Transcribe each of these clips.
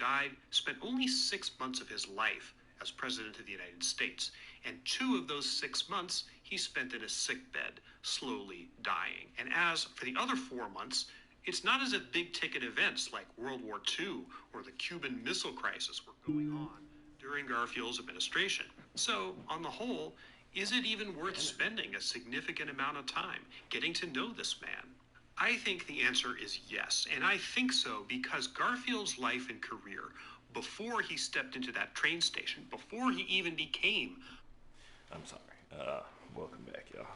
died, spent only 6 months of his life as President of the United States, and 2 of those 6 months he spent in a sickbed, slowly dying. And as for the other 4 months, it's not as if big-ticket events like World War II or the Cuban Missile Crisis were going on during Garfield's administration. So, on the whole, is it even worth spending a significant amount of time getting to know this man? I think the answer is yes, and I think so because Garfield's life and career, before he stepped into that train station, before he even became... I'm sorry. Welcome back, y'all.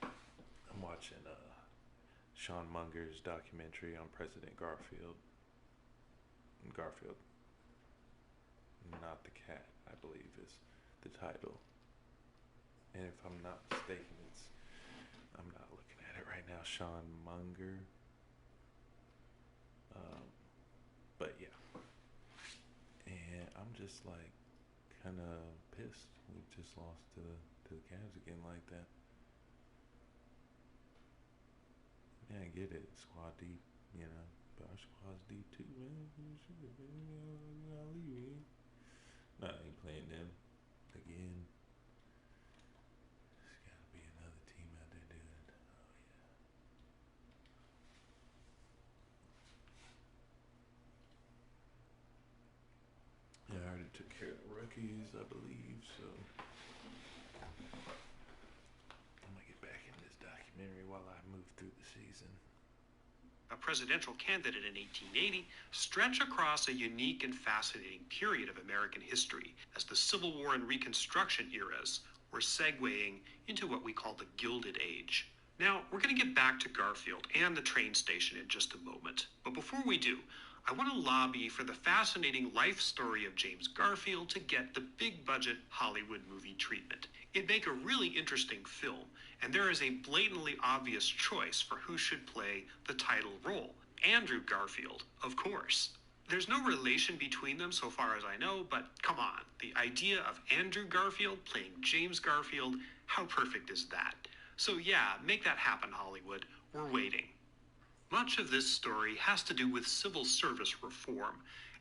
I'm watching Sean Munger's documentary on President Garfield. Garfield, not the cat, I believe is the title. And if I'm not mistaken, I'm not looking at it right now, Sean Munger. But yeah. And I'm just like kind of pissed. We just lost to the Cavs again like that. Yeah, I get it. Squad deep, you know. But our squad's deep too, man. No, I ain't playing them again. There's gotta be another team out there doing it. Oh yeah. Yeah, I already took care of the rookies, I believe, so I'm gonna get back in this documentary while I move through the season. A presidential candidate in 1880 stretch across a unique and fascinating period of American history as the Civil War and Reconstruction eras were segueing into what we call the Gilded Age. Now, we're going to get back to Garfield and the train station in just a moment. But before we do, I want to lobby for the fascinating life story of James Garfield to get the big-budget Hollywood movie treatment. It'd make a really interesting film, and there is a blatantly obvious choice for who should play the title role. Andrew Garfield, of course. There's no relation between them so far as I know, but come on, the idea of Andrew Garfield playing James Garfield, how perfect is that? So yeah, make that happen, Hollywood. We're waiting. Much of this story has to do with civil service reform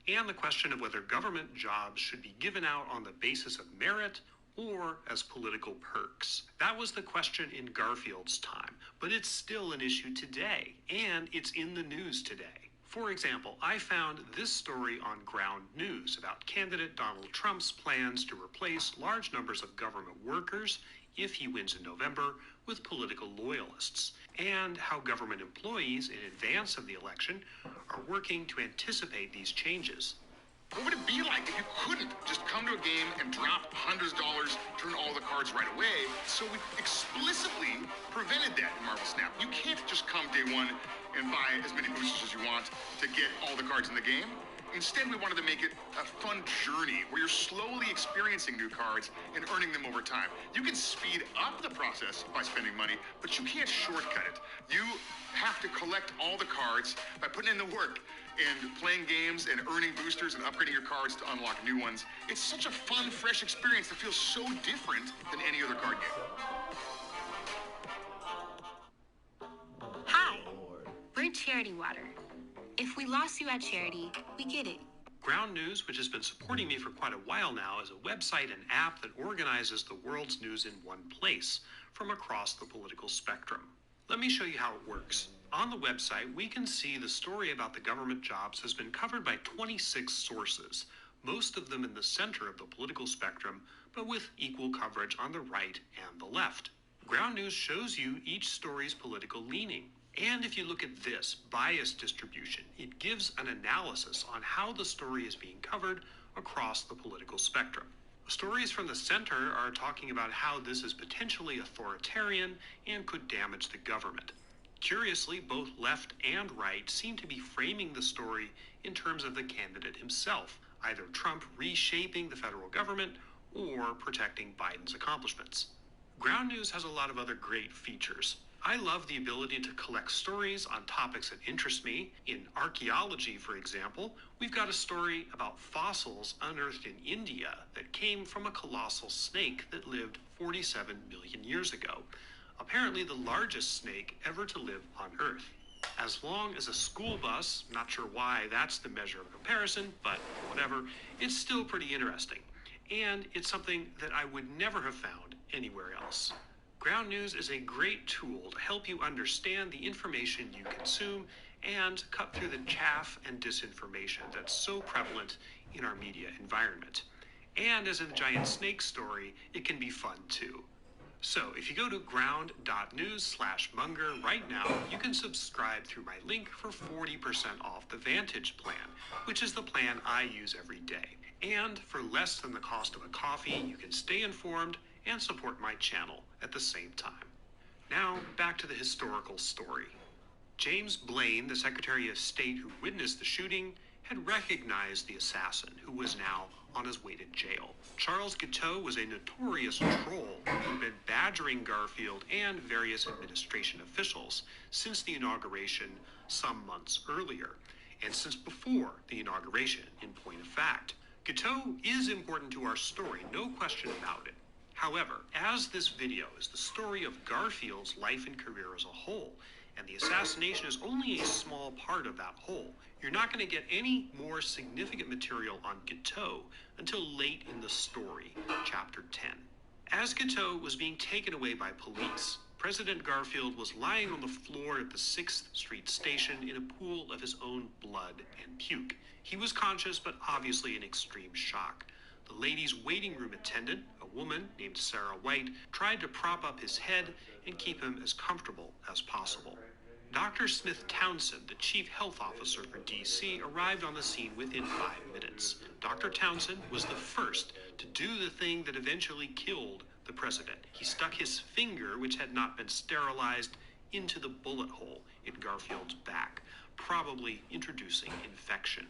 and the question of whether government jobs should be given out on the basis of merit or as political perks. That was the question in Garfield's time, but it's still an issue today, and it's in the news today. For example, I found this story on Ground News about candidate Donald Trump's plans to replace large numbers of government workers, if he wins in November, with political loyalists, and how government employees in advance of the election are working to anticipate these changes. What would it be like if you couldn't just come to a game and drop hundreds of dollars, turn all the cards right away? So we explicitly prevented that in Marvel Snap. You can't just come day one and buy as many boosters as you want to get all the cards in the game. Instead, we wanted to make it a fun journey where you're slowly experiencing new cards and earning them over time. You can speed up the process by spending money, but you can't shortcut it. You have to collect all the cards by putting in the work and playing games and earning boosters and upgrading your cards to unlock new ones. It's such a fun, fresh experience that feels so different than any other card game. Hi, we're Charity Water. If we lost you at Charity, we get it. Ground News, which has been supporting me for quite a while now, is a website and app that organizes the world's news in one place from across the political spectrum. Let me show you how it works. On the website, we can see the story about the government jobs has been covered by 26 sources, most of them in the center of the political spectrum, but with equal coverage on the right and the left. Ground News shows you each story's political leaning. And if you look at this bias distribution, it gives an analysis on how the story is being covered across the political spectrum. Stories from the center are talking about how this is potentially authoritarian and could damage the government. Curiously, both left and right seem to be framing the story in terms of the candidate himself, either Trump reshaping the federal government or protecting Biden's accomplishments. Ground News has a lot of other great features. I love the ability to collect stories on topics that interest me. In archaeology, for example, we've got a story about fossils unearthed in India that came from a colossal snake that lived 47 million years ago, apparently the largest snake ever to live on Earth. As long as a school bus, not sure why that's the measure of comparison, but whatever, it's still pretty interesting. And it's something that I would never have found anywhere else. Ground News is a great tool to help you understand the information you consume and cut through the chaff and disinformation that's so prevalent in our media environment. And as in the giant snake story, it can be fun too. So if you go to ground.news/Munger right now, you can subscribe through my link for 40% off the Vantage plan, which is the plan I use every day. And for less than the cost of a coffee, you can stay informed and support my channel at the same time. Now, back to the historical story. James Blaine, the Secretary of State who witnessed the shooting, had recognized the assassin, who was now on his way to jail. Charles Guiteau was a notorious troll who'd been badgering Garfield and various administration officials since the inauguration some months earlier, and since before the inauguration, in point of fact. Guiteau is important to our story, no question about it. However, as this video is the story of Garfield's life and career as a whole, and the assassination is only a small part of that whole, you're not going to get any more significant material on Guiteau until late in the story, chapter 10. As Guiteau was being taken away by police, President Garfield was lying on the floor at the 6th Street station in a pool of his own blood and puke. He was conscious, but obviously in extreme shock. The ladies' waiting room attendant, a woman named Sarah White, tried to prop up his head and keep him as comfortable as possible. Dr. Smith Townsend, the chief health officer for D.C., arrived on the scene within 5 minutes. Dr. Townsend was the first to do the thing that eventually killed the president. He stuck his finger, which had not been sterilized, into the bullet hole in Garfield's back, probably introducing infection.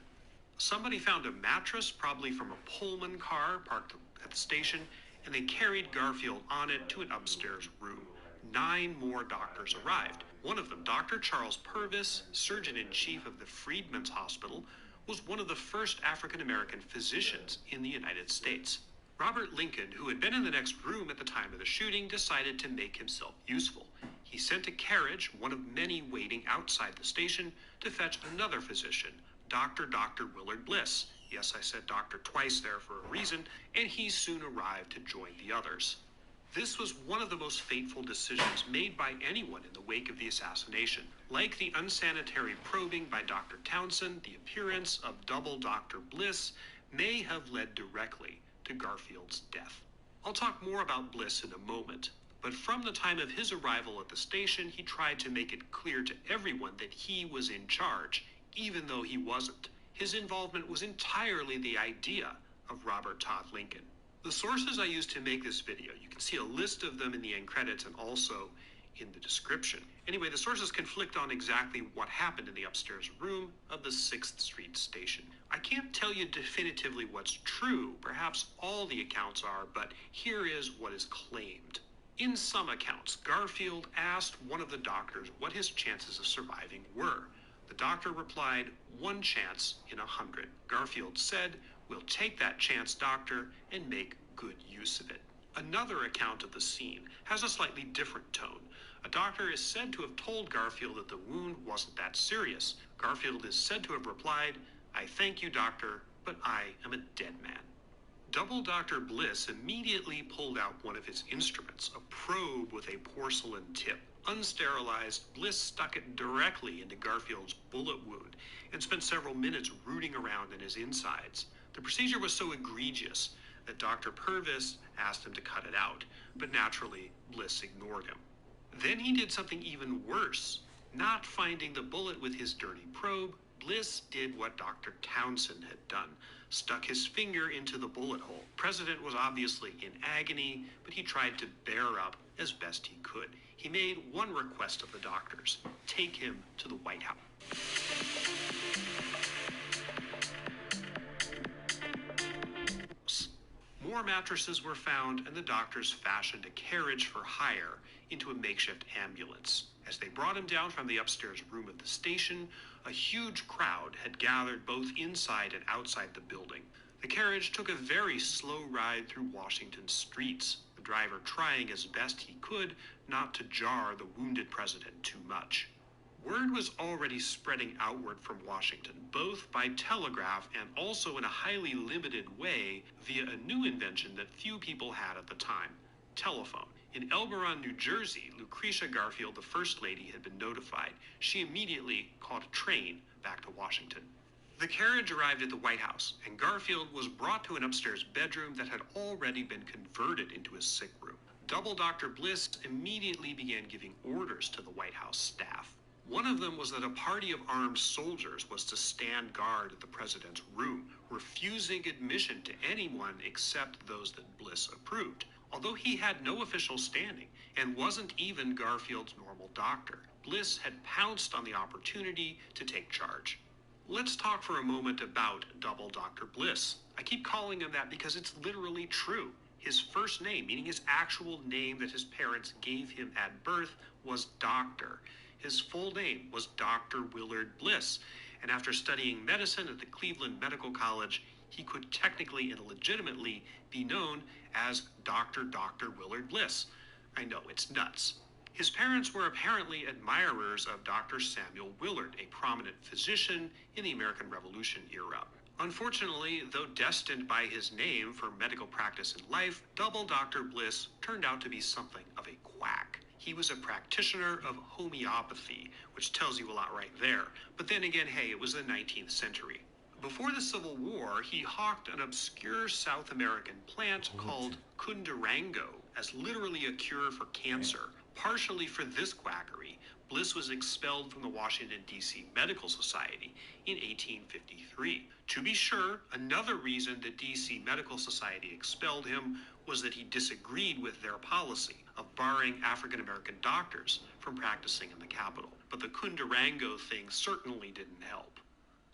Somebody found a mattress, probably from a Pullman car parked at the station, and they carried Garfield on it to an upstairs room. 9 more doctors arrived. One of them, Dr. Charles Purvis, surgeon-in-chief of the Freedmen's Hospital, was one of the first African-American physicians in the United States. Robert Lincoln, who had been in the next room at the time of the shooting, decided to make himself useful. He sent a carriage, one of many waiting outside the station, to fetch another physician, Dr. Willard Bliss. Yes, I said doctor twice there for a reason, and he soon arrived to join the others. This was one of the most fateful decisions made by anyone in the wake of the assassination. Like the unsanitary probing by Dr. Townsend, the appearance of double Dr. Bliss may have led directly to Garfield's death. I'll talk more about Bliss in a moment, but from the time of his arrival at the station, he tried to make it clear to everyone that he was in charge, even though he wasn't. His involvement was entirely the idea of Robert Todd Lincoln. The sources I used to make this video, you can see a list of them in the end credits and also in the description. Anyway, the sources conflict on exactly what happened in the upstairs room of the 6th Street station. I can't tell you definitively what's true, perhaps all the accounts are, but here is what is claimed. In some accounts, Garfield asked one of the doctors what his chances of surviving were. The doctor replied, 1 chance in 100. Garfield said, "We'll take that chance, doctor, and make good use of it." Another account of the scene has a slightly different tone. A doctor is said to have told Garfield that the wound wasn't that serious. Garfield is said to have replied, "I thank you, doctor, but I am a dead man." Double Dr. Bliss immediately pulled out one of his instruments, a probe with a porcelain tip. Unsterilized, Bliss stuck it directly into Garfield's bullet wound and spent several minutes rooting around in his insides. The procedure was so egregious that Dr. Purvis asked him to cut it out, but naturally, Bliss ignored him. Then he did something even worse. Not finding the bullet with his dirty probe, Bliss did what Dr. Townsend had done, stuck his finger into the bullet hole. The president was obviously in agony, but he tried to bear up as best he could. He made one request of the doctors: take him to the White House. More mattresses were found, and the doctors fashioned a carriage for hire into a makeshift ambulance. As they brought him down from the upstairs room of the station, a huge crowd had gathered both inside and outside the building. The carriage took a very slow ride through Washington streets, the driver trying as best he could not to jar the wounded president too much. Word was already spreading outward from Washington, both by telegraph and also in a highly limited way via a new invention that few people had at the time: telephone. In Elberon, New Jersey, Lucretia Garfield, the First Lady, had been notified. She immediately caught a train back to Washington. The carriage arrived at the White House, and Garfield was brought to an upstairs bedroom that had already been converted into a sick room. Double Dr. Bliss immediately began giving orders to the White House staff. One of them was that a party of armed soldiers was to stand guard at the president's room, refusing admission to anyone except those that Bliss approved. Although he had no official standing and wasn't even Garfield's normal doctor, Bliss had pounced on the opportunity to take charge. Let's talk for a moment about Double Dr. Bliss. I keep calling him that because it's literally true. His first name, meaning his actual name that his parents gave him at birth, was Doctor. His full name was Dr. Willard Bliss, and after studying medicine at the Cleveland Medical College, he could technically and legitimately be known as Dr. Willard Bliss. I know, it's nuts. His parents were apparently admirers of Dr. Samuel Willard, a prominent physician in the American Revolution era. Unfortunately, though destined by his name for medical practice in life, Double Dr. Bliss turned out to be something of a quack. He was a practitioner of homeopathy, which tells you a lot right there. But then again, hey, it was the 19th century. Before the Civil War, he hawked an obscure South American plant called Kundarango as literally a cure for cancer. Partially for this quackery, Bliss was expelled from the Washington, D.C. Medical Society in 1853. To be sure, another reason the D.C. Medical Society expelled him was that he disagreed with their policy of barring African American doctors from practicing in the capital. But the Kundarango thing certainly didn't help.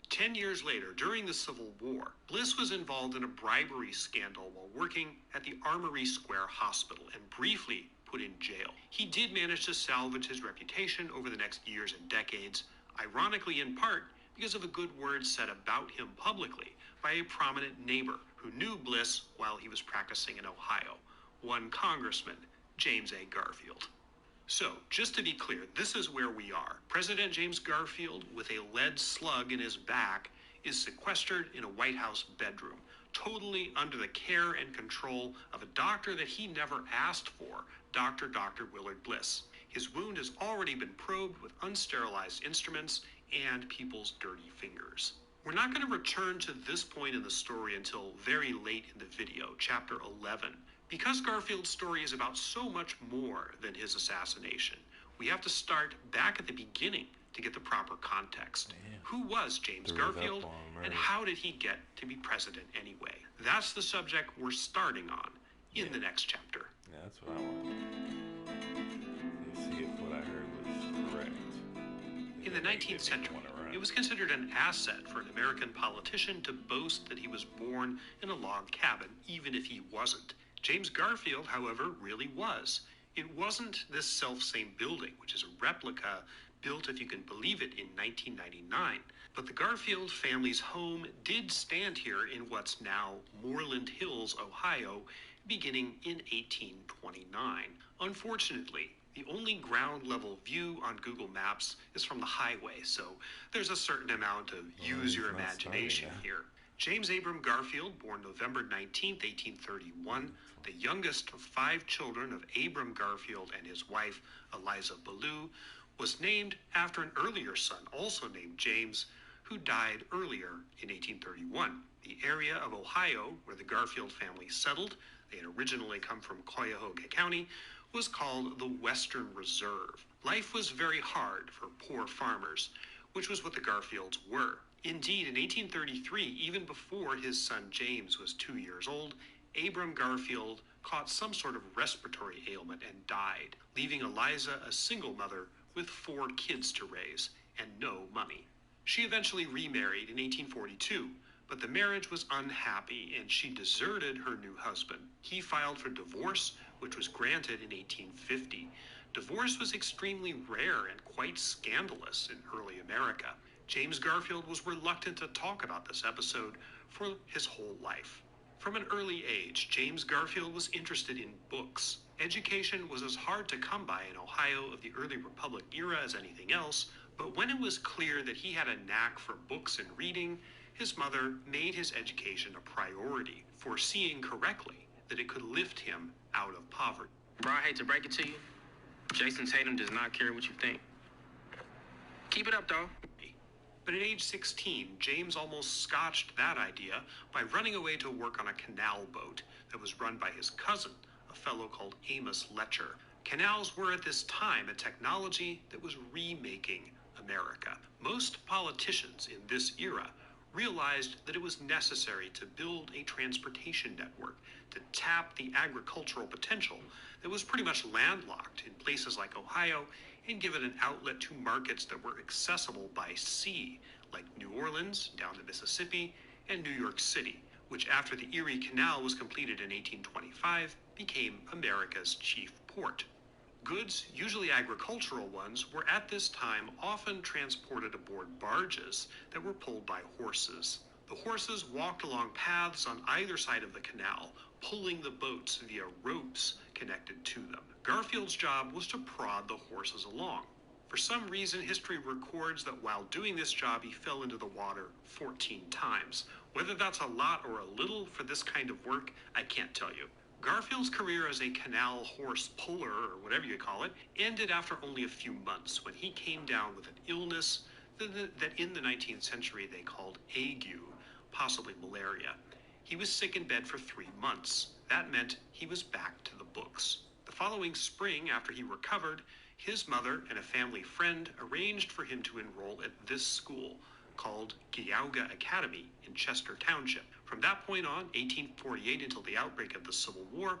10 years later, during the Civil War, Bliss was involved in a bribery scandal while working at the Armory Square Hospital and briefly put in jail. He did manage to salvage his reputation over the next years and decades, ironically in part because of a good word said about him publicly by a prominent neighbor who knew Bliss while he was practicing in Ohio, one Congressman, James A. Garfield. So, just to be clear, this is where we are. President James Garfield, with a lead slug in his back, is sequestered in a White House bedroom, totally under the care and control of a doctor that he never asked for, Dr. Willard Bliss. His wound has already been probed with unsterilized instruments and people's dirty fingers. We're not going to return to this point in the story until very late in the video, chapter 11. Because Garfield's story is about so much more than his assassination, we have to start back at the beginning to get the proper context. Man. Who was James Garfield, and how did he get to be president anyway? That's the subject we're starting on in the next chapter. Yeah, that's what I want. You see if what I heard was correct. In the 19th century, it was considered an asset for an American politician to boast that he was born in a log cabin, even if he wasn't. James Garfield, however, really was. It wasn't this self-same building, which is a replica built, if you can believe it, in 1999. But the Garfield family's home did stand here in what's now Moreland Hills, Ohio, beginning in 1829. Unfortunately, the only ground-level view on Google Maps is from the highway, so there's a certain amount of use your imagination here. James Abram Garfield, born November 19, 1831, the youngest of 5 children of Abram Garfield and his wife, Eliza Ballou, was named after an earlier son, also named James, who died earlier in 1831. The area of Ohio where the Garfield family settled, they had originally come from Cuyahoga County, was called the Western Reserve. Life was very hard for poor farmers, which was what the Garfields were. Indeed, in 1833, even before his son James was 2 years old, Abram Garfield caught some sort of respiratory ailment and died, leaving Eliza a single mother with 4 kids to raise and no money. She eventually remarried in 1842, but the marriage was unhappy and she deserted her new husband. He filed for divorce, which was granted in 1850. Divorce was extremely rare and quite scandalous in early America. James Garfield was reluctant to talk about this episode for his whole life. From an early age, James Garfield was interested in books. Education was as hard to come by in Ohio of the early Republic era as anything else, But when it was clear that he had a knack for books and reading, his mother made his education a priority, foreseeing correctly that it could lift him out of poverty. Bro, I hate to break it to you. Jason Tatum does not care what you think. Keep it up, though. But at age 16, James almost scotched that idea by running away to work on a canal boat that was run by his cousin, a fellow called Amos Letcher. Canals were at this time a technology that was remaking America. Most politicians in this era realized that it was necessary to build a transportation network to tap the agricultural potential that was pretty much landlocked in places like Ohio and give it an outlet to markets that were accessible by sea, like New Orleans down the Mississippi and New York City, which after the Erie Canal was completed in 1825 became America's chief port. Goods, usually agricultural ones, were at this time often transported aboard barges that were pulled by horses. The horses walked along paths on either side of the canal, pulling the boats via ropes connected to them. Garfield's job was to prod the horses along. For some reason, history records that while doing this job, he fell into the water 14 times. Whether that's a lot or a little for this kind of work, I can't tell you. Garfield's career as a canal horse puller, or whatever you call it, ended after only a few months when he came down with an illness that in the 19th century they called ague, possibly malaria. He was sick in bed for 3 months. That meant he was back to the books. The following spring, after he recovered, his mother and a family friend arranged for him to enroll at this school, called Geauga Academy in Chester Township. From that point on, 1848 until the outbreak of the Civil War,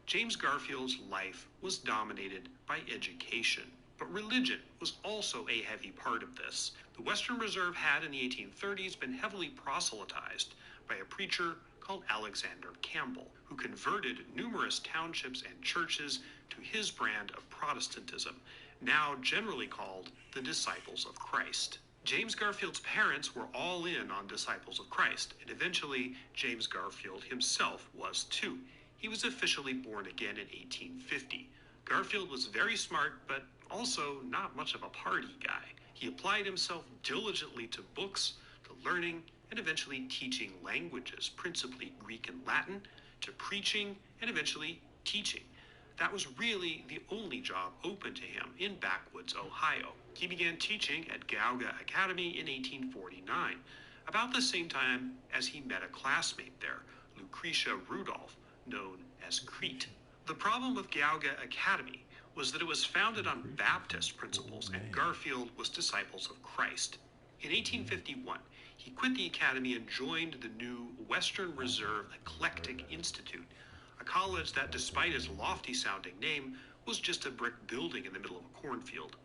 James Garfield's life was dominated by education. But religion was also a heavy part of this. The Western Reserve had in the 1830s been heavily proselytized by a preacher called Alexander Campbell, who converted numerous townships and churches to his brand of Protestantism, now generally called the Disciples of Christ. James Garfield's parents were all in on Disciples of Christ, and eventually James Garfield himself was too. He was officially born again in 1850. Garfield was very smart, but also not much of a party guy. He applied himself diligently to books, to learning, and eventually teaching languages, principally Greek and Latin, to preaching, and eventually teaching. That was really the only job open to him in backwoods Ohio. He began teaching at Geauga Academy in 1849, about the same time as he met a classmate there, Lucretia Rudolph, known as Crete. The problem with Geauga Academy was that it was founded on Baptist principles, and Garfield was Disciples of Christ. In 1851, he quit the academy and joined the new Western Reserve Eclectic Institute, a college that, despite its lofty-sounding name, was just a brick building in the middle of a cornfield.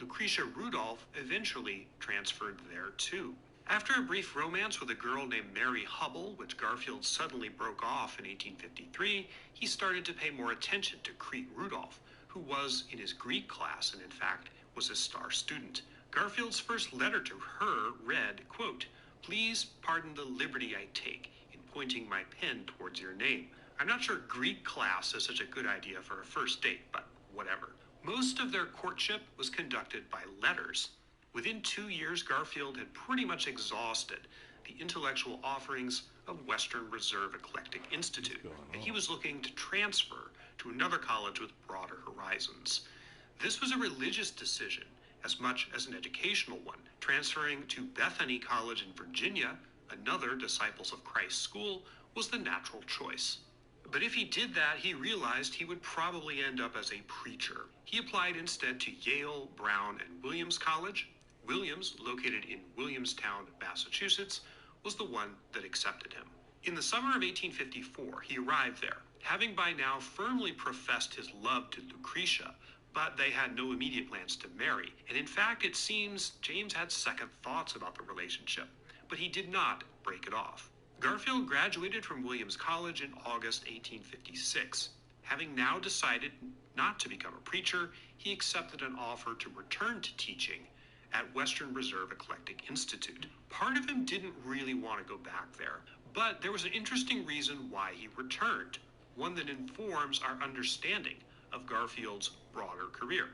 Lucretia Rudolph eventually transferred there too. After a brief romance with a girl named Mary Hubble, which Garfield suddenly broke off in 1853, he started to pay more attention to Crete Rudolph, who was in his Greek class and in fact was a star student. Garfield's first letter to her read, quote, "Please pardon the liberty I take in pointing my pen towards your name. I'm not sure Greek class is such a good idea for a first date, but whatever." Most of their courtship was conducted by letters. Within 2 years, Garfield had pretty much exhausted the intellectual offerings of Western Reserve Eclectic Institute, and he was looking to transfer to another college with broader horizons. This was a religious decision as much as an educational one. Transferring to Bethany College in Virginia, another Disciples of Christ school, was the natural choice. But if he did that, he realized he would probably end up as a preacher. He applied instead to Yale, Brown, and Williams College. Williams, located in Williamstown, Massachusetts, was the one that accepted him. In the summer of 1854, he arrived there, having by now firmly professed his love to Lucretia, but they had no immediate plans to marry. And in fact, it seems James had second thoughts about the relationship, but he did not break it off. Garfield graduated from Williams College in August 1856. Having now decided not to become a preacher, he accepted an offer to return to teaching at Western Reserve Eclectic Institute. Part of him didn't really want to go back there, but there was an interesting reason why he returned, one that informs our understanding of Garfield's broader career.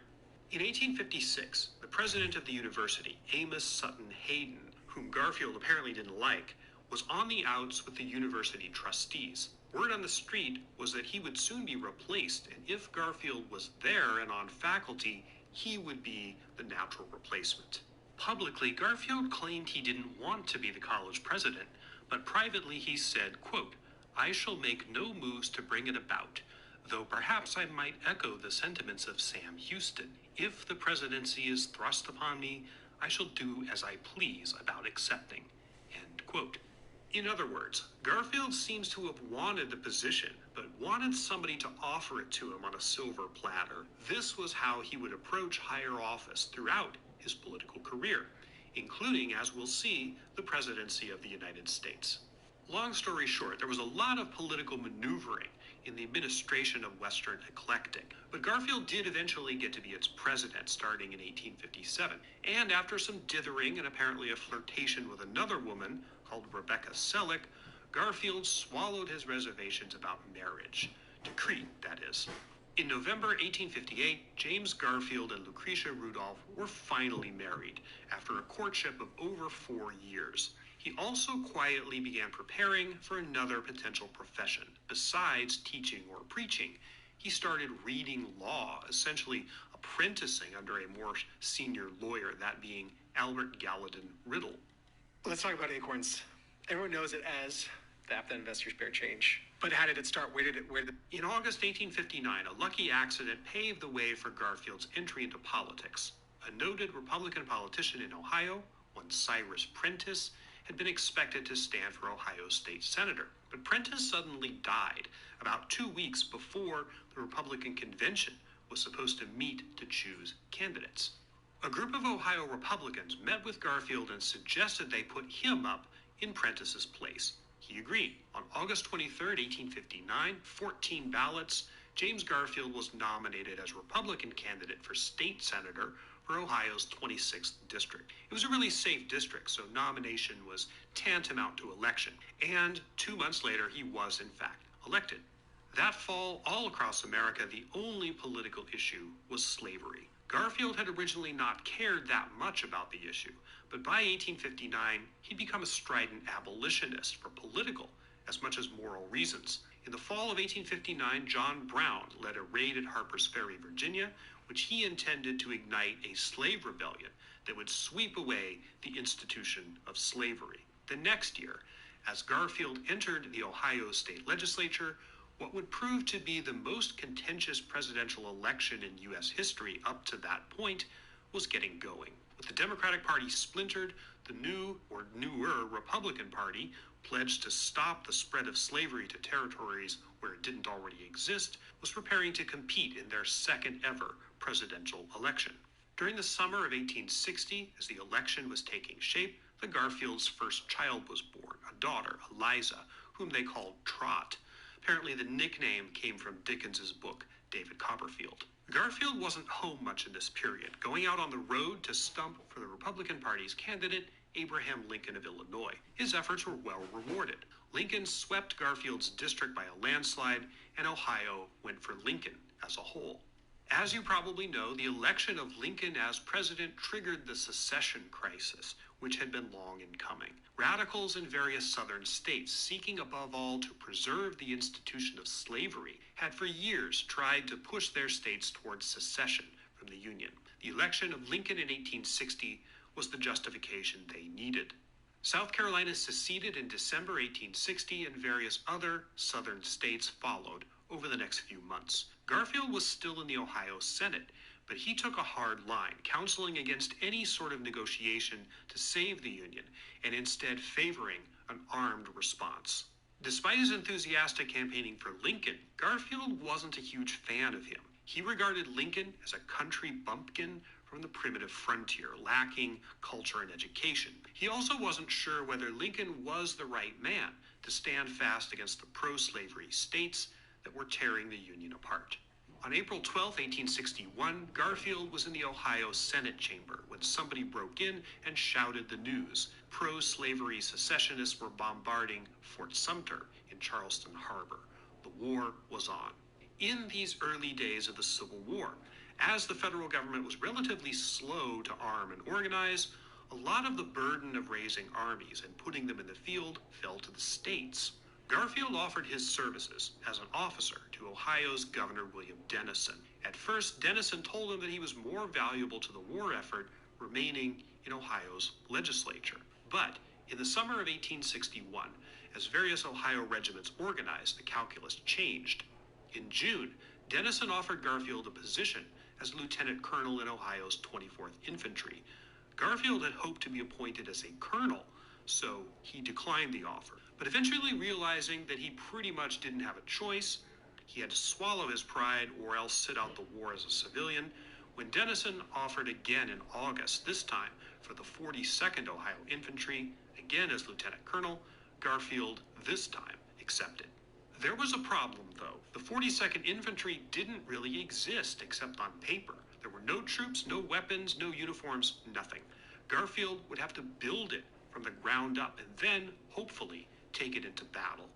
In 1856, the president of the university, Amos Sutton Hayden, whom Garfield apparently didn't like, was on the outs with the university trustees. Word on the street was that he would soon be replaced, and if Garfield was there and on faculty, he would be the natural replacement. Publicly, Garfield claimed he didn't want to be the college president, but privately he said, quote, "I shall make no moves to bring it about, though perhaps I might echo the sentiments of Sam Houston. If the presidency is thrust upon me, I shall do as I please about accepting." End quote. In other words, Garfield seems to have wanted the position, but wanted somebody to offer it to him on a silver platter. This was how he would approach higher office throughout his political career, including, as we'll see, the presidency of the United States. Long story short, there was a lot of political maneuvering in the administration of Western Eclectic, but Garfield did eventually get to be its president starting in 1857, and after some dithering and apparently a flirtation with another woman called Rebecca Selleck, Garfield swallowed his reservations about marriage, decreed, that is. In November 1858, James Garfield and Lucretia Rudolph were finally married after a courtship of over 4 years. He also quietly began preparing for another potential profession. Besides teaching or preaching, he started reading law, essentially apprenticing under a more senior lawyer, that being Albert Gallatin Riddle. Let's talk about Acorns. Everyone knows it as the app that investors bear change. But how did it start? Where did it? In August 1859, a lucky accident paved the way for Garfield's entry into politics. A noted Republican politician in Ohio, one Cyrus Prentice, had been expected to stand for Ohio State Senator. But Prentice suddenly died about 2 weeks before the Republican convention was supposed to meet to choose candidates. A group of Ohio Republicans met with Garfield and suggested they put him up in Prentice's place. He agreed. On August 23, 1859, 14 ballots, James Garfield was nominated as Republican candidate for state senator for Ohio's 26th district. It was a really safe district, so nomination was tantamount to election. And 2 months later, he was, in fact, elected. That fall, all across America, the only political issue was slavery. Garfield had originally not cared that much about the issue, but by 1859, he'd become a strident abolitionist for political as much as moral reasons. In the fall of 1859, John Brown led a raid at Harper's Ferry, Virginia, which he intended to ignite a slave rebellion that would sweep away the institution of slavery. The next year, as Garfield entered the Ohio State Legislature, what would prove to be the most contentious presidential election in U.S. history up to that point was getting going. With the Democratic Party splintered, the new or newer Republican Party pledged to stop the spread of slavery to territories where it didn't already exist, was preparing to compete in their second ever presidential election. During the summer of 1860, as the election was taking shape, the Garfield's first child was born, a daughter, Eliza, whom they called Trot. Apparently the nickname came from Dickens's book, David Copperfield. Garfield wasn't home much in this period, going out on the road to stump for the Republican Party's candidate, Abraham Lincoln of Illinois. His efforts were well rewarded. Lincoln swept Garfield's district by a landslide, and Ohio went for Lincoln as a whole. As you probably know, the election of Lincoln as president triggered the secession crisis, which had been long in coming. Radicals in various southern states, seeking above all to preserve the institution of slavery, had for years tried to push their states towards secession from the Union. The election of Lincoln in 1860 was the justification they needed. South Carolina seceded in December 1860, and various other southern states followed over the next few months. Garfield was still in the Ohio Senate, but he took a hard line, counseling against any sort of negotiation to save the Union, and instead favoring an armed response. Despite his enthusiastic campaigning for Lincoln, Garfield wasn't a huge fan of him. He regarded Lincoln as a country bumpkin from the primitive frontier, lacking culture and education. He also wasn't sure whether Lincoln was the right man to stand fast against the pro-slavery states that were tearing the Union apart. On April 12, 1861, Garfield was in the Ohio Senate chamber when somebody broke in and shouted the news. Pro-slavery secessionists were bombarding Fort Sumter in Charleston Harbor. The war was on. In these early days of the Civil War, As the federal government was relatively slow to arm and organize, a lot of the burden of raising armies and putting them in the field fell to the states. Garfield offered his services as an officer to Ohio's Governor William Dennison. At first, Dennison told him that he was more valuable to the war effort remaining in Ohio's legislature. But in the summer of 1861, as various Ohio regiments organized, the calculus changed. In June, Dennison offered Garfield a position as lieutenant colonel in Ohio's 24th Infantry. Garfield had hoped to be appointed as a colonel, so he declined the offer. But eventually realizing that he pretty much didn't have a choice, he had to swallow his pride or else sit out the war as a civilian. When Dennison offered again in August, this time for the 42nd Ohio Infantry, again as lieutenant colonel, Garfield this time accepted. There was a problem, though. The 42nd Infantry didn't really exist except on paper. There were no troops, no weapons, no uniforms, nothing. Garfield would have to build it from the ground up and then, hopefully, take it into battle.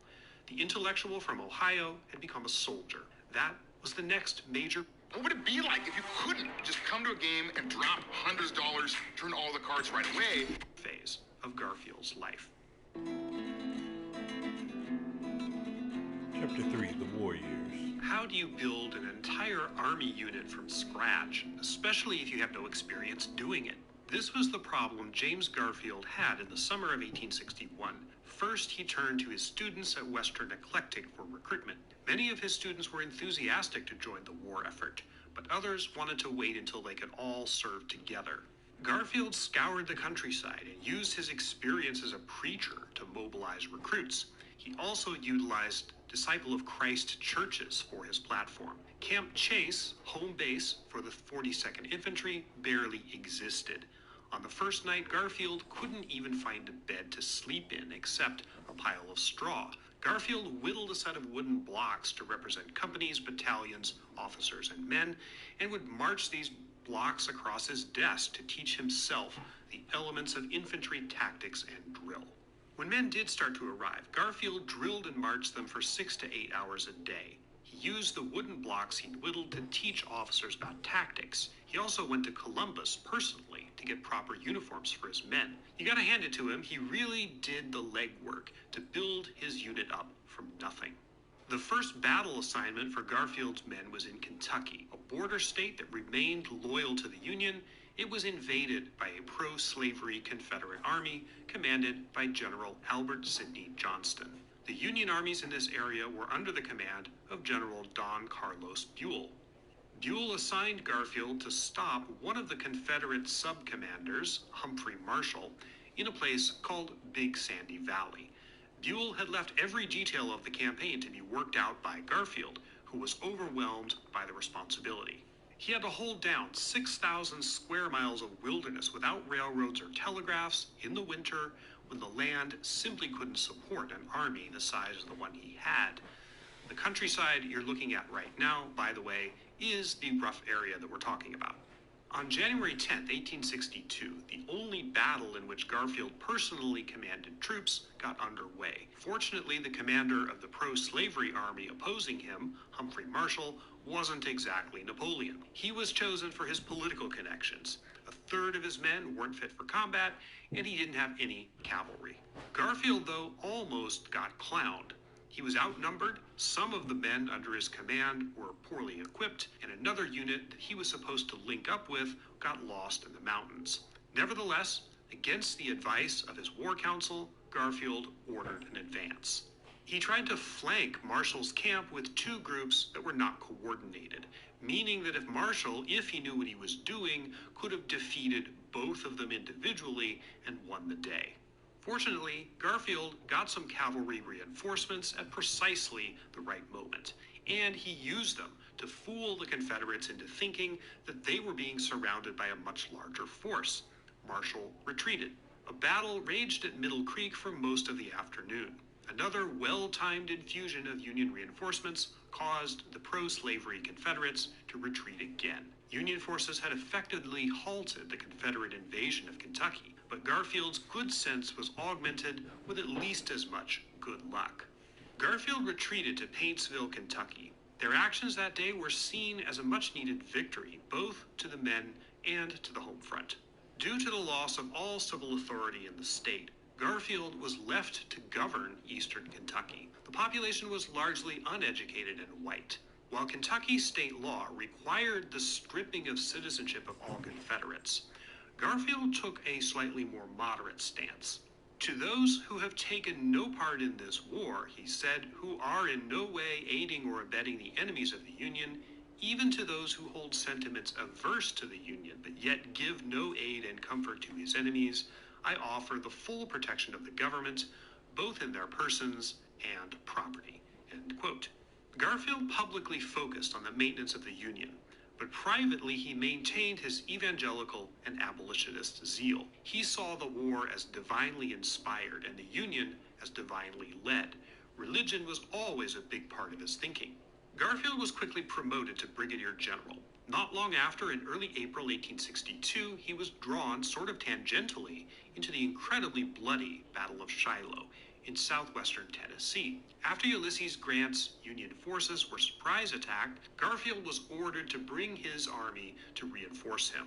The intellectual from Ohio had become a soldier. That was the next major. What would it be like if you couldn't just come to a game and drop hundreds of dollars, turn all the cards right away? Phase of Garfield's life. Chapter 3, The War Years. How do you build an entire army unit from scratch, especially if you have no experience doing it? This was the problem James Garfield had in the summer of 1861. First, he turned to his students at Western Eclectic for recruitment. Many of his students were enthusiastic to join the war effort, but others wanted to wait until they could all serve together. Garfield scoured the countryside and used his experience as a preacher to mobilize recruits. He also utilized Disciple of Christ churches for his platform. Camp Chase, home base for the 42nd Infantry, barely existed. On the first night, Garfield couldn't even find a bed to sleep in except a pile of straw. Garfield whittled a set of wooden blocks to represent companies, battalions, officers, and men, and would march these blocks across his desk to teach himself the elements of infantry tactics and drill. When men did start to arrive, Garfield drilled and marched them for 6 to 8 hours a day. He used the wooden blocks he'd whittled to teach officers about tactics. He also went to Columbus personally to get proper uniforms for his men. You gotta hand it to him, he really did the legwork to build his unit up from nothing. The first battle assignment for Garfield's men was in Kentucky, a border state that remained loyal to the Union. It was invaded by a pro-slavery Confederate army commanded by General Albert Sidney Johnston. The Union armies in this area were under the command of General Don Carlos Buell. Buell assigned Garfield to stop one of the Confederate sub-commanders, Humphrey Marshall, in a place called Big Sandy Valley. Buell had left every detail of the campaign to be worked out by Garfield, who was overwhelmed by the responsibility. He had to hold down 6,000 square miles of wilderness without railroads or telegraphs in the winter when the land simply couldn't support an army the size of the one he had. The countryside you're looking at right now, by the way, is the rough area that we're talking about. On January 10, 1862, the only battle in which Garfield personally commanded troops got underway. Fortunately, the commander of the pro-slavery army opposing him, Humphrey Marshall, wasn't exactly Napoleon. He was chosen for his political connections. A third of his men weren't fit for combat, and he didn't have any cavalry. Garfield, though, almost got clowned. He was outnumbered, some of the men under his command were poorly equipped, and another unit that he was supposed to link up with got lost in the mountains. Nevertheless, against the advice of his war council, Garfield ordered an advance. He tried to flank Marshall's camp with two groups that were not coordinated, meaning that if Marshall, if he knew what he was doing, could have defeated both of them individually and won the day. Fortunately, Garfield got some cavalry reinforcements at precisely the right moment, and he used them to fool the Confederates into thinking that they were being surrounded by a much larger force. Marshall retreated. A battle raged at Middle Creek for most of the afternoon. Another well-timed infusion of Union reinforcements caused the pro-slavery Confederates to retreat again. Union forces had effectively halted the Confederate invasion of Kentucky, but Garfield's good sense was augmented with at least as much good luck. Garfield retreated to Paintsville, Kentucky. Their actions that day were seen as a much-needed victory, both to the men and to the home front. Due to the loss of all civil authority in the state, Garfield was left to govern eastern Kentucky. The population was largely uneducated and white. While Kentucky's state law required the stripping of citizenship of all Confederates, Garfield took a slightly more moderate stance. To those who have taken no part in this war, he said, who are in no way aiding or abetting the enemies of the Union, even to those who hold sentiments averse to the Union, but yet give no aid and comfort to his enemies, I offer the full protection of the government, both in their persons and property. End quote. Garfield publicly focused on the maintenance of the Union, but privately he maintained his evangelical and abolitionist zeal. He saw the war as divinely inspired and the Union as divinely led. Religion was always a big part of his thinking. Garfield was quickly promoted to brigadier general. Not long after, in early April 1862, he was drawn, sort of tangentially, into the incredibly bloody Battle of Shiloh in southwestern Tennessee. After Ulysses Grant's Union forces were surprise attacked, Garfield was ordered to bring his army to reinforce him.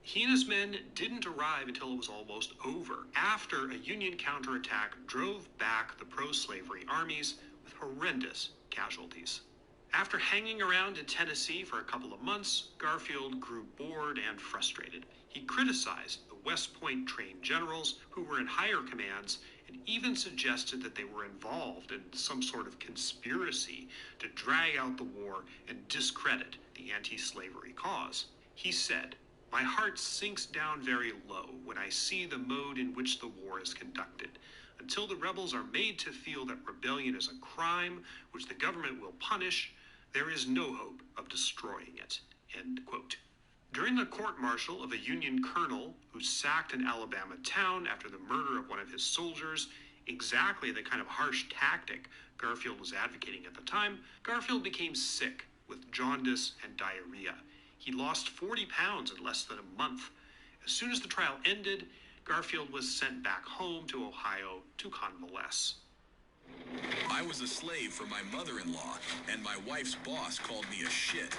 He and his men didn't arrive until it was almost over, after a Union counterattack drove back the pro-slavery armies with horrendous casualties. After hanging around in Tennessee for a couple of months, Garfield grew bored and frustrated. He criticized the West Point trained generals who were in higher commands and even suggested that they were involved in some sort of conspiracy to drag out the war and discredit the anti-slavery cause. He said, "My heart sinks down very low when I see the mode in which the war is conducted. Until the rebels are made to feel that rebellion is a crime which the government will punish, there is no hope of destroying it." End quote. During the court-martial of a Union colonel who sacked an Alabama town after the murder of one of his soldiers, exactly the kind of harsh tactic Garfield was advocating at the time, Garfield became sick with jaundice and diarrhea. He lost 40 pounds in less than a month. As soon as the trial ended, Garfield was sent back home to Ohio to convalesce. I was a slave for my mother-in-law, and my wife's boss called me a shit.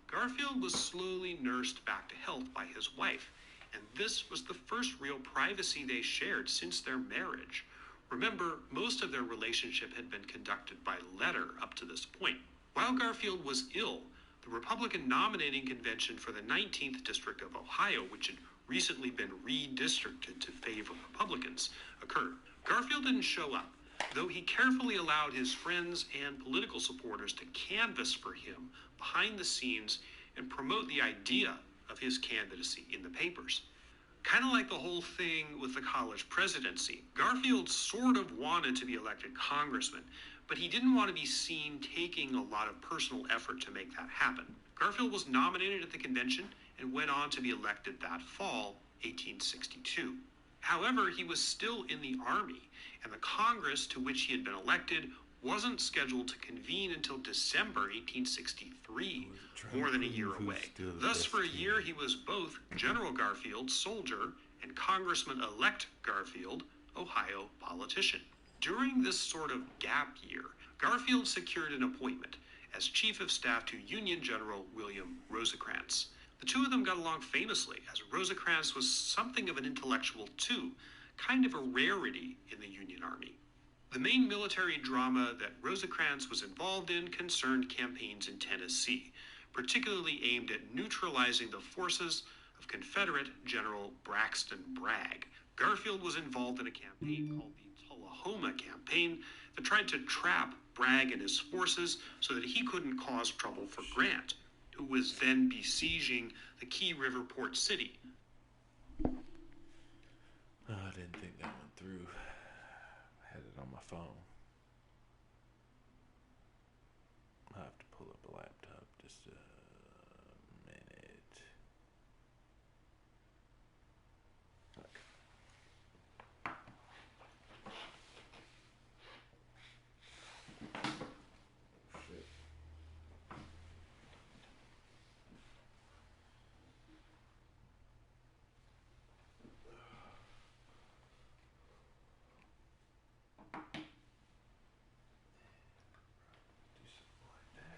Garfield was slowly nursed back to health by his wife, and this was the first real privacy they shared since their marriage. Remember, most of their relationship had been conducted by letter up to this point. While Garfield was ill, the Republican nominating convention for the 19th District of Ohio, which had recently been redistricted to favor Republicans, occurred. Garfield didn't show up, though he carefully allowed his friends and political supporters to canvass for him behind the scenes and promote the idea of his candidacy in the papers. Kind of like the whole thing with the college presidency, Garfield sort of wanted to be elected congressman, but he didn't want to be seen taking a lot of personal effort to make that happen. Garfield was nominated at the convention and went on to be elected that fall, 1862. However, he was still in the Army, and the Congress to which he had been elected wasn't scheduled to convene until December 1863, more than a year away. Thus, for a year, he was both General Garfield, soldier, and Congressman-elect Garfield, Ohio politician. During this sort of gap year, Garfield secured an appointment as Chief of Staff to Union General William Rosecrans. The two of them got along famously, as Rosecrans was something of an intellectual too, kind of a rarity in the Union Army. The main military drama that Rosecrans was involved in concerned campaigns in Tennessee, particularly aimed at neutralizing the forces of Confederate General Braxton Bragg. Garfield was involved in a campaign called the Tullahoma Campaign that tried to trap Bragg and his forces so that he couldn't cause trouble for Grant, who was then besieging the key river port city. Oh, I didn't think that went through. I had it on my phone. I have to pull up a laptop. Just a minute. Shit. Do something like that.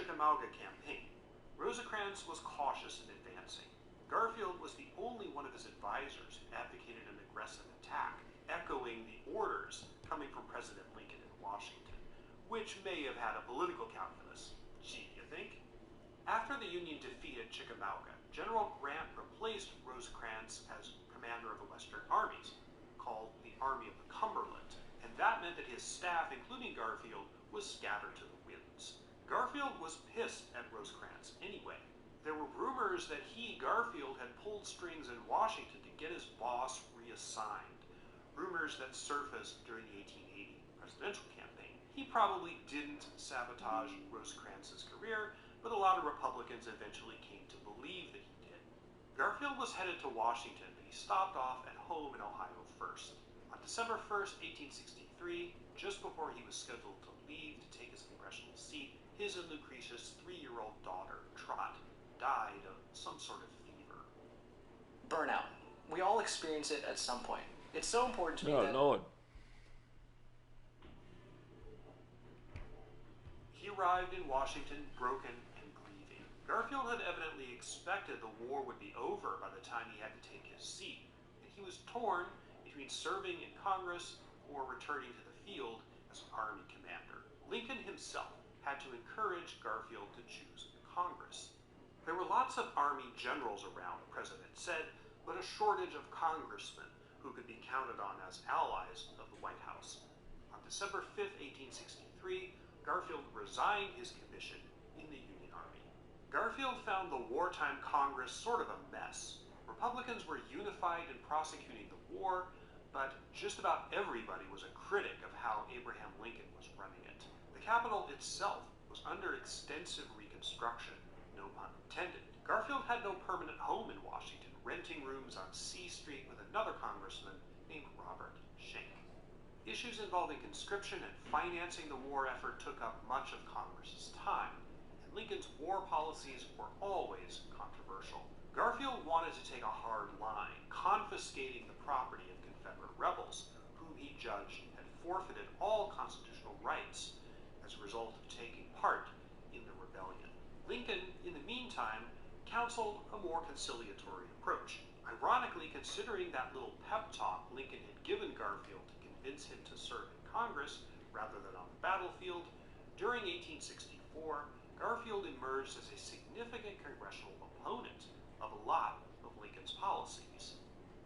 Chickamauga campaign, Rosecrans was cautious in advancing. Garfield was the only one of his advisors who advocated an aggressive attack, echoing the orders coming from President Lincoln in Washington, which may have had a political calculus. Gee, you think? After the Union defeat at Chickamauga, General Grant replaced Rosecrans as commander of the Western armies, called the Army of the Cumberland, and that meant that his staff, including Garfield, was scattered to the winds. Garfield was pissed at Rosecrans anyway. There were rumors that he, Garfield, had pulled strings in Washington to get his boss reassigned. Rumors that surfaced during the 1880 presidential campaign. He probably didn't sabotage Rosecrans's career, but a lot of Republicans eventually came to believe that he did. Garfield was headed to Washington, but he stopped off at home in Ohio first. On December 1st, 1863, just before he was scheduled to leave to take his congressional seat, his and Lucretia's 3-year-old daughter, Trot, died of some sort of fever. Burnout. We all experience it at some point. It's so important to me that... Lord. He arrived in Washington broken and grieving. Garfield had evidently expected the war would be over by the time he had to take his seat, and he was torn between serving in Congress or returning to the field as an Army commander. Lincoln himself had to encourage Garfield to choose Congress. There were lots of Army generals around, the president said, but a shortage of congressmen who could be counted on as allies of the White House. On December 5th, 1863, Garfield resigned his commission in the Union Army. Garfield found the wartime Congress sort of a mess. Republicans were unified in prosecuting the war, but just about everybody was a critic of how Abraham Lincoln was running it. The Capitol itself was under extensive reconstruction, no pun intended. Garfield had no permanent home in Washington, renting rooms on C Street with another congressman named Robert Schenck. Issues involving conscription and financing the war effort took up much of Congress's time, and Lincoln's war policies were always controversial. Garfield wanted to take a hard line, confiscating the property of Confederate rebels, whom he judged had forfeited all constitutional rights as a result of taking part in the rebellion. Lincoln, in the meantime, counseled a more conciliatory approach. Ironically, considering that little pep talk Lincoln had given Garfield to convince him to serve in Congress rather than on the battlefield, during 1864, Garfield emerged as a significant congressional opponent of a lot of Lincoln's policies.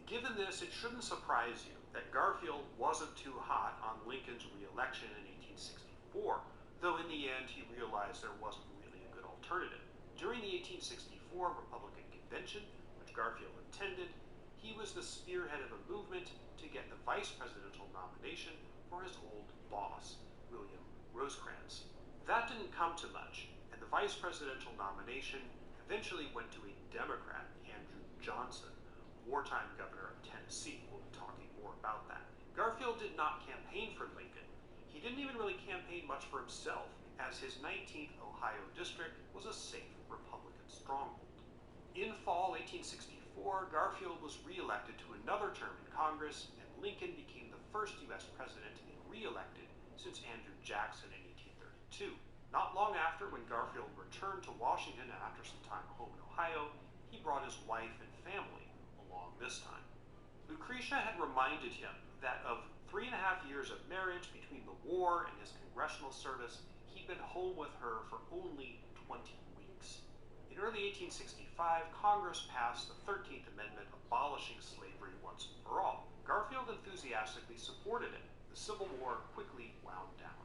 Given this, it shouldn't surprise you that Garfield wasn't too hot on Lincoln's re-election in 1864, though in the end he realized there wasn't really a good alternative. During the 1864 Republican Convention, which Garfield attended, he was the spearhead of a movement to get the vice presidential nomination for his old boss, William Rosecrans. That didn't come to much, and the vice presidential nomination eventually went to a Democrat, Andrew Johnson, wartime governor of Tennessee. We'll be talking more about that. Garfield did not campaign for Lincoln. He didn't even really campaign much for himself, as his 19th Ohio district was a safe Republican stronghold. In fall 1864, Garfield was re-elected to another term in Congress, and Lincoln became the first U.S. president to be re-elected since Andrew Jackson in 1832. Not long after, when Garfield returned to Washington after some time home in Ohio, he brought his wife and family along this time. Lucretia had reminded him that of 3.5 years of marriage between the war and his congressional service, he'd been home with her for only 20 weeks. In early 1865, Congress passed the 13th Amendment abolishing slavery once and for all. Garfield enthusiastically supported it. The Civil War quickly wound down.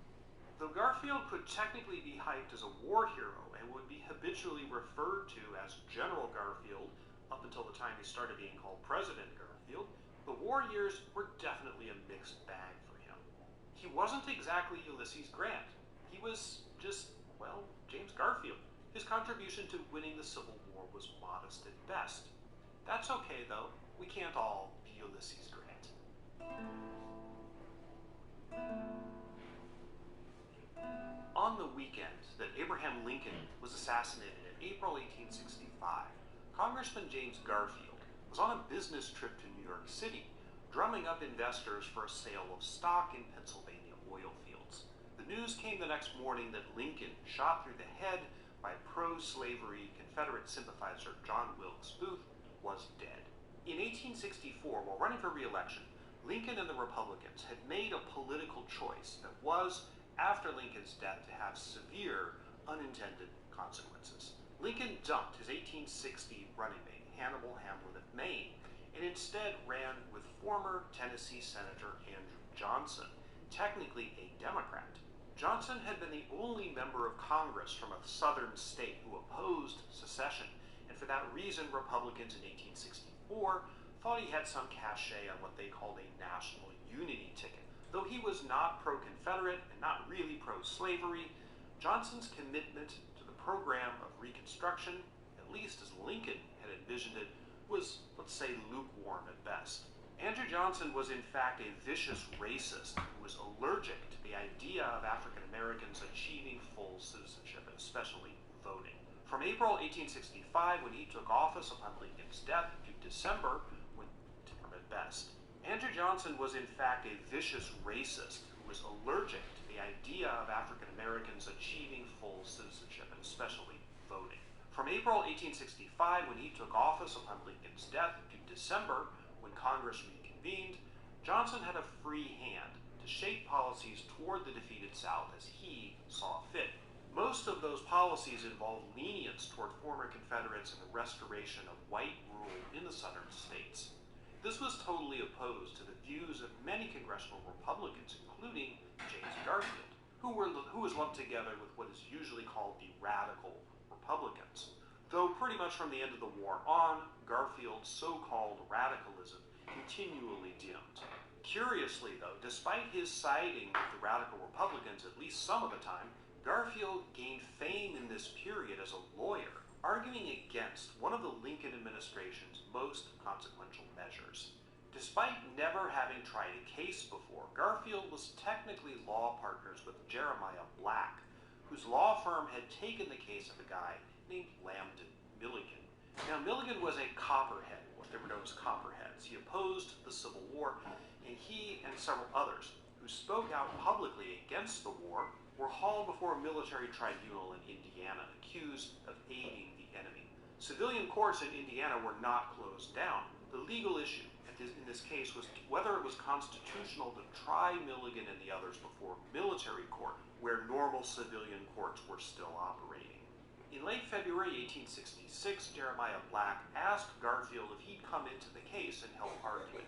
Though Garfield could technically be hyped as a war hero and would be habitually referred to as General Garfield up until the time he started being called President Garfield, the war years were definitely a mixed bag for him. He wasn't exactly Ulysses Grant. He was just, well, James Garfield. His contribution to winning the Civil War was modest at best. That's okay, though. We can't all be Ulysses Grant. On the weekend that Abraham Lincoln was assassinated in April 1865, Congressman James Garfield was on a business trip to New York City, drumming up investors for a sale of stock in Pennsylvania oil fields. The news came the next morning that Lincoln, shot through the head, pro-slavery Confederate sympathizer John Wilkes Booth was dead. In 1864, while running for re-election, Lincoln and the Republicans had made a political choice that was, after Lincoln's death, to have severe unintended consequences. Lincoln dumped his 1860 running mate, Hannibal Hamlin of Maine, and instead ran with former Tennessee Senator Andrew Johnson, technically a Democrat. Johnson had been the only member of Congress from a southern state who opposed secession, and for that reason, Republicans in 1864 thought he had some cachet on what they called a national unity ticket. Though he was not pro-Confederate and not really pro-slavery, Johnson's commitment to the program of Reconstruction, at least as Lincoln had envisioned it, was, let's say, lukewarm at best. Andrew Johnson was in fact a vicious racist who was allergic to the idea of African Americans achieving full citizenship, and especially voting. From April 1865, when he took office upon Lincoln's death, to December, when term at best, Andrew Johnson was in fact a vicious racist who was allergic to the idea of African Americans achieving full citizenship, and especially voting. From April 1865, when he took office upon Lincoln's death, to December, when Congress reconvened, Johnson had a free hand to shape policies toward the defeated South as he saw fit. Most of those policies involved lenience toward former Confederates and the restoration of white rule in the southern states. This was totally opposed to the views of many congressional Republicans, including James Garfield, who was lumped together with what is usually called the radical Republicans. Though pretty much from the end of the war on, Garfield's so-called radicalism continually dimmed. Curiously, though, despite his siding with the radical Republicans at least some of the time, Garfield gained fame in this period as a lawyer, arguing against one of the Lincoln administration's most consequential measures. Despite never having tried a case before, Garfield was technically law partners with Jeremiah Black, whose law firm had taken the case of a guy named Lambton Milligan. Now, Milligan was a Copperhead, what they were known as Copperheads. He opposed the Civil War, and he and several others who spoke out publicly against the war were hauled before a military tribunal in Indiana, accused of aiding the enemy. Civilian courts in Indiana were not closed down. The legal issue in this case was whether it was constitutional to try Milligan and the others before military court, where normal civilian courts were still operating. In late February 1866, Jeremiah Black asked Garfield if he'd come into the case and help argue it.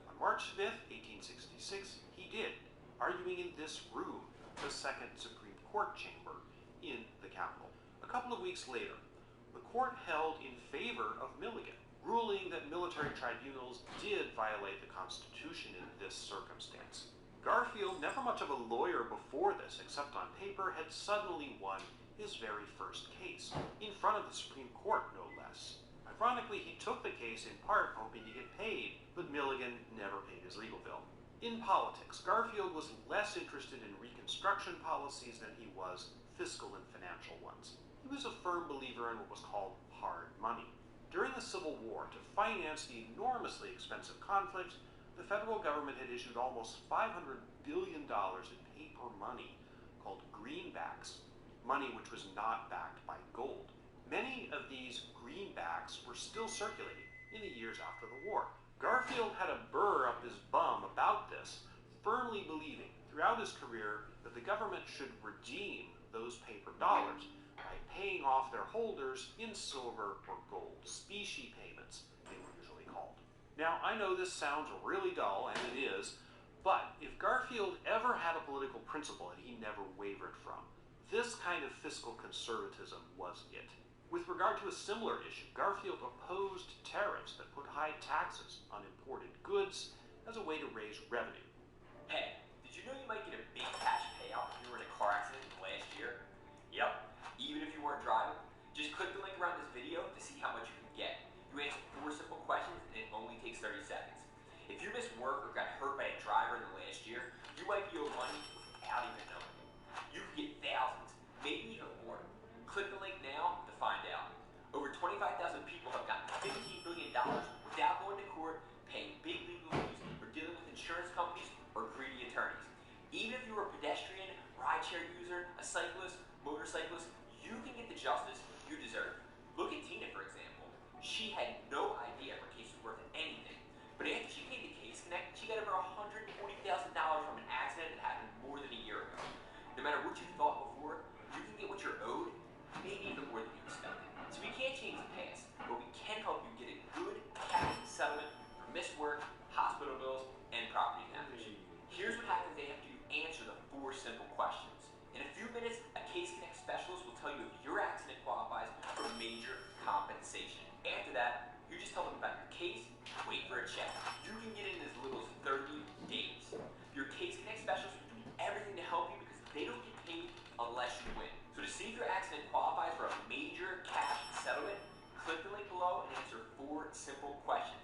On March 5th, 1866, he did, arguing in this room, the Second Supreme Court chamber in the Capitol. A couple of weeks later, the court held in favor of Milligan, ruling that military tribunals did violate the Constitution in this circumstance. Garfield, never much of a lawyer before this, except on paper, had suddenly won his very first case, in front of the Supreme Court, no less. Ironically, he took the case in part hoping to get paid, but Milligan never paid his legal bill. In politics, Garfield was less interested in Reconstruction policies than he was fiscal and financial ones. He was a firm believer in what was called hard money. During the Civil War, to finance the enormously expensive conflict, the federal government had issued almost $500 billion in paper money called greenbacks, money which was not backed by gold. Many of these greenbacks were still circulating in the years after the war. Garfield had a burr up his bum about this, firmly believing throughout his career that the government should redeem those paper dollars by paying off their holders in silver or gold, specie payments, they were usually called. Now, I know this sounds really dull, and it is, but if Garfield ever had a political principle that he never wavered from, this kind of fiscal conservatism was it. With regard to a similar issue, Garfield opposed tariffs that put high taxes on imported goods as a way to raise revenue. Hey, did you know you might get a big cash payout if you were in a car accident last year? Yep, even if you weren't driving. Just click the link around this video to see how much you can get. You answer 4 simple questions and it only takes 30 seconds. If you missed work or got hurt by a driver in the last year, you might be owed money without even knowing. You could get thousands, maybe even more. Click the link now to find out. Over 25,000 people have gotten $15 billion without going to court, paying big legal fees, or dealing with insurance companies or greedy attorneys. Even if you're a pedestrian, rideshare user, a cyclist, motorcyclist, you can get the justice you compensation. After that, you just tell them about your case, wait for a check. You can get in as little as 30 days. Your Case Connect specialists will do everything to help you because they don't get paid unless you win. So to see if your accident qualifies for a major cash settlement, click the link below and answer 4 simple questions.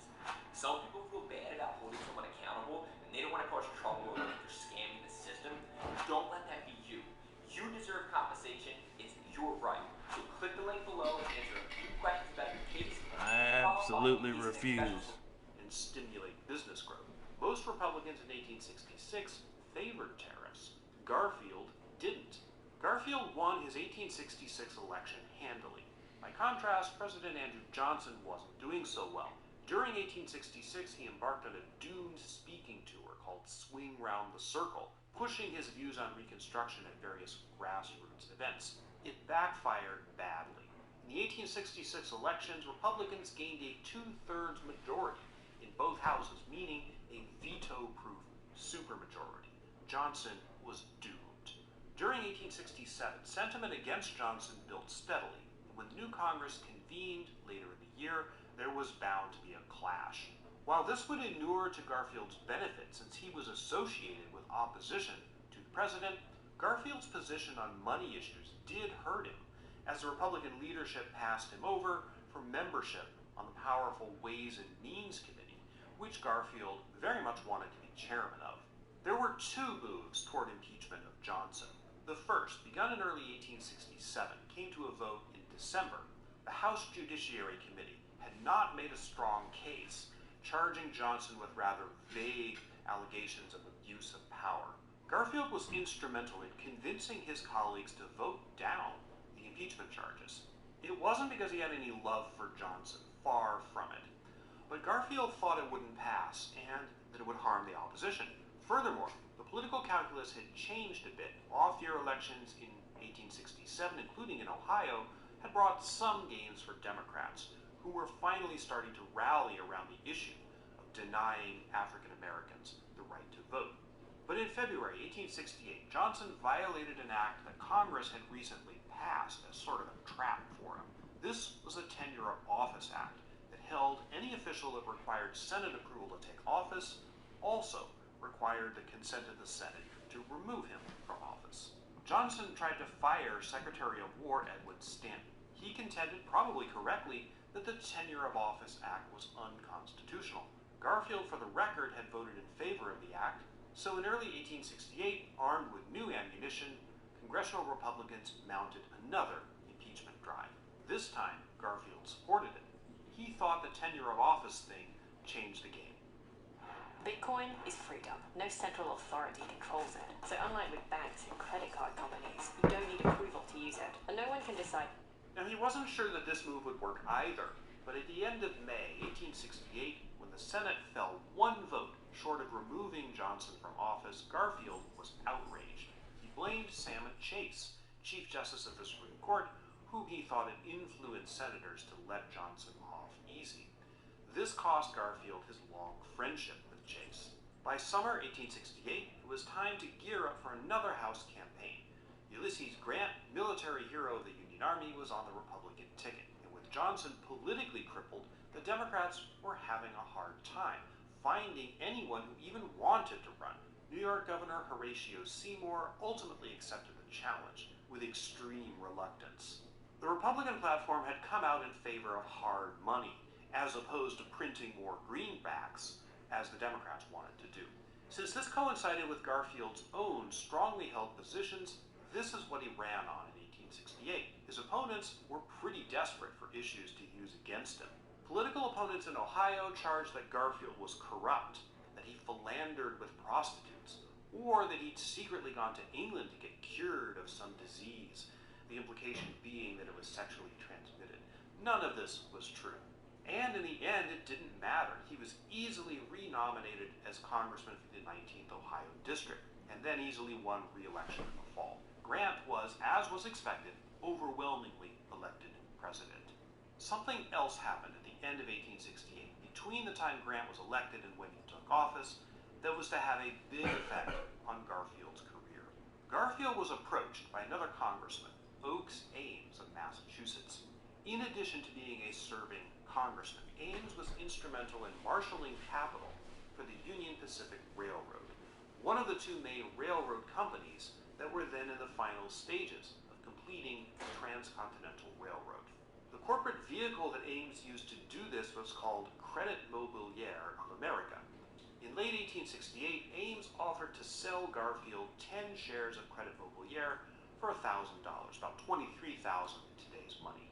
Some people feel bad about holding someone accountable and they don't want to cause trouble or they're scamming the system. Don't let that be you. You deserve compensation. It's your right. So click the link below and answer a few questions about your case. I absolutely refuse. And stimulate business growth. Most Republicans in 1866 favored tariffs. Garfield didn't. Garfield won his 1866 election handily. By contrast, President Andrew Johnson wasn't doing so well. During 1866, he embarked on a doomed speaking tour called Swing Round the Circle, pushing his views on Reconstruction at various grassroots events. It backfired badly. In the 1866 elections, Republicans gained a 2/3 majority in both houses, meaning a veto-proof supermajority. Johnson was doomed. During 1867, sentiment against Johnson built steadily, and when the new Congress convened later in the year, there was bound to be a clash. While this would inure to Garfield's benefit since he was associated with opposition to the president, Garfield's position on money issues did hurt him, as the Republican leadership passed him over for membership on the powerful Ways and Means Committee, which Garfield very much wanted to be chairman of. There were 2 moves toward impeachment of Johnson. The first, begun in early 1867, came to a vote in December. The House Judiciary Committee had not made a strong case, charging Johnson with rather vague allegations of abuse of power. Garfield was instrumental in convincing his colleagues to vote down the impeachment charges. It wasn't because he had any love for Johnson, far from it. But Garfield thought it wouldn't pass and that it would harm the opposition. Furthermore, the political calculus had changed a bit. Off-year elections in 1867, including in Ohio, had brought some gains for Democrats, who were finally starting to rally around the issue of denying African Americans the right to vote. But in February 1868, Johnson violated an act that Congress had recently passed as sort of a trap for him. This was a Tenure of Office Act that held any official that required Senate approval to take office also required the consent of the Senate to remove him from office. Johnson tried to fire Secretary of War Edwin Stanton. He contended, probably correctly, that the Tenure of Office Act was unconstitutional. Garfield, for the record, had voted in favor of the act, so in early 1868, armed with new ammunition, congressional Republicans mounted another impeachment drive. This time, Garfield supported it. He thought the tenure of office thing changed the game. Bitcoin is freedom. No central authority controls it. So unlike with banks and credit card companies, you don't need approval to use it, and no one can decide. Now, he wasn't sure that this move would work either, but at the end of May 1868, when the Senate fell 1 vote short of removing Johnson from office, Garfield was outraged. He blamed Salmon Chase, Chief Justice of the Supreme Court, whom he thought had influenced senators to let Johnson off easy. This cost Garfield his long friendship with Chase. By summer 1868, it was time to gear up for another House campaign. Ulysses Grant, military hero of the Union Army, was on the Republican ticket, and with Johnson politically crippled, the Democrats were having a hard time finding anyone who even wanted to run. New York Governor Horatio Seymour ultimately accepted the challenge with extreme reluctance. The Republican platform had come out in favor of hard money, as opposed to printing more greenbacks, as the Democrats wanted to do. Since this coincided with Garfield's own strongly held positions, this is what he ran on in 1868. His opponents were pretty desperate for issues to use against him. Political opponents in Ohio charged that Garfield was corrupt, that he philandered with prostitutes, or that he'd secretly gone to England to get cured of some disease, the implication being that it was sexually transmitted. None of this was true. And in the end, it didn't matter. He was easily renominated as congressman for the 19th Ohio District, and then easily won re-election in the fall. Grant was, as was expected, overwhelmingly elected president. Something else happened at the end of 1868, between the time Grant was elected and when he took office, that was to have a big effect on Garfield's career. Garfield was approached by another congressman, Oakes Ames of Massachusetts. In addition to being a serving congressman, Ames was instrumental in marshaling capital for the Union Pacific Railroad, one of the two main railroad companies that were then in the final stages of completing the Transcontinental Railroad. The corporate vehicle that Ames used to do this was called Credit Mobilier of America. In late 1868, Ames offered to sell Garfield 10 shares of Credit Mobilier for $1,000, about $23,000 in today's money.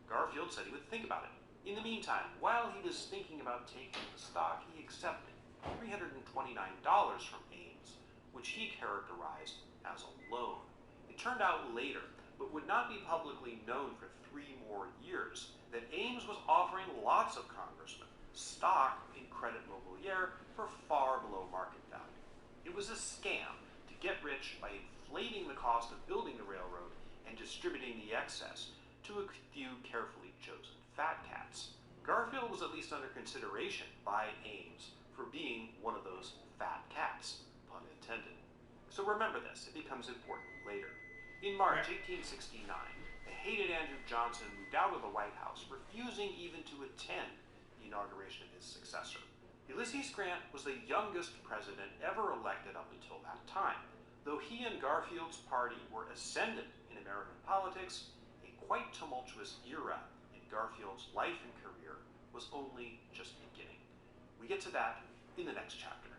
Garfield said he would think about it. In the meantime, while he was thinking about taking the stock, he accepted $329 from Ames, which he characterized as a loan. It turned out later, but would not be publicly known for 3 more years, that Ames was offering lots of congressmen stock in Credit Mobilier for far below market value. It was a scam to get rich by inflating the cost of building the railroad and distributing the excess to a few carefully chosen fat cats. Garfield was at least under consideration by Ames for being one of those fat cats, pun intended. So remember this, it becomes important later. In March 1869, the hated Andrew Johnson moved out of the White House, refusing even to attend the inauguration of his successor. Ulysses Grant was the youngest president ever elected up until that time. Though he and Garfield's party were ascendant in American politics, a quite tumultuous era in Garfield's life and career was only just beginning. We get to that in the next chapter.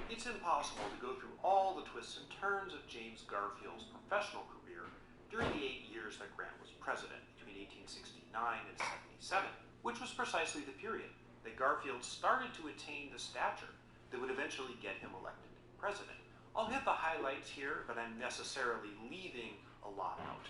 It's impossible to go through all the twists and turns of James Garfield's professional career during the 8 years that Grant was president, between 1869 and 77, which was precisely the period that Garfield started to attain the stature that would eventually get him elected president. I'll hit the highlights here, but I'm necessarily leaving a lot out.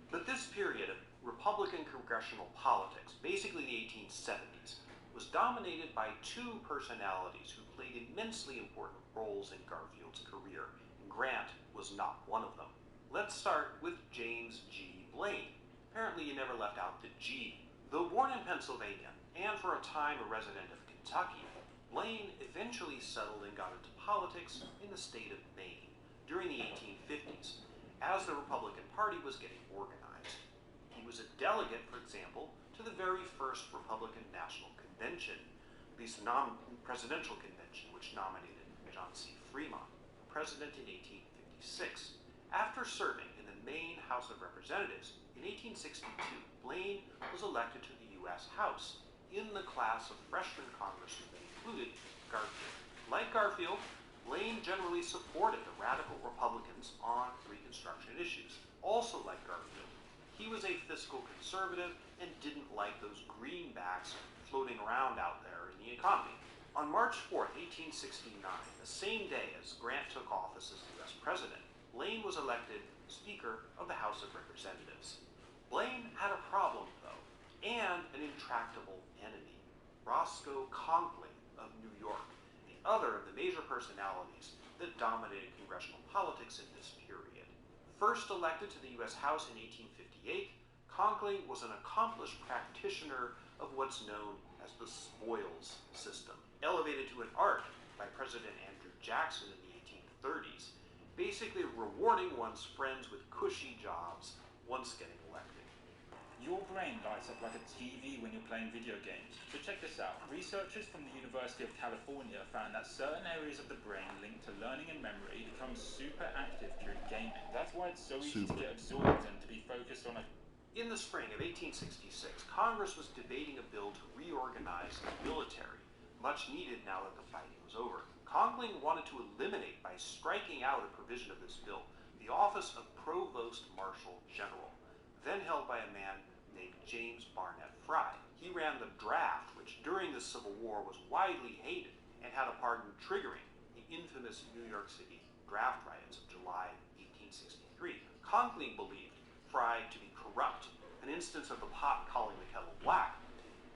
But this period of Republican congressional politics, basically the 1870s, was dominated by 2 personalities who played immensely important roles in Garfield's career, and Grant was not one of them. Let's start with James G. Blaine. Apparently you never left out the G. Though born in Pennsylvania, and for a time a resident of Kentucky, Blaine eventually settled and got into politics in the state of Maine during the 1850s, as the Republican Party was getting organized. He was a delegate, for example, to the very first Republican National Convention, the presidential convention, which nominated John C. Fremont, president in 1856. After serving in the Maine House of Representatives in 1862, Blaine was elected to the U.S. House in the class of freshman congressmen that included Garfield. Like Garfield, Blaine generally supported the radical Republicans on Reconstruction issues. Also like Garfield, he was a fiscal conservative and didn't like those greenbacks floating around out there in the economy. On March 4th, 1869, the same day as Grant took office as U.S. president, Blaine was elected Speaker of the House of Representatives. Blaine had a problem, though, and an intractable enemy, Roscoe Conkling of New York, the other of the major personalities that dominated congressional politics in this period. First elected to the U.S. House in 1858, Conkling was an accomplished practitioner of what's known as the spoils system, elevated to an art by President Andrew Jackson in the 1830s, basically rewarding one's friends with cushy jobs once getting elected. Your brain lights up like a TV when you're playing video games. So check this out. Researchers from the University of California found that certain areas of the brain linked to learning and memory become super active during gaming. That's why it's so easy to get absorbed and to be focused on a... In the spring of 1866, Congress was debating a bill to reorganize the military, much needed now that the fighting was over. Conkling wanted to eliminate, by striking out a provision of this bill, the office of Provost Marshal General, then held by a man named James Barnett Frye. He ran the draft, which during the Civil War was widely hated and had a part in triggering the infamous New York City draft riots of July 1863. Conkling believed Frye to be corrupt, an instance of the pot calling the kettle black,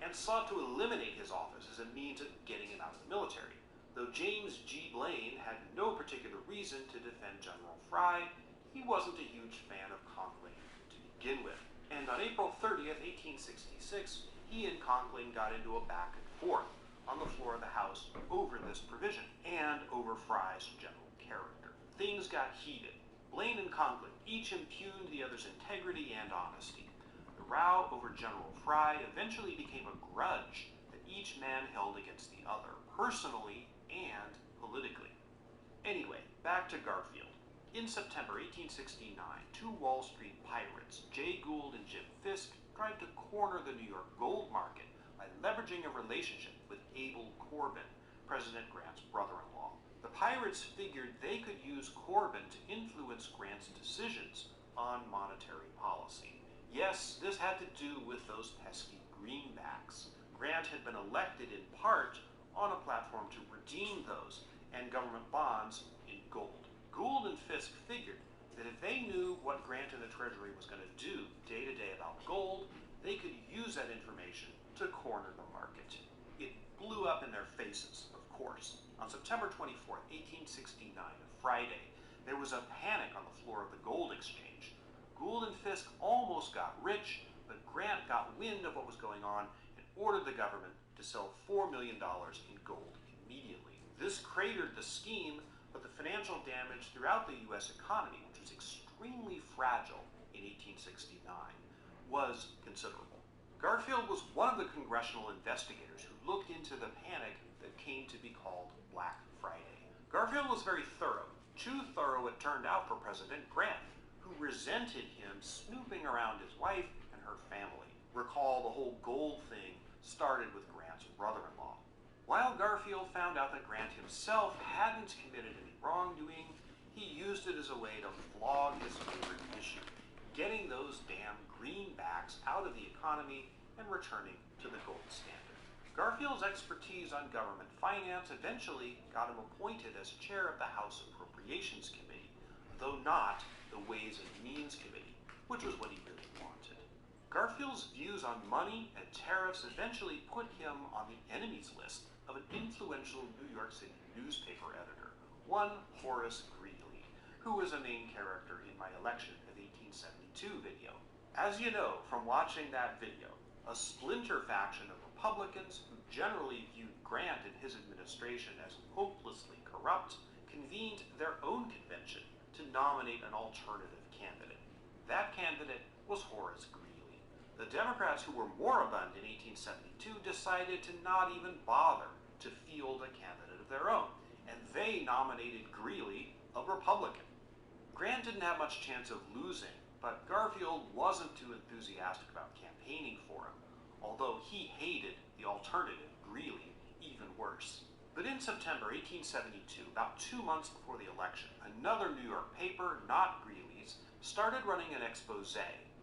and sought to eliminate his office as a means of getting him out of the military. Though James G. Blaine had no particular reason to defend General Frye, he wasn't a huge fan of Conkling to begin with. And on April 30th, 1866, he and Conkling got into a back and forth on the floor of the House over this provision and over Frye's general character. Things got heated. Blaine and Conklin each impugned the other's integrity and honesty. The row over General Fry eventually became a grudge that each man held against the other, personally and politically. Anyway, back to Garfield. In September 1869, two Wall Street pirates, Jay Gould and Jim Fisk, tried to corner the New York gold market by leveraging a relationship with Abel Corbin, President Grant's brother-in-law. The pirates figured they could use Corbin to influence Grant's decisions on monetary policy. Yes, this had to do with those pesky greenbacks. Grant had been elected in part on a platform to redeem those and government bonds in gold. Gould and Fisk figured that if they knew what Grant and the Treasury was going to do day to day about gold, they could use that information to corner the market. It blew up in their faces, of course. On September 24, 1869, a Friday, there was a panic on the floor of the gold exchange. Gould and Fisk almost got rich, but Grant got wind of what was going on and ordered the government to sell $4 million in gold immediately. This cratered the scheme, but the financial damage throughout the U.S. economy, which was extremely fragile in 1869, was considerable. Garfield was one of the congressional investigators who looked into the panic that came to be called Black Friday. Garfield was very thorough, too thorough it turned out for President Grant, who resented him snooping around his wife and her family. Recall the whole gold thing started with Grant's brother-in-law. While Garfield found out that Grant himself hadn't committed any wrongdoing, he used it as a way to flog his favorite issue, getting those damn greenbacks out of the economy and returning to the gold standard. Garfield's expertise on government finance eventually got him appointed as chair of the House Appropriations Committee, though not the Ways and Means Committee, which was what he really wanted. Garfield's views on money and tariffs eventually put him on the enemies list of an influential New York City newspaper editor, one Horace Greeley, who was a main character in my election of 1872 video. As you know from watching that video, a splinter faction of Republicans who generally viewed Grant and his administration as hopelessly corrupt convened their own convention to nominate an alternative candidate. That candidate was Horace Greeley. The Democrats who were moribund in 1872 decided to not even bother to field a candidate of their own, and they nominated Greeley, a Republican. Grant didn't have much chance of losing, but Garfield wasn't too enthusiastic about campaigning for him, although he hated the alternative, Greeley, even worse. But in September 1872, about 2 months before the election, another New York paper, not Greeley's, started running an expose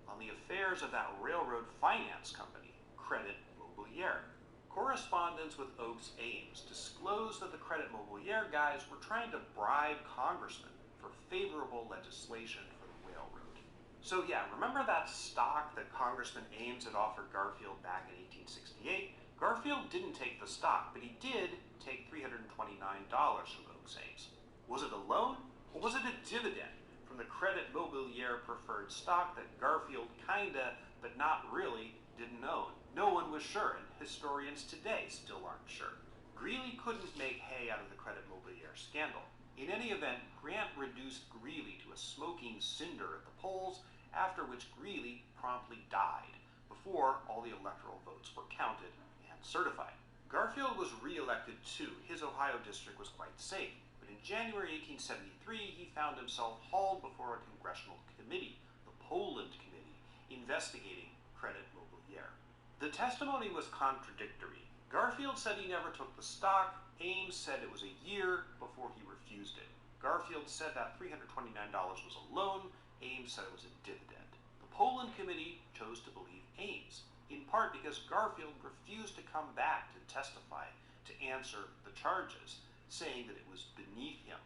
on the affairs of that railroad finance company, Credit Mobilier. Correspondence with Oakes Ames disclosed that the Credit Mobilier guys were trying to bribe congressmen for favorable legislation for the railroad. So yeah, remember that stock that Congressman Ames had offered Garfield back in 1868? Garfield didn't take the stock, but he did take $329 from Oakes Ames. Was it a loan, or was it a dividend from the Credit Mobilier preferred stock that Garfield kinda, but not really, didn't own? No one was sure, and historians today still aren't sure. Greeley couldn't make hay out of the Credit Mobilier scandal. In any event, Grant reduced Greeley to a smoking cinder at the polls, after which Greeley promptly died, before all the electoral votes were counted and certified. Garfield was re-elected too. His Ohio district was quite safe, but in January 1873, he found himself hauled before a congressional committee, the Poland Committee, investigating Credit Mobilier. The testimony was contradictory. Garfield said he never took the stock. Ames said it was a year before he refused it. Garfield said that $329 was a loan. Ames said it was a dividend. The Poland Committee chose to believe Ames, in part because Garfield refused to come back to testify to answer the charges, saying that it was beneath him.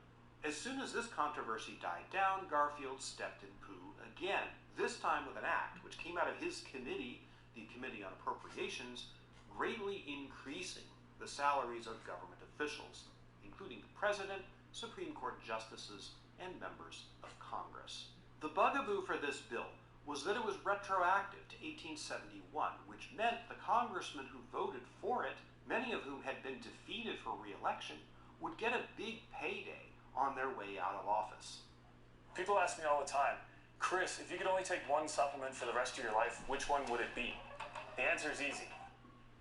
As soon as this controversy died down, Garfield stepped in poo again, this time with an act which came out of his committee, the Committee on Appropriations, greatly increasing the salaries of government officials, including the President, Supreme Court justices, and members of Congress. The bugaboo for this bill was that it was retroactive to 1871, which meant the congressmen who voted for it, many of whom had been defeated for re-election, would get a big payday on their way out of office. People ask me all the time, Chris, if you could only take one supplement for the rest of your life, which one would it be? The answer is easy.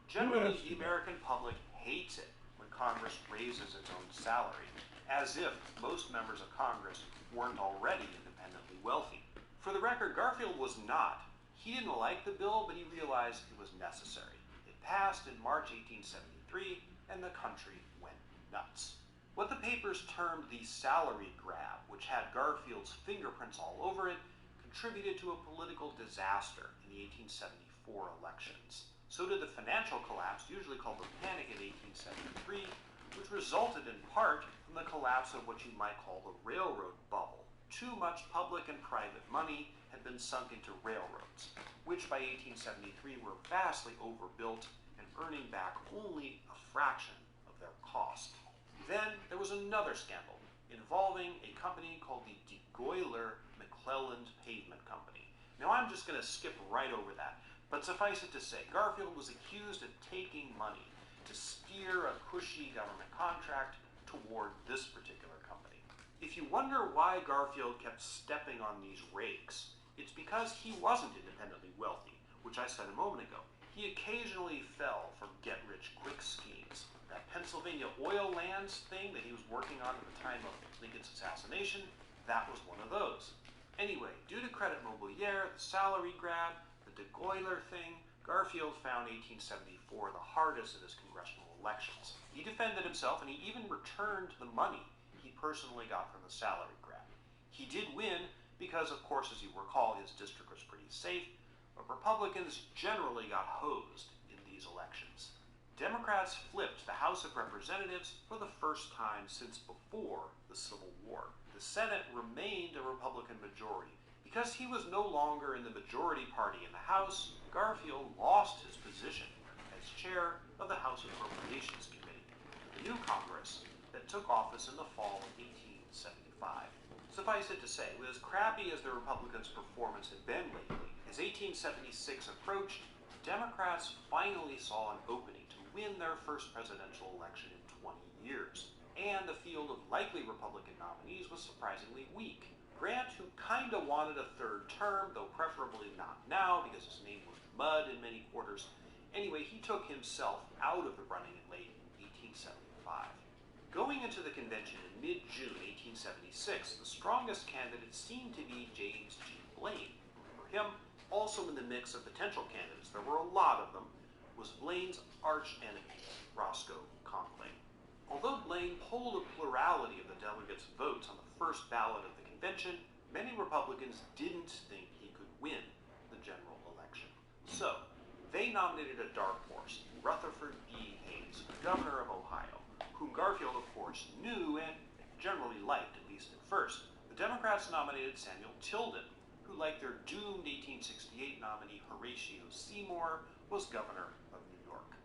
Generally, the American public hates it when Congress raises its own salary, as if most members of Congress weren't already independently wealthy. For the record, Garfield was not. He didn't like the bill, but he realized it was necessary. It passed in March 1873, and the country went nuts. What the papers termed the salary grab, which had Garfield's fingerprints all over it, contributed to a political disaster in the 1874 elections. So did the financial collapse, usually called the Panic in 1873, which resulted in part from the collapse of what you might call the railroad bubble. Too much public and private money had been sunk into railroads, which by 1873 were vastly overbuilt and earning back only a fraction of their cost. Then there was another scandal involving a company called the De Goyler-McClelland Pavement Company. Now I'm just going to skip right over that, but suffice it to say, Garfield was accused of taking money to steer a cushy government contract toward this particular company. If you wonder why Garfield kept stepping on these rakes, it's because he wasn't independently wealthy, which I said a moment ago. He occasionally fell for get-rich-quick schemes. That Pennsylvania oil lands thing that he was working on at the time of Lincoln's assassination, that was one of those. Anyway, due to Credit Mobilier, the salary grab, the De Goyler thing, Garfield found 1874 the hardest of his congressional elections. He defended himself, and he even returned the money he personally got from the salary grab. He did win because, of course, as you recall, his district was pretty safe, but Republicans generally got hosed in these elections. Democrats flipped the House of Representatives for the first time since before the Civil War. The Senate remained a Republican majority. Because he was no longer in the majority party in the House, Garfield lost his position as chair of the House Appropriations Committee, the new Congress that took office in the fall of 1875. Suffice it to say, with as crappy as the Republicans' performance had been lately, as 1876 approached, Democrats finally saw an opening to win their first presidential election in 20 years. And the field of likely Republican nominees was surprisingly weak. Grant, who kinda wanted a third term, though preferably not now because his name was mud in many quarters. Anyway, he took himself out of the running in late 1875. Going into the convention in mid-June 1876, the strongest candidate seemed to be James G. Blaine. For him, also in the mix of potential candidates, there were a lot of them, was Blaine's arch-enemy, Roscoe Conkling. Although Blaine polled a plurality of the delegates' votes on the first ballot of the convention, many Republicans didn't think he could win the general election. So, they nominated a dark horse, Rutherford B. Hayes, governor of Ohio, whom Garfield, of course, knew and generally liked, at least at first. The Democrats nominated Samuel Tilden, who, like their doomed 1868 nominee Horatio Seymour, was governor of New York.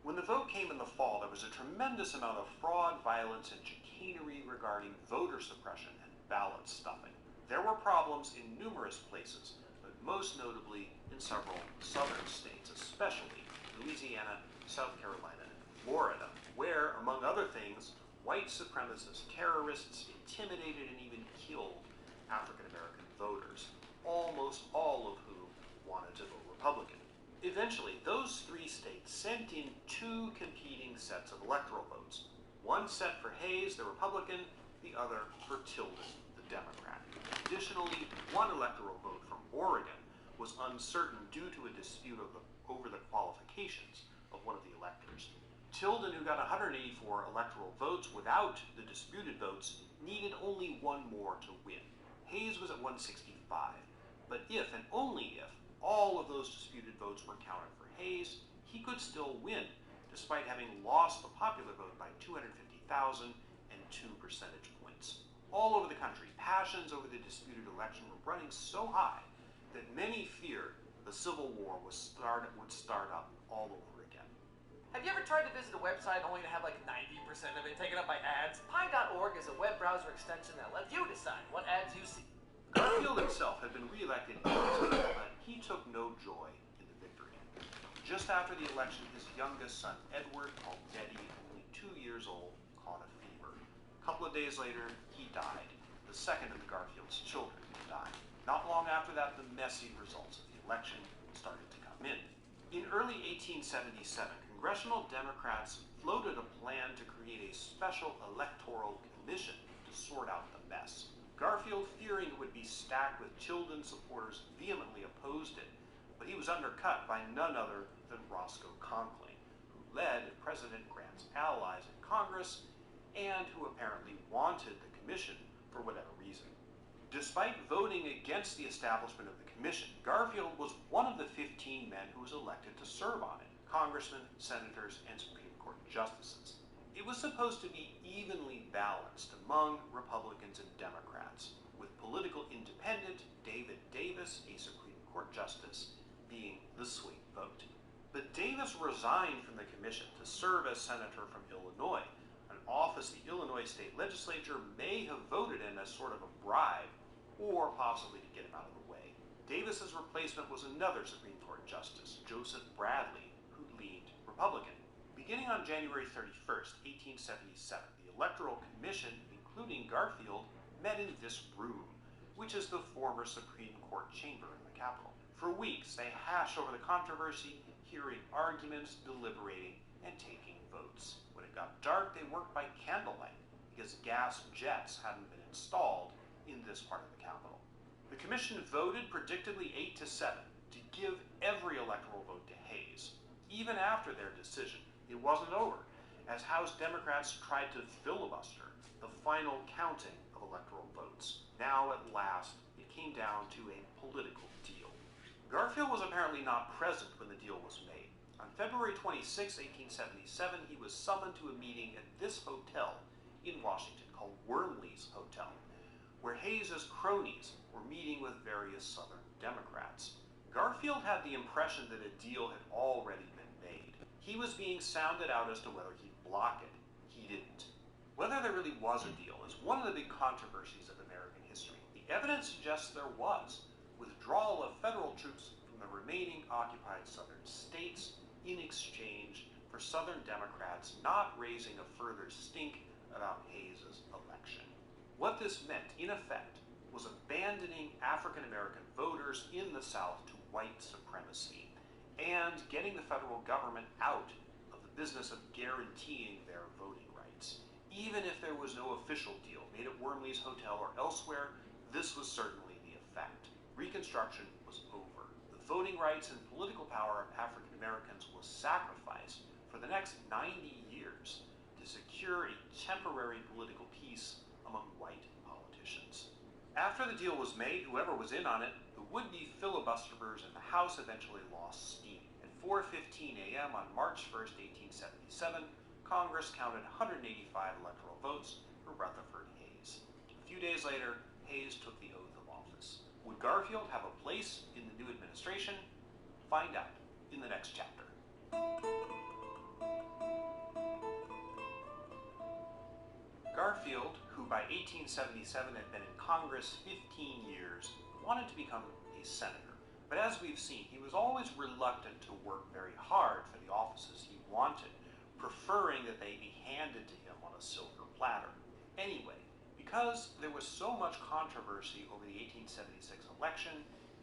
When the vote came in the fall, there was a tremendous amount of fraud, violence, and chicanery regarding voter suppression and ballot stuffing. There were problems in numerous places, but most notably in several southern states, especially Louisiana, South Carolina, and Florida, where, among other things, white supremacist terrorists intimidated and even killed African American voters, almost all of whom wanted to vote Republican. Eventually, those three states sent in two competing sets of electoral votes. One set for Hayes, the Republican, the other for Tilden, the Democrat. Additionally, one electoral vote from Oregon was uncertain due to a dispute over the qualifications of one of the electors. Tilden, who got 184 electoral votes without the disputed votes, needed only one more to win. Hayes was at 165, but if and only if all of those disputed votes were counted for Hayes, he could still win, despite having lost the popular vote by 250,000 and 2 percentage points. All over the country, passions over the disputed election were running so high that many feared the Civil War would start up all over again. Have you ever tried to visit a website only to have like 90% of it taken up by ads? Pi.org is a web browser extension that lets you decide what ads you see. Garfield himself had been reelected easily, but he took no joy in the victory. Just after the election, his youngest son, Edward, called Teddy, only 2 years old, caught a fever. A couple of days later, he died. The the second of the Garfield's children died. Not long after that, the messy results of the election started to come in. In early 1877, congressional Democrats floated a plan to create a special electoral commission to sort out the mess. Garfield, fearing it would be stacked with children supporters, vehemently opposed it, but he was undercut by none other than Roscoe Conkling, who led President Grant's allies in Congress and who apparently wanted the commission for whatever reason. Despite voting against the establishment of the commission, Garfield was one of the 15 men who was elected to serve on it: congressmen, senators, and Supreme Court justices. It was supposed to be evenly balanced among Republicans and Democrats, with political independent David Davis, a Supreme Court justice, being the swing vote. But Davis resigned from the commission to serve as senator from Illinois, an office the Illinois state legislature may have voted in as sort of a bribe, or possibly to get him out of the way. Davis's replacement was another Supreme Court justice, Joseph Bradley, who leaned Republican. Beginning on January 31st, 1877, the Electoral Commission, including Garfield, met in this room, which is the former Supreme Court chamber in the Capitol. For weeks, they hashed over the controversy, hearing arguments, deliberating, and taking votes. When it got dark, they worked by candlelight, because gas jets hadn't been installed in this part of the Capitol. The commission voted predictably 8-7 to give every electoral vote to Hayes. Even after their decision, it wasn't over, as House Democrats tried to filibuster the final counting of electoral votes. Now, at last, it came down to a political deal. Garfield was apparently not present when the deal was made. On February 26, 1877, he was summoned to a meeting at this hotel in Washington called Wormley's Hotel, where Hayes's cronies were meeting with various Southern Democrats. Garfield had the impression that a deal had already been made. He was being sounded out as to whether he'd block it. He didn't. Whether there really was a deal is one of the big controversies of American history. The evidence suggests there was. Withdrawal of federal troops from the remaining occupied southern states in exchange for Southern Democrats not raising a further stink about Hayes's election. What this meant, in effect, was abandoning African American voters in the South to white supremacy and getting the federal government out of the business of guaranteeing their voting rights. Even if there was no official deal made at Wormley's Hotel or elsewhere, this was certainly the effect. Reconstruction was over. The voting rights and political power of African Americans was sacrificed for the next 90 years to secure a temporary political peace among white politicians. After the deal was made, whoever was in on it, the would-be filibusterers in the House eventually lost steam. At 4:15 a.m. on March 1st, 1877, Congress counted 185 electoral votes for Rutherford Hayes. A few days later, Hayes took the oath of office. Would Garfield have a place in the new administration? Find out in the next chapter. Garfield, who by 1877 had been in Congress 15 years, wanted to become a senator. But as we've seen, he was always reluctant to work very hard for the offices he wanted, preferring that they be handed to him on a silver platter. Anyway, because there was so much controversy over the 1876 election,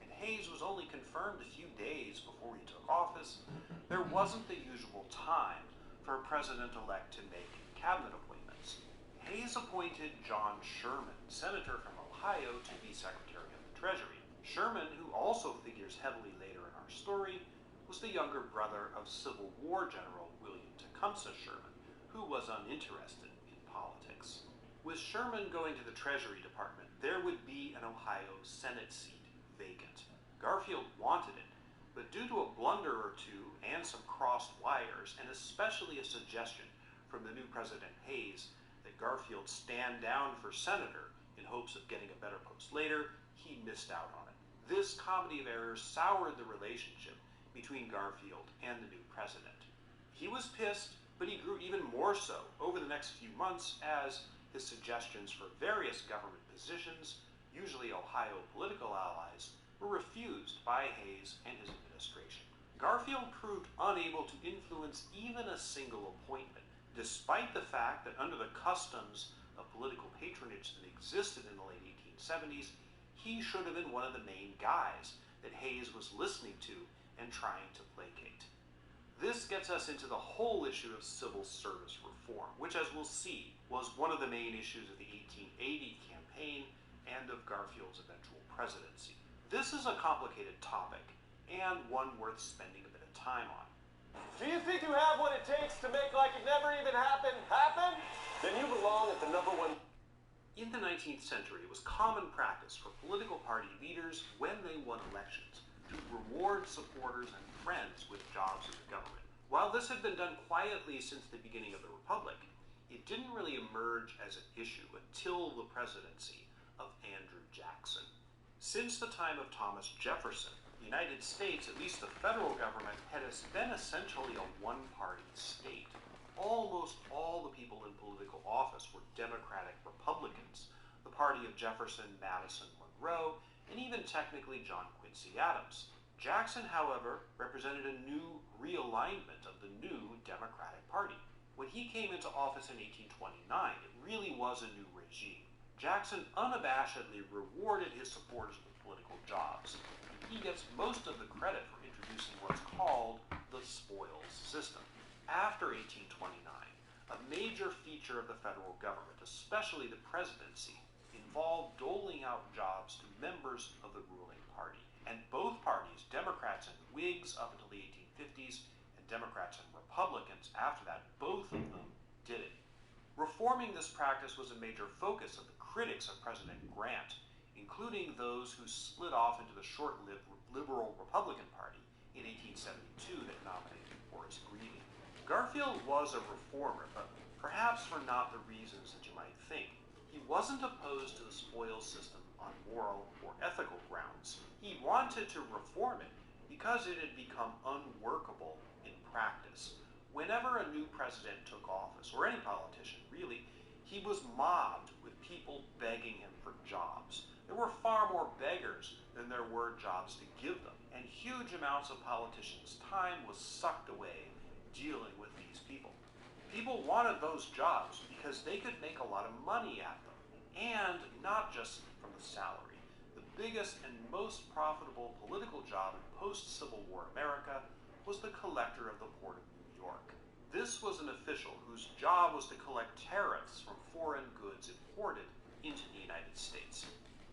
and Hayes was only confirmed a few days before he took office, there wasn't the usual time for a president-elect to make cabinet appointments. Hayes appointed John Sherman, senator from Ohio, to be Secretary of the Treasury. Sherman, who also figures heavily later in our story, was the younger brother of Civil War General William Tecumseh Sherman, who was uninterested in politics. With Sherman going to the Treasury Department, there would be an Ohio Senate seat vacant. Garfield wanted it, but due to a blunder or two and some crossed wires, and especially a suggestion from the new President Hayes that Garfield stand down for senator in hopes of getting a better post later, he missed out on it. This comedy of errors soured the relationship between Garfield and the new president. He was pissed, but he grew even more so over the next few months as his suggestions for various government positions, usually Ohio political allies, were refused by Hayes and his administration. Garfield proved unable to influence even a single appointment, despite the fact that under the customs of political patronage that existed in the late 1870s, he should have been one of the main guys that Hayes was listening to and trying to placate. This gets us into the whole issue of civil service reform, which, as we'll see, was one of the main issues of the 1880 campaign and of Garfield's eventual presidency. This is a complicated topic, and one worth spending a bit of time on. Do you think you have what it takes to make like it never even happened happen? Then you belong at the #1. In the 19th century, it was common practice for political party leaders, when they won elections, to reward supporters and friends with jobs in the government. While this had been done quietly since the beginning of the Republic, it didn't really emerge as an issue until the presidency of Andrew Jackson. Since the time of Thomas Jefferson, the United States, at least the federal government, had been essentially a one-party state. Almost all the people in political office were Democratic Republicans, the party of Jefferson, Madison, Monroe, and even technically John Quincy Adams. Jackson, however, represented a new realignment of the new Democratic Party. When he came into office in 1829, it really was a new regime. Jackson unabashedly rewarded his supporters with political jobs. He gets most of the credit for introducing what's called the spoils system. After 1829, a major feature of the federal government, especially the presidency, involved doling out jobs to members of the ruling party. And both parties, Democrats and Whigs up until the 1850s, and Democrats and Republicans after that, both of them did it. Reforming this practice was a major focus of the critics of President Grant, including those who split off into the short-lived Liberal Republican Party in 1872 that nominated Horace Greeley. Garfield was a reformer, but perhaps for not the reasons that you might think. He wasn't opposed to the spoils system on moral or ethical grounds. He wanted to reform it because it had become unworkable in practice. Whenever a new president took office, or any politician really, he was mobbed with people begging him for jobs. There were far more beggars than there were jobs to give them, and huge amounts of politicians' time was sucked away dealing with these people. People wanted those jobs because they could make a lot of money at them, and not just from the salary. The biggest and most profitable political job in post-Civil War America was the collector of the Port of New York. This was an official whose job was to collect tariffs from foreign goods imported into the United States.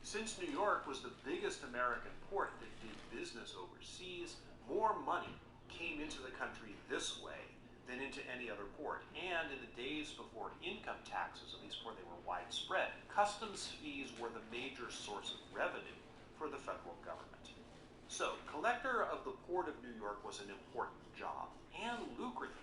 Since New York was the biggest American port that did business overseas, more money came into the country this way than into any other port. And in the days before income taxes, at least where they were widespread, customs fees were the major source of revenue for the federal government. So, collector of the Port of New York was an important job, and lucrative,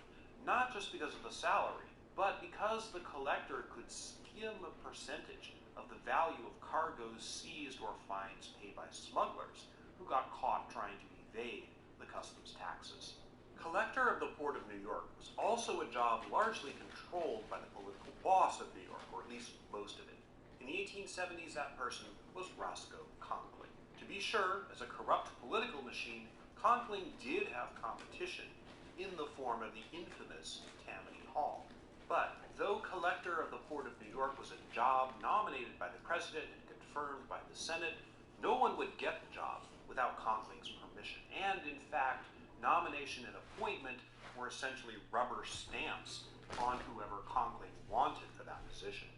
not just because of the salary, but because the collector could skim a percentage of the value of cargoes seized or fines paid by smugglers who got caught trying to evade the customs taxes. Collector of the Port of New York was also a job largely controlled by the political boss of New York, or at least most of it. In the 1870s, that person was Roscoe Conkling. To be sure, as a corrupt political machine, Conkling did have competition in the form of the infamous Tammany Hall. But though collector of the Port of New York was a job nominated by the president and confirmed by the Senate, no one would get the job without Conkling's permission. And in fact, nomination and appointment were essentially rubber stamps on whoever Conkling wanted for that position.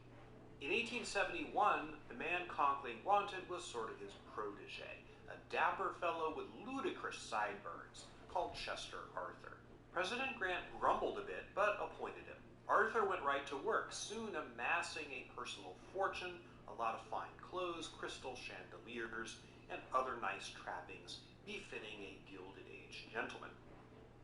In 1871, the man Conkling wanted was sort of his protege, a dapper fellow with ludicrous sideburns called Chester Arthur. President Grant grumbled a bit, but appointed him. Arthur went right to work, soon amassing a personal fortune, a lot of fine clothes, crystal chandeliers, and other nice trappings befitting a Gilded Age gentleman.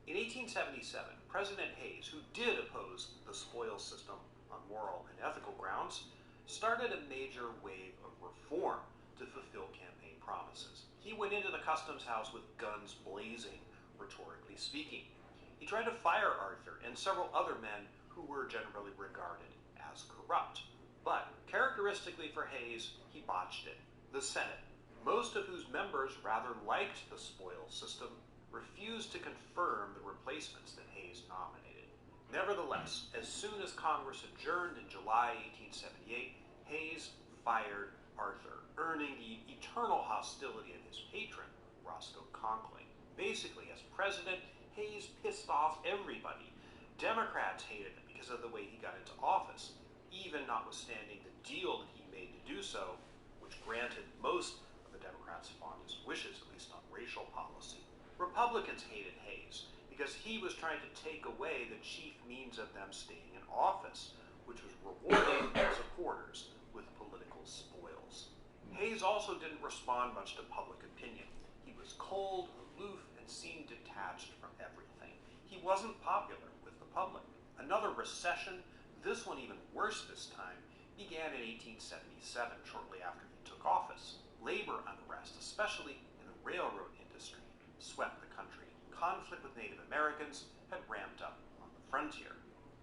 In 1877, President Hayes, who did oppose the spoils system on moral and ethical grounds, started a major wave of reform to fulfill campaign promises. He went into the customs house with guns blazing, rhetorically speaking. He tried to fire Arthur and several other men who were generally regarded as corrupt. But characteristically for Hayes, he botched it. The Senate, most of whose members rather liked the spoils system, refused to confirm the replacements that Hayes nominated. Nevertheless, as soon as Congress adjourned in July 1878, Hayes fired Arthur, earning the eternal hostility of his patron, Roscoe Conkling. Basically, as president, Hayes pissed off everybody. Democrats hated him because of the way he got into office, even notwithstanding the deal that he made to do so, which granted most of the Democrats' fondest wishes, at least on racial policy. Republicans hated Hayes because he was trying to take away the chief means of them staying in office, which was rewarding supporters with political spoils. Hayes also didn't respond much to public opinion. He was cold, aloof, and seemed detached from everything. He wasn't popular with the public. Another recession, this one even worse this time, began in 1877, shortly after he took office. Labor unrest, especially in the railroad industry, swept the country. Conflict with Native Americans had ramped up on the frontier.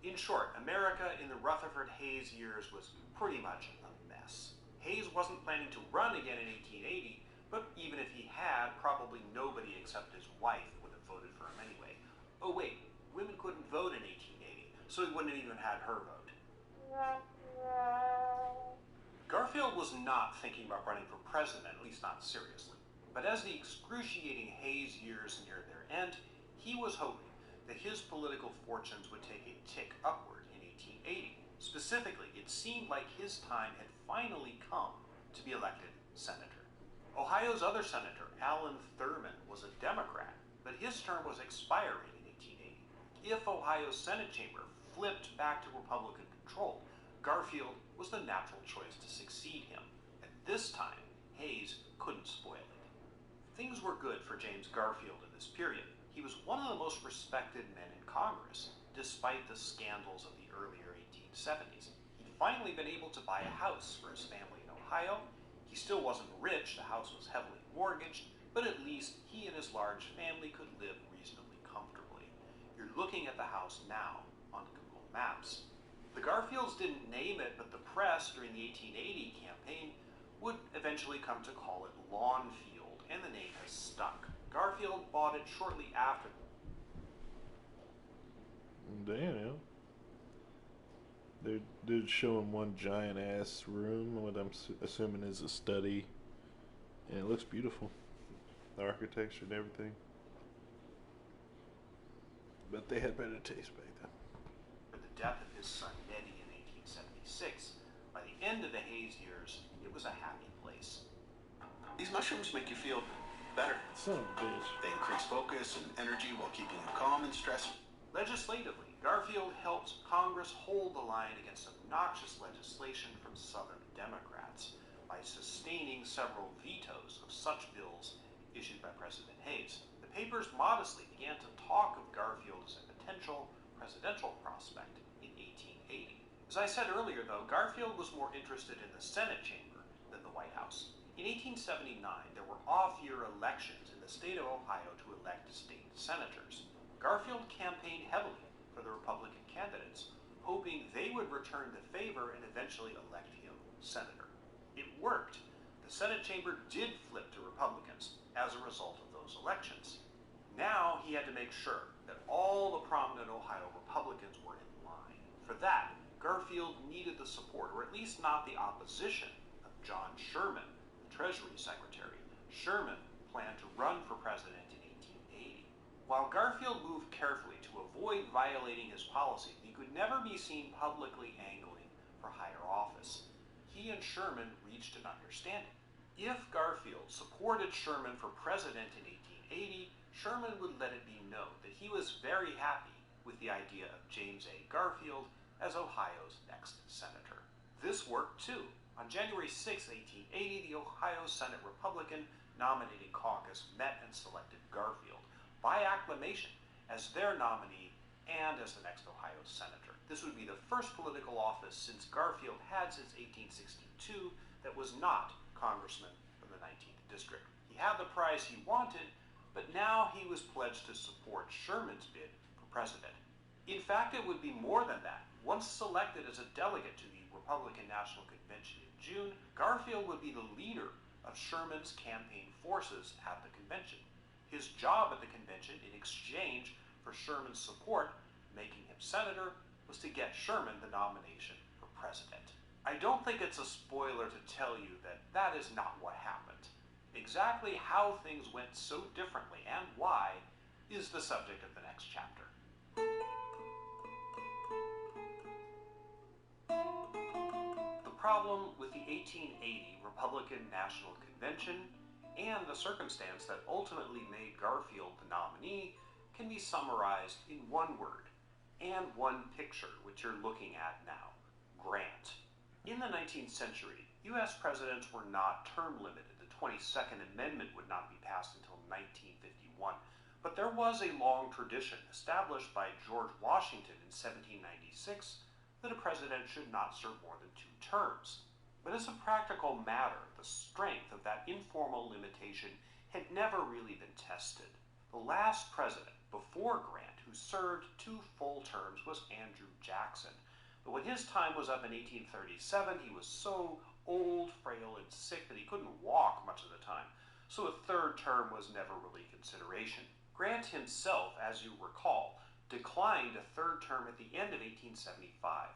In short, America in the Rutherford Hayes years was pretty much a mess. Hayes wasn't planning to run again in 1880, but even if he had, probably nobody except his wife would have voted for him anyway. Oh wait, women couldn't vote in 1880, so he wouldn't have even had her vote. Garfield was not thinking about running for president, at least not seriously. But as the excruciating Hayes years neared their end, he was hoping that his political fortunes would take a tick upward in 1880. Specifically, it seemed like his time had finally come to be elected senator. Ohio's other senator, Allen Thurman, was a Democrat, but his term was expiring in 1880. If Ohio's Senate chamber flipped back to Republican control, Garfield was the natural choice to succeed him. At this time, Hayes couldn't spoil it. Things were good for James Garfield in this period. He was one of the most respected men in Congress, despite the scandals of the earlier 1870s. He'd finally been able to buy a house for his family in Ohio. He still wasn't rich, the house was heavily mortgaged, but at least he and his large family could live reasonably comfortably. You're looking at the house now on Google Maps. The Garfields didn't name it, but the press during the 1880 campaign would eventually come to call it Lawnfield, and the name has stuck. Garfield bought it shortly after. Damn. They did show him one giant ass room, what I'm assuming is a study, and it looks beautiful. The architecture and everything. But they had better taste back then. With the death of his son Neddy in 1876, by the end of the Hayes years, it was a happy place. These mushrooms make you feel better. Son of a bitch. They increase focus and energy while keeping you calm and stress-free. Legislatively, Garfield helped Congress hold the line against obnoxious legislation from Southern Democrats by sustaining several vetoes of such bills issued by President Hayes. The papers modestly began to talk of Garfield as a potential presidential prospect in 1880. As I said earlier, though, Garfield was more interested in the Senate chamber than the White House. In 1879, there were off-year elections in the state of Ohio to elect state senators. Garfield campaigned heavily for the Republican candidates, hoping they would return the favor and eventually elect him senator. It worked. The Senate chamber did flip to Republicans as a result of those elections. Now he had to make sure that all the prominent Ohio Republicans were in line. For that, Garfield needed the support, or at least not the opposition, of John Sherman, the Treasury Secretary. Sherman planned to run for president in 1880. While Garfield moved carefully to avoid violating his policy, he could never be seen publicly angling for higher office. He and Sherman reached an understanding. If Garfield supported Sherman for president in 1880, Sherman would let it be known that he was very happy with the idea of James A. Garfield as Ohio's next senator. This worked too. On January 6, 1880, the Ohio Senate Republican nominating caucus met and selected Garfield by acclamation as their nominee and as the next Ohio senator. This would be the first political office since Garfield had since 1862 that was not congressman from the 19th district. He had the prize he wanted, but now he was pledged to support Sherman's bid for president. In fact, it would be more than that. Once selected as a delegate to the Republican National Convention in June, Garfield would be the leader of Sherman's campaign forces at the convention. His job at the convention, in exchange for Sherman's support, making him senator was to get Sherman the nomination for president. I don't think it's a spoiler to tell you that that is not what happened. Exactly how things went so differently and why is the subject of the next chapter. The problem with the 1880 Republican National Convention and the circumstance that ultimately made Garfield the nominee can be summarized in one word and one picture, which you're looking at now: Grant. In the 19th century, U.S. presidents were not term limited. The 22nd Amendment would not be passed until 1951. But there was a long tradition established by George Washington in 1796 that a president should not serve more than 2 terms. But as a practical matter, the strength of that informal limitation had never really been tested. The last president before Grant who served 2 full terms was Andrew Jackson. But when his time was up in 1837, he was so old, frail, and sick that he couldn't walk much of the time. So a 3rd term was never really a consideration. Grant himself, as you recall, declined a 3rd term at the end of 1875,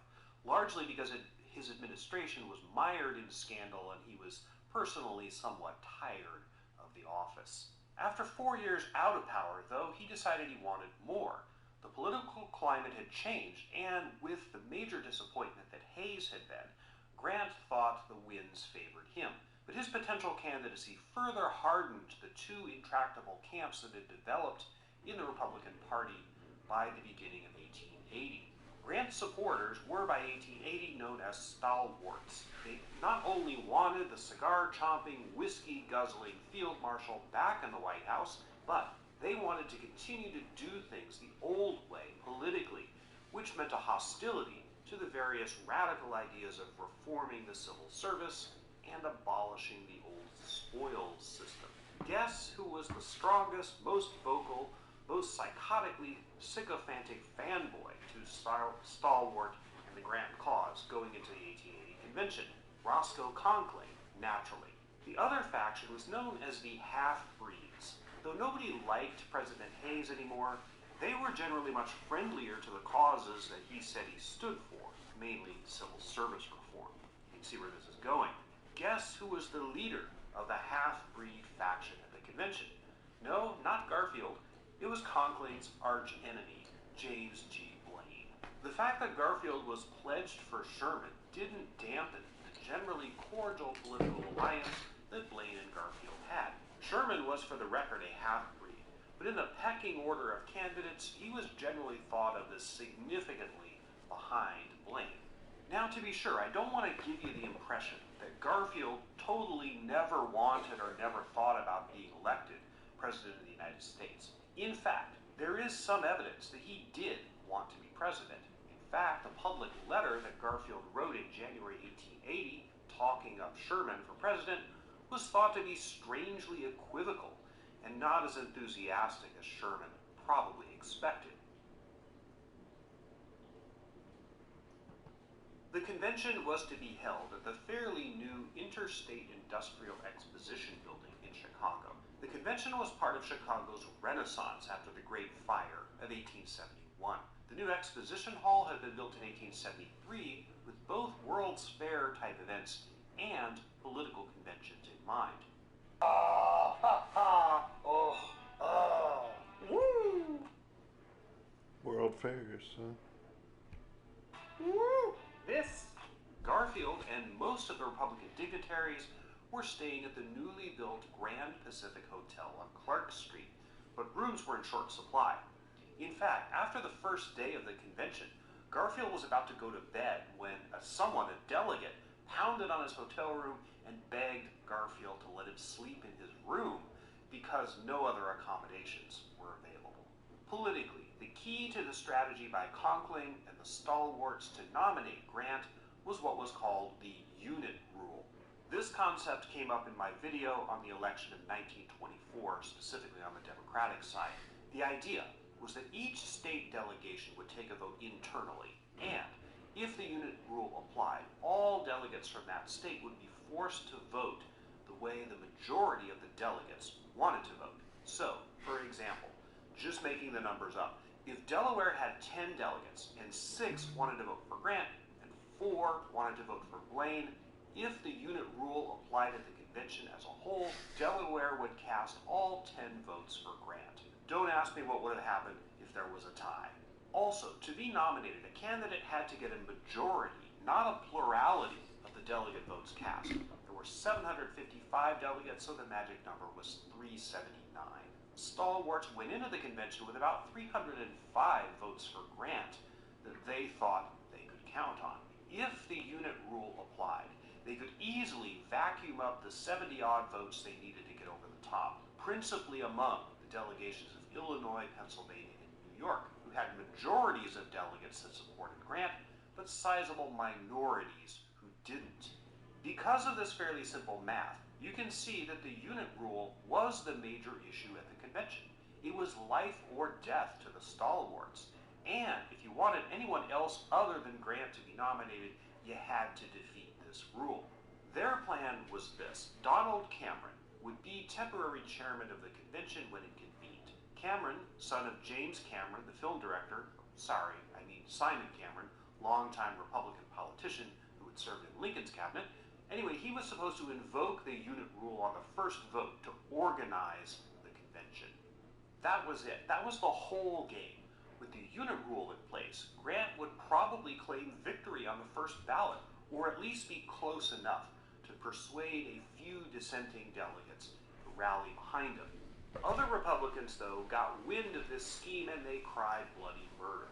largely because his administration was mired in scandal and he was personally somewhat tired of the office. After 4 years out of power, though, he decided he wanted more. The political climate had changed, and with the major disappointment that Hayes had been, Grant thought the winds favored him. But his potential candidacy further hardened the 2 intractable camps that had developed in the Republican Party by the beginning of 1880. Grant's supporters were by 1880 known as stalwarts. They not only wanted the cigar-chomping, whiskey-guzzling field marshal back in the White House, but they wanted to continue to do things the old way politically, which meant a hostility to the various radical ideas of reforming the civil service and abolishing the old spoils system. Guess who was the strongest, most vocal, most psychotically sycophantic fanboy to stalwart and the Grant cause going into the 1880 convention? Roscoe Conkling, naturally. The other faction was known as the half-breeds. Though nobody liked President Hayes anymore, they were generally much friendlier to the causes that he said he stood for, mainly civil service reform. You can see where this is going. Guess who was the leader of the half-breed faction at the convention? No, not Garfield. It was Conkling's arch-enemy, James G. Blaine. The fact that Garfield was pledged for Sherman didn't dampen the generally cordial political alliance that Blaine and Garfield had. Sherman was, for the record, a half-breed, but in the pecking order of candidates, he was generally thought of as significantly behind Blaine. Now, to be sure, I don't want to give you the impression that Garfield totally never wanted or never thought about being elected President of the United States. In fact, there is some evidence that he did want to be president. In fact, a public letter that Garfield wrote in January 1880, talking up Sherman for president, was thought to be strangely equivocal and not as enthusiastic as Sherman probably expected. The convention was to be held at the fairly new Interstate Industrial Exposition Building in Chicago. The convention was part of Chicago's Renaissance after the Great Fire of 1871. The new exposition hall had been built in 1873 with both World's Fair type events and political conventions in mind. Woo! World Fairs, huh? Woo! Garfield and most of the Republican dignitaries were staying at the newly built Grand Pacific Hotel on Clark Street, but rooms were in short supply. In fact, after the first day of the convention, Garfield was about to go to bed when a delegate, pounded on his hotel room and begged Garfield to let him sleep in his room because no other accommodations were available. Politically, the key to the strategy by Conkling and the stalwarts to nominate Grant was what was called the unit rule. This concept came up in my video on the election of 1924, specifically on the Democratic side. The idea was that each state delegation would take a vote internally, and if the unit rule applied, all delegates from that state would be forced to vote the way the majority of the delegates wanted to vote. So, for example, just making the numbers up, If Delaware had 10 delegates and 6 wanted to vote for Grant and 4 wanted to vote for Blaine, if the unit rule applied at the convention as a whole, Delaware would cast all 10 votes for Grant. Don't ask me what would have happened if there was a tie. Also, to be nominated, a candidate had to get a majority, not a plurality, of the delegate votes cast. There were 755 delegates, so the magic number was 379. Stalwarts went into the convention with about 305 votes for Grant that they thought they could count on. If the unit rule applied, they could easily vacuum up the 70-odd votes they needed to get over the top, principally among the delegations of Illinois, Pennsylvania, and New York, who had majorities of delegates that supported Grant, but sizable minorities who didn't. Because of this fairly simple math, you can see that the unit rule was the major issue at the convention. It was life or death to the stalwarts. And if you wanted anyone else other than Grant to be nominated, you had to defeat this rule. Their plan was this. Donald Cameron would be temporary chairman of the convention when it convened. Cameron, son of James Cameron, the film director, Simon Cameron, longtime Republican politician who had served in Lincoln's cabinet. Anyway, he was supposed to invoke the unit rule on the first vote to organize the convention. That was it. That was the whole game. With the unit rule in place, Grant would probably claim victory on the first ballot, or at least be close enough to persuade a few dissenting delegates to rally behind him. Other Republicans, though, got wind of this scheme and they cried bloody murder.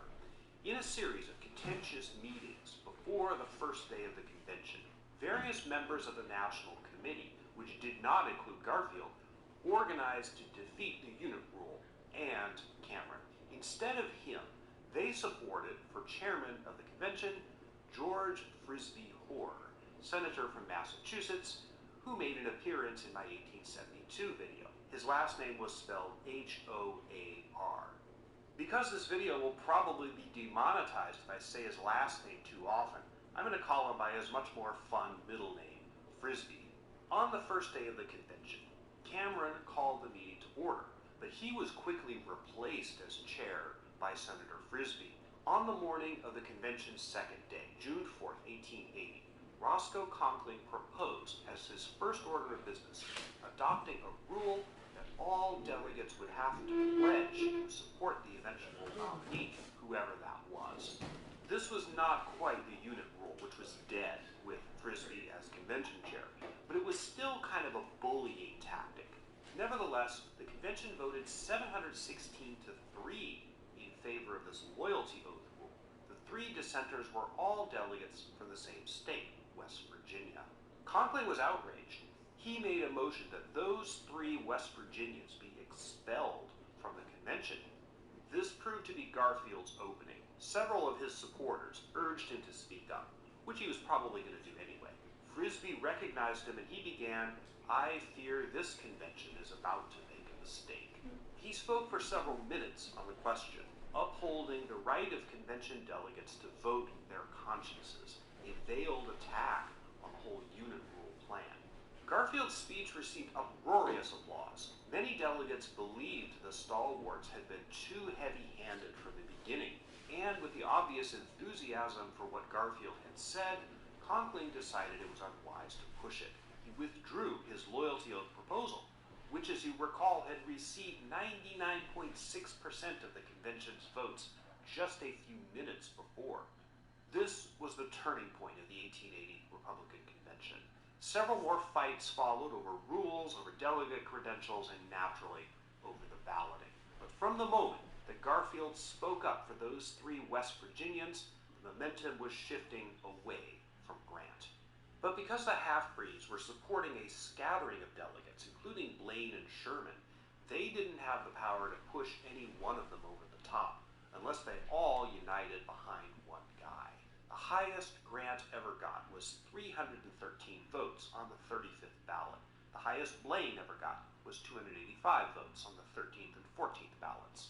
In a series of contentious meetings before the first day of the convention, various members of the National Committee, which did not include Garfield, organized to defeat the unit rule and Cameron. Instead of him, they supported, for chairman of the convention, George Frisbee Hoar, senator from Massachusetts, who made an appearance in my 1872 video. His last name was spelled H-O-A-R. Because this video will probably be demonetized if I say his last name too often, I'm going to call him by his much more fun middle name, Frisbee. On the first day of the convention, Cameron called the meeting to order, but he was quickly replaced as chair by Senator Frisbee. On the morning of the convention's second day, June 4th, 1880, Roscoe Conkling proposed as his first order of business, adopting a rule that all delegates would have to pledge to support the eventual nominee, whoever that was. This was not quite the unit rule, which was dead with Frisbee as convention chair, but it was still kind of a bullying tactic. Nevertheless, the convention voted 716 to 3 in favor of this loyalty oath rule. The 3 dissenters were all delegates from the same state, West Virginia. Conkling was outraged. He made a motion that those 3 West Virginians be expelled from the convention. This proved to be Garfield's opening. Several of his supporters urged him to speak up, which he was probably going to do anyway. Frisbee recognized him and he began, "I fear this convention is about to make a mistake." He spoke for several minutes on the question, upholding the right of convention delegates to vote their consciences, a veiled attack on the whole unit rule plan. Garfield's speech received uproarious applause. Many delegates believed the stalwarts had been too heavy-handed from the beginning, and with the obvious enthusiasm for what Garfield had said, Conkling decided it was unwise to push it. He withdrew his loyalty oath proposal, which, as you recall, had received 99.6% of the convention's votes just a few minutes before. This was the turning point of the 1880 Republican Convention. Several more fights followed over rules, over delegate credentials, and naturally, over the balloting. But from the moment that Garfield spoke up for those 3 West Virginians, the momentum was shifting away from Grant. But because the half-breeds were supporting a scattering of delegates, including Blaine and Sherman, they didn't have the power to push any one of them over the top, unless they all united behind one guy. The highest Grant ever got was 313 votes on the 35th ballot. The highest Blaine ever got was 285 votes on the 13th and 14th ballots.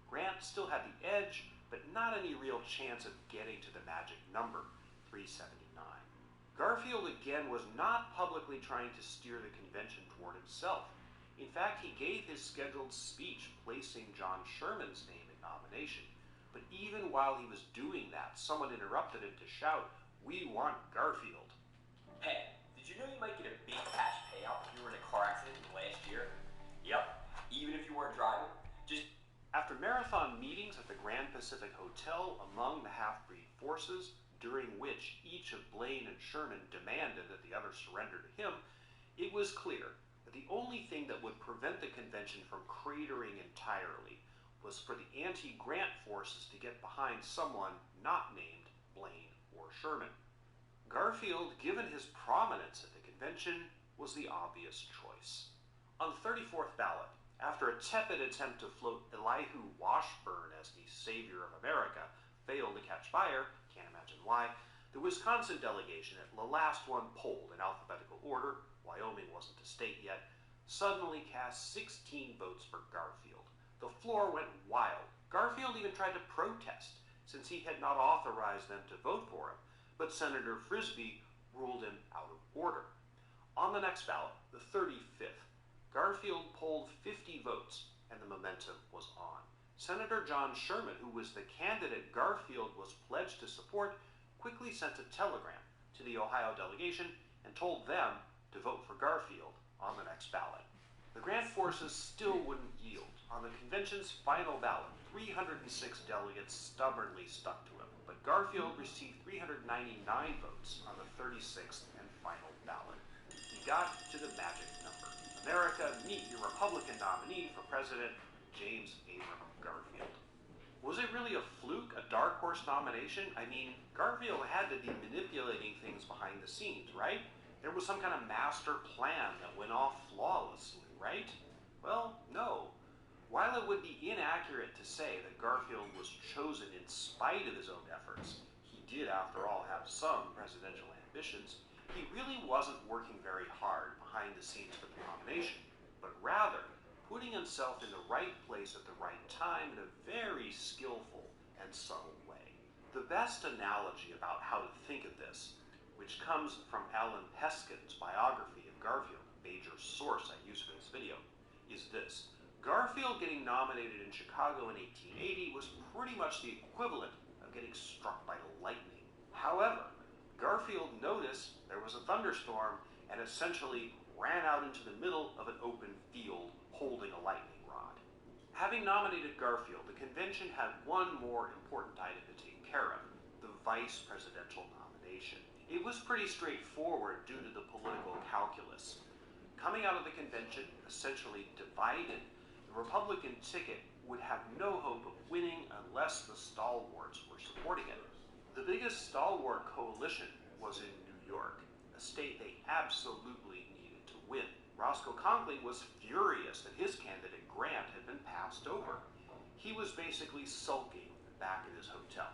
Grant still had the edge, but not any real chance of getting to the magic number, 379. Garfield again was not publicly trying to steer the convention toward himself. In fact, he gave his scheduled speech placing John Sherman's name in nomination. But even while he was doing that, someone interrupted him to shout, "We want Garfield." Hey, did you know you might get a big cash payout if you were in a car accident last year? Yep, even if you weren't driving. Just after marathon meetings at the Grand Pacific Hotel among the half-breed forces, during which each of Blaine and Sherman demanded that the other surrender to him, it was clear that the only thing that would prevent the convention from cratering entirely was for the anti-Grant forces to get behind someone not named Blaine or Sherman. Garfield, given his prominence at the convention, was the obvious choice. On the 34th ballot, after a tepid attempt to float Elihu Washburn as the savior of America failed to catch fire, can't imagine why, the Wisconsin delegation, at the last one polled in alphabetical order, Wyoming wasn't a state yet, suddenly cast 16 votes for Garfield. The floor went wild. Garfield even tried to protest, since he had not authorized them to vote for him, but Senator Frisbee ruled him out of order. On the next ballot, the 35th, Garfield polled 50 votes, and the momentum was on. Senator John Sherman, who was the candidate Garfield was pledged to support, quickly sent a telegram to the Ohio delegation and told them to vote for Garfield on the next ballot. The Grant forces still wouldn't yield. On the convention's final ballot, 306 delegates stubbornly stuck to him, but Garfield received 399 votes on the 36th and final ballot. He got to the magic number. America, meet your Republican nominee for president, James Abram Garfield. Was it really a fluke, a dark horse nomination? I mean, Garfield had to be manipulating things behind the scenes, right? There was some kind of master plan that went off flawlessly, right? Well, no. While it would be inaccurate to say that Garfield was chosen in spite of his own efforts, he did, after all, have some presidential ambitions, he really wasn't working very hard behind the scenes for the nomination, but rather putting himself in the right place at the right time in a very skillful and subtle way. The best analogy about how to think of this, which comes from Alan Peskin's biography of Garfield, a major source I use for this video, is this. Garfield getting nominated in Chicago in 1880 was pretty much the equivalent of getting struck by lightning. However, Garfield noticed there was a thunderstorm and essentially ran out into the middle of an open field holding a lightning rod. Having nominated Garfield, the convention had one more important item to take care of, the vice presidential nomination. It was pretty straightforward due to the political calculus. Coming out of the convention, essentially divided, the Republican ticket would have no hope of winning unless the stalwarts were supporting it. The biggest stalwart coalition was in New York, a state they absolutely needed to win. Roscoe Conkling was furious that his candidate, Grant, had been passed over. He was basically sulking in the back of his hotel.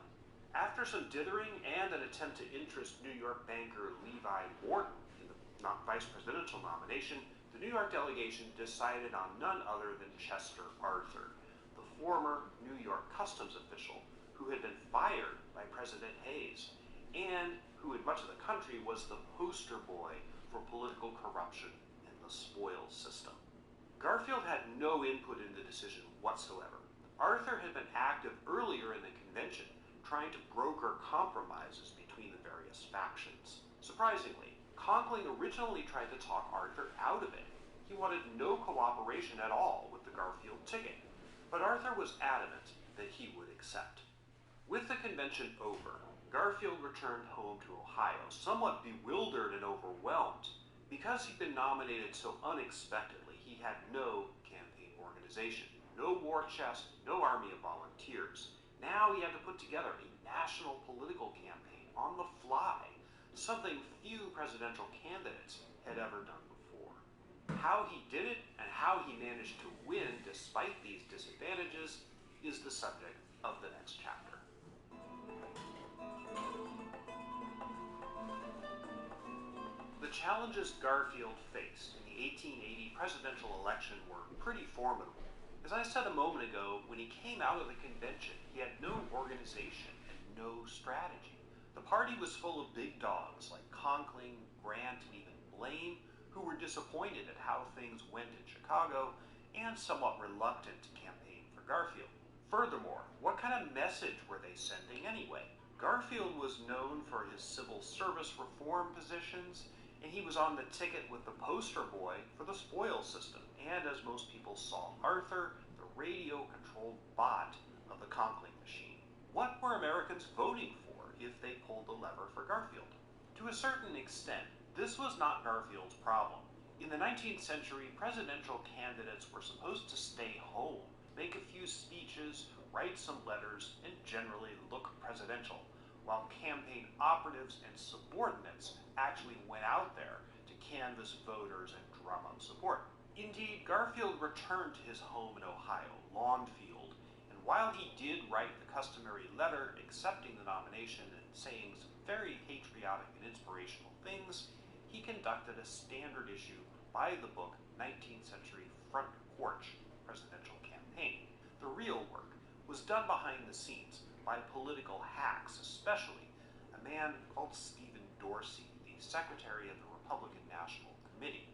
After some dithering and an attempt to interest New York banker Levi Morton in the vice presidential nomination, the New York delegation decided on none other than Chester Arthur, the former New York customs official who had been fired by President Hayes, and who in much of the country was the poster boy for political corruption and the spoils system. Garfield had no input in the decision whatsoever. Arthur had been active earlier in the convention, trying to broker compromises between the various factions. Surprisingly, Conkling originally tried to talk Arthur out of it. He wanted no cooperation at all with the Garfield ticket, but Arthur was adamant that he would accept. With the convention over, Garfield returned home to Ohio, somewhat bewildered and overwhelmed. Because he'd been nominated so unexpectedly, he had no campaign organization, no war chest, no army of volunteers. Now he had to put together a national political campaign on the fly, something few presidential candidates had ever done before. How he did it and how he managed to win despite these disadvantages is the subject of the next chapter. The challenges Garfield faced in the 1880 presidential election were pretty formidable. As I said a moment ago, when he came out of the convention, he had no organization and no strategy. The party was full of big dogs like Conkling, Grant, and even Blaine, who were disappointed at how things went in Chicago and somewhat reluctant to campaign for Garfield. Furthermore, what kind of message were they sending anyway? Garfield was known for his civil service reform positions, and he was on the ticket with the poster boy for the spoils system, and as most people saw Arthur, the radio-controlled bot of the Conkling machine. What were Americans voting for if they pulled the lever for Garfield? To a certain extent, this was not Garfield's problem. In the 19th century, presidential candidates were supposed to stay home, make a few speeches, write some letters, and generally look presidential, while campaign operatives and subordinates actually went out there to canvass voters and drum up support. Indeed, Garfield returned to his home in Ohio, Lawnfield, and while he did write the customary letter accepting the nomination and saying some very patriotic and inspirational things, he conducted a standard issue by the book 19th Century Front Porch Presidential Campaign. The real work was done behind the scenes by political hacks, especially a man called Stephen Dorsey, the secretary of the Republican National Committee.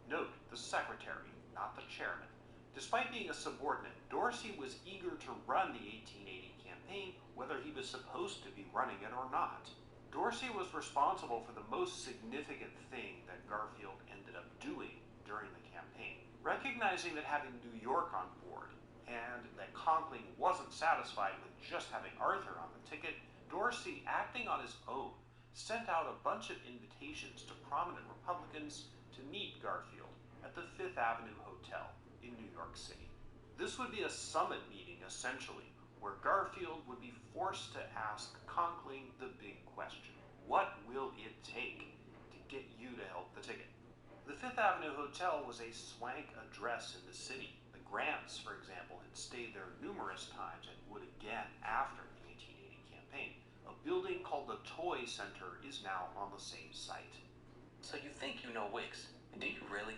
Note, the secretary, not the chairman. Despite being a subordinate, Dorsey was eager to run the 1880 campaign, whether he was supposed to be running it or not. Dorsey was responsible for the most significant thing that Garfield ended up doing during the campaign. Recognizing that having New York on board, and that Conkling wasn't satisfied with just having Arthur on the ticket, Dorsey, acting on his own, sent out a bunch of invitations to prominent Republicans to meet Garfield at the Fifth Avenue Hotel in New York City. This would be a summit meeting, essentially, where Garfield would be forced to ask Conkling the big question: what will it take to get you to help the ticket? The Fifth Avenue Hotel was a swank address in the city. The Grants, for example, had stayed there numerous times and would again after the 1880 campaign. A building called the Toy Center is now on the same site. So you think you know Wix? Do you really?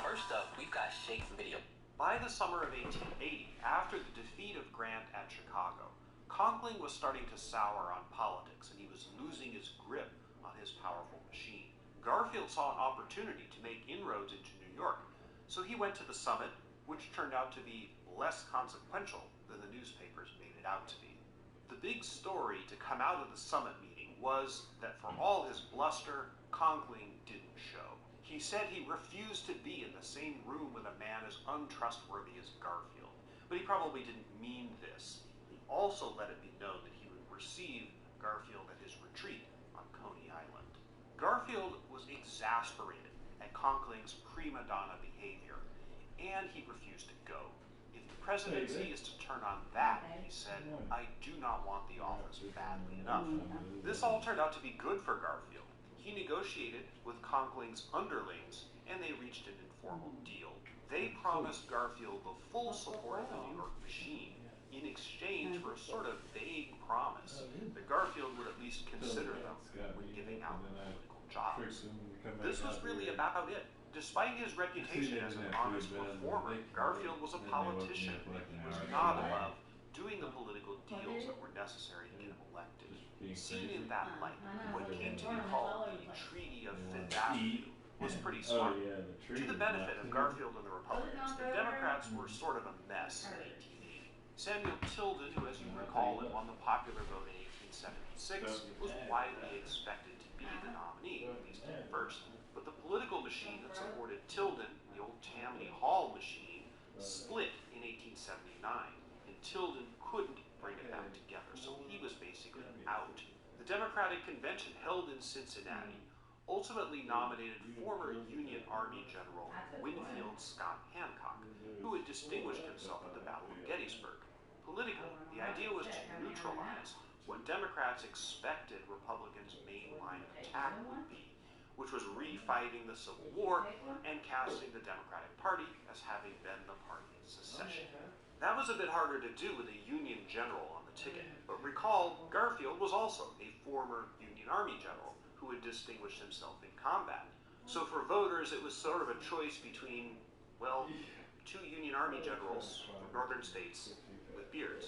First up, we've got Shake Video. By the summer of 1880, after the defeat of Grant at Chicago, Conkling was starting to sour on politics, and he was losing his grip on his powerful machine. Garfield saw an opportunity to make inroads into New York, so he went to the summit, which turned out to be less consequential than the newspapers made it out to be. The big story to come out of the summit meeting was that for all his bluster, Conkling didn't show. He said he refused to be in the same room with a man as untrustworthy as Garfield, but he probably didn't mean this. He also let it be known that he would receive Garfield at his retreat on Coney Island. Garfield was exasperated at Conkling's prima donna behavior, and he refused to go. If the presidency is to turn on that, he said, I do not want the office badly enough. This all turned out to be good for Garfield. He negotiated with Conkling's underlings, and they reached an informal deal. They promised Garfield the full support of the New York machine in exchange for a sort of vague promise that Garfield would at least consider them when giving out political jobs. This was really about it. Despite his reputation as an honest reformer, Garfield was a politician, and he was not above doing the political deals that were necessary to get him elected. Seen in that light, what came to be called the Treaty of Fifth Avenue was pretty smart. To the benefit of Garfield and the Republicans, the Democrats were sort of a mess in 1880. Samuel Tilden, who, as you recall, had won the popular vote in 1876, was widely expected to be the nominee, at least at first. But the political machine that supported Tilden, the old Tammany Hall machine, split in 1879, and Tilden couldn't bring it back together, so he was basically out. The Democratic Convention held in Cincinnati ultimately nominated former Union Army General Winfield Scott Hancock, who had distinguished himself at the Battle of Gettysburg. Politically, the idea was to neutralize what Democrats expected Republicans' main line of attack would be, which was refighting the Civil War and casting the Democratic Party as having been the party of secession. That was a bit harder to do with a Union general on the ticket, but recall, Garfield was also a former Union Army general who had distinguished himself in combat. So for voters, it was sort of a choice between, well, two Union Army generals from northern states with beards.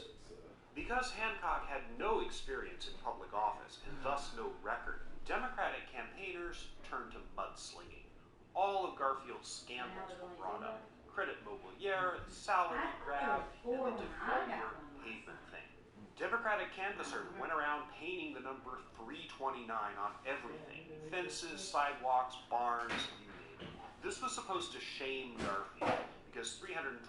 Because Hancock had no experience in public office and thus no record, Democratic campaigners turned to mudslinging. All of Garfield's scandals were brought up. Credit Mobilier, the salary grab, and the default pavement thing. Democratic canvassers went around painting the number 329 on everything. Fences, sidewalks, barns, you name it. This was supposed to shame Garfield because $329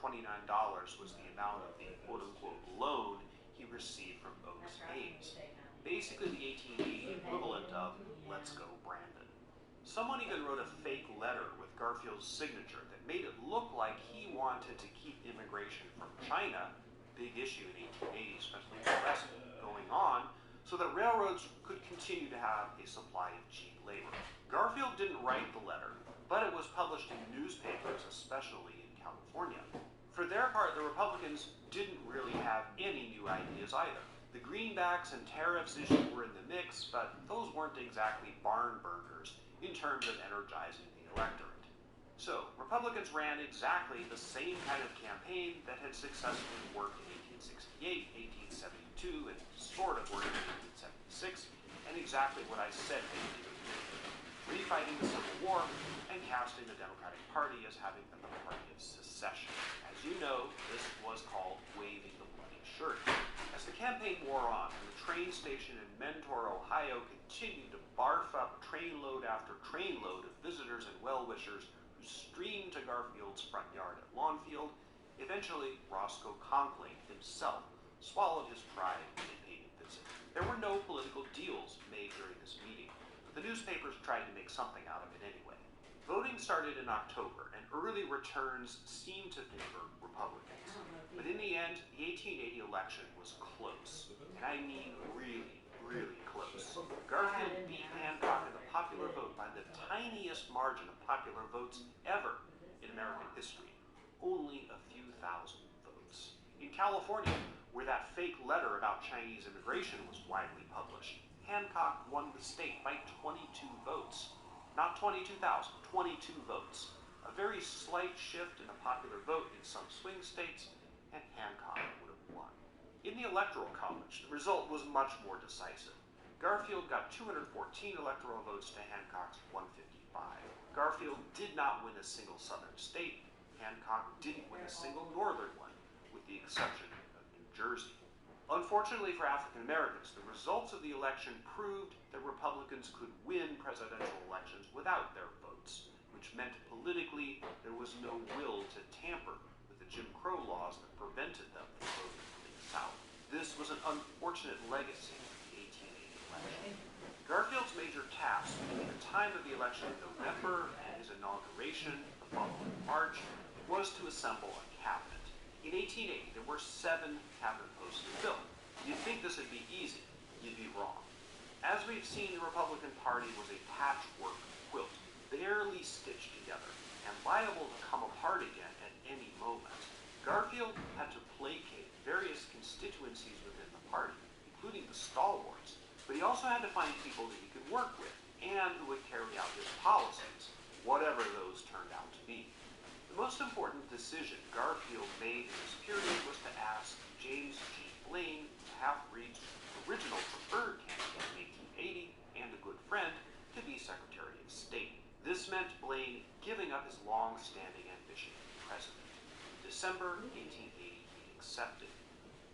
was the amount of the quote-unquote loan he received from Oaks Ames. Basically the 1880 equivalent of "Let's go, Brandon." Someone even wrote a fake letter with Garfield's signature that made it look like he wanted to keep immigration from China, big issue in 1880, especially with the rest going on, so that railroads could continue to have a supply of cheap labor. Garfield didn't write the letter, but it was published in newspapers, especially in California. For their part, the Republicans didn't really have any new ideas either. The greenbacks and tariffs issue were in the mix, but those weren't exactly barn burners in terms of energizing the electorate. So, Republicans ran exactly the same kind of campaign that had successfully worked in 1868, 1872, and sort of worked in 1876, and exactly what I said they would do. Refighting the Civil War and casting the Democratic Party as having been the party of secession. As you know, this was called waving the bloody shirt. As the campaign wore on, and the train station in Mentor, Ohio continued to barf up trainload after trainload of visitors and well-wishers who streamed to Garfield's front yard at Lawnfield, eventually Roscoe Conkling himself swallowed his pride and paid a visit. There were no political deals made during this meeting, but the newspapers tried to make something out of it anyway. Voting started in October, and early returns seemed to favor Republicans. But in the end, the 1880 election was close, and I mean really, really close. Garfield beat Hancock in the popular vote by the tiniest margin of popular votes ever in American history, only a few thousand votes. In California, where that fake letter about Chinese immigration was widely published, Hancock won the state by 22 votes. Not 22,000, 22 votes. A very slight shift in the popular vote in some swing states, and Hancock would have won. In the Electoral College, the result was much more decisive. Garfield got 214 electoral votes to Hancock's 155. Garfield did not win a single southern state. Hancock didn't win a single northern one, with the exception of New Jersey. Unfortunately for African Americans, the results of the election proved that Republicans could win presidential elections without their votes, which meant politically there was no will to tamper with the Jim Crow laws that prevented them from voting in the South. This was an unfortunate legacy of the 1880 election. Garfield's major task between the time of the election in November and his inauguration the following March was to assemble a cabinet. In 1880, there were 7 cabinet posts to fill. You'd think this would be easy. You'd be wrong. As we've seen, the Republican Party was a patchwork quilt, barely stitched together, and liable to come apart again at any moment. Garfield had to placate various constituencies within the party, including the stalwarts, but he also had to find people that he could work with and who would carry out his policies, whatever those turned out to be. The most important decision Garfield made in this period was to ask James G. Blaine, Half-Breed's original preferred candidate in 1880 and a good friend, to be Secretary of State. This meant Blaine giving up his long-standing ambition to be president. In December 1880, he accepted.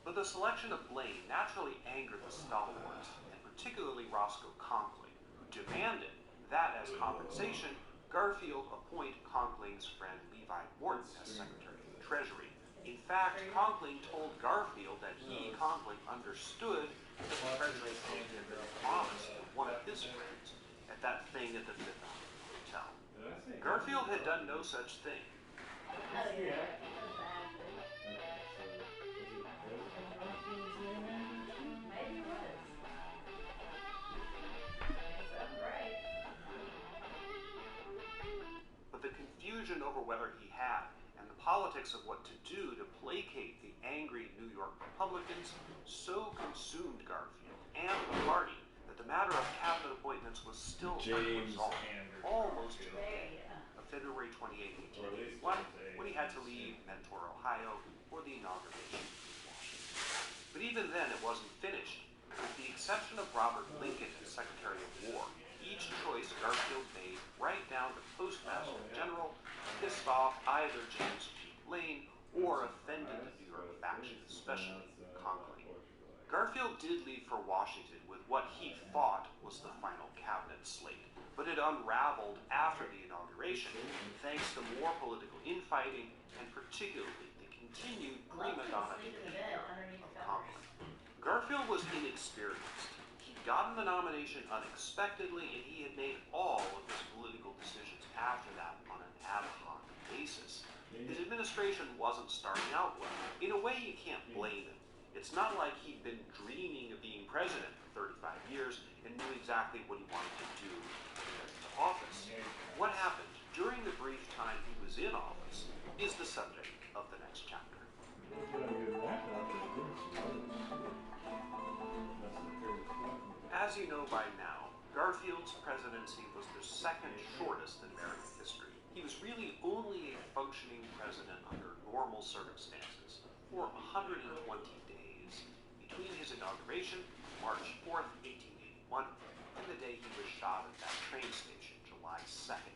But the selection of Blaine naturally angered the stalwarts, and particularly Roscoe Conkling, who demanded that, as compensation, Garfield appoint Conkling's friend Levi Morton as Secretary of the Treasury. In fact, Conkling told Garfield that he, Conkling, understood that the President had given a promise to one of his friends at that thing at the Fifth Hotel. Garfield had done no such thing. But the confusion over whether he had and the politics of what to do to placate the angry New York Republicans so consumed Garfield and the party that the matter of cabinet appointments was still unresolved, almost to the day of February 28, 1881, when he had to leave Mentor, Ohio, for the inauguration in Washington. But even then, it wasn't finished. With the exception of Robert Lincoln as Secretary of War, each choice Garfield made, right down to Postmaster General, pissed off either James G. Blaine or offended the New York faction, especially Conkling. Garfield did leave for Washington with what he thought was the final cabinet slate, but it unraveled after the inauguration, thanks to more political infighting and particularly the continued prima donna behavior of Conkling. Garfield was inexperienced. He'd gotten the nomination unexpectedly, and he had made all of his political decisions after that on an ad hoc basis. His administration wasn't starting out well. In a way, you can't blame him. It's not like he'd been dreaming of being president for 35 years and knew exactly what he wanted to do when he got into office. What happened during the brief time he was in office is the subject of the next chapter. As you know by now, Garfield's presidency was the second shortest in American history. He was really only a functioning president under normal circumstances for 120 days between his inauguration, March 4th, 1881, and the day he was shot at that train station, July 2nd,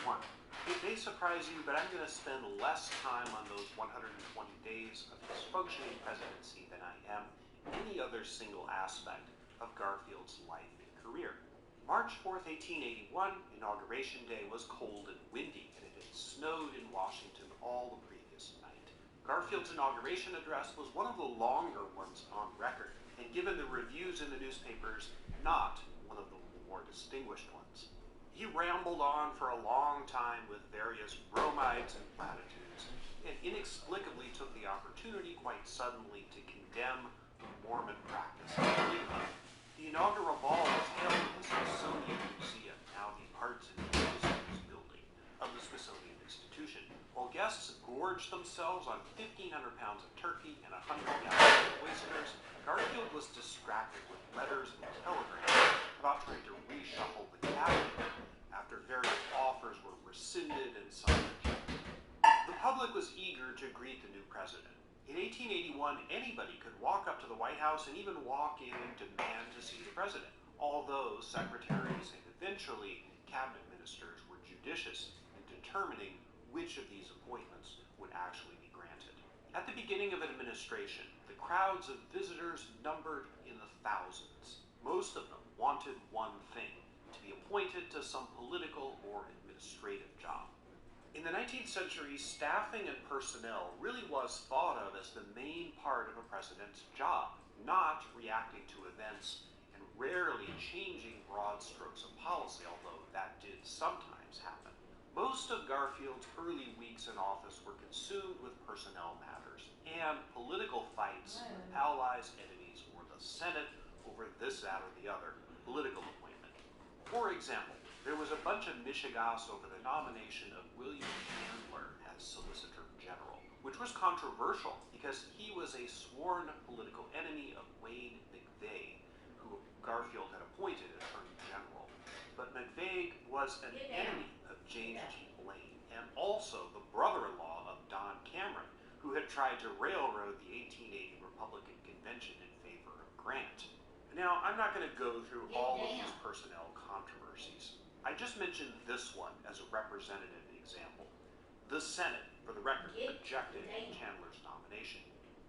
1881. It may surprise you, but I'm going to spend less time on those 120 days of his functioning presidency than I am any other single aspect of Garfield's life and career. March 4th, 1881, Inauguration Day, was cold and windy, and it had snowed in Washington all the previous night. Garfield's inauguration address was one of the longer ones on record, and given the reviews in the newspapers, not one of the more distinguished ones. He rambled on for a long time with various bromides and platitudes, and inexplicably took the opportunity quite suddenly to condemn the Mormon practice of Bigfoot. The inaugural ball was held in the Smithsonian Museum, now the Arts and Industries building of the Smithsonian Institution. While guests gorged themselves on 1,500 pounds of turkey and 100 gallons of oysters, Garfield was distracted with letters and telegrams about trying to reshuffle the cabinet after various offers were rescinded and some rejected. The public was eager to greet the new president. In 1881, anybody could walk up to the White House and even walk in and demand to see the president, although secretaries and eventually cabinet ministers were judicious in determining which of these appointments would actually be granted. At the beginning of an administration, the crowds of visitors numbered in the thousands. Most of them wanted one thing: to be appointed to some political or administrative job. In the 19th century, staffing and personnel really was thought of as the main part of a president's job, not reacting to events and rarely changing broad strokes of policy, although that did sometimes happen. Most of Garfield's early weeks in office were consumed with personnel matters and political fights with allies, enemies, or the Senate over this, that, or the other political appointment. For example, there was a bunch of mishigas over the nomination of William Chandler as Solicitor General, which was controversial because he was a sworn political enemy of Wayne McVeigh, who Garfield had appointed Attorney General. But McVeigh was an enemy of James G. Blaine, and also the brother-in-law of Don Cameron, who had tried to railroad the 1880 Republican Convention in favor of Grant. Now, I'm not going to go through all of these personnel controversies. I just mentioned this one as a representative example. The Senate, for the record, rejected Chandler's nomination.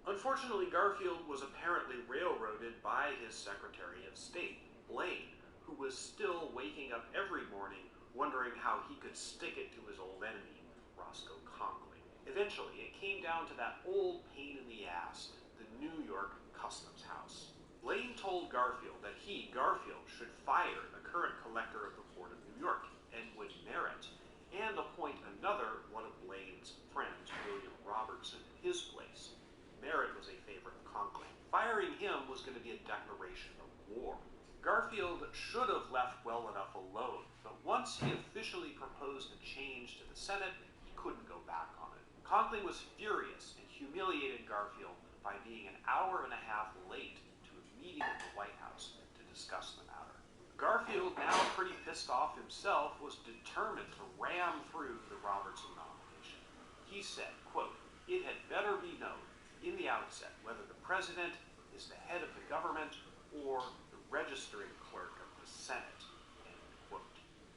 Unfortunately, Garfield was apparently railroaded by his Secretary of State, Blaine, who was still waking up every morning wondering how he could stick it to his old enemy, Roscoe Conkling. Eventually, it came down to that old pain in the ass, the New York Customs House. Blaine told Garfield that he, Garfield, should fire the current collector of the Port of New York, Edwin Merritt, and appoint another one of Blaine's friends, William Robertson, in his place. Merritt was a favorite of Conkling. Firing him was going to be a declaration of war. Garfield should have left well enough alone, but once he officially proposed a change to the Senate, he couldn't go back on it. Conkling was furious and humiliated Garfield by being an hour and a half late to a meeting at the White House to discuss the matter. Garfield, now pretty pissed off himself, was determined to ram through the Robertson nomination. He said, quote, "It had better be known in the outset whether the president is the head of the government or the registering clerk of the Senate," end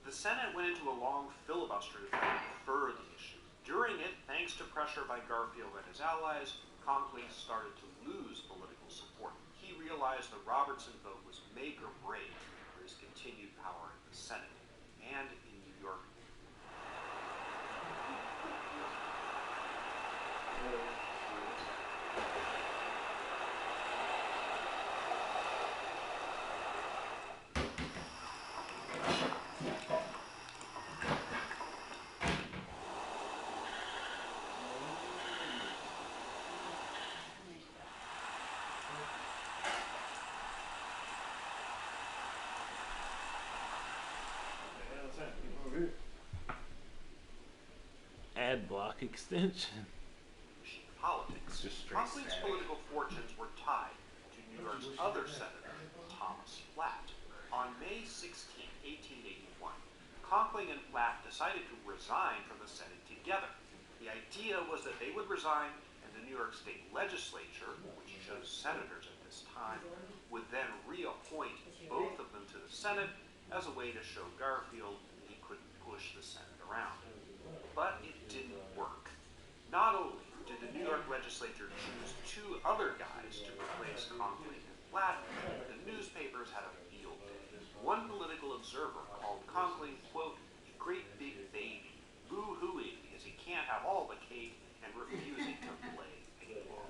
The Senate went into a long filibuster to try to defer the issue. During it, thanks to pressure by Garfield and his allies, Conkling started to lose political support. He realized the Robertson vote was make or break for his continued power in the Senate and in New York. Ad block extension. Politics. Just straight Conkling's static. political fortunes were tied to New York's other senator, Thomas Flatt. On May 16, 1881, Conkling and Flatt decided to resign from the Senate together. The idea was that they would resign, and the New York State Legislature, which chose senators at this time, would then reappoint both of them to the Senate as a way to show Garfield he couldn't push the Senate around. But it didn't work. Not only did the New York legislature choose two other guys to replace Conkling and Flatt, the newspapers had a field day. One political observer called Conkling, quote, a great big baby, boo-hooing because he can't have all the cake and refusing to play paintball.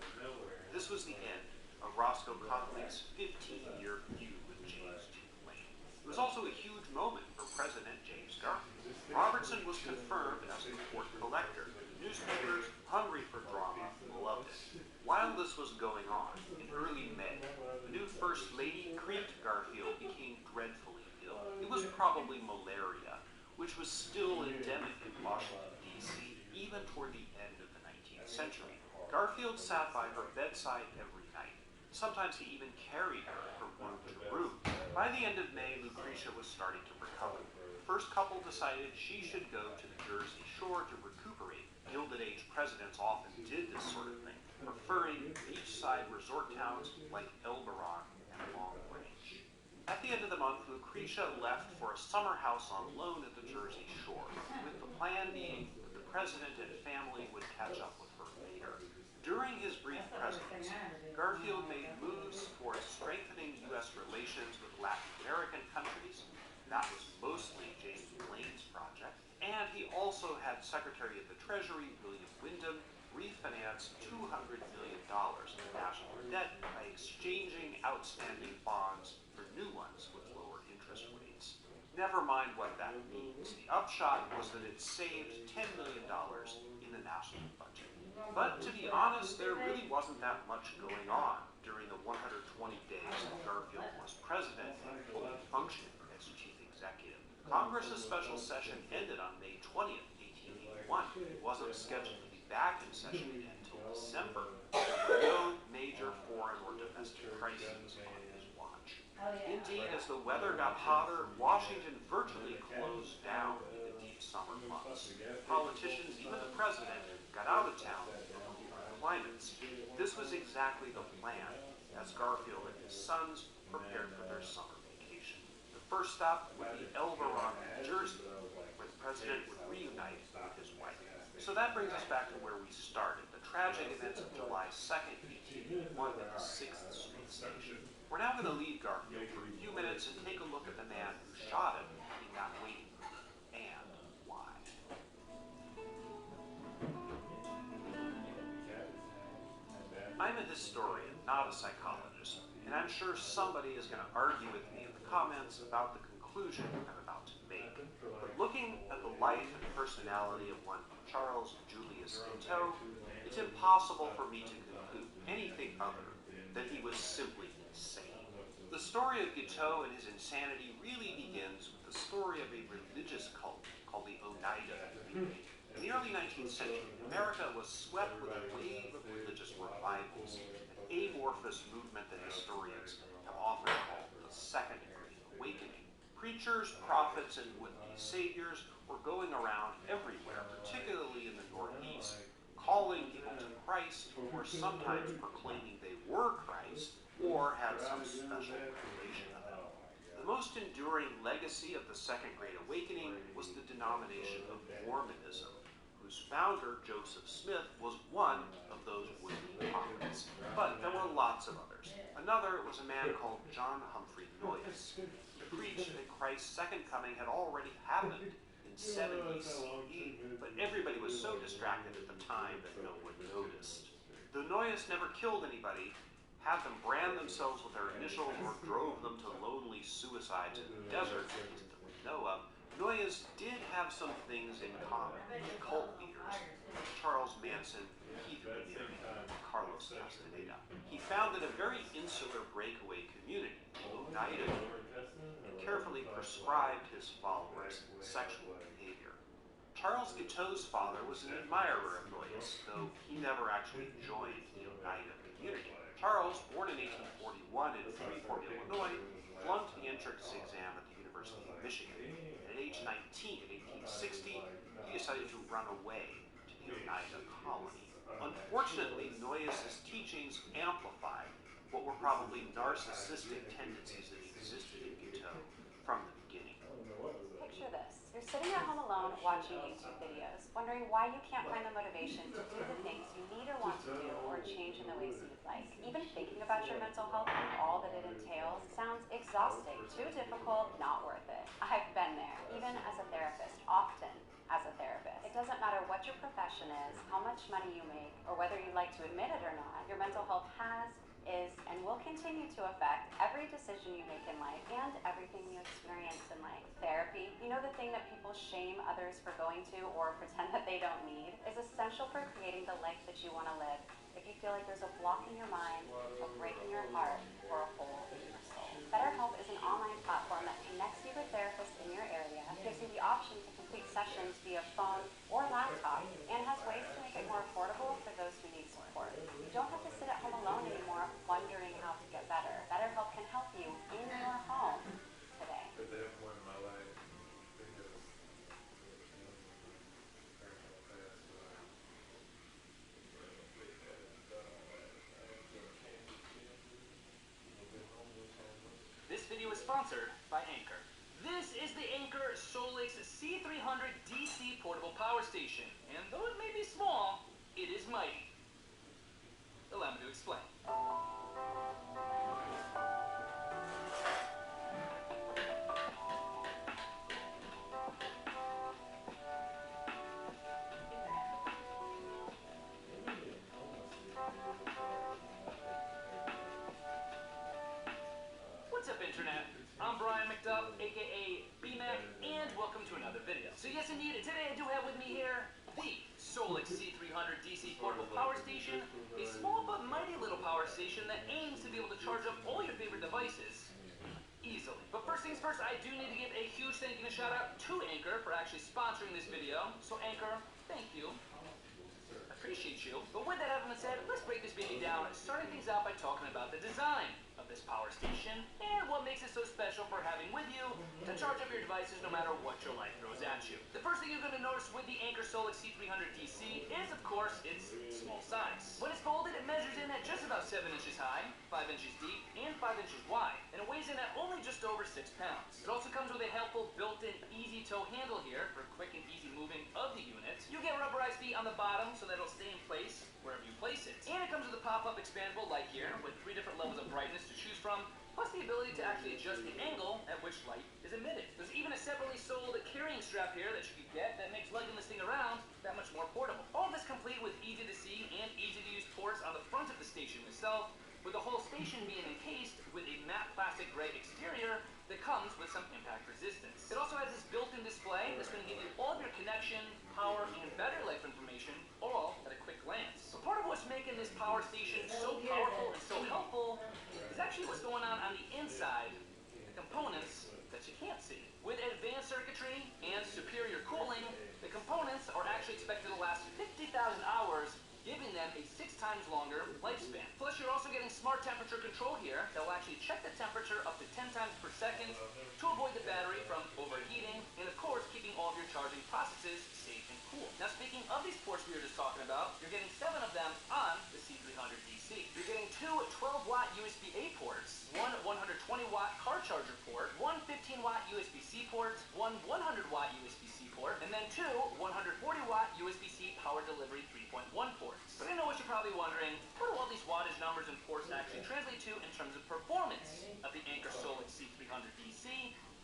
This was the end of Roscoe Conkling's 15-year feud with James G. Blaine. It was also a huge moment for President James Garfield. Robertson was confirmed as the court collector. Newspapers, hungry for drama, loved it. While this was going on, in early May, the new First Lady, Crete Garfield, became dreadfully ill. It was probably malaria, which was still endemic in Washington, D.C., even toward the end of the 19th century. Garfield sat by her bedside every night. Sometimes he even carried her from room to room. By the end of May, Lucretia was starting to recover. The first couple decided she should go to the Jersey Shore to recuperate. Gilded Age presidents often did this sort of thing, preferring beachside resort towns like Elberon and Long Branch. At the end of the month, Lucretia left for a summer house on loan at the Jersey Shore, with the plan being that the president and family would catch up with her later. During his brief presidency, Garfield made moves for strengthening U.S. relations with Latin American countries. That was mostly James Blaine's project. And he also had Secretary of the Treasury, William Windom, refinance $200 million in national debt by exchanging outstanding bonds for new ones with lower interest rates. Never mind what that means. The upshot was that it saved $10 million in the national budget. But to be honest, there really wasn't that much going on during the 120 days that Garfield was president and fully functioning as chief executive. Congress's special session ended on May 20th, 1881. It wasn't scheduled to be back in session again until December. There were no major foreign or domestic crises on his watch. Indeed, as the weather got hotter, Washington virtually closed down in the deep summer months. Politicians, even the president, got out of town in cooler climates. This was exactly the plan as Garfield and his sons prepared for their summer vacation. The first stop would be Elberon, New Jersey, where the president would reunite with his wife. So that brings us back to where we started, the tragic events of July 2nd, 1881 at the 6th Street Station. We're now going to leave Garfield for a few minutes and take a look at the man who shot him in that waiting room, and why. I'm a historian, not a psychologist, and I'm sure somebody is going to argue with me in the comments about the conclusion I'm about to make. But looking at the life and personality of one Charles Julius Guiteau, it's impossible for me to conclude anything other than he was simply insane. The story of Guiteau and his insanity really begins with the story of a religious cult called the Oneida League. In the early 19th century, America was swept with a wave of religious revivals, an amorphous movement that historians have often called the Second Great Awakening. Preachers, prophets, and would-be saviors were going around everywhere, particularly in the Northeast, calling people to Christ, or sometimes proclaiming they were Christ, or had some special revelation of it. The most enduring legacy of the Second Great Awakening was the denomination of Mormonism, whose founder, Joseph Smith, was one of those would-be prophets. But there were lots of others. Another was a man called John Humphrey Noyes. He preached that Christ's second coming had already happened in 70 CE, but everybody was so distracted at the time that no one noticed. Though Noyes never killed anybody, had them brand themselves with their initials, or drove them to lonely suicides in the desert, at least that we know of, Noyes did have some things in common with cult leaders, Charles Manson, Keith Raniere, and Carlos Castaneda. He founded a very insular breakaway community, Oneida, and carefully prescribed his followers sexual behavior. Charles Guiteau's father was an admirer of Noyes, though he never actually joined the Oneida community. Charles, born in 1841 in Freeport, Illinois, flunked the entrance exam at the University of Michigan. And at age 19, in 1860, he decided to run away to the Oneida colony. Unfortunately, Noyes' teachings amplified what were probably narcissistic tendencies that existed in Guiteau from the beginning. Picture this. You're sitting at home alone watching YouTube videos, wondering why you can't find the motivation to do the things you need or want to do, or change in the ways you'd like. Even thinking about your mental health and all that it entails sounds exhausting, too difficult, not worth it. I've been there, even as a therapist, often as a therapist. It doesn't matter what your profession is, how much money you make, or whether you like to admit it or not, your mental health has, is, and will continue to affect every decision you make in life and everything you experience in life. Therapy, you know, the thing that people shame others for going to or pretend that they don't need, is essential for creating the life that you want to live. If you feel like there's a block in your mind, a break in your heart, or a hole in your soul. BetterHelp is an online platform that connects you with therapists in your area, gives you the option to complete sessions via phone or laptop, and has ways to make it more affordable for those who need support. You don't have to sit at home alone anymore wondering how to get better. BetterHelp can help you in your home today. This video is sponsored by Anker. This is the Anker Solix C300 DC portable power station, and though it may be small, it is mighty. Allow me to explain. What's up, Internet? I'm Brian McDuff, aka BMAC, and welcome to another video. So yes, indeed, today I do have with me here the Solix C300 DC portable power station, a small but mighty little power station that aims to be able to charge up all your favorite devices easily. But first things first, I do need to give a huge thank you and shout out to Anker for actually sponsoring this video. So Anker, thank you. Appreciate you. But with that having been said, let's break this baby down, starting things out by talking about the design of this power station and what makes it so special for having with you to charge up your devices no matter what your life throws at you. The first thing you're going to notice with the Anker Solix C300 DC is, of course, its small size. When it's folded, it measures in at just about 7 inches high, 5 inches deep, and 5 inches wide, and it weighs in at only just over 6 pounds. It also comes with a helpful built-in easy tow handle here for quick and easy moving of the unit. You get rubberized feet on the bottom so that it'll stay in place wherever you place it. And it comes with a pop-up expandable light here with 3 different levels of brightness to choose from, plus the ability to actually adjust the angle at which light is emitted. There's even a separately sold carrying strap here that you can get that makes lugging this thing around that much more portable. All this complete with easy to see and easy to use ports on the front of the station itself, with the whole station being encased with a matte plastic gray exterior that comes with some impact resistance. It also has this built-in display that's going to give you all of your connection, power, and battery life information all at a quick glance. But part of what's making this power station so powerful and so helpful is actually what's going on the inside, the components that you can't see. With advanced circuitry and superior cooling, the components are actually expected to last 50,000 hours, giving them a 6 times longer lifespan. Plus, you're also getting smart temperature control here that will actually check the temperature up to 10 times per second to avoid the battery from overheating, and of course, keeping all of your charging processes safe and cool. Now, speaking of these ports we were just talking about, you're getting 7 of them on the C300 DC. You're getting 2 12-watt USB-A ports, 1 120-watt car charger port, 1 15-watt USB-C ports, one 100-watt USB-C port, and then two 140-watt USB-C power delivery 3.1 ports. But I know what you're probably wondering, what do all these wattage numbers and ports actually translate to in terms of performance of the Anker Solix C300 DC,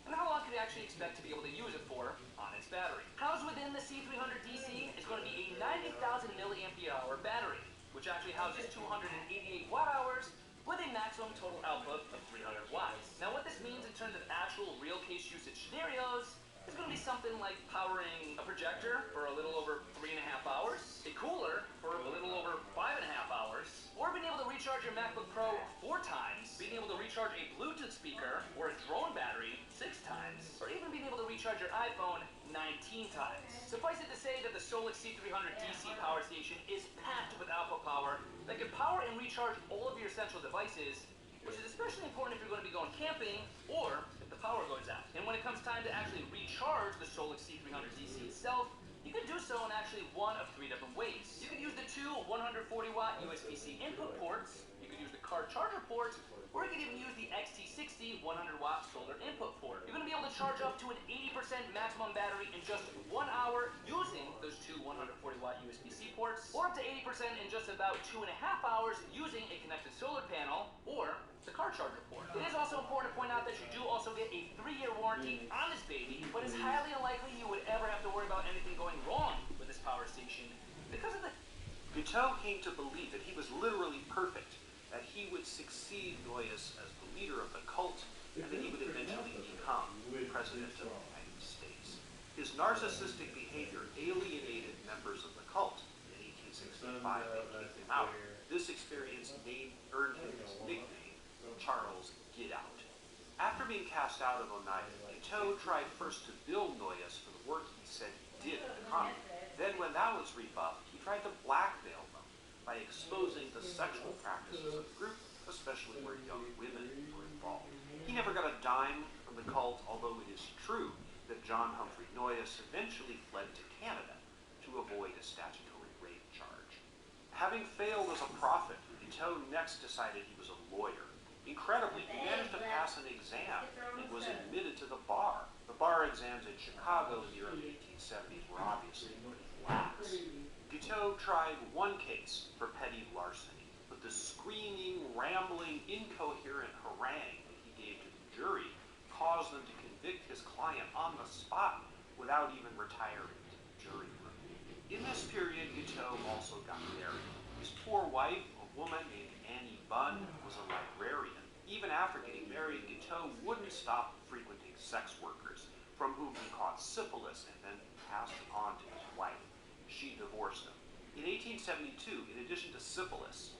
and how long could you actually expect to be able to use it for on its battery? Housed within the C300 DC is going to be a 90,000 milliampere hour battery, which actually houses 288 watt-hours with a maximum total output of 300 watts. Now what this means in terms of actual real case usage scenarios is going to be something like powering a projector for a little over 3.5 hours, a cooler for a little over 5.5 hours, or being able to recharge your MacBook Pro 4 times, being able to recharge a Bluetooth speaker or a drone battery 6 times, or even being able to recharge your iPhone 19 times. Suffice it to say that the Solix C300 DC power station is packed with output power that can power and recharge all of your essential devices, which is especially important if you're going to be going camping or if the power goes out. And when it comes time to actually recharge the Solix C300 DC itself, you can do so in actually one of 3 different ways. You can use the two 140-watt USB-C input ports, you can use the car charger port, or you can even use the XT60 100-watt solar input port. You're going to be able to charge up to an 80% maximum battery in just 1 hour using those two 140-watt USB-C ports, or up to 80% in just about 2.5 hours using a connected solar panel or the car charger port. It is also important to point out that you do also get a 3-year warranty on this baby, but it's highly unlikely you would ever have to worry about anything going wrong with this power station because of the... Guiteau came to believe that he was literally perfect, that he would succeed Noyes as the leader of the cult, and that he would eventually become president of the United States. His narcissistic behavior alienated members of the cult. In 1865, they kicked him out. This experience earned him his nickname, Charles Get Out. After being cast out of Oneida, Guiteau tried first to bill Noyes for the work he said he did at the comic. Then when that was rebuffed, he tried to blackmail them by exposing the sexual practices of the group, especially where young women were involved. He never got a dime from the cult, although it is true that John Humphrey Noyes eventually fled to Canada to avoid a statutory rape charge. Having failed as a prophet, Guiteau next decided he was a lawyer. Incredibly, he managed to pass an exam and was admitted to the bar. The bar exams in Chicago in the early 1870s were obviously pretty lax. Guiteau tried one case for petty larceny, but the screaming, rambling, incoherent harangue that he gave to the jury caused them to convict his client on the spot without even retiring to the jury room. In this period, Guiteau also got married. His poor wife, a woman named Annie Bunn, was a librarian. Even after getting married, Guiteau wouldn't stop frequenting sex workers, from whom he caught syphilis and then passed it on to his wife. She divorced him. In 1872, in addition to syphilis,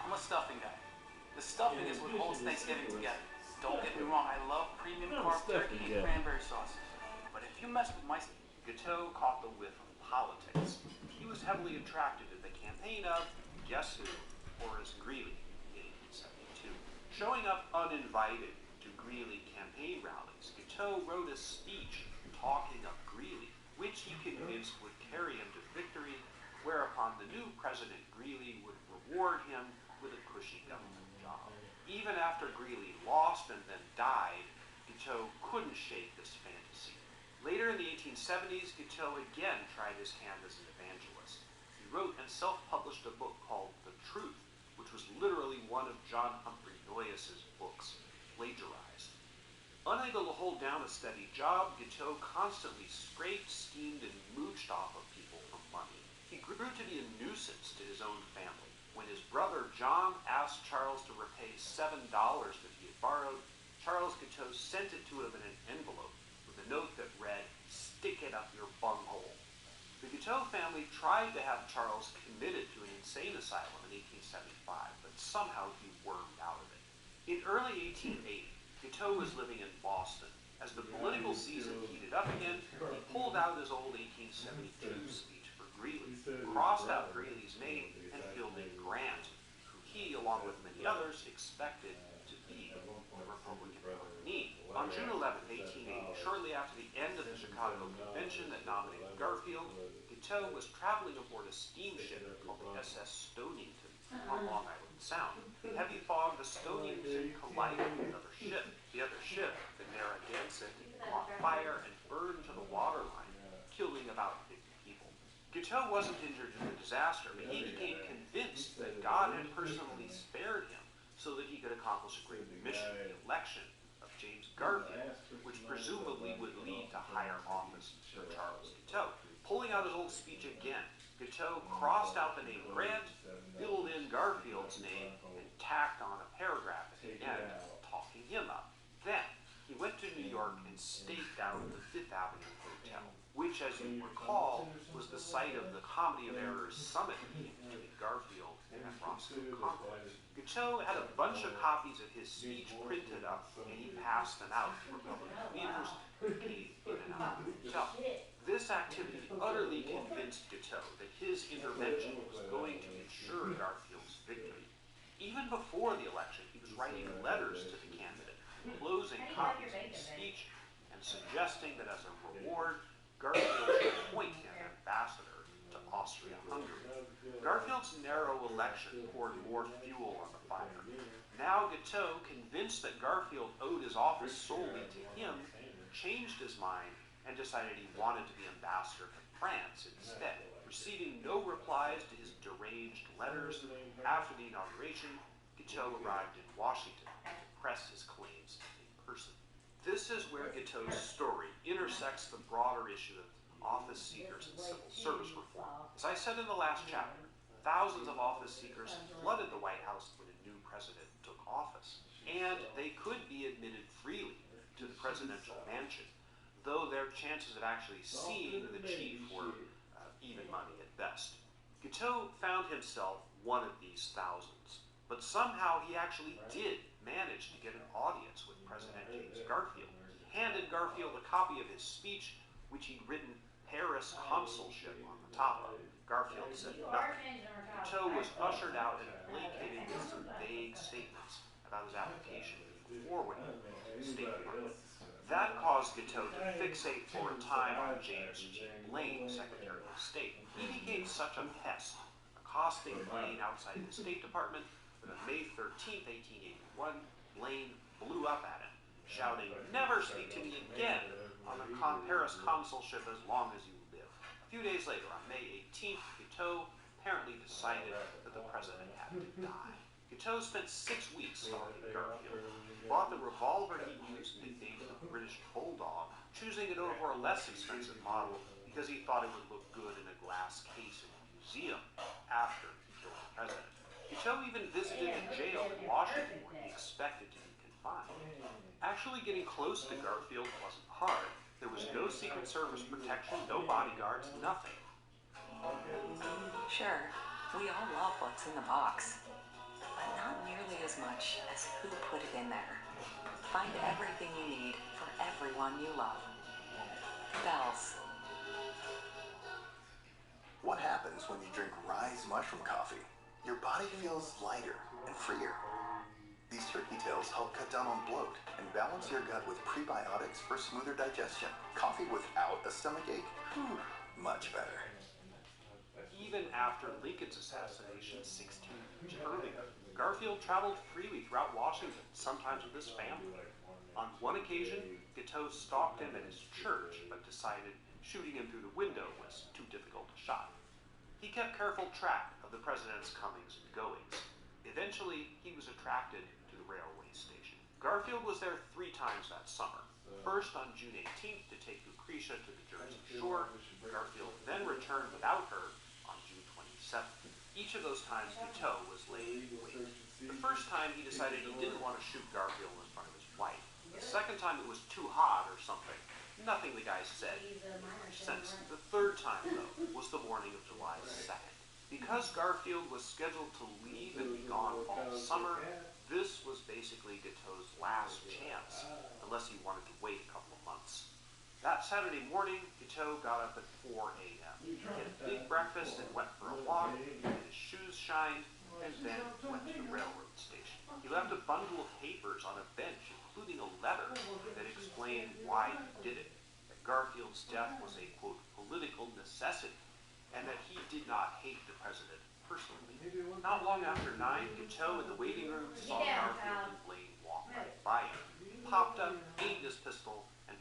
I'm a stuffing guy. The stuffing is what holds Thanksgiving together. Don't get me wrong, I love premium carved turkey and cranberry sauce. But if you mess with my... Guiteau caught the whiff of politics. He was heavily attracted to the campaign of, guess who, Horace Greeley in 1872. Showing up uninvited to Greeley campaign rallies, Guiteau wrote a speech talking up Greeley, which he convinced would carry him to victory, whereupon the new President Greeley would reward him with a cushy government job. Even after Greeley lost and then died, Guiteau couldn't shake this fantasy. Later in the 1870s, Guiteau again tried his hand as an evangelist. He wrote and self-published a book called The Truth, which was literally one of John Humphrey Noyes' books, plagiarized. Unable to hold down a steady job, Guiteau constantly scraped, schemed, and mooched off of people for money. He grew to be a nuisance to his own family. When his brother John asked Charles to repay $7 that he had borrowed, Charles Guiteau sent it to him in an envelope with a note that read, "Stick it up your bunghole." The Guiteau family tried to have Charles committed to an insane asylum in 1875, but somehow he wormed out of it. In early 1880, Guiteau was living in Boston. As the political season heated up again, he pulled out his old 1872 speech for Greeley, crossed out Greeley's name, and filled in Grant, who he, along with many others, expected to be the Republican nominee. On June 11, 1880, shortly after the end of the Chicago Convention that nominated Garfield, Guiteau was traveling aboard a steamship called the SS Stonington on Long Island Sound. In heavy fog, the Stonington collided with another ship. The other ship, the Narragansett, it, caught fire, and burned to the waterline, killing about 50 people. Guiteau wasn't injured in the disaster, but he became convinced that God had personally spared him so that he could accomplish a great mission, the election of James Garfield, which presumably would lead to higher office for Charles Guiteau. Pulling out his old speech again, Guiteau crossed out the name Grant, filled in Garfield's name, and tacked on a paragraph at the end, talking him up. Then, he went to New York and staked out the Fifth Avenue Hotel, which, as you recall, was the site of the Comedy of Errors summit meeting between Garfield and Roscoe Conkling. Guiteau had a bunch of copies of his speech printed up, and he passed them out to Republican leaders who came in and out of the hotel. This activity utterly convinced Guiteau that his intervention was going to ensure Garfield's victory. Even before the election, he was writing letters to the candidate, closing copies of his speech, and suggesting that as a reward, Garfield should appoint him ambassador to Austria-Hungary. Garfield's narrow election poured more fuel on the fire. Now Guiteau, convinced that Garfield owed his office solely to him, changed his mind and decided he wanted to be ambassador to France instead. Receiving no replies to his deranged letters, after the inauguration, Guiteau arrived in Washington to press his claims in person. This is where Guiteau's story intersects the broader issue of office seekers and civil service reform. As I said in the last chapter, thousands of office seekers flooded the White House when a new president took office, and they could be admitted freely to the presidential mansion, though their chances of actually seeing the chief were even money at best. Guiteau found himself one of these thousands, but somehow he actually did manage to get an audience with President James Garfield. He handed Garfield a copy of his speech, which he'd written Paris consulship on the top of. Garfield said nothing. Guiteau was ushered out and placated with some vague statements about his application being forwarded to the State Department. That caused Guiteau to fixate for a time on James G. Blaine, Secretary of State. He became such a pest, accosting Blaine outside the State Department, that on May 13, 1881, Blaine blew up at him, shouting, "Never speak to me again on the Paris consulship as long as you live." A few days later, on May 18th, Guiteau apparently decided that the president had to die. Guiteau spent 6 weeks stalking Garfield. He bought the revolver he used, nicknamed the British Bulldog, choosing it over a less expensive model because he thought it would look good in a glass case in a museum after he killed the president. Guiteau even visited a jail in Washington where he expected to be confined. Actually getting close to Garfield wasn't hard. There was no Secret Service protection, no bodyguards, nothing. Sure, we all love what's in the box, but not nearly as much as who put it in there. Find everything you need for everyone you love. Bells. What happens when you drink Rise Mushroom Coffee? Your body feels lighter and freer. These turkey tails help cut down on bloat and balance your gut with prebiotics for smoother digestion. Coffee without a stomachache? Much better. Even after Lincoln's assassination 16 years earlier, Garfield traveled freely throughout Washington, sometimes with his family. On one occasion, Guiteau stalked him at his church, but decided shooting him through the window was too difficult to shot. He kept careful track of the president's comings and goings. Eventually, he was attracted to the railway station. Garfield was there 3 times that summer. First on June 18th to take Lucretia to the Jersey Shore. Garfield then returned without her on June 27th. Each of those times, Guiteau was laid in wait. The first time, he decided he didn't want to shoot Garfield in front of his wife. The second time, it was too hot or something. Nothing the guy said made much sense. The third time, though, was the morning of July 2nd. Because Garfield was scheduled to leave and be gone all summer, this was basically Guiteau's last chance, unless he wanted to wait a couple of months. That Saturday morning, Guiteau got up at 4 a.m. He had a big breakfast and went for a walk, and his shoes shined, and then went to the railroad station. He left a bundle of papers on a bench, including a letter that explained why he did it. That Garfield's death was a, quote, political necessity, and that he did not hate the president personally. Not long after 9, Guiteau in the waiting room saw Garfield and Blaine walk right by him. He popped up, aimed his pistol, and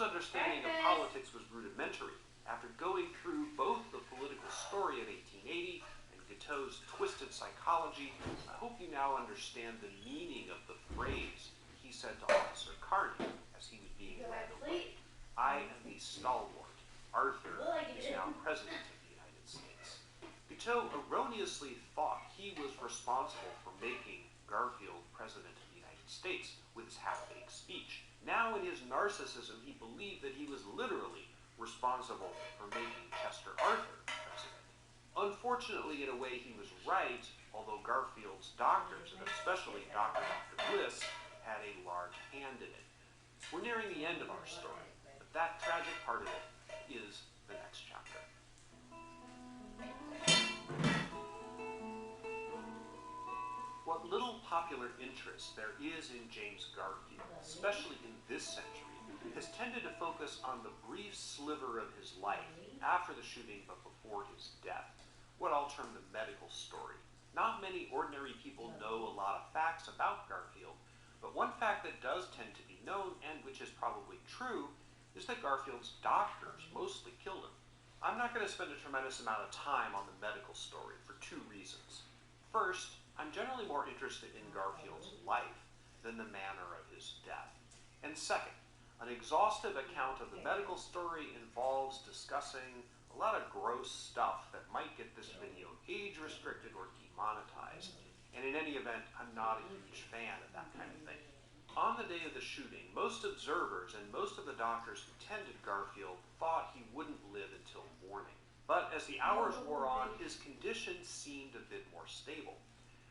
Guiteau's understanding of politics was rudimentary. After going through both the political story of 1880 and Guiteau's twisted psychology, I hope you now understand the meaning of the phrase he said to Officer Carney as he was being led away. I am the stalwart. Arthur is now President of the United States. Guiteau erroneously thought he was responsible for making Garfield President of the United States with his half-baked speech. Now in his narcissism, he believed that he was literally responsible for making Chester Arthur president. Unfortunately, in a way, he was right, although Garfield's doctors, and especially Dr. Bliss, had a large hand in it. We're nearing the end of our story, but that tragic part of it is the next chapter. What little popular interest there is in James Garfield, especially in this century, has tended to focus on the brief sliver of his life after the shooting but before his death, what I'll term the medical story. Not many ordinary people know a lot of facts about Garfield, but one fact that does tend to be known, and which is probably true, is that Garfield's doctors mostly killed him. I'm not going to spend a tremendous amount of time on the medical story for two reasons. First, I'm generally more interested in Garfield's life than the manner of his death. And second, an exhaustive account of the medical story involves discussing a lot of gross stuff that might get this video age-restricted or demonetized. And in any event, I'm not a huge fan of that kind of thing. On the day of the shooting, most observers and most of the doctors who tended Garfield thought he wouldn't live until morning. But as the hours wore on, his condition seemed a bit more stable.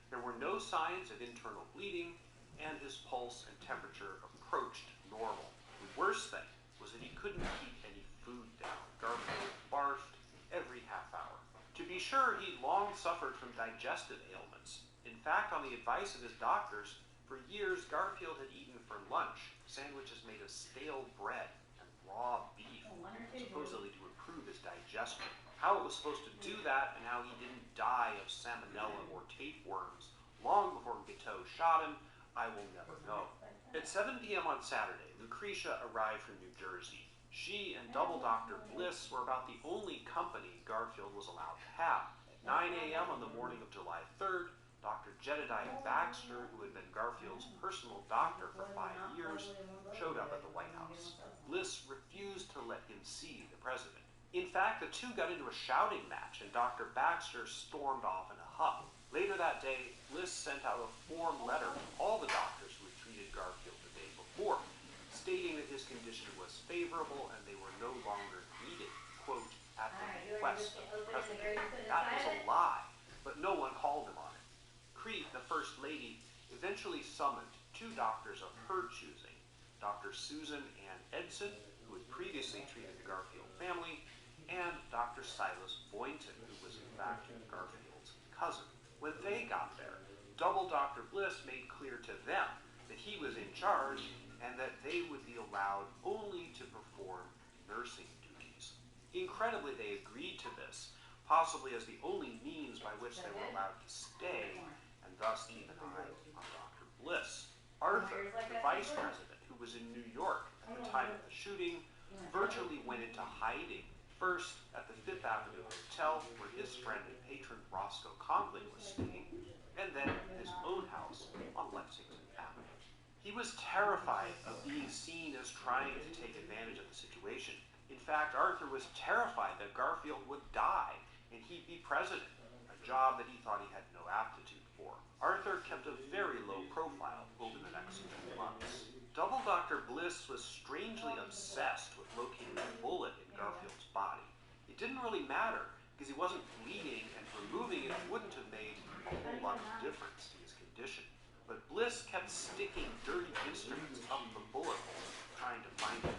There were no signs of internal bleeding, and his pulse and temperature approached normal. The worst thing was that he couldn't keep any food down. Garfield barfed every half hour. To be sure, he'd long suffered from digestive ailments. In fact, on the advice of his doctors, for years Garfield had eaten for lunch sandwiches made of stale bread and raw beef, supposedly to improve his digestion. How it was supposed to do that, and how he didn't die of salmonella or tapeworms long before Guiteau shot him, I will never know. At 7 p.m. on Saturday, Lucretia arrived from New Jersey. She and Double Dr. Bliss were about the only company Garfield was allowed to have. At 9 a.m. on the morning of July 3rd, Dr. Jedediah Baxter, who had been Garfield's personal doctor for 5 years, showed up at the White House. Bliss refused to let him see the president. In fact, the two got into a shouting match, and Dr. Baxter stormed off in a huff. Later that day, Bliss sent out a form letter to all the doctors who had treated Garfield the day before, stating that his condition was favorable and they were no longer needed, quote, at the request of the president. That was a lie, but no one called him on it. Crete, the First Lady, eventually summoned two doctors of her choosing, Dr. Susan Ann Edson, who had previously treated the Garfield family, and Dr. Silas Boynton, who was in fact Garfield's cousin. When they got there, Double Dr. Bliss made clear to them that he was in charge and that they would be allowed only to perform nursing duties. Incredibly, they agreed to this, possibly as the only means by which they were allowed to stay and thus keep an eye on Dr. Bliss. Arthur, the vice president, who was in New York at the time of the shooting, virtually went into hiding. First, at the Fifth Avenue Hotel, where his friend and patron Roscoe Conklin was staying, and then at his own house on Lexington Avenue. He was terrified of being seen as trying to take advantage of the situation. In fact, Arthur was terrified that Garfield would die and he'd be president, a job that he thought he had no aptitude for. Arthur kept a very low profile over the next few months. Double Dr. Bliss was strangely obsessed with locating a bullet in Garfield's body. It didn't really matter, because he wasn't bleeding, and removing it wouldn't have made a whole lot of difference to his condition. But Bliss kept sticking dirty instruments up the bullet hole, trying to find it.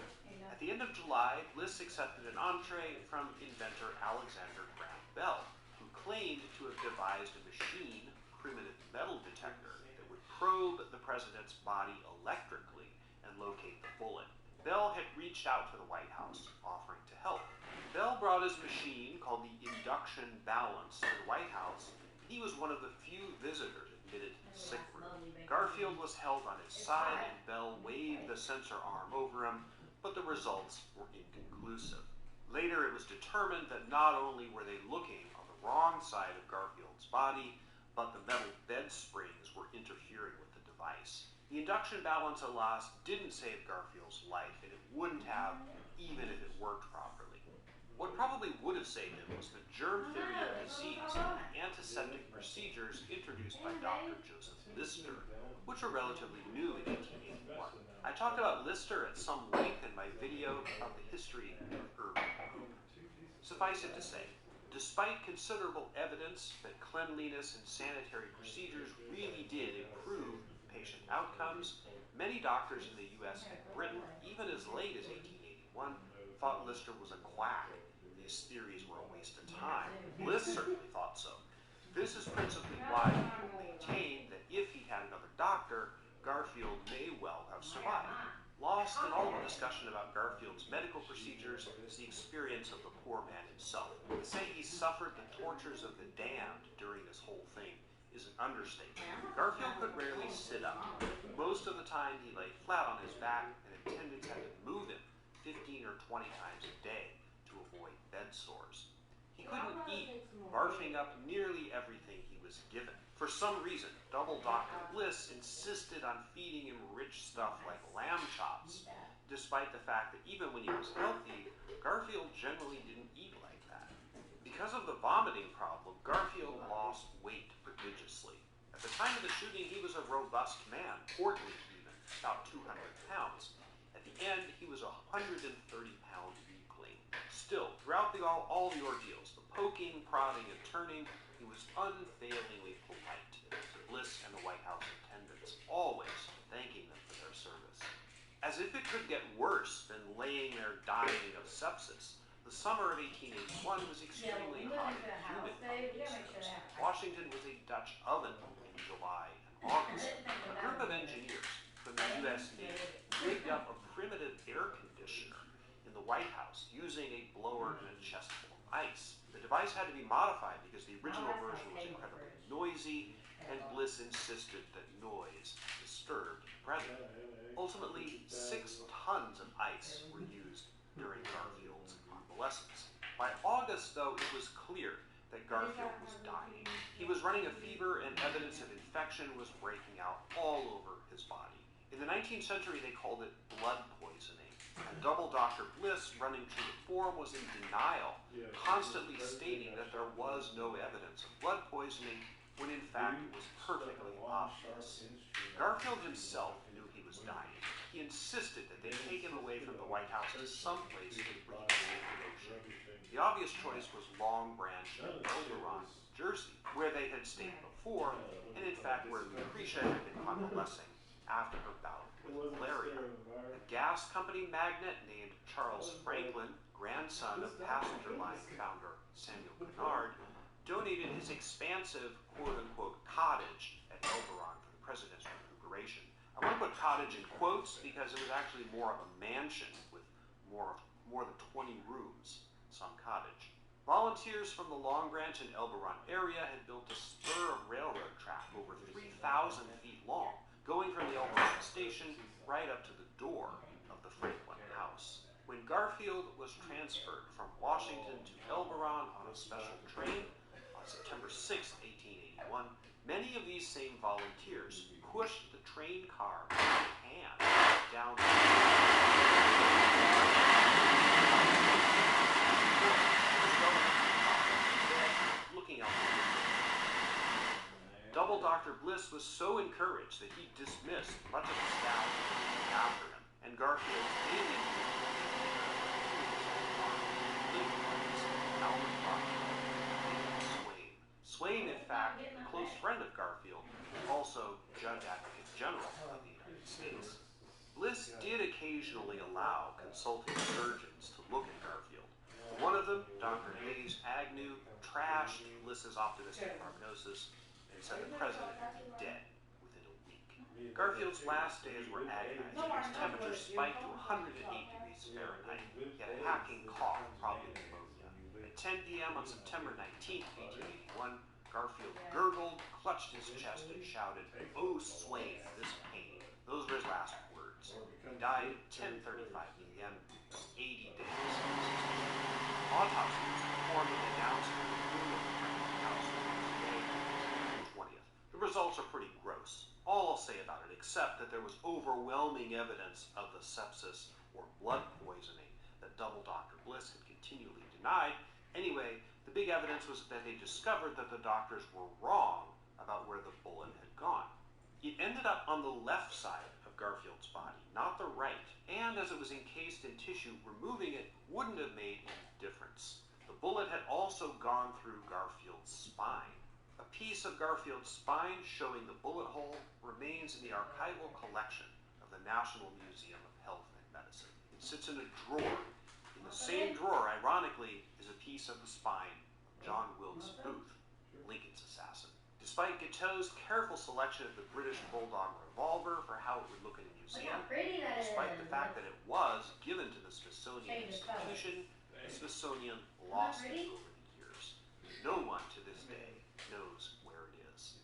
At the end of July, Bliss accepted an entree from inventor Alexander Graham Bell, who claimed to have devised a machine, primitive metal detector, that would probe the president's body electrically and locate the bullet. Bell had reached out to the White House, offering to help. Bell brought his machine, called the induction balance, to the White House. He was one of the few visitors admitted to the sick room. Garfield was held on his side, and Bell waved the sensor arm over him, but the results were inconclusive. Later, it was determined that not only were they looking on the wrong side of Garfield's body, but the metal bed springs were interfering with the device. The induction balance, alas, didn't save Garfield's life, and it wouldn't have even if it worked properly. What probably would have saved him was the germ-theory of disease and the antiseptic procedures introduced by Dr. Joseph Lister, which were relatively new in 1881. I talked about Lister at some length in my video of the history of urban poop. Suffice it to say, despite considerable evidence that cleanliness and sanitary procedures really did improve patient outcomes, many doctors in the US and Britain, even as late as 1881, thought Lister was a quack. These theories were a waste of time. Bliss certainly thought so. This is principally why he maintained that if he had another doctor, Garfield may well have survived. Lost in all the discussion about Garfield's medical procedures is the experience of the poor man himself. To say he suffered the tortures of the damned during this whole thing is an understatement. Garfield could rarely sit up. Most of the time he lay flat on his back, and attendants had to move him 15 or 20 times a day to avoid bed sores. He couldn't eat, barfing up nearly everything he was given. For some reason, Double Dr. Bliss insisted on feeding him rich stuff like lamb chops, despite the fact that even when he was healthy, Garfield generally didn't eat like that. Because of the vomiting problem, Garfield lost weight prodigiously. At the time of the shooting, he was a robust man, portly even, about 200 pounds. At the end, he was a 130-pound weakling. Still, throughout all the ordeals, the poking, prodding, and turning, he was unfailingly polite to Bliss and the White House attendants, always thanking them for their service. As if it could get worse than laying there dying of sepsis, the summer of 1881 was extremely hot and humid on the East Coast. Washington was a Dutch oven in July and August. A group of engineers from the U.S. Navy rigged up a primitive air conditioner in the White House using a blower and a chest full of ice. The device had to be modified because the original version was incredibly noisy, and Bliss insisted that noise disturbed the president. Ultimately, 6 tons of ice were used during Garfield's convalescence. By August, though, it was clear that Garfield was dying. He was running a fever, and evidence of infection was breaking out all over his body. In the 19th century, they called it blood poisoning. And Double Dr. Bliss, running through the forum, was in denial, constantly stating that there was no evidence of blood poisoning, when in fact it was perfectly obvious. Garfield himself knew he was dying. He insisted that they take him away from the White House to someplace where he could see the ocean. The obvious choice was Long Branch in Elberon, Jersey, where they had stayed before, and in fact where Lucretia had been convalescing after her bout with malaria. A gas company magnate named Charles Franklin, grandson of passenger line founder Samuel Bernard, donated his expansive quote-unquote cottage at Elberon for the president's recuperation. I want to put cottage in quotes because it was actually more of a mansion with more than 20 rooms, some cottage. Volunteers from the Long Branch and Elberon area had built a spur of railroad track over 3,000 feet long, going from the Elberon station right up to the door of the Franklin house. When Garfield was transferred from Washington to Elberon on a special train on September 6, 1881, many of these same volunteers pushed the train car by hand down looking out the window. Double Dr. Bliss was so encouraged that he dismissed much of the staff after him, and Garfield's daily Swain, in fact, a close friend of Garfield, also Judge Advocate General of the United States. Bliss did occasionally allow consulting surgeons to look at Garfield. One of them, Dr. Hayes Agnew, trashed Bliss's optimistic prognosis and said the president would be dead within a week. Garfield's last days were agonizing. His temperature spiked to 108 degrees Fahrenheit. He had a hacking cough, probably pneumonia. At 10 p.m. on September 19, 1881, Garfield gurgled, clutched his chest, and shouted, "Oh, Swain, this pain." Those were his last words. records. He died at 10:35 p.m., 80 days. Autopsy was performed in the downstairs room of the Franklin house on Wednesday, June 20th. The results are pretty gross. All I'll say about it, except that there was overwhelming evidence of the sepsis or blood poisoning that Double Dr. Bliss had continually denied. Anyway, the big evidence was that they discovered that the doctors were wrong about where the bullet had gone. It ended up on the left side of Garfield's body, not the right, and as it was encased in tissue, removing it wouldn't have made any difference. The bullet had also gone through Garfield's spine. A piece of Garfield's spine showing the bullet hole remains in the archival collection of the National Museum of Health and Medicine. It sits in a drawer. In the same drawer, ironically, is a piece of the spine of John Wilkes Booth, Lincoln's assassin. Despite Guiteau's careful selection of the British Bulldog revolver for how it would look in a museum, despite the fact that it was given to the Smithsonian Institution, the Smithsonian lost it over the years. No one to this day knows where it is.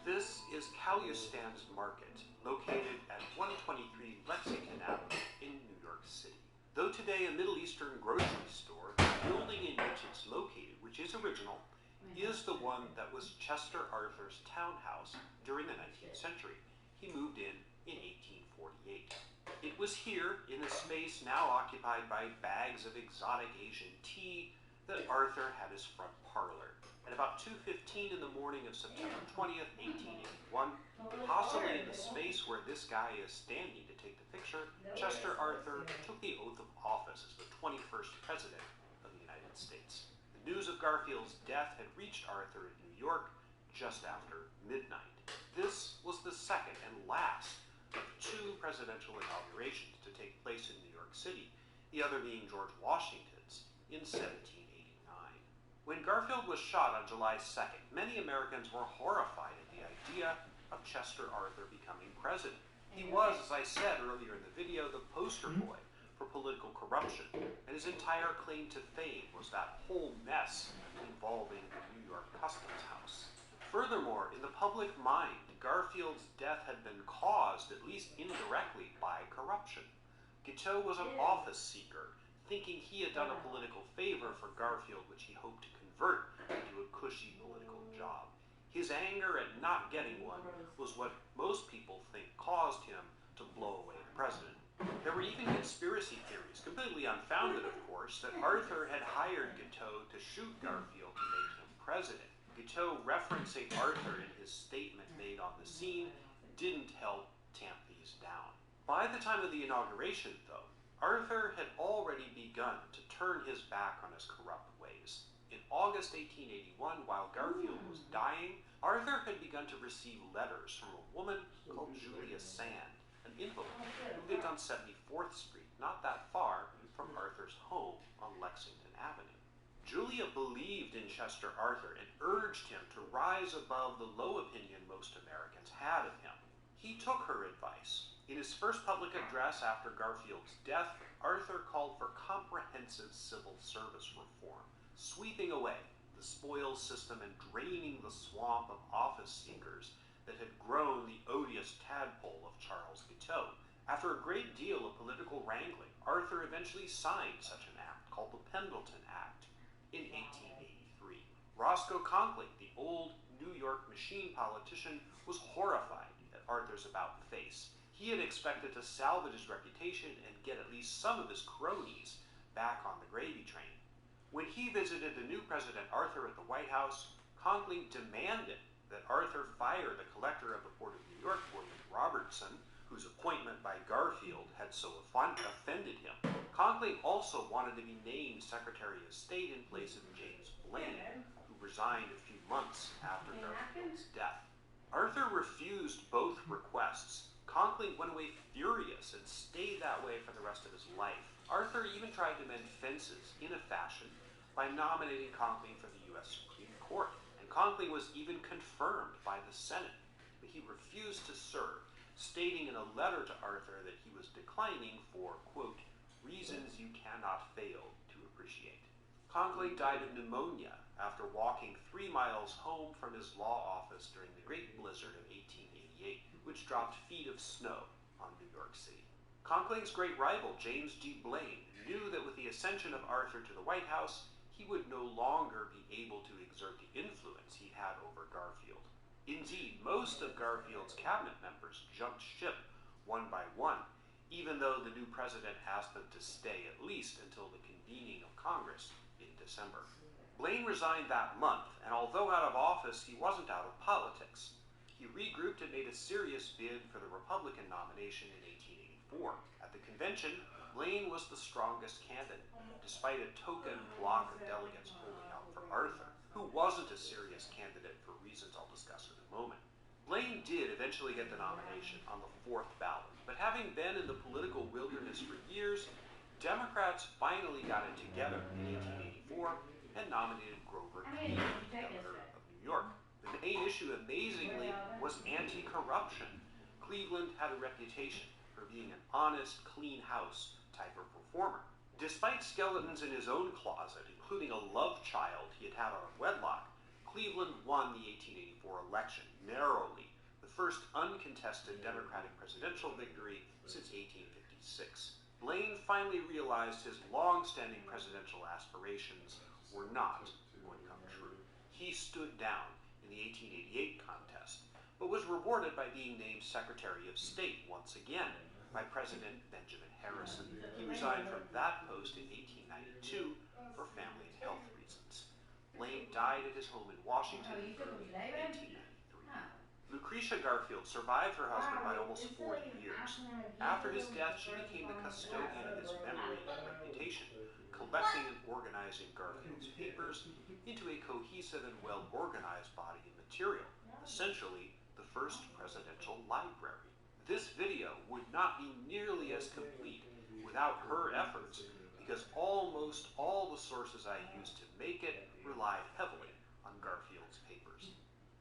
This is Calustan's Market, located at 123 Lexington Avenue in New York City. Though today a Middle Eastern grocery store, the building in which it's located, which is original, is the one that was Chester Arthur's townhouse during the 19th century. He moved in 1848. It was here, in a space now occupied by bags of exotic Asian tea, that Arthur had his front parlor. At about 2:15 in the morning of September 20th, 1881, possibly in the space where this guy is standing to take the picture, Chester Arthur took the oath of office as the 21st President of the United States. The news of Garfield's death had reached Arthur in New York just after midnight. This was the second and last of two presidential inaugurations to take place in New York City, the other being George Washington's in 1789. When Garfield was shot on July 2nd, many Americans were horrified at the idea of Chester Arthur becoming president. He was, as I said earlier in the video, the poster boy for political corruption, and his entire claim to fame was that whole mess involving the New York Customs House. Furthermore, in the public mind, Garfield's death had been caused, at least indirectly, by corruption. Guiteau was an office seeker, thinking he had done a political favor for Garfield, which he hoped to convert into a cushy political job. His anger at not getting one was what most people think caused him to blow away the president. There were even conspiracy theories, completely unfounded of course, that Arthur had hired Guiteau to shoot Garfield to make him president. Guiteau referencing Arthur in his statement made on the scene didn't help tamp these down. By the time of the inauguration, though, Arthur had already begun to turn his back on his corrupt ways. In August 1881, while Garfield was dying, Arthur had begun to receive letters from a woman called Julia Sand, an invalid who lived on 74th Street, not that far from Arthur's home on Lexington Avenue. Julia believed in Chester Arthur and urged him to rise above the low opinion most Americans had of him. He took her advice. In his first public address after Garfield's death, Arthur called for comprehensive civil service reform, sweeping away the spoils system and draining the swamp of office seekers that had grown the odious tadpole of Charles Guiteau. After a great deal of political wrangling, Arthur eventually signed such an act called the Pendleton Act in 1883. Roscoe Conkling, the old New York machine politician, was horrified at Arthur's about-face. He had expected to salvage his reputation and get at least some of his cronies back on the gravy train. When he visited the new President Arthur at the White House, Conkling demanded that Arthur fire the collector of the Port of New York, William Robertson, whose appointment by Garfield had so offended him. Conkling also wanted to be named Secretary of State in place of James Blaine, who resigned a few months after Garfield's death. Arthur refused both requests. Conkling went away furious and stayed that way for the rest of his life. Arthur even tried to mend fences in a fashion by nominating Conkling for the U.S. Supreme Court, and Conkling was even confirmed by the Senate, but he refused to serve, stating in a letter to Arthur that he was declining for, quote, reasons you cannot fail to appreciate. Conkling died of pneumonia after walking 3 miles home from his law office during the Great Blizzard of 1888, which dropped feet of snow on New York City. Conkling's great rival, James G. Blaine, knew that with the ascension of Arthur to the White House, he would no longer be able to exert the influence he had over Garfield. Indeed, most of Garfield's cabinet members jumped ship one by one, even though the new president asked them to stay at least until the convening of Congress in December. Blaine resigned that month, and although out of office, he wasn't out of politics. He regrouped and made a serious bid for the Republican nomination in 1884. At the convention, Blaine was the strongest candidate, despite a token block of delegates holding out for Arthur, who wasn't a serious candidate for reasons I'll discuss in a moment. Blaine did eventually get the nomination on the 4th ballot, but having been in the political wilderness for years, Democrats finally got it together in 1884 and nominated Grover Cleveland, governor of New York. The main issue, amazingly, was anti-corruption. Cleveland had a reputation for being an honest, clean house type of performer. Despite skeletons in his own closet, including a love child he had had out of wedlock, Cleveland won the 1884 election narrowly, the first uncontested Democratic presidential victory since 1856. Blaine finally realized his long-standing presidential aspirations were not going to come true. He stood down in the 1888 contest, but was rewarded by being named Secretary of State once again by President Benjamin Harrison. He resigned from that post in 1892 for family and health reasons. Blaine died at his home in Washington in early 1893. Lucretia Garfield survived her husband by almost 40 years. After his death, she became the custodian of his memory and reputation, collecting and organizing Garfield's papers into a cohesive and well-organized body of material, essentially the first presidential library. This video would not be nearly as complete without her efforts, because almost all the sources I used to make it relied heavily on Garfield's papers.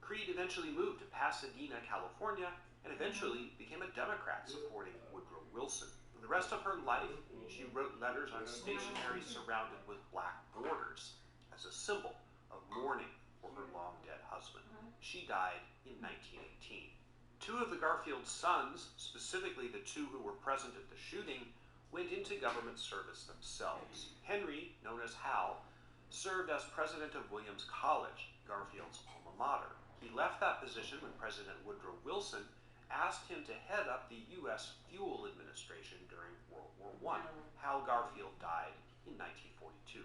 Creed eventually moved to Pasadena, California, and eventually became a Democrat supporting Woodrow Wilson. For the rest of her life, she wrote letters on stationery surrounded with black borders as a symbol of mourning for her long-dead husband. She died in 1918. Two of the Garfield sons, specifically the two who were present at the shooting, went into government service themselves. Henry, known as Hal, served as president of Williams College, Garfield's alma mater. He left that position when President Woodrow Wilson asked him to head up the U.S. Fuel Administration during World War I. Hal Garfield died in 1942.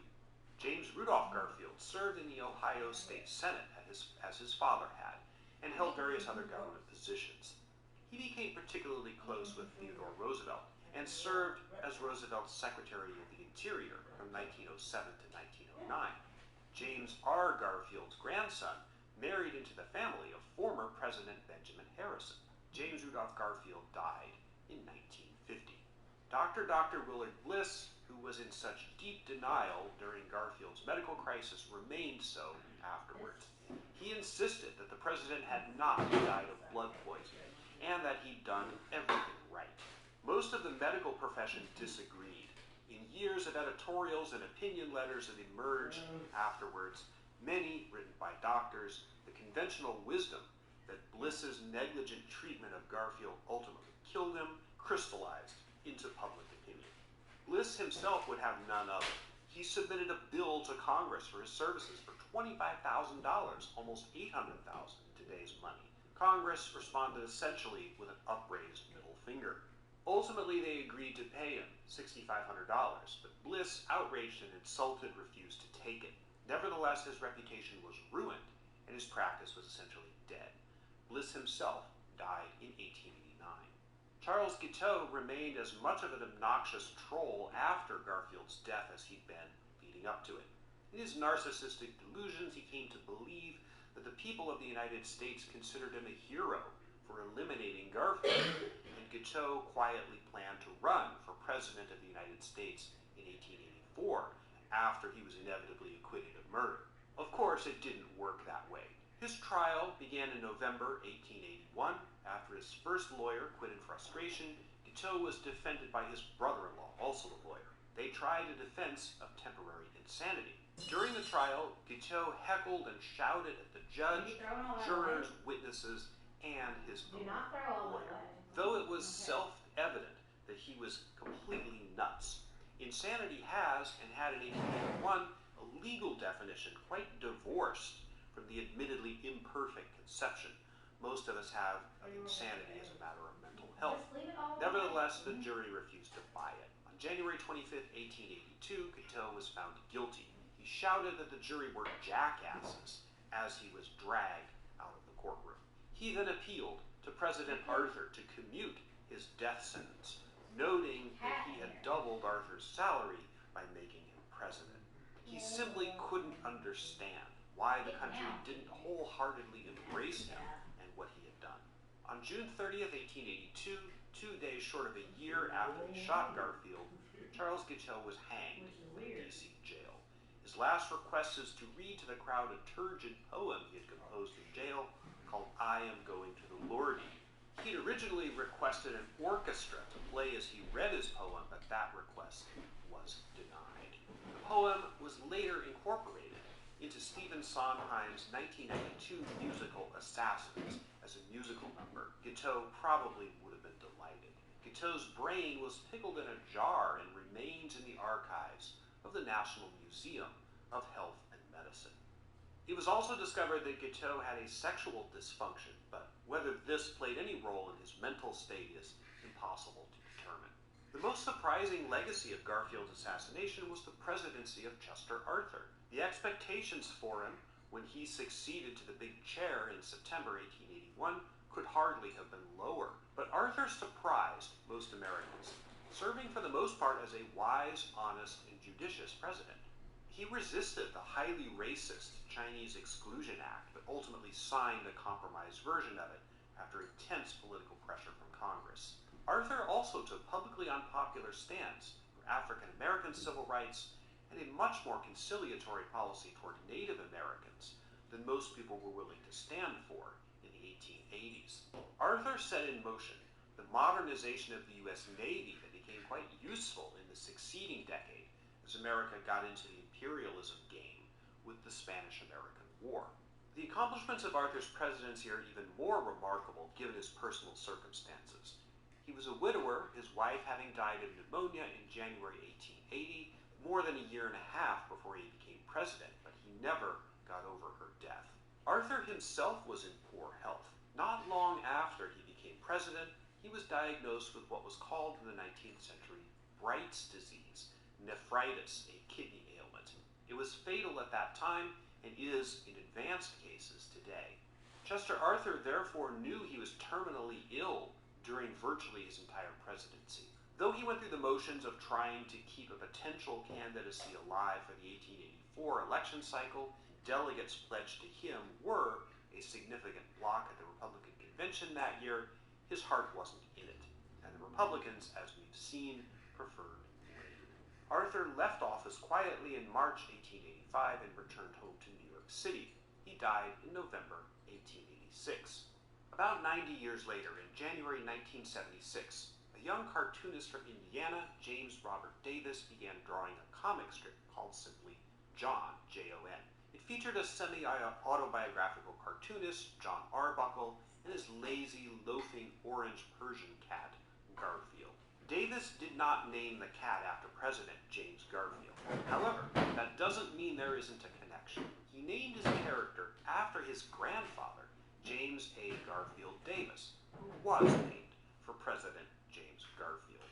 James Rudolph Garfield served in the Ohio State Senate as his father had, and held various other government positions. He became particularly close with Theodore Roosevelt, and served as Roosevelt's Secretary of the Interior from 1907 to 1909. James R. Garfield's grandson married into the family of former President Benjamin Harrison. James Rudolph Garfield died in 1950. Dr. Willard Bliss, who was in such deep denial during Garfield's medical crisis, remained so afterwards. He insisted that the president had not died of blood poisoning, and that he'd done everything right. Most of the medical profession disagreed. In years of editorials and opinion letters that emerged afterwards, many written by doctors, the conventional wisdom that Bliss's negligent treatment of Garfield ultimately killed him crystallized into public opinion. Bliss himself would have none of it. He submitted a bill to Congress for his services for $25,000, almost $800,000 in today's money. Congress responded essentially with an upraised middle finger. Ultimately, they agreed to pay him $6,500, but Bliss, outraged and insulted, refused to take it. Nevertheless, his reputation was ruined, and his practice was essentially dead. Bliss himself died in 1889. Charles Guiteau remained as much of an obnoxious troll after Garfield's death as he'd been leading up to it. In his narcissistic delusions, he came to believe that the people of the United States considered him a hero for eliminating Garfield, and Guiteau quietly planned to run for President of the United States in 1884, after he was inevitably acquitted of murder. Of course, it didn't work that way. His trial began in November 1881. After his first lawyer quit in frustration, Guiteau was defended by his brother-in-law, also a lawyer. They tried a defense of temporary insanity. During the trial, Guiteau heckled and shouted at the judge, jurors, witnesses, and his own lawyer. Though it was self-evident that he was completely nuts, insanity has, and had in 1881, a legal definition quite divorced from the admittedly imperfect conception most of us have of insanity as a matter of mental health. Nevertheless, the jury refused to buy it. On January 25, 1882, Guiteau was found guilty. He shouted that the jury were jackasses as he was dragged out of the courtroom. He then appealed to President Arthur to commute his death sentence, noting that he had doubled Arthur's salary by making him president. He simply couldn't understand why the country didn't wholeheartedly embrace him and what he had done. On June 30th, 1882, 2 days short of a year after he shot Garfield, Charles Guiteau was hanged in the D.C. jail. His last request is to read to the crowd a turgid poem he had composed in jail called I Am Going to the Lordy. He'd originally requested an orchestra to play as he read his poem, but that request was denied. The poem was later incorporated into Stephen Sondheim's 1992 musical Assassins as a musical number. Guiteau probably would have been delighted. Guiteau's brain was pickled in a jar and remains in the archives of the National Museum of Health and Medicine. It was also discovered that Guiteau had a sexual dysfunction, but whether this played any role in his mental state is impossible to determine. The most surprising legacy of Garfield's assassination was the presidency of Chester Arthur. The expectations for him when he succeeded to the big chair in September 1881 could hardly have been lower, but Arthur surprised most Americans, serving for the most part as a wise, honest, and judicious president. He resisted the highly racist Chinese Exclusion Act, but ultimately signed a compromised version of it after intense political pressure from Congress. Arthur also took publicly unpopular stands for African American civil rights and a much more conciliatory policy toward Native Americans than most people were willing to stand for in the 1880s. Arthur set in motion the modernization of the U.S. Navy that became quite useful in the succeeding decade as America got into the imperialism game with the Spanish-American War. The accomplishments of Arthur's presidency are even more remarkable given his personal circumstances. He was a widower, his wife having died of pneumonia in January 1880, more than a year and a half before he became president, but he never got over her death. Arthur himself was in poor health. Not long after he became president, he was diagnosed with what was called in the 19th century Bright's disease, nephritis, a kidney ailment. It was fatal at that time and is in advanced cases today. Chester Arthur therefore knew he was terminally ill during virtually his entire presidency. Though he went through the motions of trying to keep a potential candidacy alive for the 1884 election cycle, delegates pledged to him were a significant bloc at the Republican convention that year. His heart wasn't in it, and the Republicans, as we've seen, preferred Wayne. Arthur left office quietly in March 1885 and returned home to New York City. He died in November 1886. About 90 years later, in January 1976, a young cartoonist from Indiana, James Robert Davis, began drawing a comic strip called simply John, J-O-N. It featured a semi-autobiographical cartoonist, John Arbuckle, and his lazy, loafing orange Persian cat, Garfield. Davis did not name the cat after President James Garfield. However, that doesn't mean there isn't a connection. He named his character after his grandfather, James A. Garfield Davis, who was named for President James Garfield.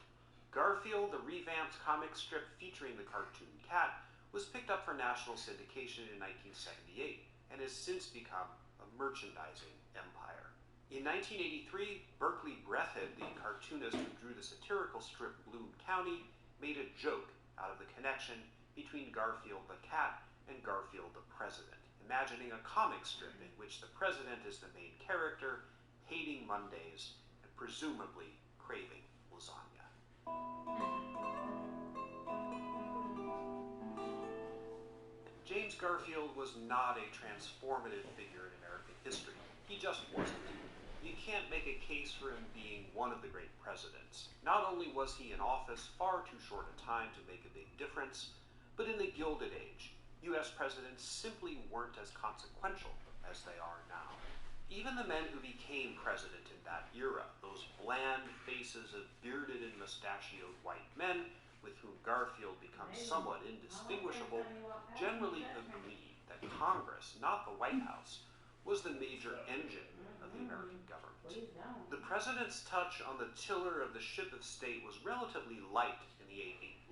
Garfield, the revamped comic strip featuring the cartoon cat, was picked up for national syndication in 1978 and has since become a merchandising empire. In 1983, Berkeley Breathitt, the cartoonist who drew the satirical strip Bloom County, made a joke out of the connection between Garfield the cat and Garfield the president, imagining a comic strip in which the president is the main character, hating Mondays and presumably craving lasagna. James Garfield was not a transformative figure in American history. He just wasn't. you can't make a case for him being one of the great presidents. Not only was he in office far too short a time to make a big difference, but in the Gilded Age, U.S. presidents simply weren't as consequential as they are now. Even the men who became president in that era, those bland faces of bearded and mustachioed white men with whom Garfield becomes somewhat indistinguishable, generally agreed that Congress, not the White House, was the major engine of the American government. The president's touch on the tiller of the ship of state was relatively light in the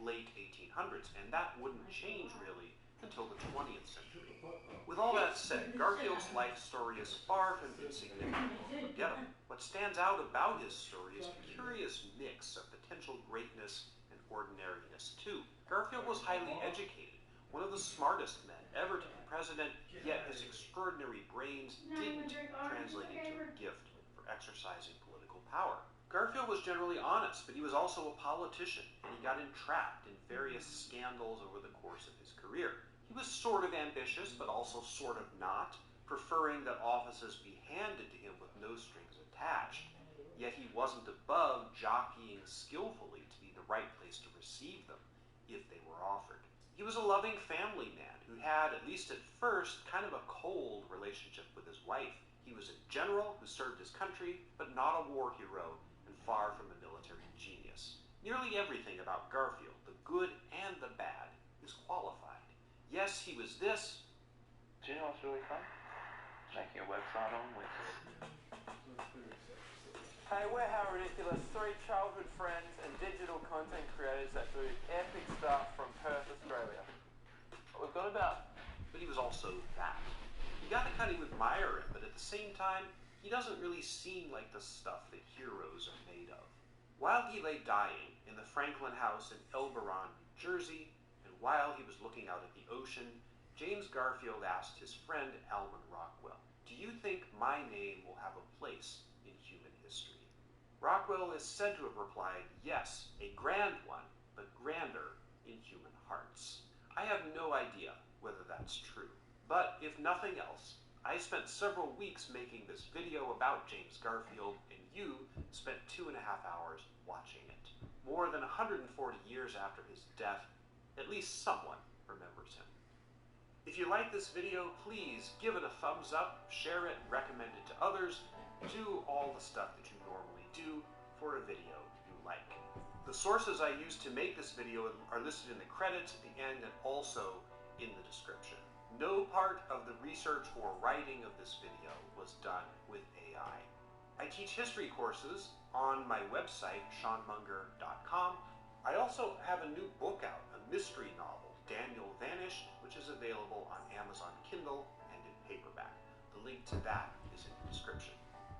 late 1800s, and that wouldn't change really until the 20th century. With all that said, Garfield's life story is far from insignificant. Forget him. What stands out about his story is a curious mix of potential greatness and ordinariness, too. Garfield was highly educated, one of the smartest men ever to be president, yet his extraordinary brains didn't translate into a gift for exercising political power. Garfield was generally honest, but he was also a politician, and he got entrapped in various scandals over the course of his career. He was sort of ambitious, but also sort of not, preferring that offices be handed to him with no strings attached, yet he wasn't above jockeying skillfully to be the right place to receive them, if they were offered. He was a loving family man who had, at least at first, kind of a cold relationship with his wife. He was a general who served his country, but not a war hero, and far from a military genius. Nearly everything about Garfield, the good and the bad, is qualified. Yes, he was this. Do you know what's really fun? Making a website on with. Hey, we're How Ridiculous, 3 childhood friends and digital content creators that do epic stuff from Perth, Australia. We've got about... But he was also that. You gotta kind of admire him, but at the same time, he doesn't really seem like the stuff that heroes are made of. While he lay dying in the Franklin House in Elberon, New Jersey, and while he was looking out at the ocean, James Garfield asked his friend Alman Rockwell, "Do you think my name will have a place in human history?" Rockwell is said to have replied, "Yes, a grand one, but grander in human hearts." I have no idea whether that's true, but if nothing else, I spent several weeks making this video about James Garfield, and you spent 2.5 hours watching it. More than 140 years after his death, at least someone remembers him. If you like this video, please give it a thumbs up, share it, recommend it to others, do all the stuff that you normally do for a video you like. The sources I used to make this video are listed in the credits at the end and also in the description. No part of the research or writing of this video was done with AI. I teach history courses on my website, seanmunger.com. I also have a new book out, a mystery novel, Daniel Vanished, which is available on Amazon Kindle and in paperback. The link to that is in the description.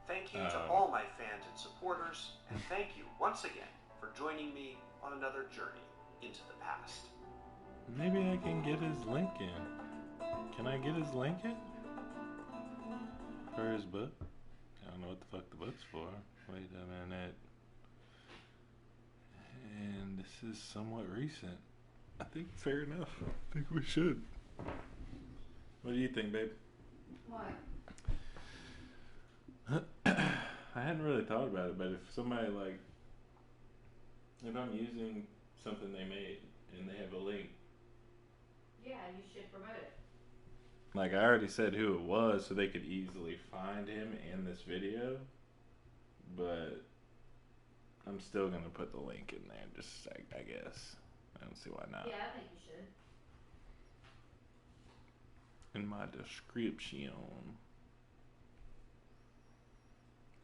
Thank you to all my fans and supporters, and thank you once again for joining me on another journey into the past. Maybe I can get his link in. Can I get his link in? For his book? I don't know what the fuck the book's for. Wait a minute. And this is somewhat recent. I think fair enough. I think we should. What do you think, babe? What? I hadn't really thought about it, but if somebody if I'm using something they made and they have a link. Yeah, you should promote it. Like, I already said who it was so they could easily find him in this video, but I'm still going to put the link in there, just, I guess. I don't see why not. Yeah, I think you should. In my description.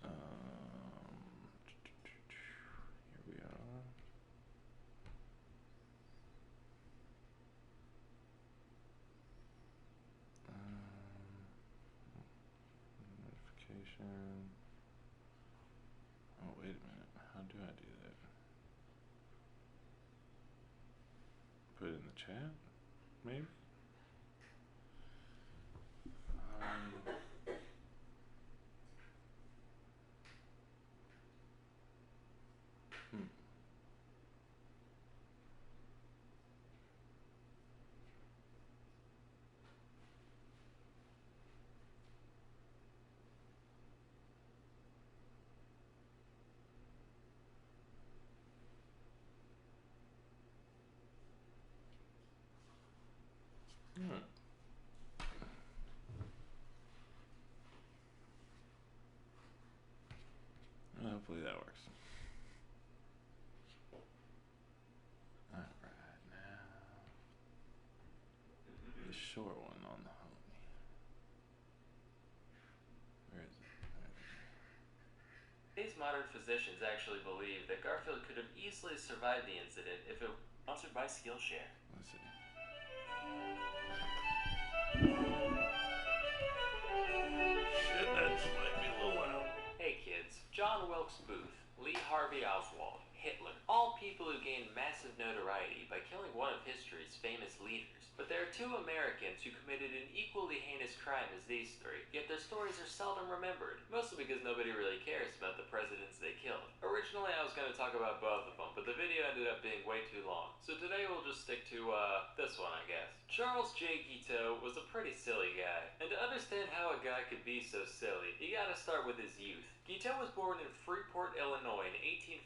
Here we are. Notification. Oh, wait a minute. How do I do that? Put it in the chat? Maybe? short one on the homie. Where is it? Today's modern physicians actually believe that Garfield could have easily survived the incident if it was sponsored by Skillshare. Let's see. Shit, that might be a little loud. Hey kids, John Wilkes Booth, Lee Harvey Oswald, Hitler, all people who gained massive notoriety by killing one of history's famous leaders. But there are two Americans who committed an equally heinous crime as these three, yet their stories are seldom remembered, mostly because nobody really cares about the presidents they killed. Originally I was going to talk about both of them, but the video ended up being way too long, so today we'll just stick to, this one I guess. Charles J. Guiteau was a pretty silly guy, and to understand how a guy could be so silly, you gotta start with his youth. Guiteau was born in Freeport, Illinois in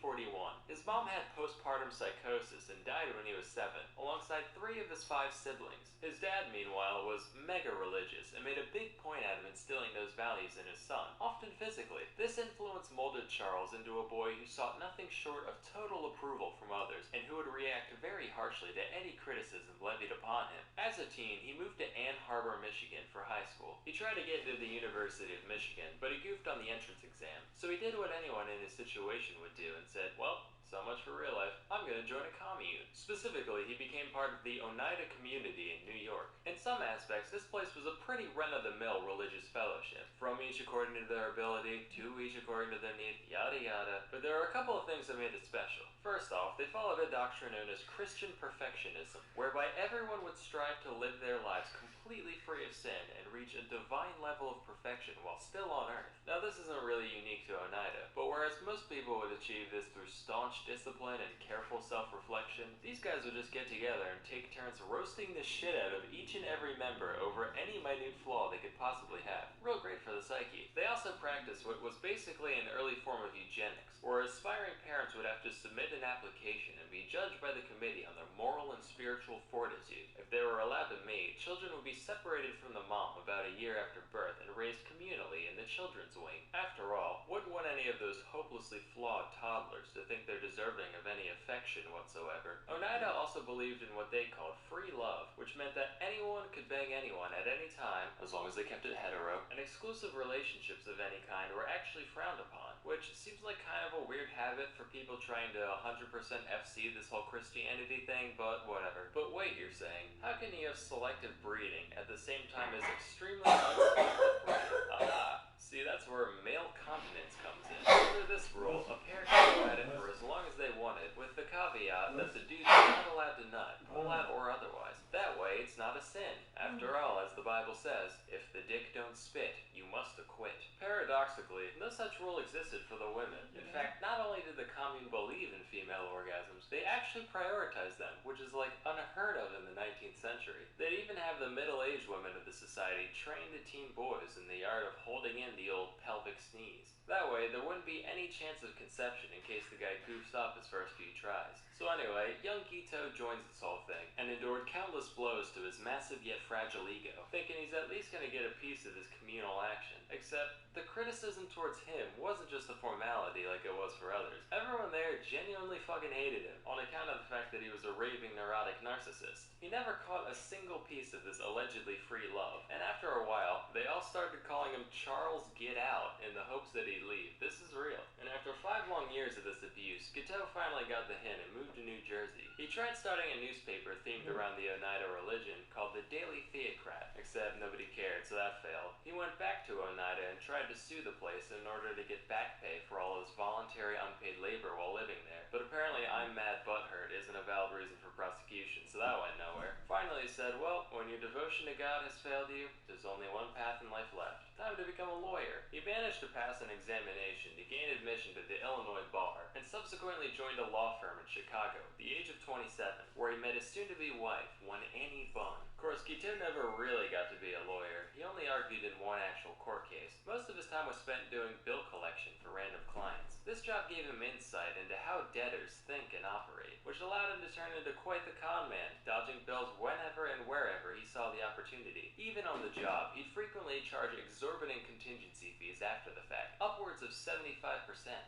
1841. His mom had postpartum psychosis and died when he was 7, alongside 3 of his 5 siblings. His dad, meanwhile, was mega religious and made a big point out of instilling those values in his son, often physically. This influence molded Charles into a boy who sought nothing short of total approval from others, and who would react very harshly to any criticism levied upon him. As a teen, he moved to Ann Arbor, Michigan for high school. He tried to get into the University of Michigan, but he goofed on the entrance exam. So he did what anyone in his situation would do and said, well, so much for real life, I'm gonna join a commune. Specifically, he became part of the Oneida community in New York. In some aspects, this place was a pretty run-of-the-mill religious fellowship. From each according to their ability, to each according to their need, yada yada. But there are a couple of things that made it special. First off, they followed a doctrine known as Christian perfectionism, whereby everyone would strive to live their lives completely free of sin and reach a divine level of perfection while still on earth. Now this isn't really unique to Oneida, but whereas most people would achieve this through staunch discipline and careful self-reflection, these guys would just get together and take turns roasting the shit out of each and every member over any minute flaw they could possibly have. Real great for the psyche. They also practiced what was basically an early form of eugenics, where aspiring parents would have to submit an application and be judged by the committee on their moral and spiritual fortitude. If they were allowed to mate, children would be separated from the mom about a year after birth and raised communally in the children's wing. After all, wouldn't want any of those hopelessly flawed toddlers to think they're deserving of any affection whatsoever. Oneida also believed in what they called free love, which meant that anyone could bang anyone at any time, as long as they kept it hetero, and exclusive relationships of any kind were actually frowned upon, which seems like kind of a weird habit for people trying to 100% FC this whole Christianity thing, but whatever. But wait, you're saying, how can you have selective breeding at the same time as extremely unselective breeding? See, that's where male continence comes in. Under this rule, a pair can go at it for as long as they want it, with the caveat that the dude's not allowed to nut, pull out or otherwise. That way, it's not a sin. After all, as the Bible says, if the dick don't spit, you must acquit. Paradoxically, no such rule existed for the women. In fact, not only did the commune believe in female orgasms, they actually prioritized them, which is like unheard of in the 19th century. They'd even have the middle-aged women of the society train the teen boys in the art of holding in the old pelvic sneeze. That way, there wouldn't be any chance of conception in case the guy goofs up his first few tries. So anyway, young Guiteau joins this whole thing, and endured countless blows to his massive yet fragile ego, thinking he's at least going to get a piece of this communal action. Except, the criticism towards him wasn't just a formality like it was for others. Everyone there genuinely fucking hated him, on account of the fact that he was a raving neurotic narcissist. He never caught a single piece of this allegedly free love, and after a while, they all started calling him Charles Get Out in the hopes that he'd leave. This is real. And after 5 long years of this abuse, Guiteau finally got the hint and moved to New Jersey. He tried starting a newspaper themed around the Oneida religion called the Daily Theocrat, except nobody cared, so that failed. He went back to Oneida and tried to sue the place in order to get back pay for all his voluntary unpaid labor while living there. But apparently I'm mad butthurt isn't a valid reason for prosecution, so that went nowhere. Finally he said, well, when your devotion to God has failed you, there's only one path in life left. Time to become a lawyer. He managed to pass an examination to gain admission to the Illinois bar, and subsequently joined a law firm in Chicago at the age of 27, where he met his soon-to-be wife, one Annie Bunn. Of course, Guiteau never really got to be a lawyer. He only argued in one actual court case. Most of his time was spent doing bill collection for random clients. This job gave him insight into how debtors think and operate, which allowed him to turn into quite the con man, dodging bills whenever and wherever he saw the opportunity. Even on the job, he'd frequently charge exorbitant contingency fees after the fact, upwards of 75%.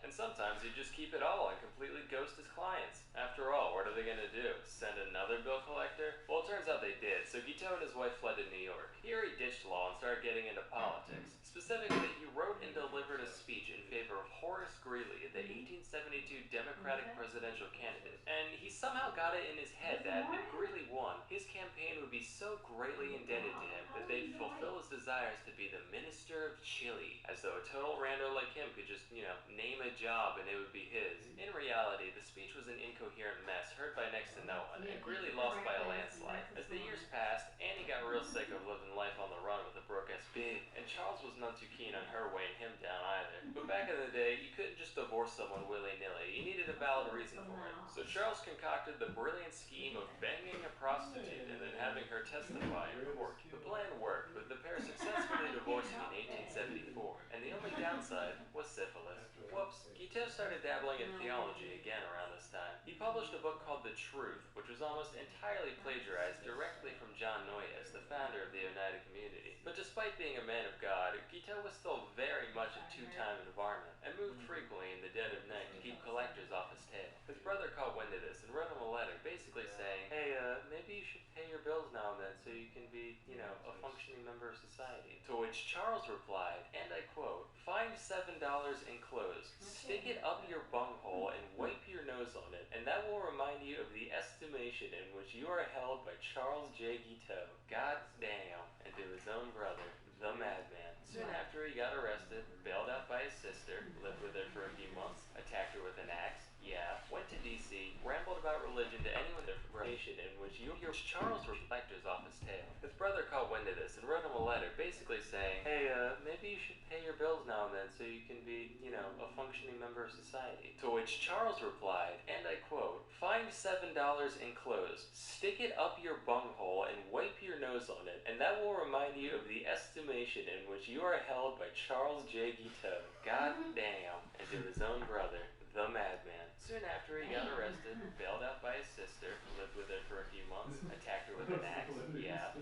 And sometimes he'd just keep it all and completely ghost his clients. After all, what are they gonna do? Send another bill collector? Well, it turns out they did, so Guiteau and his wife fled to New York. Here he ditched law and started getting into politics. Specifically, he wrote and delivered a speech in favor of Horace Greeley, the 1872 Democratic presidential candidate. And he somehow got it in his head that if Greeley won, his campaign would be so greatly indebted to him that they'd fulfill his desires to be the Minister of Chile. As though a total rando like him could just, name a job and it would be his. In reality, the speech was an incoherent mess heard by next to no one, and Greeley lost by a landslide. As the years passed, Annie got real sick of living life on the run with a broke-ass bid, and Charles was none too keen on her weighing him down either. But back in the day, you couldn't just divorce someone willy-nilly. You needed a valid reason for it. So Charles concocted the brilliant scheme of banging a prostitute and then having her testify in court. The plan worked, but the pair successfully divorced in 1874, and the only downside was syphilis. Whoops. Guiteau started dabbling in theology again around this time. He published a book called The Truth, which was almost entirely plagiarized directly from John Noyes, the founder of the Oneida Community. But despite being a man of God, Guiteau was still very much a two-time varmint, and moved frequently in the dead of night to keep collectors off his tail. His brother caught wind of this and wrote him a letter basically saying, hey, maybe you should pay your bills now and then so you can be, a functioning member of society. To which Charles replied, and I quote, find $7 enclosed, stick it up your bunghole and wipe your nose on it, and that will remind you of the estimation in which you are held by Charles J. Guiteau. God damn, and to his own brother, the madman. Soon after, he got arrested, bailed out by his sister, lived with her for a few months, attacked her with an axe, went to D.C., rambled about religion to anyone in information in which Charles reflectors off his tail. His brother caught wind of this and wrote him a letter basically saying, hey, maybe you should pay your bills now and then so you can be, a functioning member of society. To which Charles replied, and I quote, find $7 enclosed, stick it up your bunghole and wipe your nose on it, and that will remind you of the estimation in which you are held by Charles J. Guiteau. God damn, and to his own brother, the madman. Soon after, he got arrested, bailed out by his sister, lived with her for a few months, attacked her with an axe,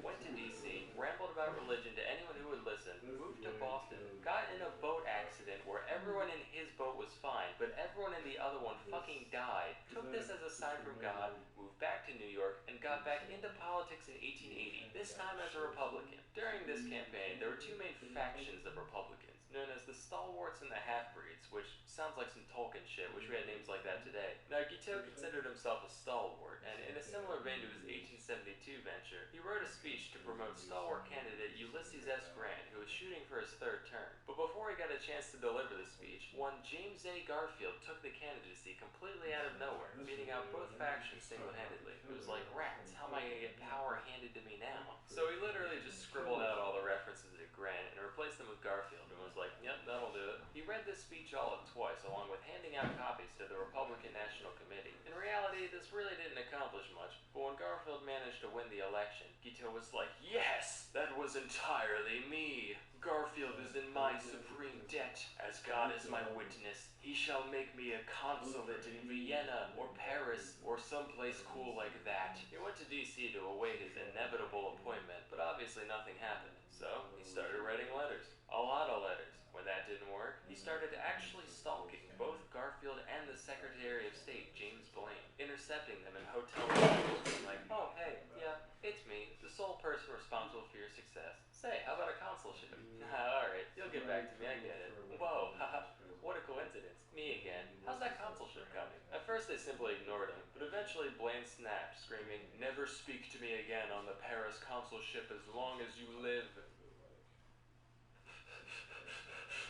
went to D.C., rambled about religion to anyone who would listen, moved to Boston, got in a boat accident where everyone in his boat was fine, but everyone in the other one fucking died, took this as a sign from God, moved back to New York, and got back into politics in 1880, this time as a Republican. During this campaign, there were two main factions of Republicans, known as the Stalwarts and the Half-Breeds, which sounds like some Tolkien shit, wish we had names like that today. Now, Guiteau considered himself a stalwart, and in a similar vein to his 1872 venture, he wrote a speech to promote stalwart candidate Ulysses S. Grant, who was shooting for his third term. But before he got a chance to deliver the speech, one James A. Garfield took the candidacy completely out of nowhere, beating out both factions single-handedly. It was like, rats, how am I gonna get power handed to me now? So he literally just scribbled out all the references to Grant and replaced them with Garfield, and was like, yep, that'll do it. He read this speech all at twice, along with handing out copies to the Republican National Committee. In reality, this really didn't accomplish much, but when Garfield managed to win the election, Guiteau was like, yes, that was entirely me. Garfield is in my supreme debt. As God is my witness, he shall make me a consulate in Vienna or Paris or someplace cool like that. He went to D.C. to await his inevitable appointment, but obviously nothing happened. So he started writing letters. A lot of letters. When that didn't work, he started actually stalking both Garfield and the Secretary of State, James Blaine, intercepting them in hotel rooms, being like, oh, hey, yeah, it's me, the sole person responsible for your success. Say, how about a consulship? Alright, you'll get back to me, I get it. Whoa, haha, what a coincidence. Me again. How's that consulship coming? At first they simply ignored him, but eventually Blaine snapped, screaming, never speak to me again on the Paris consulship as long as you live.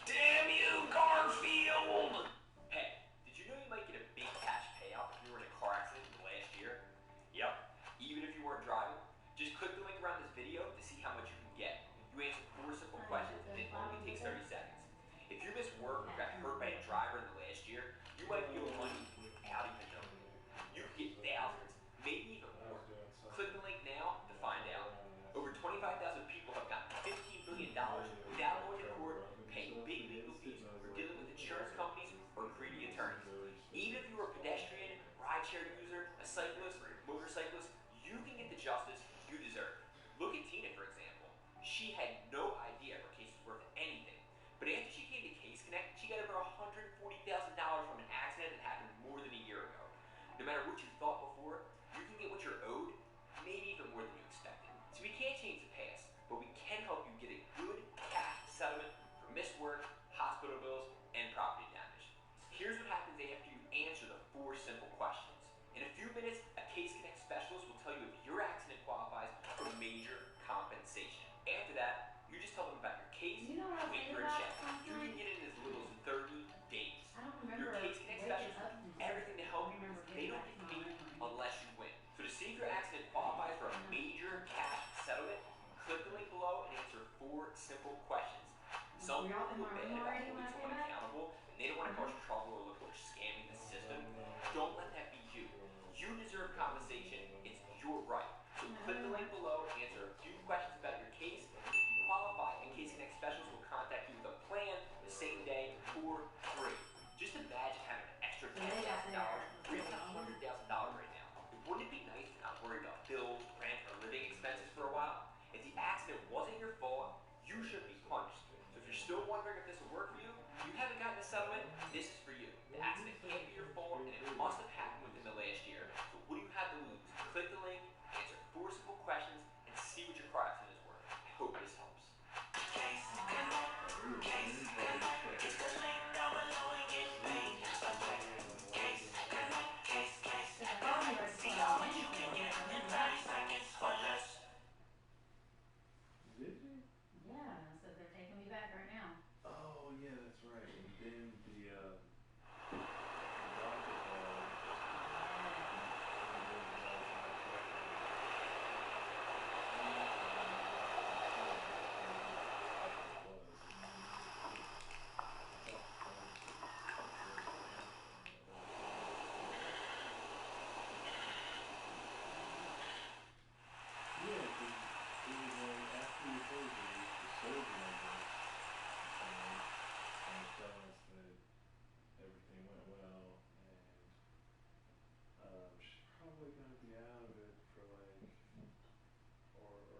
Damn you, Garfield! Hey, did you know you might get a big cash payout if you were in a car accident in the last year? Yep, even if you weren't driving. Just click the link around this video to see how much you can get. You answer 4 simple questions and it only takes 30 seconds. If you missed work or got hurt by a driver in the last year, you might be owed money without even knowing. You could get thousands, maybe even more. Click the link now to find out. Over 25,000 people have gotten $15 billion without going to court, paying big legal fees, or dealing with insurance companies or greedy attorneys. Even if you were a pedestrian, rideshare user, a cyclist, or a motorcyclist, you can get the justice you deserve. Look at Tina, for example. She had no idea her case was worth anything. But after she came to Case Connect, she got over $140,000 from an accident that happened more than a year ago. No matter what you thought before, you can get what you're owed, maybe even more than specials will tell you if your accident qualifies for major compensation. After that, you just tell them about your case, You know what I was wait thinking for a about check. at some You can point? get it in as little as 30 days. I don't Your remember case connect waking specials, up and everything to help you. They don't get paid unless you win. So to see if your accident qualifies for a major cash settlement, click the link below and answer 4 simple questions. Some Were people y'all in feel my bad room about already holding when I someone came back? accountable, and they don't want to cause you trouble or look like they're scamming the system. Don't let that be you. You deserve compensation. It's your right. So click the link below, answer a few questions about your case. If you qualify, and Case Connect Specials will contact you with a plan the same day for free. Just imagine having an extra $10,000 or even $100,000 right now. Wouldn't it be nice to not worry about bills, rent, or living expenses for a while? If the accident wasn't your fault, you should be punished. So if you're still wondering if this will work for you, you haven't gotten a settlement, this is for you. The accident can't be your fault, and it must have happened within the last year. So what do you have to lose? Click the link, answer 4 simple questions, and see what your car accident is worth. I hope this helps. Did you? Yeah, so they're taking me back right now. Oh yeah, that's right. And then the everything went well, and she's probably gonna be out of it for like,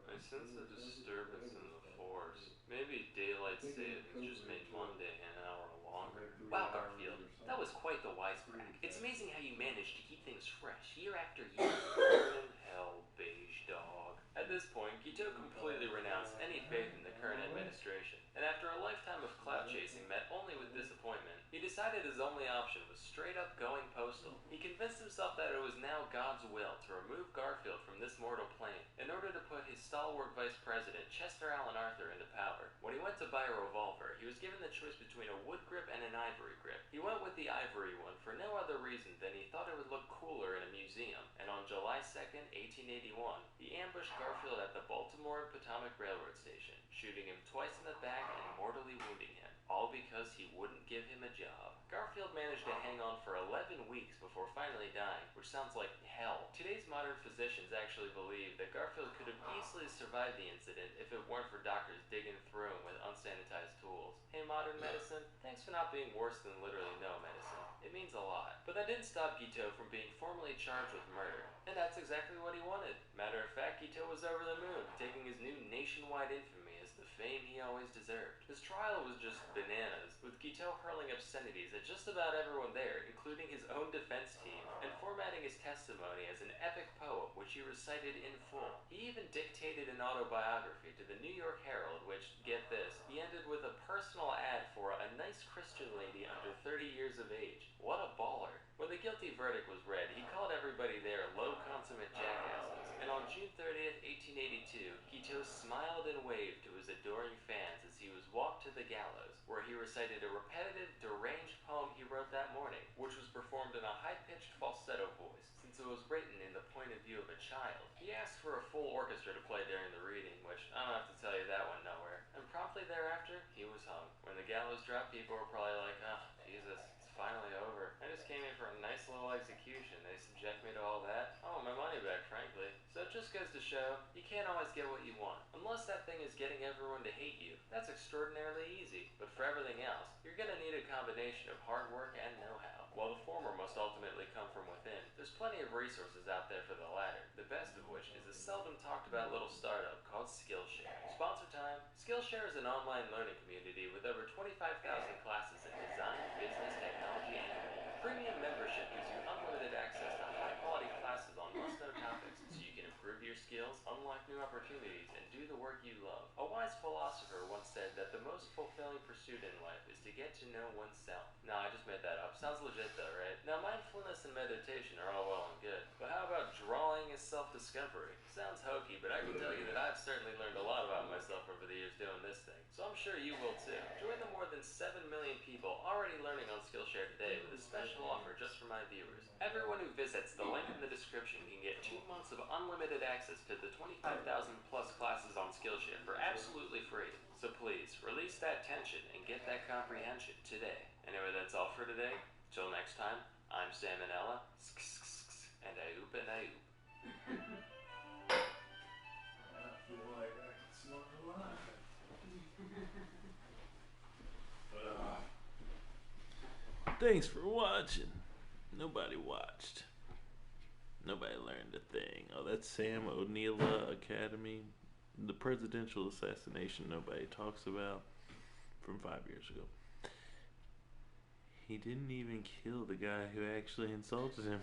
I sense a disturbance in the force. Maybe daylight savings just made Monday an hour longer. Wow, Garfield, that was quite the wisecrack. It's amazing how you managed to keep things fresh year after year. Burn in hell, beige dog. At this point, Guiteau completely renounced any faith in the current administration, and after a lifetime of clout chasing met only with disappointment, he decided his only option was straight up going postal. He convinced himself that it was now God's will to remove Garfield from this mortal plane in order to put his stalwart vice president, Chester Alan Arthur, into power. When he went to buy a revolver, he was given the choice between a wood grip and an ivory grip. He went with the ivory one for no other reason than he thought it would look cooler in a museum, and on July 2nd, 1881, he ambushed Garfield at the Baltimore and Potomac Railroad Station, shooting him twice in the back and mortally wounding him, all because he wouldn't give him a job. Garfield managed to hang on for 11 weeks before finally dying, which sounds like hell. Today's modern physicians actually believe that Garfield could have easily survived the incident if it weren't for doctors digging through him with unsanitized tools. Hey, modern medicine, thanks for not being worse than literally no medicine. It means a lot. But that didn't stop Guiteau from being formally charged with murder, and that's exactly what he wanted. Matter of fact, Guiteau was over the moon, taking his new nationwide infamy as the fame he always deserved. His trial was just bananas, with Guiteau hurling obscenities at just about everyone there, including his own defense team, and formatting his testimony as an epic poem which he recited in full. He even dictated an autobiography to the New York Herald, which, get this, he ended with a personal ad for a nice Christian lady under 30 years of age. What a baller. When the guilty verdict was read, he called everybody there low consummate jackasses, and on June 30th, 1882, Guiteau smiled and waved to his adoring fans as he was walked to the gallows, where he recited a repetitive, deranged poem he wrote that morning, which was performed in a high-pitched falsetto voice, since it was written in the point of view of a child. He asked for a full orchestra to play during the reading, which I don't have to tell you that went nowhere, and promptly thereafter, he was hung. When the gallows dropped, people were probably like, oh, Jesus, it's finally over. I just came in for a nice little execution. They subject me to all that. I want my money back, frankly. So it just goes to show, you can't always get what you want. Unless that thing is getting everyone to hate you. That's extraordinarily easy. But for everything else, you're gonna need a combination of hard work and know-how. While the former must ultimately come from within, there's plenty of resources out there for the latter. The best of which is a seldom talked about little startup called Skillshare. Sponsor time. Skillshare is an online learning community with over 25,000 classes in design, business, technology, and more. Premium membership gives you unlimited access to high-quality classes on must-know topics, so you can improve your skills, unlock new opportunities, and do the work you love. A wise philosopher once said that the most fulfilling pursuit in life is to get to know oneself. No, I just made that up. Sounds legit though, right? Now, mindfulness and meditation are all well and good, but how about drawing a self-discovery. Sounds hokey, but I can tell you that I've certainly learned a lot about myself over the years doing this thing. So I'm sure you will too. Join the more than 7 million people already learning on Skillshare today with a special offer just for my viewers. Everyone who visits the link in the description can get 2 months of unlimited access to the 25,000 plus classes on Skillshare for absolutely free. So please, release that tension and get that comprehension today. Anyway, that's all for today. Till next time, I'm Salmonella, and I oop and I oop. I feel like I can smell a lot. Thanks for watching. Nobody watched. Nobody learned a thing. Oh, that's Sam O'Neill Academy. The presidential assassination nobody talks about from 5 years ago. He didn't even kill the guy who actually insulted him.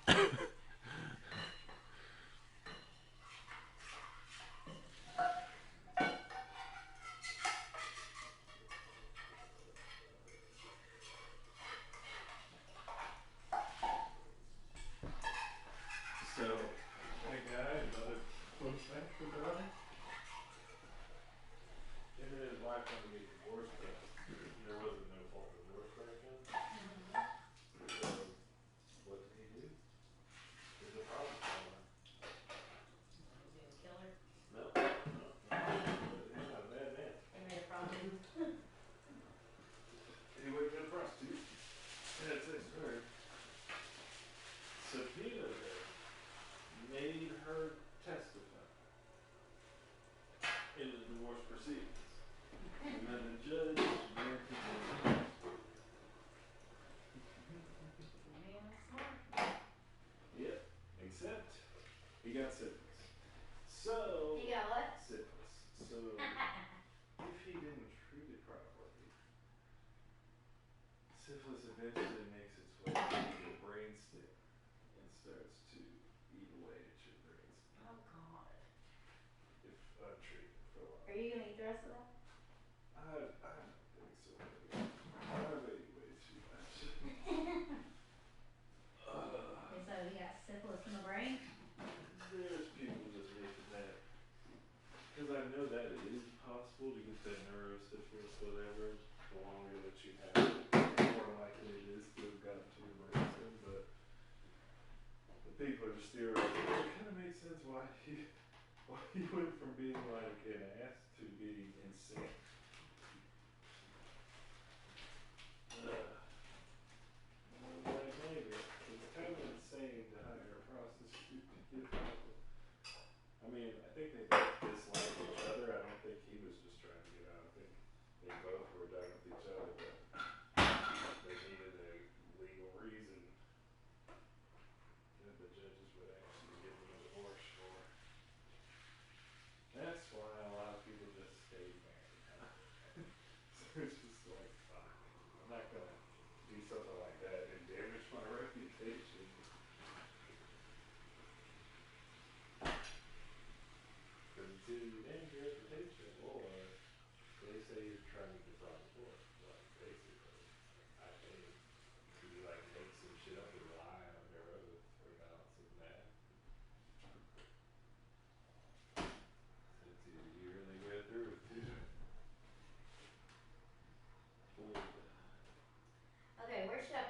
So, that guy, another close friend for brother, him and his wife wanted to get divorced, but there wasn't no form of divorce back then. So, what did he do? He's a problem solver. Was he a killer? No, he's not a bad man. They made a problem. He wouldn't get a prostitute. That's it, sorry. Subpoenaed her, made her testify in the divorce proceedings. And then the judge granted him. Yep, except he got syphilis. So He got what? syphilis. So if he didn't treat it properly, syphilis eventually makes its way to your brainstem and starts to eat away at your brainstem. Oh God. If untreated for a while. Are you gonna eat the rest of that? I don't think so. I weigh way too much. And so he got syphilis in the brain? There's people just making that. Because I know that it is possible to get that neurosyphilis, whatever. The longer that you have it, the more likely it is to have gotten to your brainstem. But the people are just theorizing. It kind of makes sense why he went from being like an ass to being insane. Like maybe it's kind of insane to hire a prostitute to get people. I mean, I think they both dislike each other. I don't think he was just trying to get out. I think they both were done with each other, but they needed a legal reason that the judges would actually give them a divorce for. That's why a lot of people just stay married. So it's just like, fuck, I'm not gonna do something like that and damage my reputation. Because it's either you damage your reputation or they say you're trying to defraud the court. Like, basically, I think you like make some shit up and lie on your oath or something that. It's either you really go through with it. Okay, where's Shep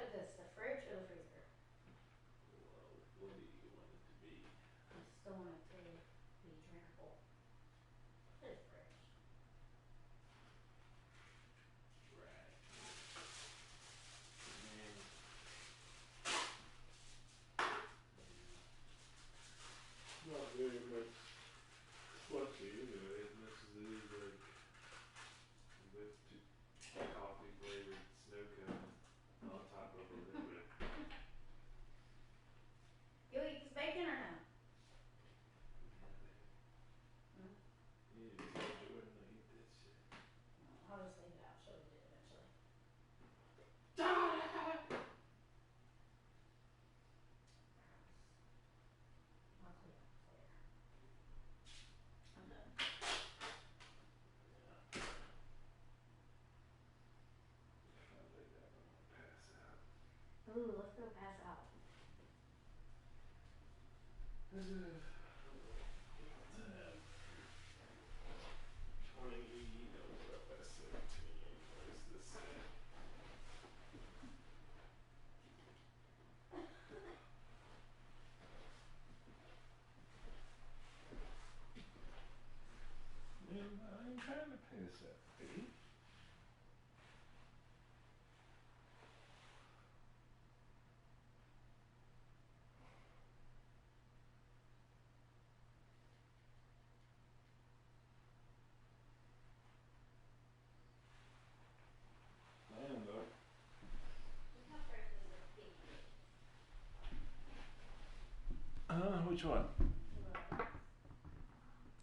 Which one?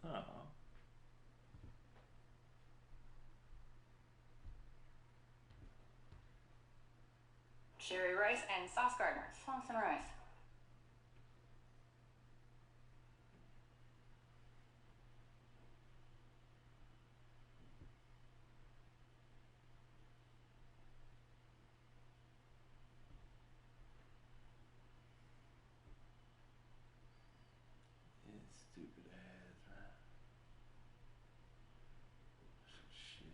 Oh. Sherry Rice and Sauce Gardner. Sauce and rice. Stupid ass, man. Shit.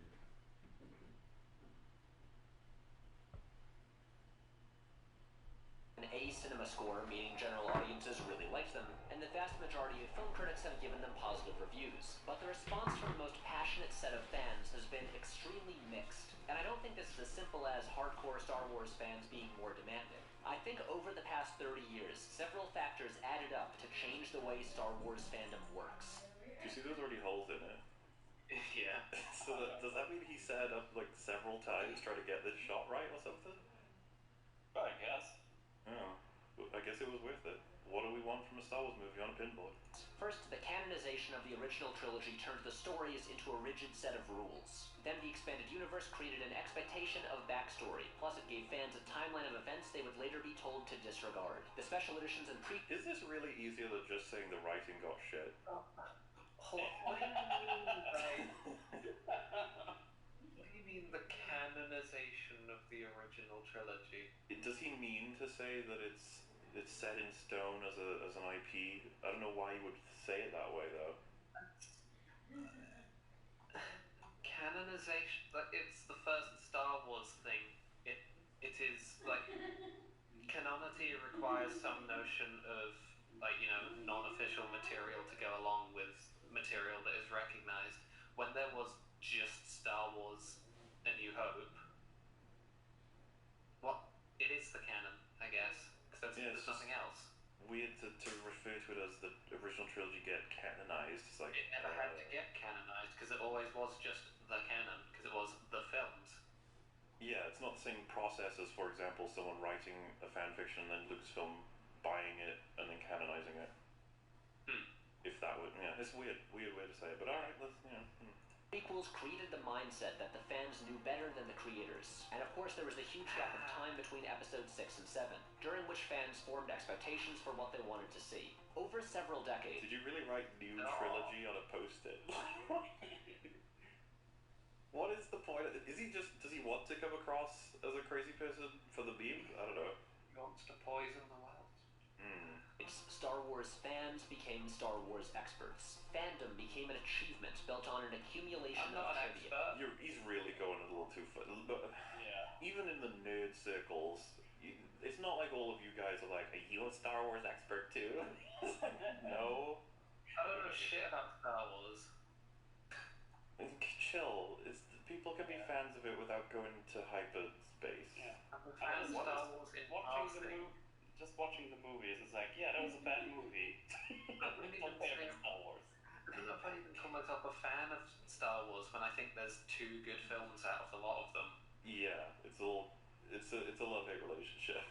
An A cinema score, meaning general audiences really liked them, and the vast majority of film critics have given them positive reviews. But the response from the most passionate set of fans has been extremely mixed. And I don't think this is as simple as hardcore Star Wars fans being more demanding. I think over the past 30 years, several factors added up to change the way Star Wars fandom works. Do you see there's already holes in it? Yeah. So does that mean he set up like several times trying to get this shot right or something? I guess. Oh, I guess it was worth it. What do we want from a Star Wars movie on a pinboard? First, the canonization of the original trilogy turned the stories into a rigid set of rules. Then the expanded universe created an expectation of backstory, plus it gave fans a timeline of events they would later be told to disregard. The special editions and Is this really easier than just saying the writing got shit? What do you mean by... What do you mean the canonization of the original trilogy? Does he mean to say that it's set in stone as an IP? I don't know why he would say it that way though. Canonization, like, it's the first Star Wars thing. It is like canonity requires some notion of, like, you know, non-official material to go along with material that is recognized. When there was just Star Wars A New Hope, it is the canon, I guess, because there's nothing else. Weird to refer to it as the original trilogy get canonized. It's like it never had to get canonized because it always was just the canon, because it was the films. Yeah, it's not the same process as, for example, someone writing a fan fiction and then Lucasfilm buying it and then canonizing it. If that would, yeah, it's weird way to say it, but alright, let's, Prequels created the mindset that the fans knew better than the creators. And of course there was the huge gap of time between episodes 6 and 7, during which fans formed expectations for what they wanted to see. Over several decades... Did you really write new trilogy on a post-it? What is the point? Does he want to come across as a crazy person for the meme? I don't know. He wants to poison the world. Star Wars fans became Star Wars experts. Fandom became an achievement built on an accumulation of trivia. He's really going a little too far. But even in the nerd circles, it's not like all of you guys are like, are you a Star Wars expert too? No. I don't know shit about Star Wars. Chill. People can be fans of it without going to hyperspace. Yeah. I'm a fan of Star Wars in passing. Just watching the movies, it's like, yeah, that was a bad movie. I don't even think Star Wars. I don't know if I even call myself a fan of Star Wars when I think there's 2 good films out of a lot of them. Yeah, it's a love-hate relationship.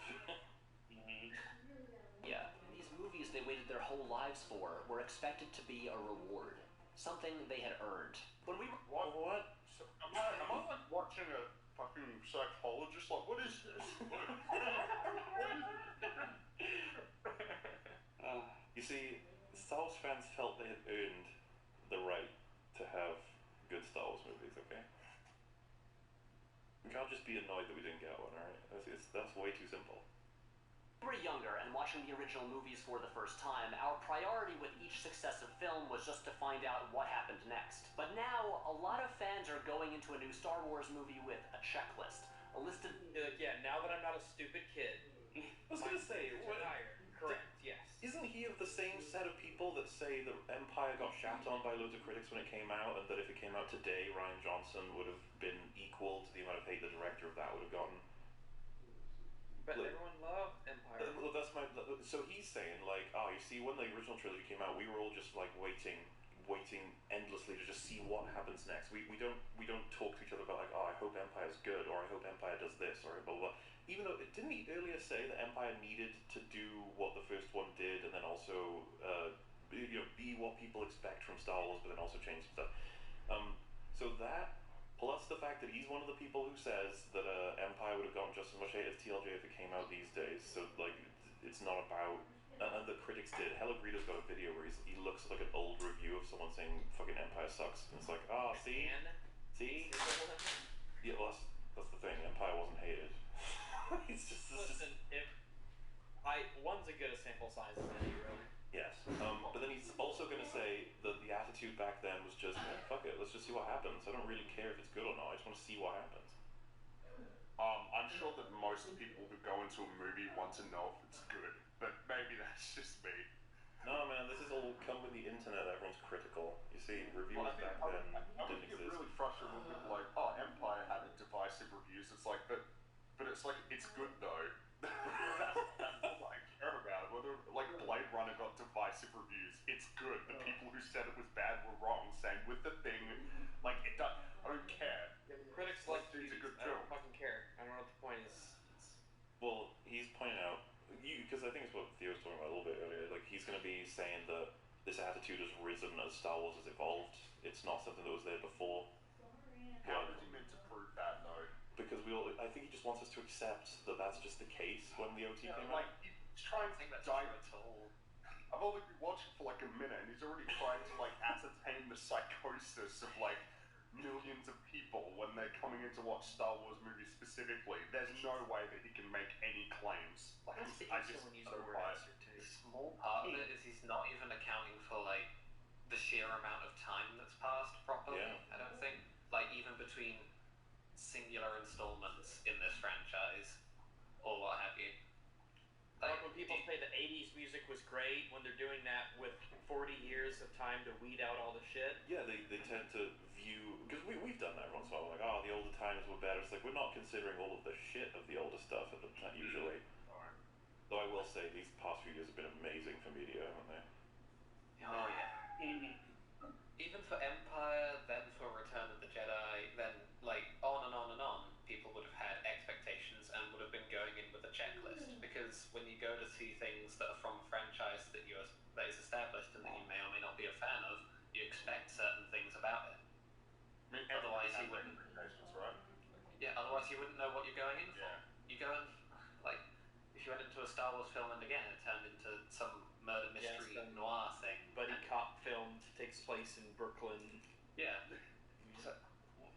Yeah, these movies they waited their whole lives for were expected to be a reward, something they had earned. When we what? So, am I like watching a fucking psychologist? Like, what is this? You see, Star Wars fans felt they had earned the right to have good Star Wars movies, okay? We can't just be annoyed that we didn't get one, alright? That's way too simple. When we were younger and watching the original movies for the first time, our priority with each successive film was just to find out what happened next. But now, a lot of fans are going into a new Star Wars movie with a checklist. A list of... yeah, now that I'm not a stupid kid. I was gonna say, Correct, yes. Isn't he of the same set of people that say the Empire got shat on by loads of critics when it came out, and that if it came out today, Rian Johnson would have been equal to the amount of hate the director of that would have gotten. But everyone loved Empire. Well, that's my. So he's saying like, oh, you see, when the original trilogy came out, we were all just like waiting endlessly to just see what happens next. We don't talk to each other about like, oh, I hope Empire's good, or I hope Empire does this, or blah blah blah. Even though didn't he earlier say that Empire needed to do what the first one did, and then also be what people expect from Star Wars, but then also change some stuff. So that. Plus the fact that he's one of the people who says that Empire would have gotten just as much hate as TLJ if it came out these days. So like, it's not about. And the critics did. Hello Greedo's got a video where he looks like an old review of someone saying fucking Empire sucks, and it's like, see. Yeah, well, that's the thing. Empire wasn't hated. Listen, if one's as good a sample size as any, really. Yes, but then he's also going to say that the attitude back then was just, fuck it, let's just see what happens. I don't really care if it's good or not, I just want to see what happens. I'm sure that most people who go into a movie want to know if it's good, but maybe that's just me. No, man, this is all come with the internet, everyone's critical. You see, reviews back then didn't get exist. really frustrated when people are like, oh, Empire had divisive reviews. It's like, but it's like, it's good though. That's all I care about. Whether like Blade Runner got divisive reviews, it's good. The people who said it was bad were wrong. Same with The Thing. Like it does. I don't care. Critics like these a good I film. don't fucking care. I don't know what the point is. Well, he's pointing out, because I think it's what Theo was talking about a little bit earlier, like he's going to be saying that this attitude has risen as Star Wars has evolved. It's not something that was there before. How is he meant to prove that though? Because I think he just wants us to accept that that's just the case when the OT came like, out. he's trying to dive at all. I've only been watching for like a minute and he's already trying to like ascertain the psychosis of like millions of people when they're coming in to watch Star Wars movies specifically. There's no way that he can make any claims. Like, I just don't buy it. The small part of it is he's not even accounting for like the sheer amount of time that's passed properly. Yeah. I don't think, like even between singular installments in this franchise or what have you. Like when people say the 80s music was great, when they're doing that with 40 years of time to weed out all the shit. Yeah, they tend to view, because we've done that once in a while, like, oh, the older times were better. It's like, we're not considering all of the shit of the older stuff at the time, usually. Though I will say, these past few years have been amazing for media, haven't they? Oh yeah. Even for Empire, then for Return of the Jedi, then like on and on and on, people would have had expectations and would have been going in with a checklist. Because when you go to see things that are from a franchise that is established and that you may or may not be a fan of, you expect certain things about it. I mean, Otherwise you wouldn't. Right? Yeah, otherwise you wouldn't know what you're going in for. Yeah. You go in, like, if you went into a Star Wars film and again it turned into some murder mystery noir thing. Buddy cop film takes place in Brooklyn. Yeah. So,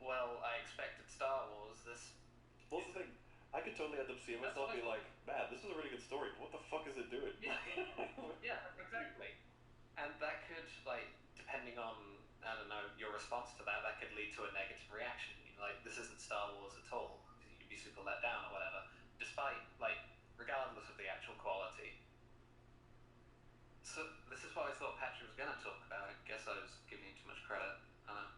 well, I expected Star Wars. What's the thing? I could totally end up seeing myself be like, man, this is a really good story. What the fuck is it doing? Yeah, exactly. And that could, like, depending on, I don't know, your response to that, that could lead to a negative reaction. Like, this isn't Star Wars at all. You'd be super let down or whatever. Despite, like, regardless of the actual quality. So, this is what I thought Patrick was going to talk about. I guess I was giving you too much credit. I don't know.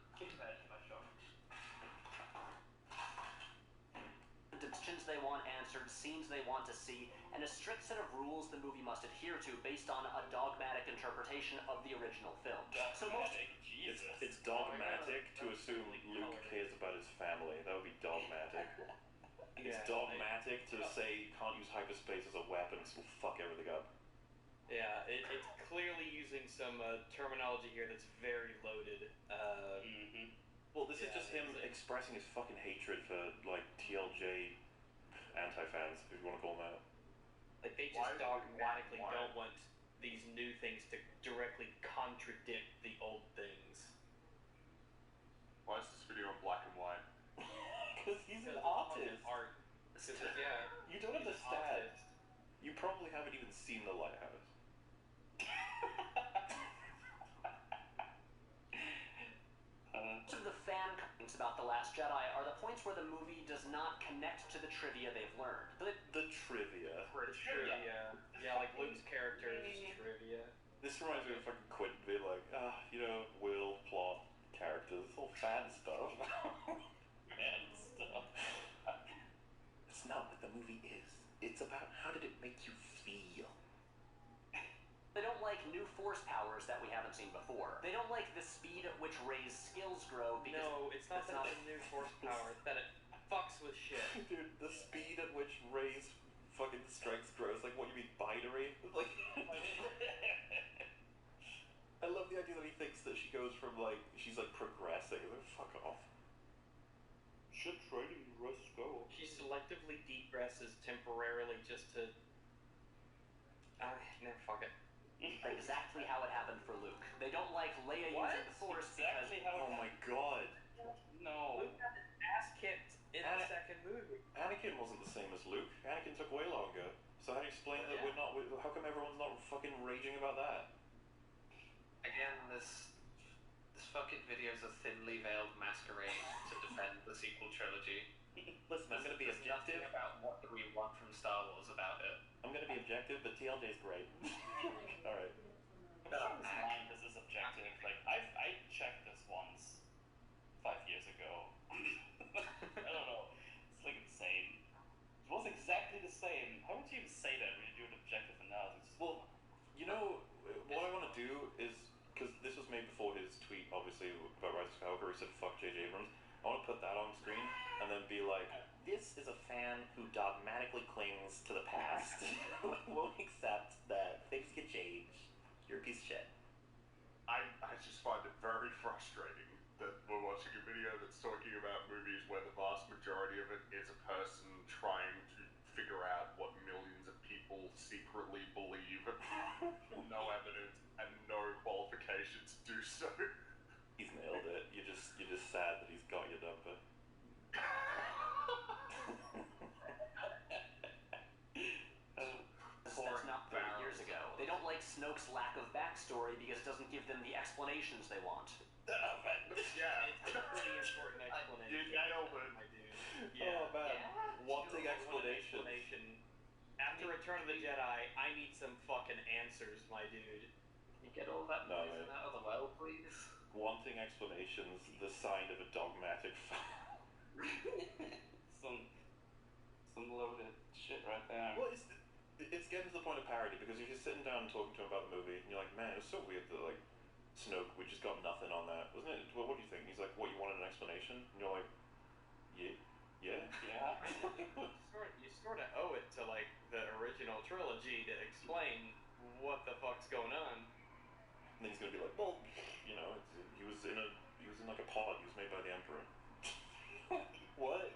The questions they want answered, scenes they want to see, and a strict set of rules the movie must adhere to based on a dogmatic interpretation of the original film. So most It's dogmatic to assume Luke cares about his family. That would be dogmatic. It's dogmatic to say you can't use hyperspace as a weapon because it'll fuck everything up. Yeah, it's clearly using some terminology here that's very loaded. Well, this is just him expressing his fucking hatred for, like, TLJ anti-fans, if you want to call them that. Like, they just dogmatically don't want these new things to directly contradict the old things. Why is this video in black and white? Because he's an artist. Art. Yeah. You don't understand. You probably haven't even seen The Lighthouse. Some of the fan comments about The Last Jedi are the points where the movie does not connect to the trivia they've learned. The trivia. Trivia. Yeah, like Luke's character is trivia. This reminds me of fucking Quentin being like, you know, will, plot, characters, it's all fan stuff. Man stuff. It's not what the movie is. It's about how did it make you feel. They don't like new force powers that we haven't seen before. They don't like the speed at which Rey's skills grow because No, it's not that it's a new force power, it's that it fucks with shit. Dude, the speed at which Rey's fucking strength grows, like, what, you mean binary? Like, I love the idea that he thinks that she goes from, like, she's, like, progressing. Like, fuck off. Should training Russ go? She selectively degresses temporarily just to... nah, fuck it. exactly how it happened for Luke. They don't like Leia using the Force Exactly because... how Oh my god. No. Luke got his ass kicked in the second movie. Anakin wasn't the same as Luke. Anakin took way longer. So how do you explain that we're not... How come everyone's not fucking raging about that? Again, this fucking video is a thinly veiled masquerade to defend the sequel trilogy. Listen, I'm gonna be There's objective. nothing about what we want from Star Wars about it. I'm gonna be objective, but TLJ's great. Alright. I'm sure his mind is as objective. Like, I checked this once 5 years ago. I don't know. It's like insane. It was exactly the same. How would you even say that when you do an objective analysis? Well, you know, what I want to do is, because this was made before his tweet, obviously, about Rise of Skywalker, he said, fuck J.J. Abrams. I want to put that on screen, and then be like, this is a fan who dogmatically clings to the past. Won't accept that things can change. You're a piece of shit. I just find it very frustrating that we're watching a video that's talking about movies where the vast majority of it is a person trying to figure out what millions of people secretly believe, no evidence and no qualification to do so. He's nailed it. You're just sad that he's got your number. That's not 30 years ago. They don't like Snoke's lack of backstory because it doesn't give them the explanations they want. Yeah. It's a pretty important explanation. You nailed it. My dude. Yeah. Oh man, wanting I want an explanation. After Return of the Jedi, I need some fucking answers, my dude. Can you get all that No, noise mate. out of the well, please? Wanting explanations, the sign of a dogmatic fan. Some loaded shit right there. Well, it's getting to the point of parody, because if you're sitting down and talking to him about the movie, and you're like, man, it was so weird that, like, Snoke, we just got nothing on that, wasn't it? Well, what do you think? He's like, what, you wanted an explanation? And you're like, yeah. You sort of owe it to like the original trilogy to explain what the fuck's going on. And then he's gonna be like, well, you know, he was in like a pod. He was made by the Emperor. What?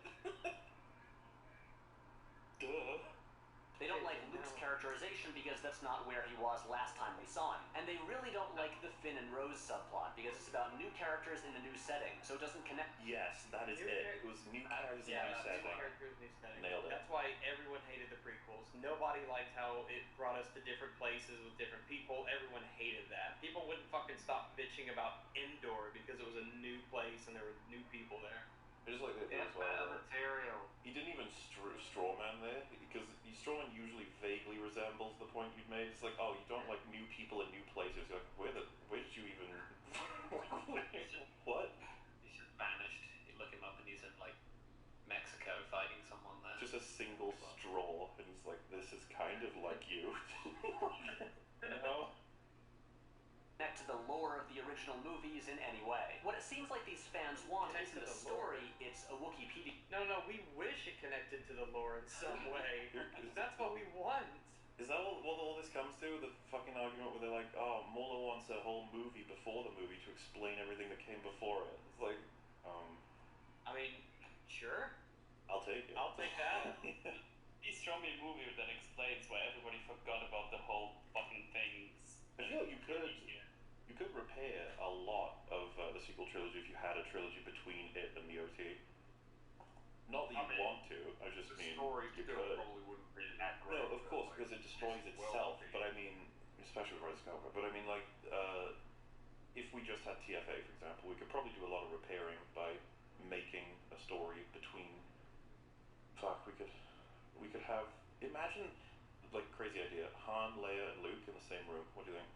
Duh. They don't like Luke's characterization because that's not where he was last time we saw him. And they really don't like the Finn and Rose subplot because it's about new characters in a new setting, so it doesn't connect. Yes, that is it. It was new characters in a new setting. Nailed it. That's why everyone hated the prequels. Nobody liked how it brought us to different places with different people. Everyone hated that. People wouldn't fucking stop bitching about Endor because it was a new place and there were new people there. I just like that as well. Material. He didn't even strawman there, because strawman usually vaguely resembles the point you've made. It's like, oh, you don't like new people in new places. You're like, where did you even? What? He's just vanished. You look him up and he's in like Mexico fighting someone there. Just a single straw, and he's like, this is kind of like you. You know? Connect to the lore of the original movies in any way. What it seems like these fans want isn't a story, it's a Wikipedia. No, we wish it connected to the lore in some way. That's what we want. Is that what all this comes to? The fucking argument where they're like, oh, Mueller wants a whole movie before the movie to explain everything that came before it. It's like, I mean, sure. I'll take it. I'll take that. Please show me a movie that explains why everybody forgot about the whole fucking things. I feel like you could repair a lot of the sequel trilogy if you had a trilogy between it and the OT. Not that you want to, I just mean you could. Probably wouldn't be that great. No, of course, because it destroys itself, but I mean, especially with Rise of Skywalker, but I mean, like, if we just had TFA, for example, we could probably do a lot of repairing by making a story between, we could have, imagine, like, crazy idea, Han, Leia, and Luke in the same room. What do you think?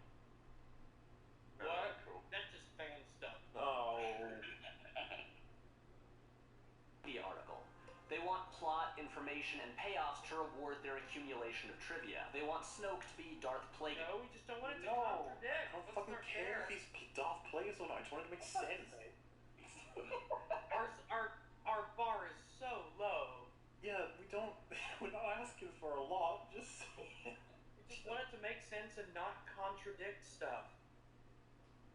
plot, information, and payoffs to reward their accumulation of trivia. They want Snoke to be Darth Plagueis. No, we just don't want it to contradict. I don't fucking care if he's Darth Plagueis or not. I just want it to make sense. Our bar is so low. Yeah, we're not asking for a lot, just We just want it to make sense and not contradict stuff.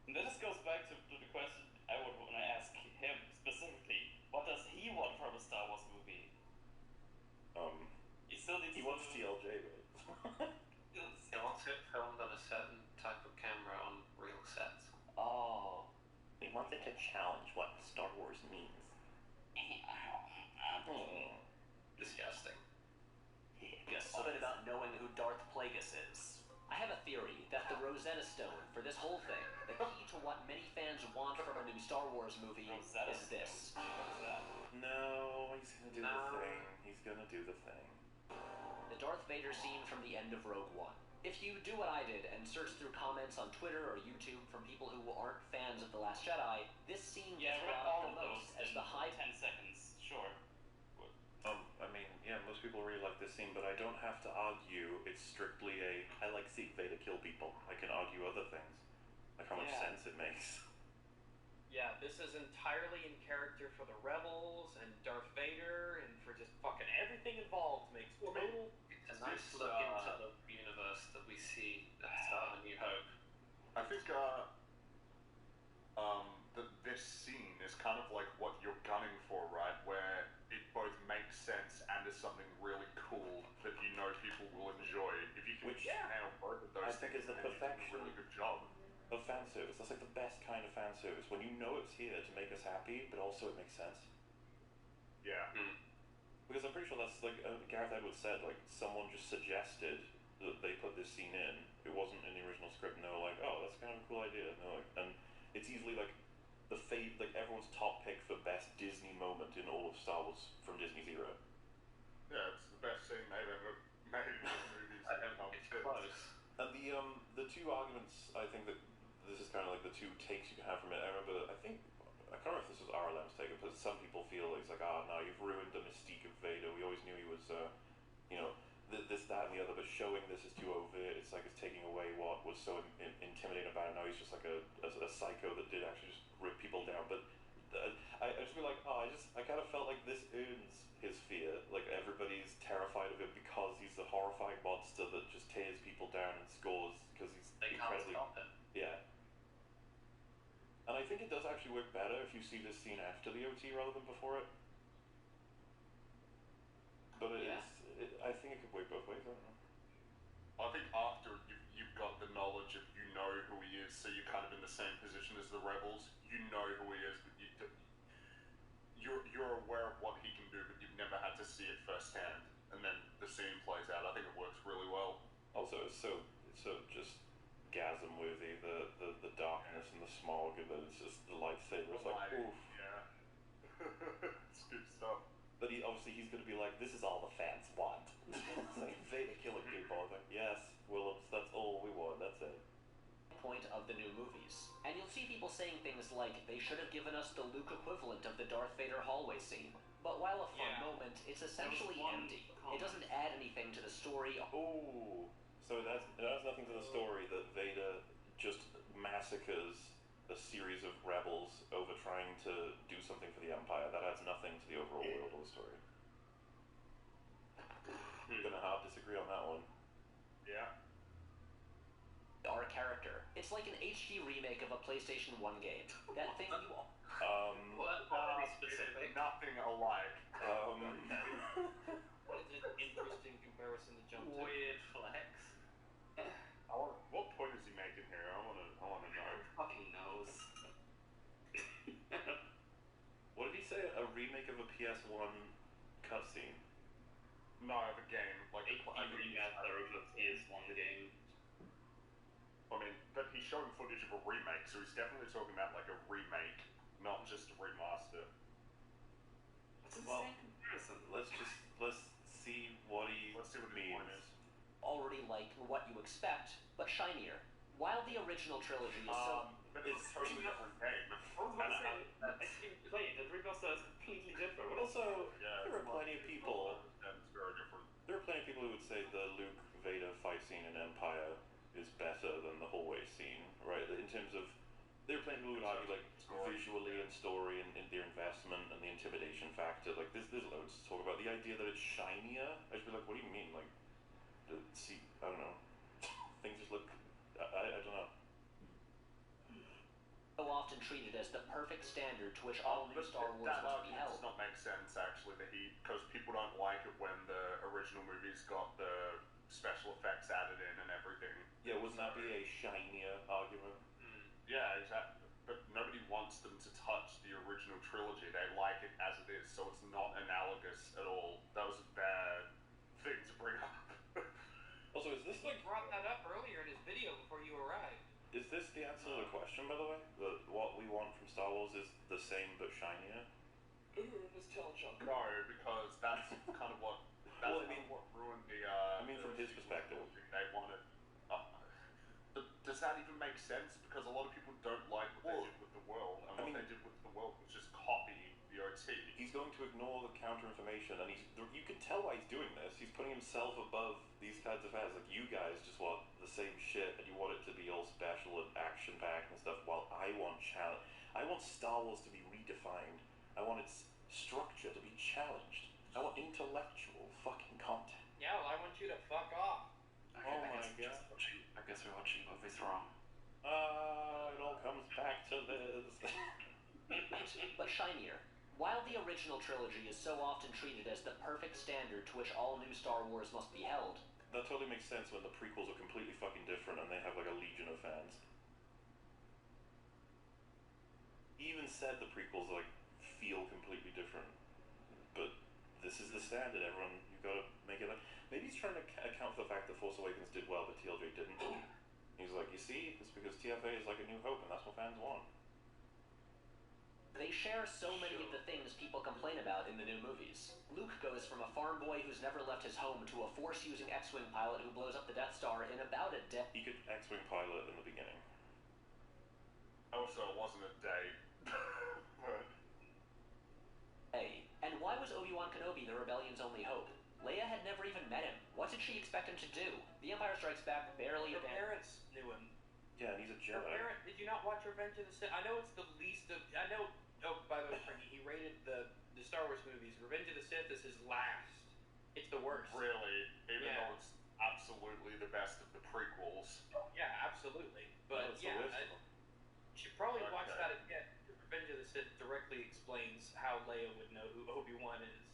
And that just goes back to the question I would want to ask him specifically. What does he want from a Star Wars movie? He still needs he wants TLJ, but He wants it filmed on a certain type of camera on real sets. oh, he wants it to challenge what Star Wars means. Disgusting. Yes, something about knowing who Darth Plagueis is. I have a theory that the Rosetta Stone for this whole thing, the key to what many fans want from a new Star Wars movie, Rosetta is this. No, he's gonna do the thing. He's gonna do the thing. The Darth Vader scene from the end of Rogue One. If you do what I did and search through comments on Twitter or YouTube from people who aren't fans of The Last Jedi, this scene gets brought up the most as the high 10 seconds, sure. I mean, yeah, most people really like this scene, but I don't have to argue. It's strictly I like seeing Vader kill people. I can argue other things, like how much sense it makes. Yeah, this is entirely in character for the Rebels and Darth Vader and for just fucking everything involved. Makes total. It's a nice look into the universe that we see at the start of A New Hope. I think that this scene is kind of like what you're gunning for, right? Where it both makes sense and is something really cool that you know people will enjoy. If you can nail both of those I think things, it's the then you've done perfection a really good job. of fan service. That's like the best kind of fan service. When you know it's here to make us happy, but also it makes sense. Yeah. Because I'm pretty sure that's like Gareth Edwards said, like someone just suggested that they put this scene in. It wasn't in the original script, and they were like, "Oh, that's kind of a cool idea." And it's easily like like everyone's top pick for best Disney moment in all of Star Wars from Disney's era. Yeah, it's the best thing they've ever made in movies. It's close. And the two arguments, I think that this is kind of like the two takes you can have from it. I remember, I can't remember if this was RLM's take, but some people feel it's like, no, you've ruined the mystique of Vader. We always knew he was, this, that, and the other, but showing this is too overt. It's like it's taking away what was so intimidating about him. Now he's just like a psycho that did actually just rip people down. But I just feel like, I kind of felt like this earns his fear. Like everybody's terrified of him because he's the horrifying monster that just tears people down and scores because he's incredibly. Can't stop him. Yeah. And I think it does actually work better if you see this scene after the OT rather than before it. But I think it could work both ways. I don't know. I think after you've got the knowledge of you know who he is, so you're kind of in the same position as the Rebels. You know who he is, but you're aware of what he can do, but you've never had to see it firsthand. And then the scene plays out. I think it works really well. Also, it's so just gasm worthy. The darkness and the smog, and then it's just the lightsaber. It's like, oof. Yeah. It's good stuff. But he's going to be like, this is all the fans want. It's like Vader killing people. I'm like, yes, Willems, that's all we want. That's it. Point of the new movies. And you'll see people saying things like, they should have given us the Luke equivalent of the Darth Vader hallway scene. But while a fun moment, it's essentially empty. It doesn't add anything to the story. Oh, so it has nothing to the story that Vader just massacres a series of rebels over trying to do something for the Empire. That adds nothing to the overall world of the story. I'm gonna hard disagree on that one. Yeah. Our character. It's like an HD remake of a PlayStation 1 game. That thing you all... specific. Nothing alike. What is an interesting comparison to jump to? Weird flex. What point is he making here? I wanna know. Who fucking knows? What did he say? A remake of a PS1 cutscene? No, of a game. Like the original PS1 game. I mean, but he's showing footage of a remake, so he's definitely talking about like a remake, not just a remaster. It's the same comparison. Let's see what he means. Already like what you expect, but shinier. While the original trilogy is so... But it's a totally different game. The remaster is completely different. But also, there are plenty of people it's very different. There are plenty of people who would say the Luke Vader fight scene in Empire is better than the hallway scene, right? In terms of, there are plenty of people who would argue like visually and story and their investment and the intimidation factor. Like there's loads to talk about. The idea that it's shinier, I'd be like, what do you mean? Like, see, I don't know. Things just look. I don't know. So often treated as the perfect standard to which all new Star Wars That must be argument held. does not make sense actually. Because people don't like it when the original movies got the special effects added in and everything. Yeah, wouldn't that be a shinier argument? Yeah, exactly. But nobody wants them to touch the original trilogy. They like it as it is, so it's not analogous at all. That was a bad thing to bring up. Also, is this He brought that up earlier in his video before you arrived. Is this the answer to the question, by the way? That what we want from Star Wars is the same but shinier? No, because that's kind of what. That's what ruined the. I mean, from his perspective. They wanted. Does that even make sense? Because a lot of people don't like what they did with the world, and what they did with the world was just copy the OT. He's going to ignore the counter information, and you can tell why he's doing this. He's putting himself above these kinds of fans. Like, you guys just want the same shit, and you want it to be all special and action-packed and stuff, while I want challenge. I want Star Wars to be redefined. I want its structure to be challenged. I want intellectual fucking content. Yeah, well, I want you to fuck off. Okay, oh my god. I guess we're watching movies wrong. It all comes back to this. But shinier. While the original trilogy is so often treated as the perfect standard to which all new Star Wars must be held, that totally makes sense when the prequels are completely fucking different and they have like a legion of fans. He even said the prequels like feel completely different, but this is the standard. Everyone, you've got to make it like. Maybe he's trying to account for the fact that Force Awakens did well, but TLJ didn't. He's like, you see, it's because TFA is like a new hope, and that's what fans want. they share so many of the things people complain about in the new movies. Luke goes from a farm boy who's never left his home to a Force-using X-Wing pilot who blows up the Death Star in about a day. He could X-Wing pilot in the beginning. Also, it wasn't a day. Hey, and why was Obi-Wan Kenobi the Rebellion's only hope? Leia had never even met him. What did she expect him to do? The Empire Strikes Back barely Her parents knew him. Yeah, and he's a Jedi. Did you not watch Revenge of the Sith? I know it's the least of. I know. Oh, by the way, Frankie, he rated the Star Wars movies. Revenge of the Sith is his last. It's the worst. Really, even though it's absolutely the best of the prequels. Yeah, absolutely. But it's yeah, the worst. should probably watch that again. Revenge of the Sith directly explains how Leia would know who Obi-Wan is.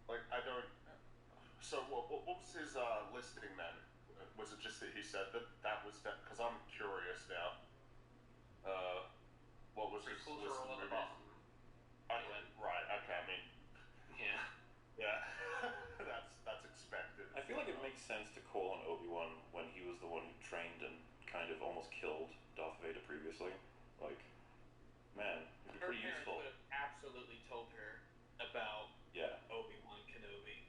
Like, I don't. So what was his listing then? Was it just that he said that was that? Because I'm curious now. What was his list of movies? Okay, right. Okay. I mean. Yeah. that's expected. I feel like it makes sense to call on Obi-Wan when he was the one who trained and kind of almost killed Darth Vader previously. Like, man, it'd be Her pretty parents useful. would have absolutely told her about Obi-Wan Kenobi.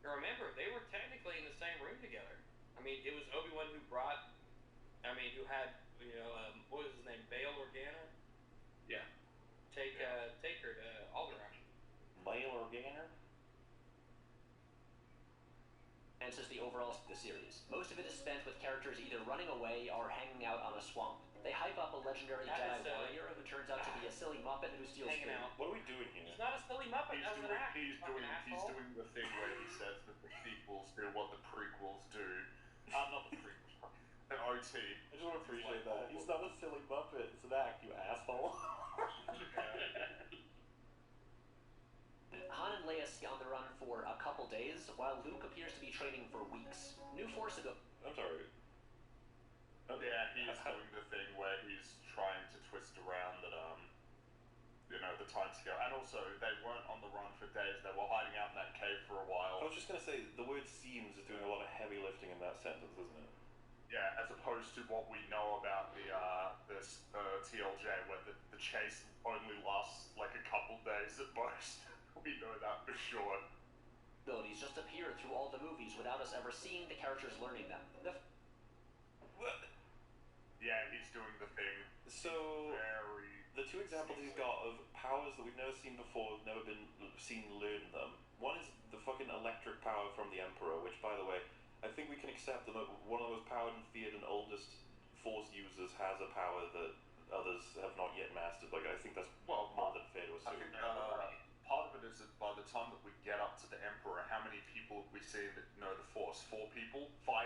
And remember, they were technically in the same room together. I mean, it was Obi-Wan who brought. Who had what was his name, Bail Organa? Yeah. Take her to Alderaan. Bail Organa. And says the overall the series. Most of it is spent with characters either running away or hanging out on a swamp. They hype up a legendary Jedi warrior who turns out to be a silly Muppet who steals Hanging food. out. What are we doing here? He's not a silly Muppet. That was an act. He's doing the thing where he says that the sequels do what the prequels do. Not the prequels. An OT. I just want to appreciate that. He's not a silly Muppet. It's an act, you asshole. Han and Leia stay on the run for a couple days, while Luke appears to be training for weeks. New Force ago. I'm sorry. Yeah, he's doing the thing where he's trying to twist around that, the time scale. And also, they weren't on the run for days. They were hiding out in that cave for a while. I was just going to say, the word seems is doing a lot of heavy lifting in that sentence, isn't it? Yeah, as opposed to what we know about the TLJ, where the chase only lasts like a couple days at most. We know that for sure. Abilities just appear through all the movies without us ever seeing the characters learning them. Yeah, he's doing the thing. So, the two examples he's got of powers that we've never seen before, never been seen learn them, One is the fucking electric power from the Emperor, which, by the way, I think we can accept that one of the most powered and feared and oldest Force users has a power that others have not yet mastered. Like, I think that's more than fair to I assume. think part of it is that by the time that we get up to the Emperor, how many people we see that know the Force? 4 people? 5?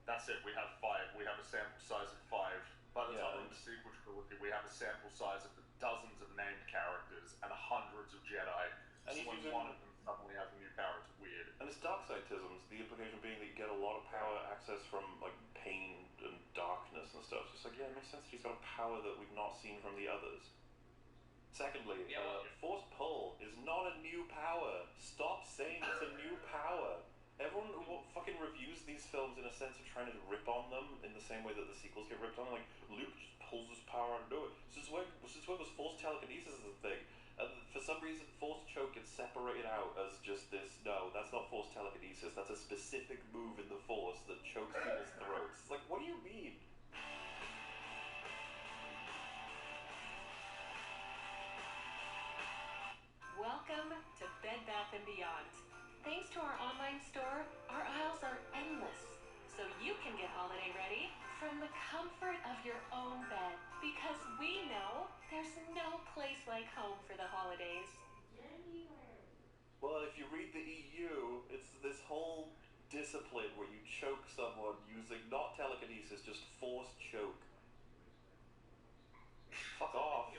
That's it, we have 5. We have a sample size of 5. By the time of the sequel trilogy, we have a sample size of dozens of named characters and hundreds of Jedi. And So when one of them suddenly has a new power, it's weird. And it's Darksideisms, the implication being that you get a lot of power access from, like, pain and darkness and stuff. It's just like, yeah, it makes sense that he's got a power that we've not seen from the others. Secondly, Force Pull is not a new power. Stop saying it's a new power. Everyone fucking reviews these films in a sense of trying to rip on them in the same way that the sequels get ripped on. Like, Luke just pulls his power out and do it. Since when was Force Telekinesis a thing? For some reason, Force Choke gets separated out as just this. No, that's not Force Telekinesis. That's a specific move in the Force that chokes people's throats. It's like, what do you mean? Welcome to Bed Bath & Beyond. Thanks to our online store, our aisles are endless, so you can get holiday ready from the comfort of your own bed. Because we know there's no place like home for the holidays. Well, if you read the EU, it's this whole discipline where you choke someone using not telekinesis, just Force choke. Fuck off.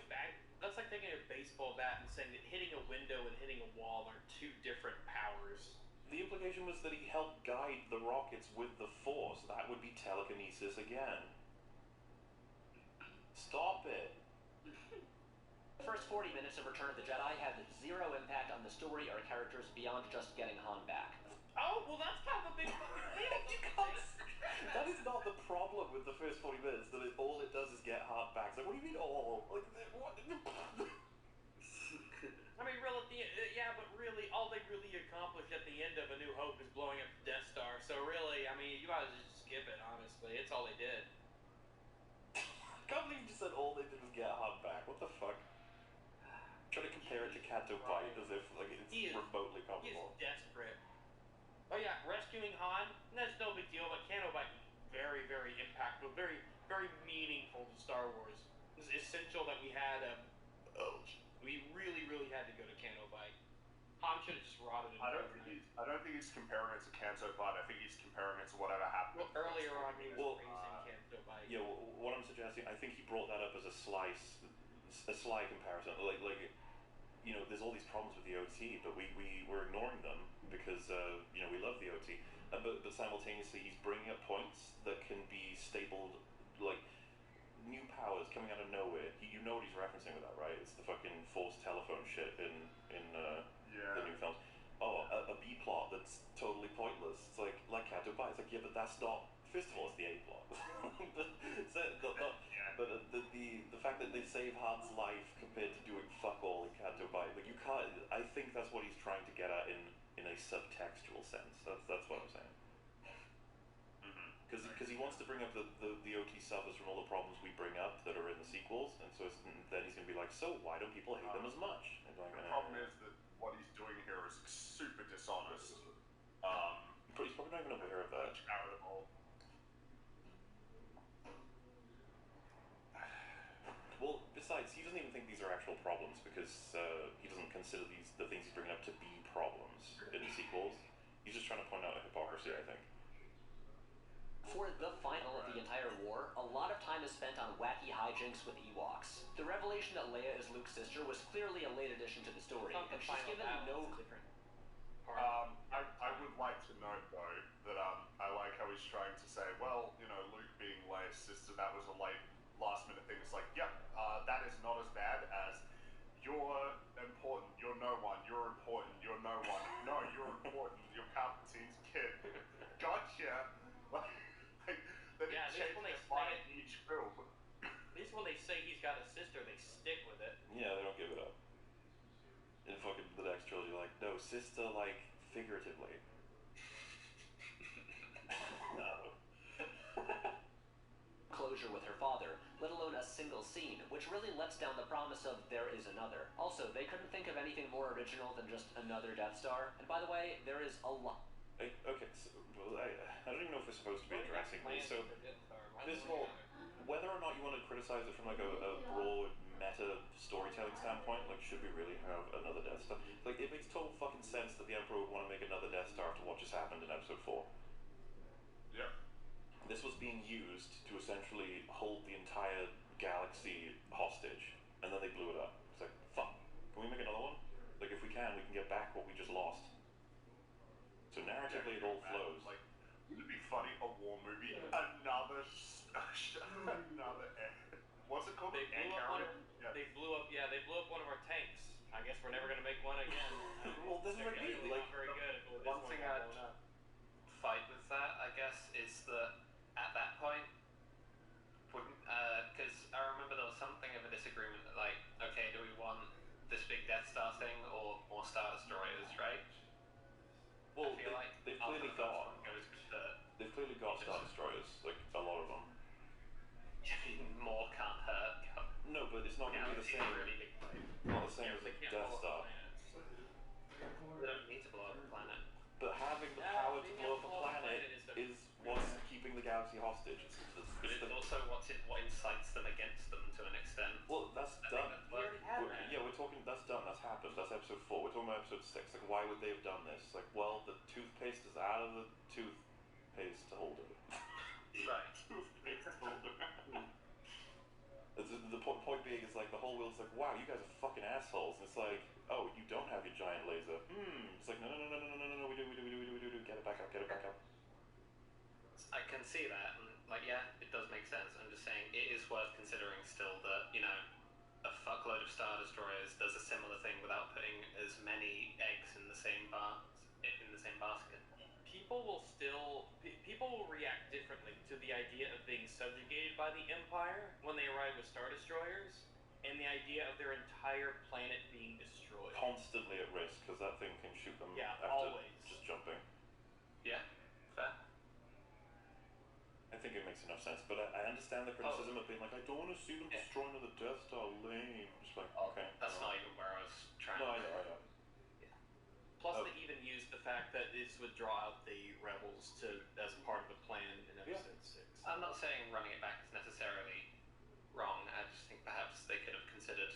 That's like taking a baseball bat and saying that hitting a window and hitting a wall are 2 different powers. The implication was that he helped guide the rockets with the Force. That would be telekinesis again. Stop it. The first 40 minutes of Return of the Jedi had 0 impact on the story or characters beyond just getting Han back. Oh, well, that's kind of a big fucking deal. That is not the problem with the first 40 minutes, that all it does is get Han back. So what do you mean all? Like, what? I mean, really, yeah, but really, all they really accomplished at the end of A New Hope is blowing up the Death Star. So really, I mean, you guys just skip it, honestly. It's all they did. I can't believe you just said all they did was get Han back. What the fuck? Trying to compare it to Canto Bight as if like it's remotely comparable. He is desperate. Oh yeah, rescuing Han, that's no big deal, but Canto Bight was very, very impactful, very, very meaningful to Star Wars. It was essential that we had we really, really had to go to Canto Bight. Han should have just rotted in I don't think he's comparing it to Canto Bight. I think he's comparing it to whatever happened. Well, earlier on, he was praising Canto Bight. Yeah, what I'm suggesting, I think he brought that up as a sly comparison. Like, you know, there's all these problems with the OT, but we're ignoring them because you know, we love the OT. But simultaneously, he's bringing up points that can be stapled, like new powers coming out of nowhere. You know what he's referencing with that, right? It's the fucking Force telephone shit in the new films. Oh, a B plot that's totally pointless. It's like Canto Bight. It's like, yeah, but that's not. First of all, it's the A plot. but the fact that they save Han's life compared to doing fuck all in Canto Bight, like you can't. I think that's what he's trying to get at in a subtextual sense. That's what I'm saying. Because he wants to bring up the OT suffers from all the problems we bring up that are in the sequels, and so then he's going to be like, so why don't people hate them as much? And like, the problem is that what he's doing here is super dishonest. He's probably not even aware of that. Charitable. Well, besides, he doesn't even think these are actual problems because he doesn't consider the things he's bringing up to be problems in the sequels. He's just trying to point out a hypocrisy, I think. For the final of the entire war, a lot of time is spent on wacky hijinks with Ewoks. The revelation that Leia is Luke's sister was clearly a late addition to the story, and she's given no... I would like to note, though, that I like how he's trying to say, well, you know, Luke being Leia's sister, that was a late, last-minute thing. It's like, yep, that is not as bad as you're important, you're no one, you're important, you're no one. No, you're important, you're Palpatine's kid. Gotcha! Yeah, at least when they say each film. At least when they say he's got a sister, they stick with it. Yeah, they don't give it up. In fucking the next trilogy, like, no, sister, like, figuratively. Closure closure with her father, let alone a single scene, which really lets down the promise of there is another. Also, they couldn't think of anything more original than just another Death Star. And by the way, there is a lot. Okay, so, well, I don't even know if we're supposed to be addressing these. So, first of all, whether or not you want to criticize it from like a broad meta storytelling standpoint, like should we really have another Death Star? Like it makes total fucking sense that the Emperor would want to make another Death Star after what just happened in Episode 4. Yeah. This was being used to essentially hold the entire galaxy hostage, and then they blew it up. It's like, fuck, can we make another one? Like if we can get back what we just lost. So narratively it all flows. Like, it'd be funny, a war movie, another what's it called? They blew up one of our tanks. I guess we're never gonna make one again. Well, this is what I mean. Like, very good. If it was One thing I'd fight with that, I guess, is that at that point, because I remember there was something of a disagreement that, like, okay, do we want this big Death Star thing or more Star Destroyers, right? Well, I feel like they've clearly got Star Destroyers, like a lot of them. More can't hurt. No, but it's not going to be the same. Really big plane. Not the same as a Death Star. They don't need to blow up a planet. But having the power to blow up a planet is what's keeping the galaxy hostage. But it's also what incites them against them to an extent. Well, that's done. Yeah, we're talking. That's done. That's happened. That's Episode 4. We're talking about Episode 6. Like, why would they have done this? Like, well, the toothpaste is out of the toothpaste holder. Right. Toothpaste holder. The point being is like the whole wheel's like, wow, you guys are fucking assholes. And it's like, oh, you don't have your giant laser. It's like, no, we do. Get it back up. I can see that, and like, yeah, it does make sense. I'm just saying it is worth considering still that, you know, a fuckload of Star Destroyers does a similar thing without putting as many eggs in the same basket. People will react differently to the idea of being subjugated by the Empire when they arrive with Star Destroyers, and the idea of their entire planet being destroyed. Constantly at risk, because that thing can shoot them after always. just jumping. Yeah, fair. I think it makes enough sense, but I understand the criticism of being like, I don't want to see them destroy another Death Star, lame. Just like, okay. That's not even where I was trying to... I know. Plus, they even used the fact that this would draw out the rebels as part of the plan in Episode 6. I'm not saying running it back is necessarily wrong. I just think perhaps they could have considered,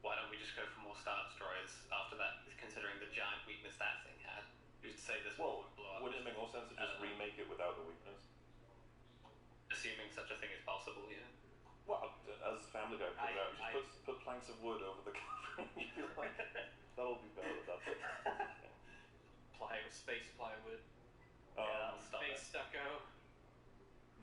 why don't we just go for more Star Destroyers after that, considering the giant weakness that thing had. Who's to say this one would blow up? Wouldn't it make more sense to just remake it without the weakness? Assuming such a thing is possible, yeah. Well, as Family Guy put it out, just put planks of wood over the cover. Like, that'll be better. That's it. Space plywood. Space stucco.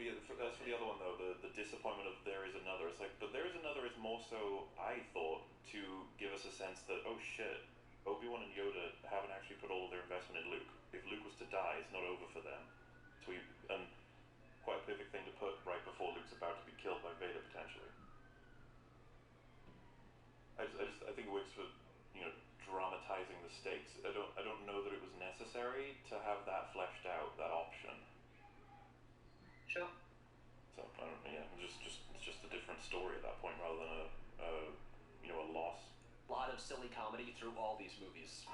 As for the other one though, the disappointment of There Is Another, it's like, but There Is Another is more so, I thought, to give us a sense that, oh shit, Obi-Wan and Yoda haven't actually put all of their investment in Luke. If Luke was to die, it's not over for them. And quite a perfect thing to put right before Luke's about to be killed by Vader, potentially. I think it works for, dramatizing the stakes. I don't know that it was necessary to have that fleshed out, that option. Sure. So it's just a different story at that point rather than a loss. A lot of silly comedy through all these movies.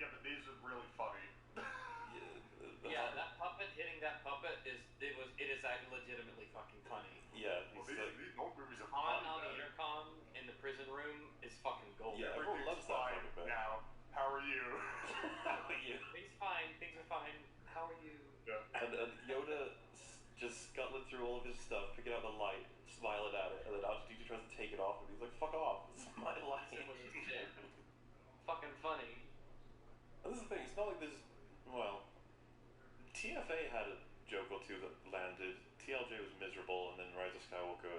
Yeah, but these are really funny. Yeah, that puppet hitting that puppet is legitimately fucking funny. Yeah, these old movies are Han funny. on the intercom in the prison room is fucking gold. Yeah, everyone loves that fine fucking bit. now. How are you? How are you? Things are fine. How are you? Yeah. And Yoda just scuttling through all of his stuff, picking out the light, smiling at it, and then R2-D2 tries to take it off, and he's like, "Fuck off! It's my light." Fucking funny. And this is the thing. It's not like there's TFA had a joke or two that landed. TLJ was miserable, and then Rise of Skywalker.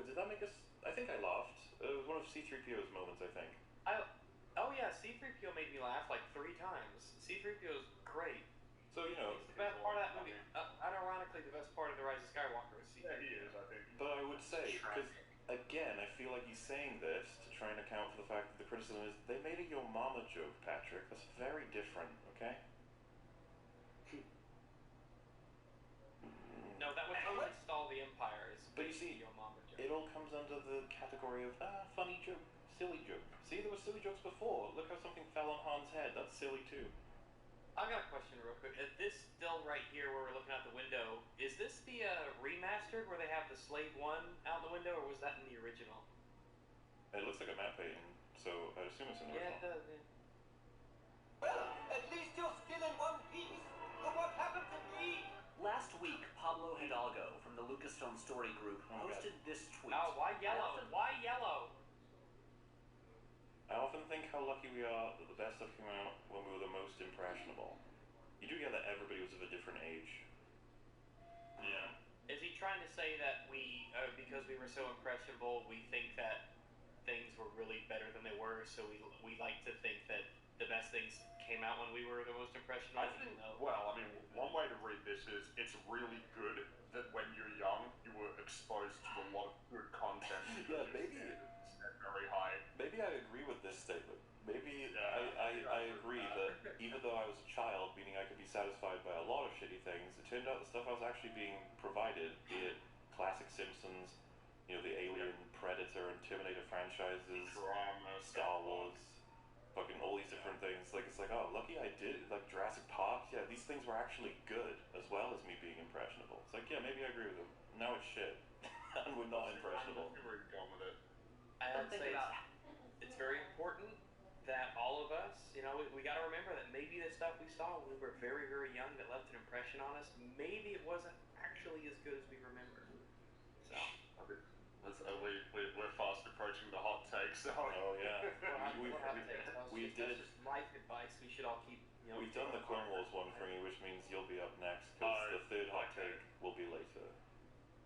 Did that make us? I think I laughed. It was one of C-3PO's moments, I think. Oh yeah, C-3PO made me laugh like 3 times. C-3PO is great. So he's the best part of that movie. Unironically, the best part of the Rise of Skywalker is C-3PO. Yeah, he is, I think. But I would say, because again, I feel like he's saying this to try and account for the fact that the criticism is they made a Yo Mama joke, Patrick. That's very different, okay? it all comes under the category of funny joke, silly joke. See, there were silly jokes before. Look how something fell on Han's head. That's silly too. I got a question real quick. Is this still right here where we're looking out the window? Is this the remastered where they have the Slave 1 out the window, or was that in the original? It looks like a map painting, so I assume it's in the Yeah, original. it does. Yeah. Well, at least you're still in one piece. But what happened to me? Last week, Pablo Hidalgo from the Lucasfilm Story Group posted this tweet. Oh, why yellow? Why yellow? I often think how lucky we are that the best stuff came out when we were the most impressionable. You do get that everybody was of a different age. Yeah. Is he trying to say that we, because we were so impressionable, we think that things were really better than they were, so we like to think that the best things came out when we were the most impressionable? I think, well, I mean, one way to read this is it's really good that when you're young, you were exposed to a lot of good content. Yeah, maybe set very high. Maybe I agree with this statement. Maybe I agree that even though I was a child, meaning I could be satisfied by a lot of shitty things, it turned out the stuff I was actually being provided, be it classic Simpsons, you know, the Alien, Predator, and Terminator franchises, Star Wars, fucking all these different things. Like, it's like, oh, lucky I did, like Jurassic Park, yeah, these things were actually good, as well as me being impressionable. It's like, yeah, maybe I agree with him. Now it's shit. And we're not impressionable. Where you're going with it. I would say it's very important that all of us, you know, we got to remember that maybe the stuff we saw when we were very, very young that left an impression on us, maybe it wasn't actually as good as we remember. So. We're fast approaching the hot take, so. Oh, yeah. We did. That's just life advice we should all keep, you know. We've done the Clone Wars one for me, which means you'll be up next, because the third hot take will be later.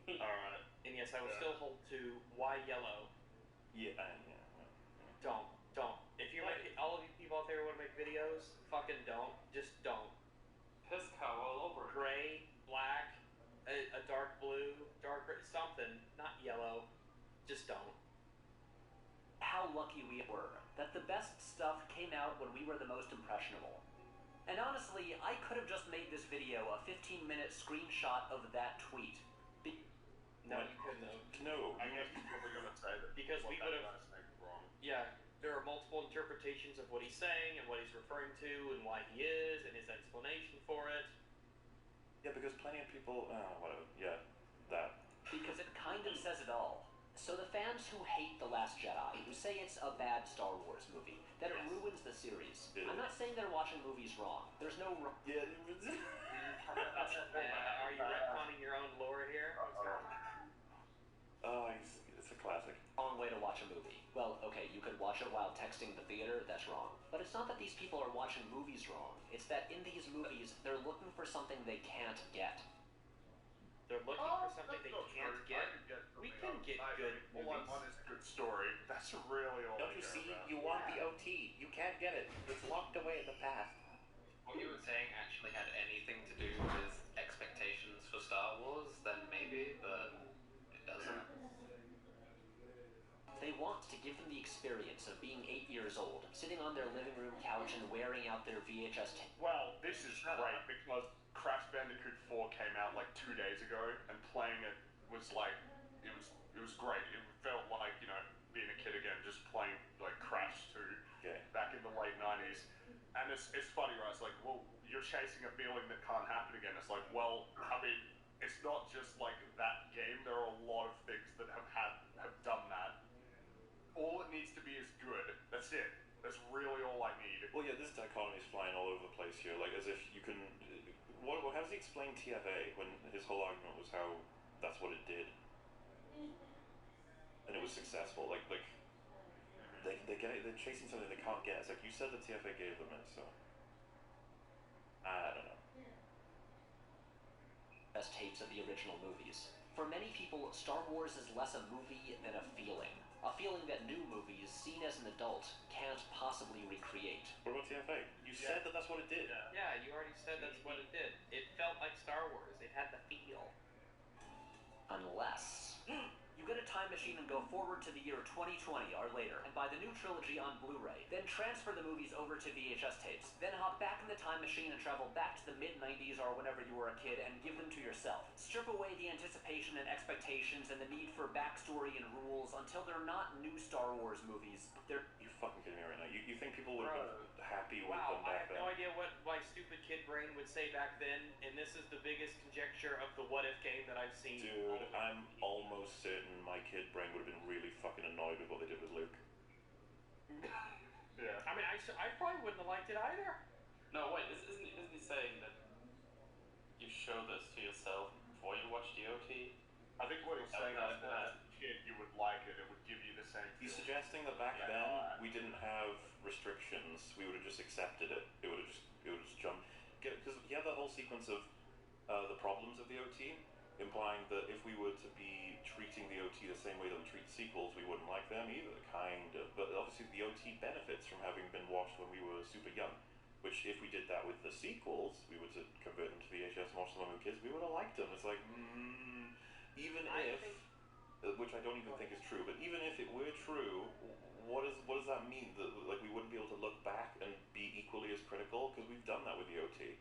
Alright. And yes, I will still hold to why yellow. Yeah. Don't. If you're making, all of you people out there who want to make videos, fucking don't. Just don't. Pisco all over. Gray, black, a dark blue, dark gray, something, not yellow. Just don't. How lucky we were that the best stuff came out when we were the most impressionable. And honestly, I could have just made this video a 15-minute screenshot of that tweet. No, you couldn't have. No. I guess you're probably going to say that. Because we would have. Wrong. Yeah, there are multiple interpretations of what he's saying and what he's referring to and why he is and his explanation for it. Yeah, because plenty of people, whatever. Yeah, that. Because it kind of says it all. So the fans who hate The Last Jedi, who say it's a bad Star Wars movie, that it ruins the series. I'm not saying they're watching movies wrong. There's no wrong. Yeah. Are you retconning your own lore here? Oh, it's a classic. Wrong way to watch a movie. Well, okay, you could watch it while texting the theater, that's wrong. But it's not that these people are watching movies wrong. It's that in these movies, they're looking for something they can't get. They're looking for something they can't get. We can get good All I movies. want is a good story. That's really all Don't I you care see? about. You want the OT. You can't get it. It's locked away in the past. What you were saying actually had anything to do with expectations for Star Wars, then maybe, but it doesn't. They want to give them the experience of being 8 years old, sitting on their living room couch and wearing out their VHS tape. Well, this is great because Crash Bandicoot 4 came out like 2 days ago, and playing it was like, it was great. It felt like, you know, being a kid again, just playing like Crash 2 back in the late 90s. And it's funny, right? It's like, well, you're chasing a feeling that can't happen again. It's like, well, I mean, it's not just like that game. There are a lot of things that have done that. All it needs to be is good. That's it. That's really all I need. Well, yeah, this dichotomy is flying all over the place here. Like, as if you can. How does he explain TFA when his whole argument was how that's what it did, and it was successful? Like they're chasing something they can't get. It's like you said the TFA gave them it, so I don't know. Best tapes of the original movies. For many people, Star Wars is less a movie than a feeling. A feeling that new movies, seen as an adult, can't possibly recreate. What about TFA? You said that that's what it did. Yeah, you already said that's what it did. It felt like Star Wars. It had the feel. Unless you get a time machine machine and go forward to the year 2020 or later, and buy the new trilogy on Blu-ray. Then transfer the movies over to VHS tapes. Then hop back in the time machine and travel back to the mid-90s or whenever you were a kid and give them to yourself. Strip away the anticipation and expectations and the need for backstory and rules until they're not new Star Wars movies. They're... You're fucking kidding me right now. You think people would have been happy with Wow, them I back have then? no idea what my stupid kid brain would say back then, and this is the biggest conjecture of the what if game that I've seen. Dude, I'm almost certain my kid brain would have been really fucking annoyed with what they did with Luke. Yeah. I mean, I probably wouldn't have liked it either. No, wait, isn't he saying that you show this to yourself before you watch DOT? I think what he's saying is that as a kid you would like it, it would give you the same He's feeling. suggesting that back then we didn't have restrictions. We would have just accepted it. It would have just jumped. Because you have the whole sequence of the problems of the OT, implying that if we were to be treating the OT the same way that we treat sequels, we wouldn't like them either, kind of. But obviously the OT benefits from having been watched when we were super young. Which, if we did that with the sequels, we were to convert them to VHS and watch them when we were kids, we would have liked them. It's like, even if, which I don't even think is true, but even if it were true, what does that mean? That, like, we wouldn't be able to look back and be equally as critical? Because we've done that with the OT.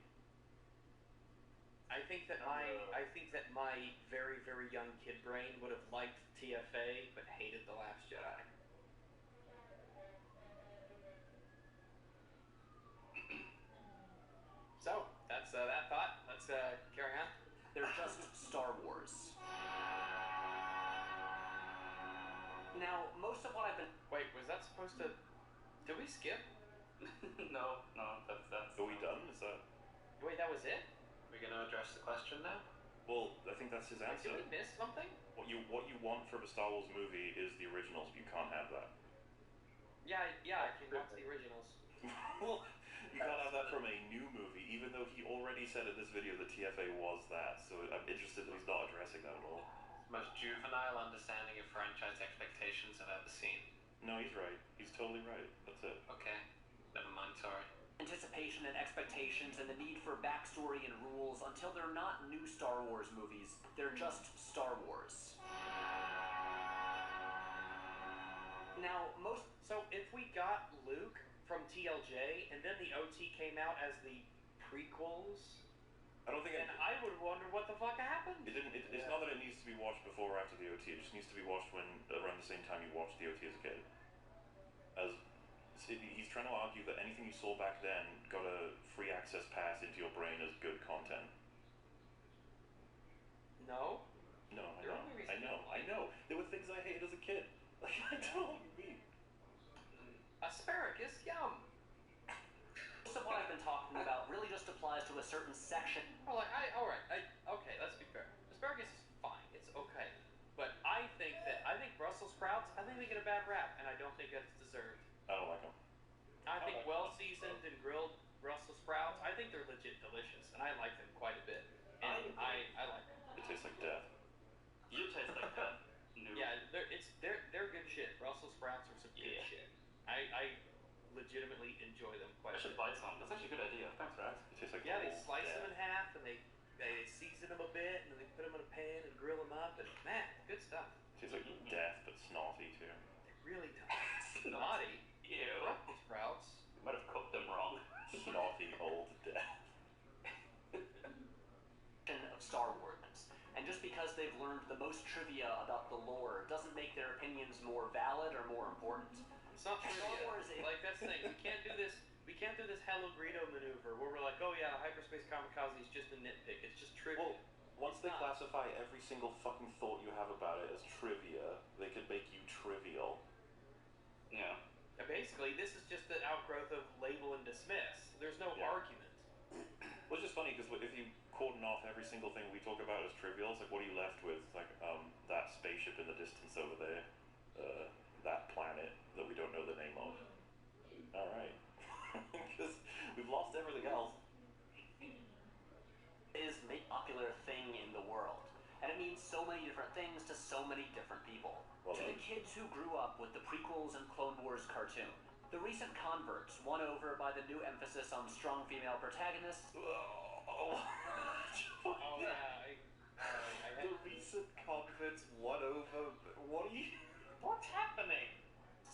I think that my very, very young kid brain would have liked TFA, but hated The Last Jedi. So, that's that thought. Let's carry on. They're just Star Wars. Now, most of what I've been... Wait, was that supposed to... Did we skip? No, that's... Are we done? Is that... Wait, that was it? We're gonna address the question now? Well, I think that's his answer. Did we miss something? What you want from a Star Wars movie is the originals. You can't have that. Yeah, I can watch the originals. Well, you can't have that from a new movie, even though he already said in this video that TFA was that, so I'm interested that he's not addressing that at all. Most juvenile understanding of franchise expectations I've ever seen. No, he's right. He's totally right. That's it. Okay. Never mind, sorry. Anticipation and expectations and the need for backstory and rules until they're not new Star Wars movies. They're just Star Wars. Now, So, if we got Luke from TLJ, and then the OT came out as the prequels, I don't think then I would wonder what the fuck happened. It's not that it needs to be watched before or after the OT. It just needs to be watched around the same time you watched the OT as a kid. He's trying to argue that anything you saw back then got a free access pass into your brain as good content. No. No, I know. There were things I hated as a kid. Like, I don't know what you mean. Asparagus, yum. Most of what I've been talking about really just applies to a certain section. Okay, let's be fair. Asparagus is fine. It's okay. But I think Brussels sprouts, I think they get a bad rap, and I don't think that's deserved. I don't like them. I think well-seasoned and grilled Brussels sprouts, I think they're legit delicious, and I like them quite a bit. And I like them. It tastes like death. You taste like that. No. Yeah, they're good shit. Brussels sprouts are some good shit. I legitimately enjoy them quite a bit. I should buy some. That's actually a good idea. Thanks, Rex. It tastes like they slice them in half, and they season them a bit, and then they put them in a pan and grill them up, and man, good stuff. It tastes like death, but snotty too. They really do. Snotty. Ew. Brussels sprouts. You might have cooked them wrong. Snotty old death. Of Star Wars. And just because they've learned the most trivia about the lore doesn't make their opinions more valid or more important. It's not trivia. Like, that's the thing. We can't do this Hello Greedo maneuver where we're like, oh yeah, hyperspace kamikaze is just a nitpick. It's just trivia. Well, once they classify every single fucking thought you have about it as trivia, they can make you trivial. Yeah. Basically, this is just the outgrowth of label and dismiss. There's no argument. Well, it's just funny because if you cordon off every single thing we talk about as trivial, it's like, what are you left with? It's like, that spaceship in the distance over there, that planet that we don't know the name of. Alright. Because we've lost everything else. Is a popular thing in the world. And it means so many different things to so many different people. Well, to the kids who grew up with the prequels and Clone Wars cartoon. The recent converts, won over by the new emphasis on strong female protagonists. Oh yeah. The recent converts won over. What are you? What's happening?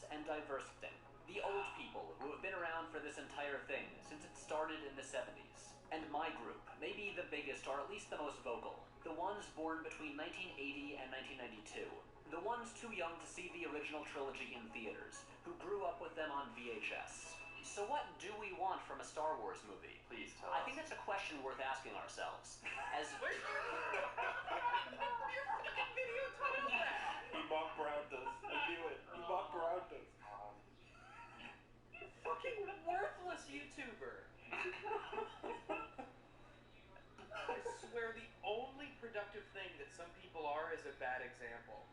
And diverse thing. The old people who have been around for this entire thing since it started in the 70s. And my group, maybe the biggest or at least the most vocal. The ones born between 1980 and 1992. The ones too young to see the original trilogy in theaters, who grew up with them on VHS. So what do we want from a Star Wars movie? Please tell I us. think that's a question worth asking ourselves. As He mock browned us. I knew it. He mock browned us. You fucking worthless YouTuber. I swear the only productive thing that some people are is a bad example.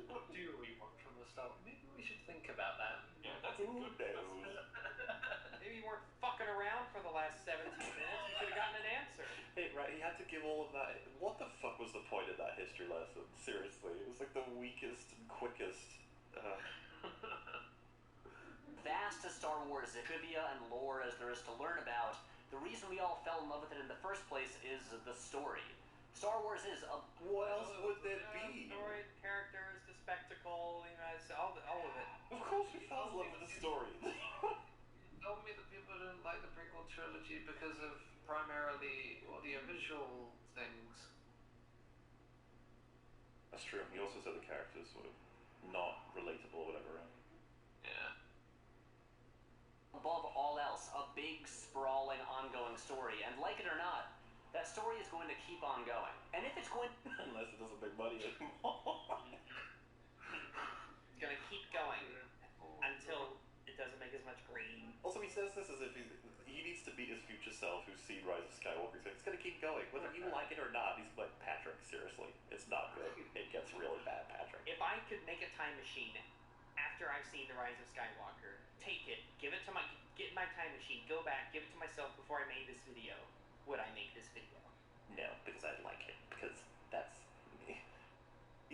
What do we want from the start? Maybe we should think about that. Yeah, that's a good news. Maybe you weren't fucking around for the last 17 minutes. You could have gotten an answer. Hey, right, he had to give all of that. What the fuck was the point of that history lesson? Seriously, it was like the weakest and quickest. vast as Star Wars trivia and lore as there is to learn about, the reason we all fell in love with it in the first place is the story. Star Wars is a... What else would there be? Story, the characters, the spectacle, you know, it's all of it. Of course we fell in love with the story. Told me that people didn't like the prequel trilogy because of primarily audiovisual things. That's true. He also said the characters were not relatable or whatever. Yeah. Above all else, a big, sprawling, ongoing story. And like it or not, that story is going to keep on going. And if it's going... Unless it doesn't make money anymore. It's gonna keep going until it doesn't make as much green. Also, he says this as if he needs to beat his future self who's seen Rise of Skywalker. He's like, it's gonna keep going, whether you like it or not. He's like, Patrick, seriously, it's not good. It gets really bad, Patrick. If I could make a time machine after I've seen The Rise of Skywalker, take it, get my time machine, go back, give it to myself before I made this video, would I make this video? No, because I like it. Because that's me.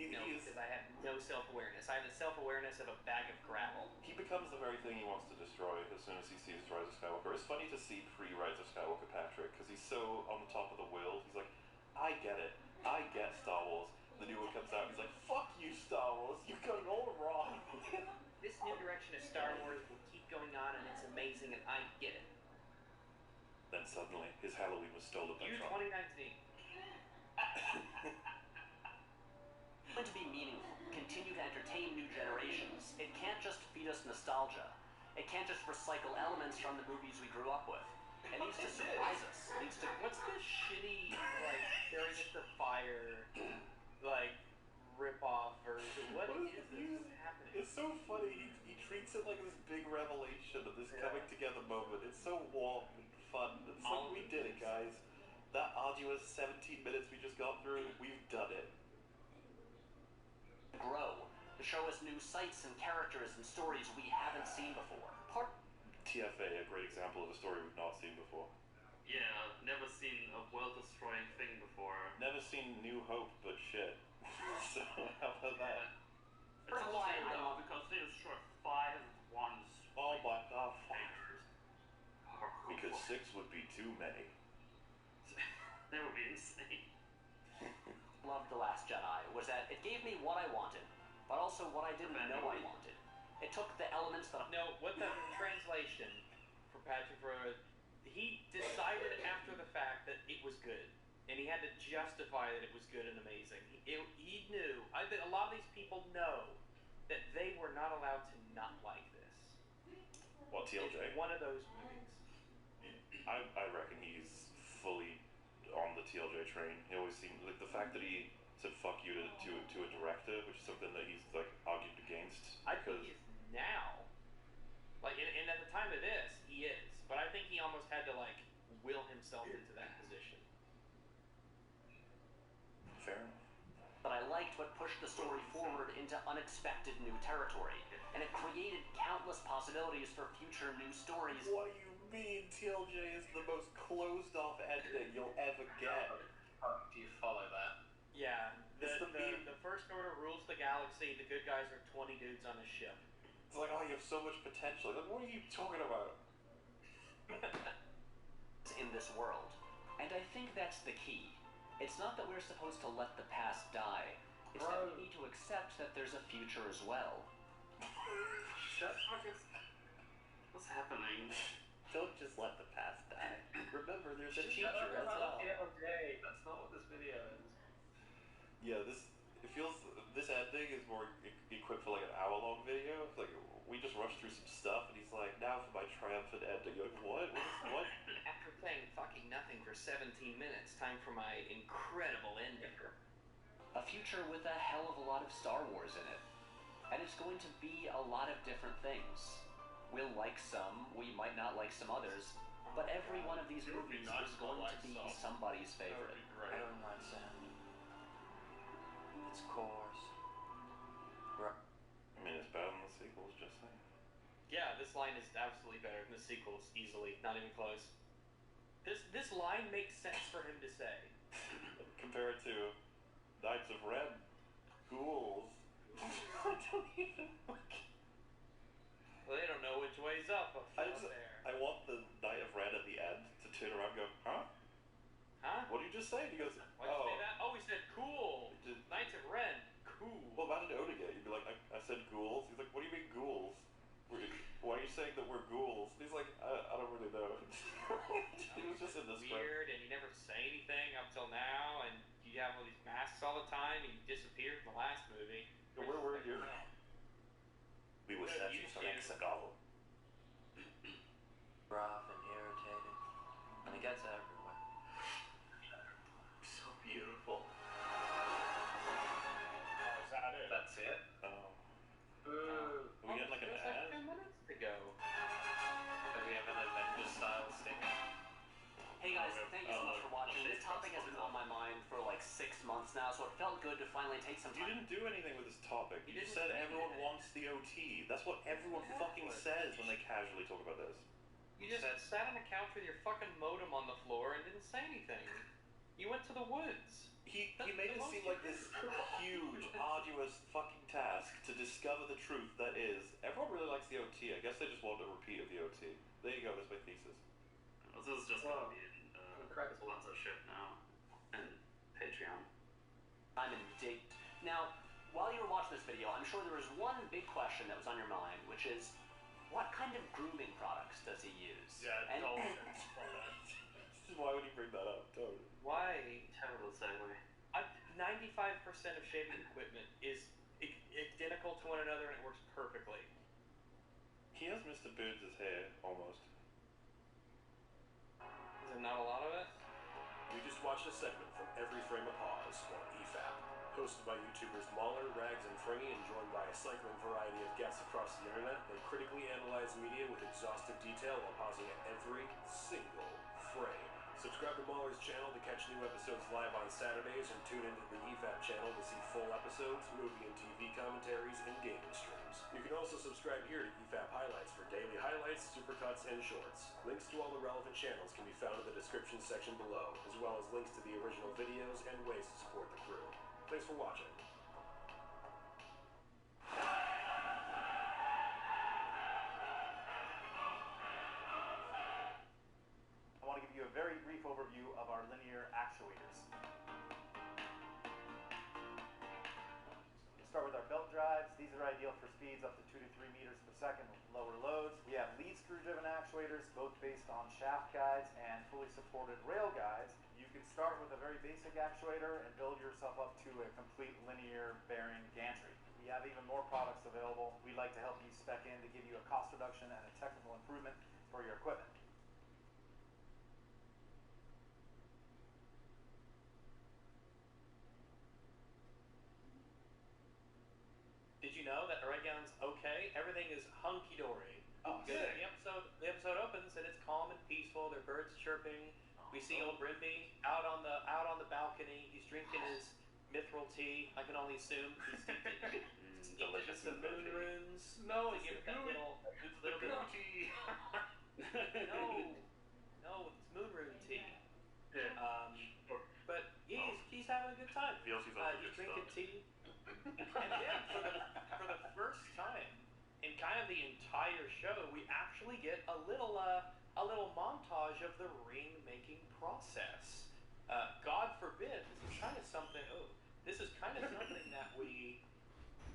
Because I have no self-awareness. I have the self-awareness of a bag of gravel. He becomes the very thing he wants to destroy as soon as he sees Rise of Skywalker. It's funny to see pre-Rise of Skywalker Patrick, because he's so on the top of the world. He's like, I get it. I get Star Wars. The new one comes out, he's like, fuck you, Star Wars. You've got it all wrong. This new direction of Star Wars will keep going on, and it's amazing, and I get it. Then suddenly, his Halloween was stolen by Trump. 2019. Going to be meaningful, continue to entertain new generations. It can't just feed us nostalgia. It can't just recycle elements from the movies we grew up with. It needs to surprise us. It needs to... What's this shitty, like, staring at the fire, like, rip-off version? What is this happening? It's so funny. He treats it like this big revelation of this coming together moment. It's so warm and fun. It's like, we did it, guys. That arduous 17 minutes we just got through, we've done it. Grow, to show us new sights and characters and stories we haven't seen before. TFA, a great example of a story we've not seen before. Yeah, never seen a world-destroying thing before. Never seen New Hope, but shit. So, how about that? It's a shame though, because they destroyed 5 ones. Oh my god, because 6 would be too many. That would be insane. Loved The Last Jedi was that it gave me what I wanted, but also what I didn't know I wanted. It took the elements that... No, what the translation for Patrick Road, he decided after the fact that it was good, and he had to justify that it was good and amazing. He knew, I think a lot of these people know that they were not allowed to not like this. What, TLJ? It's one of those movies. I reckon he's fully on the TLJ train. He always seemed like the fact that he said fuck you to a director, which is something that he's like argued against. I think he is now. Like, and at the time of this, he is. But I think he almost had to like will himself into that position. Fair enough. But I liked what pushed the story forward into unexpected new territory, and it created countless possibilities for future new stories. What do you mean TLJ is the most closed off ending you'll ever get? Do you follow that? Yeah, the First Order rules the galaxy, the good guys are 20 dudes on a ship. It's like, oh, you have so much potential. Like, what are you talking about? In this world. And I think that's the key. It's not that we're supposed to let the past die. It's that we need to accept that there's a future as well. What's happening? Don't just let the past die. Remember, there's a Shut future up as about well. ALJ. That's not what this video is. Yeah, this ending is more equipped for like an hour-long video. It's like we just rushed through some stuff, and he's like, "Now for my triumphant ending." You're like, what? What? After playing fucking nothing for 17 minutes, time for my incredible ending. A future with a hell of a lot of Star Wars in it. And it's going to be a lot of different things. We'll like some, we might not like some others, but every one of these movies is going to be somebody's favorite. I don't mind sand. It's coarse. I mean, it's better than the sequels, just saying. Yeah, this line is absolutely better than the sequels, easily, not even close. This line makes sense for him to say. Compared to Knights of Ren, ghouls. Well, they don't know which way's up there. I want the Knight of Ren at the end to turn around and go, huh? Huh? What did you just say? And he goes, Why'd you say that? Oh, he said cool. Knights of Ren. Cool. Well, imagine owning it. You'd be like, I said ghouls. He's like, what do you mean ghouls? Why are you saying that we're ghouls? And he's like, I don't really know. It was just in the script. Weird, and you never say anything up till now, and you have all these masks all the time, and you disappeared in the last movie. So where were you? We were searching for Hexagol. Rough and irritating. And it gets everywhere. So beautiful. Is that it? That's it? Boo. We get like an ad? 10 minutes to go. Do we have an Avengers-style stinger? Hey guys, thank you so much for watching. This topic has been on my mind for like 6 months now, so it felt good to finally take some time. You didn't do anything with this topic. You said everyone wants the OT. That's what everyone fucking says when they casually talk about this. You just sat on the couch with your fucking modem on the floor and didn't say anything. You went to the woods. He made it seem like this huge, arduous fucking task to discover the truth that is, everyone really likes the OT. I guess they just want a repeat of the OT. There you go, that's my thesis. This is just gonna be sponsorship now. And Patreon. I'm indignant. Now, while you were watching this video, I'm sure there was one big question that was on your mind, which is, what kind of grooming products does he use? Yeah, and, why would you bring that up? Totally. Why? Terrible segue. 95% of shaving equipment is identical to one another and it works perfectly. He has Mr. Burns' hair, almost. Is there not a lot of it? You just watched a segment from Every Frame of Pause, or EFAP, hosted by YouTubers Mahler, Rags, and Fringy, and joined by a cycling variety of guests across the internet. They critically analyze media with exhaustive detail while pausing at every single frame. Subscribe to Mahler's channel to catch new episodes live on Saturdays, and tune into the EFAP channel to see full episodes, movie and TV commentaries, and gaming streams. You can also subscribe here to EFAP Highlights for daily highlights, supercuts, and shorts. Links to all the relevant channels can be found in the description section below, as well as links to the original videos and ways to support the crew. Thanks for watching. I want to give you a very brief overview of our linear actuators. We'll start with our belt drives. These are ideal for speeds up to 2 to 3 meters per second with lower loads. We have lead screw-driven actuators, both based on shaft guides and fully supported rail guides. You can start with a very basic actuator and build yourself up to a complete linear bearing gantry. We have even more products available. We'd like to help you spec in to give you a cost reduction and a technical improvement for your equipment. Did you know that Oregon's okay? Everything is hunky-dory. Oh, good. sick. The episode opens and it's calm and peaceful. There are birds chirping. We see old Brimby out on the balcony. He's drinking his mithril tea. I can only assume he's delicious. The moon runes. No, to give it that little bit of tea. No, it's moon rune tea. But he's having a good time. Feels he's he's drinking tea. And then for the first time in kind of the entire show, we actually get a little montage of the ring making process. God forbid, this is kind of something. Oh, this is kind of something that we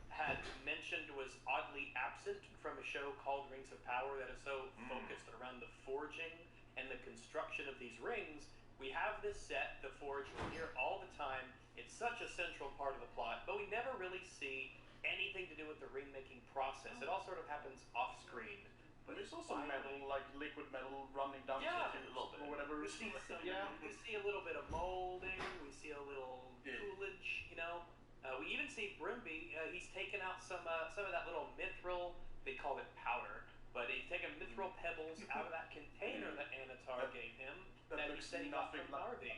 had mentioned was oddly absent from a show called Rings of Power that is so focused around the forging and the construction of these rings. We have this set, the Forge, we're here all the time. It's such a central part of the plot, but we never really see anything to do with the ring-making process. It all sort of happens off-screen. But there's also metal, like liquid metal running down a little bit. Or whatever. We see we see a little bit of molding, we see a little coolage, you know. We even see Brimby, he's taken out some of that little mithril, they call it powder, but he's taken mithril pebbles out of that container that Anatar gave him that he said he got from Narvi.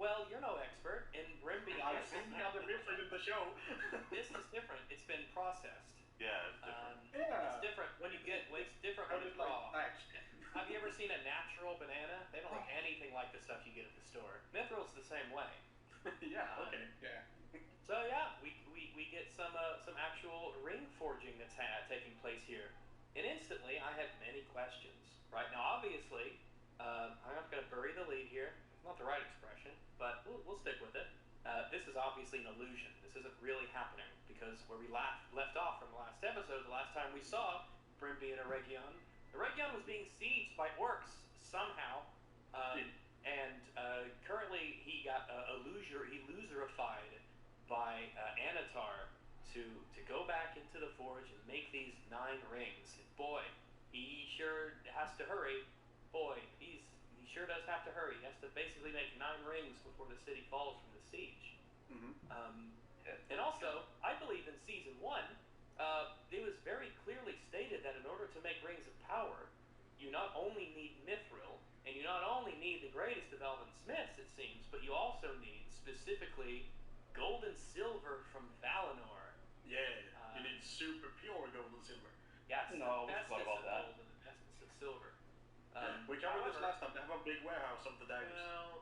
Well, you're no expert. In Brimby, I've seen the other mithril in the show. This is different. It's been processed. Yeah, it's different. It's different when you get. It's different when it's raw. Have you ever seen a natural banana? They don't look anything like the stuff you get at the store. Mithril's the same way. So yeah, we get some actual ring forging that's taking place here, and instantly I have many questions. Right now, obviously, I'm not going to bury the lead here. Not the right expression, but we'll stick with it. This is obviously an illusion. This isn't really happening because where we left off from the last episode, the last time we saw Brimby and Eregion was being sieged by orcs somehow, and currently he got illusorified by Anatar to go back into the forge and make these 9 rings. And boy, he sure has to hurry. Boy, he sure does have to hurry. He has to basically make 9 rings before the city falls from the siege. And also, I believe in season 1, it was very clearly stated that in order to make rings of power, you not only need mithril, and you not only need the greatest of elven smiths, it seems, but you also need specifically gold and silver from Valinor. Yeah, you need super pure gold and silver. Yes, no, the bestest about of that. gold and the bestest of silver. We covered this last time. They have a big warehouse of the daggers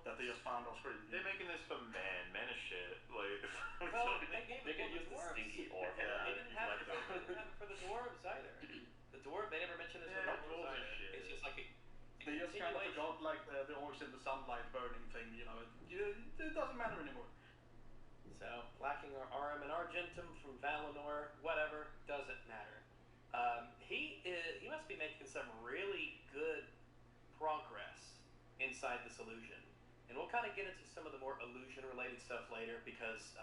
that they just found off screen. They're making this for man is shit. Like, Well, they gave They it could to use the the dwarves. stinky ore for They that. didn't have it for the dwarves either. The dwarf, they never mentioned this for the dwarves either. It's just like a They just kind of forgot like the orcs in the sunlight burning thing. You know, it doesn't matter anymore. So, lacking our Arum and Argentum from Valinor, whatever, doesn't matter. He must be making some really good progress inside this illusion. And we'll kind of get into some of the more illusion-related stuff later, because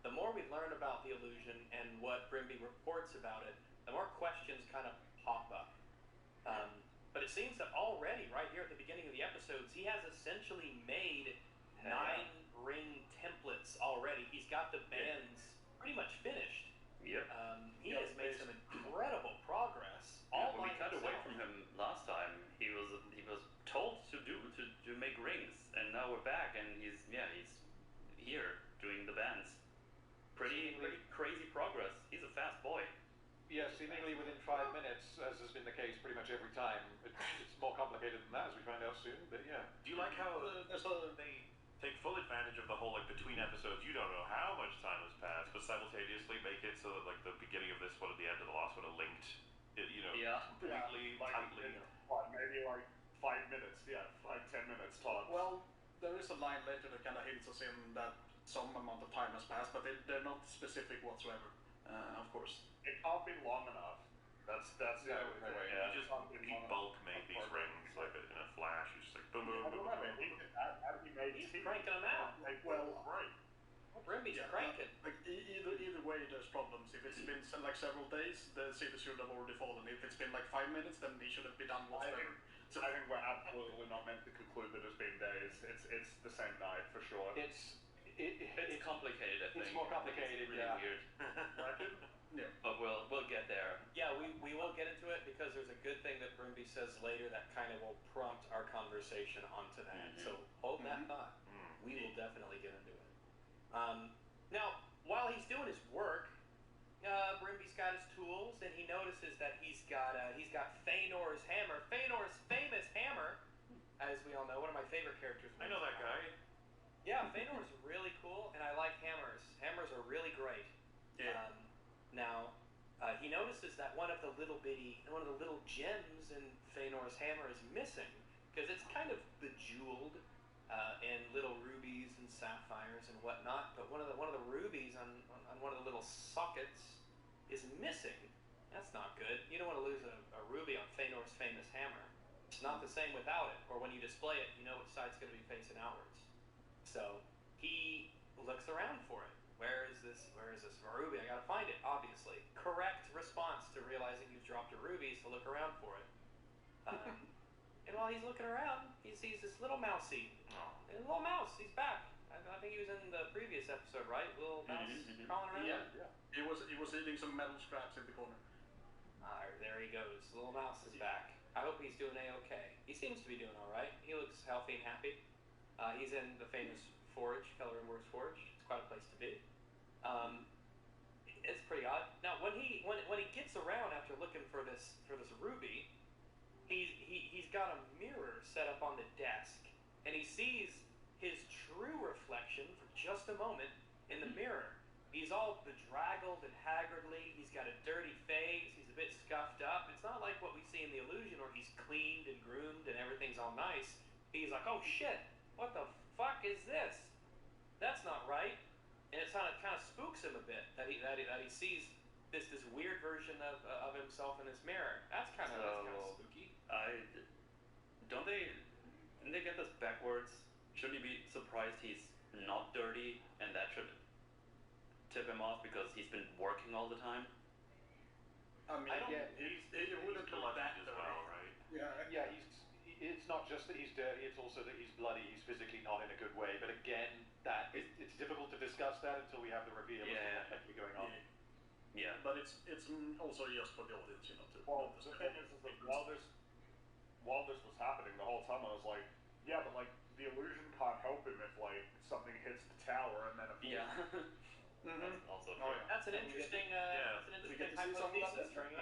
the more we learn about the illusion and what Brimby reports about it, the more questions kind of pop up. But it seems that already, right here at the beginning of the episodes, he has essentially made 9 ring templates already. He's got the bands pretty much finished. Yep. He has made some incredible progress. When we cut away from him last time, he was told to make rings, and now we're back, and he's here doing the bands. Pretty crazy progress. He's a fast boy. Yes, seemingly within 5 minutes, as has been the case pretty much every time. It's more complicated than that, as we find out soon, but yeah. Do you like how they take full advantage of the whole, like, between episodes, you don't know how much time has passed, but simultaneously make it so that, like, the beginning of this one and the end of the last one are linked, completely, tightly. Maybe like 5 minutes, 5-10 minutes tops. Well, there is a line later that kind of hints us in that some amount of time has passed, but they're not specific whatsoever, of course. It can't be long enough. That's the only way. You just bulk make these rings like in a flash. You just like boom, boom, boom, boom. He's cranking them out. Brimby's cranking. Like either way, there's problems. If it's been like several days, the city should have already fallen. If it's been like 5 minutes, then he shouldn't be done whatsoever. I think we're absolutely not meant to conclude that it's been days. It's the same night for sure. It's complicated. I think. It's more complicated. It's really weird. Yeah. But we'll get there. Yeah, we will get into it because there's a good thing that Brimby says later that kind of will prompt our conversation onto that. So hold that thought. We will definitely get into it. Now, while he's doing his work, Brimby's got his tools, and he notices that he's got Feanor's hammer, Feanor's famous hammer, as we all know, one of my favorite characters. I know that guy. Yeah, Feanor's really cool, and I like hammers. Hammers are really great. Yeah. Now, he notices that one of the little gems in Feanor's hammer is missing, because it's kind of bejeweled. and little rubies and sapphires and whatnot. But one of the rubies on one of the little sockets is missing. That's not good. You don't want to lose a ruby on Feanor's famous hammer. It's not the same without it, or when you display it, you know which side's going to be facing outwards. So he looks around for it. Where is this ruby? I gotta find it, obviously. Correct response to realizing you've dropped a ruby is to look around for it. And while he's looking around, he sees this little mousey. A little mouse, he's back. I think he was in the previous episode, right? Little mouse crawling around? Yeah. He was eating some metal scraps in the corner. There he goes. Little mouse is back. I hope he's doing A-okay. He seems to be doing alright. He looks healthy and happy. He's in the famous forge, Keller and Wurst Forge. It's quite a place to be. It's pretty odd. Now, when he gets around after looking for this ruby, he's got a mirror set up on the desk, and he sees his true reflection for just a moment in the mirror. He's all bedraggled and haggardly. He's got a dirty face. He's a bit scuffed up. It's not like what we see in The Illusion, where he's cleaned and groomed and everything's all nice. He's like, oh shit, what the fuck is this? That's not right. And it kind of spooks him a bit that he sees this weird version of himself in this mirror. That's kind of spooky. Didn't they get this backwards? Shouldn't he be surprised he's not dirty, and that should tip him off because he's been working all the time? I mean, he wouldn't look that dirty. Well, right? Yeah. It's not just that he's dirty; it's also that he's bloody. He's physically not in a good way. But again, it's difficult to discuss that until we have the reveal of what's actually going on. Yeah. But it's also just for the audience, you know. Well, the thing is that while this was happening the whole time, I was like, yeah, but like the illusion can't help him if like something hits the tower and then That's also true. That's an interesting hypothesis, Frankie.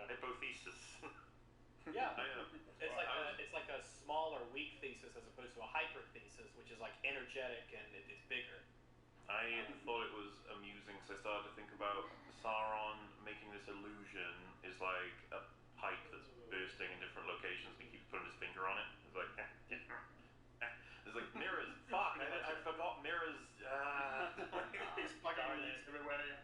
Hypothesis. Yeah. It's like a small or weak thesis as opposed to a hyperthesis, which is like energetic and it's bigger. I thought it was amusing, so I started to think about Sauron making this illusion is like a pipe that's bursting in different locations, and he keeps putting his finger on it. It's like, there's like mirrors. Fuck, I forgot mirrors. He's plugging these everywhere.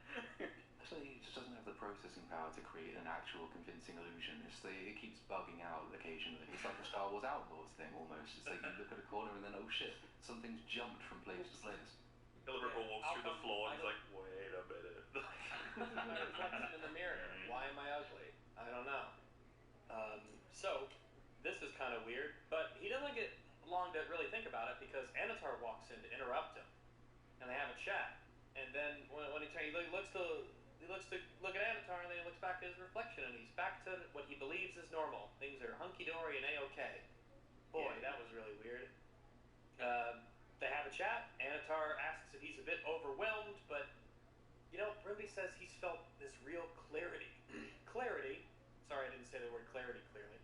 Actually, he just doesn't have the processing power to create an actual convincing illusion. It keeps bugging out occasionally. It's like a Star Wars Outlaws thing almost. It's like you look at a corner and then, oh shit, something's jumped from place to place. Gilbert walks through the floor and he's like, wait a minute. My reflection in the mirror. Why am I ugly? I don't know. So, this is kind of weird, but he doesn't get long to really think about it because Anatar walks in to interrupt him, and they have a chat. And then when he looks to look at Anatar, and then he looks back at his reflection, and he's back to what he believes is normal. Things are hunky-dory and A-okay. Boy, that was really weird. They have a chat. Anatar asks if he's a bit overwhelmed, but, Brimby says he's felt this real clarity. Sorry, I didn't say the word clarity clearly.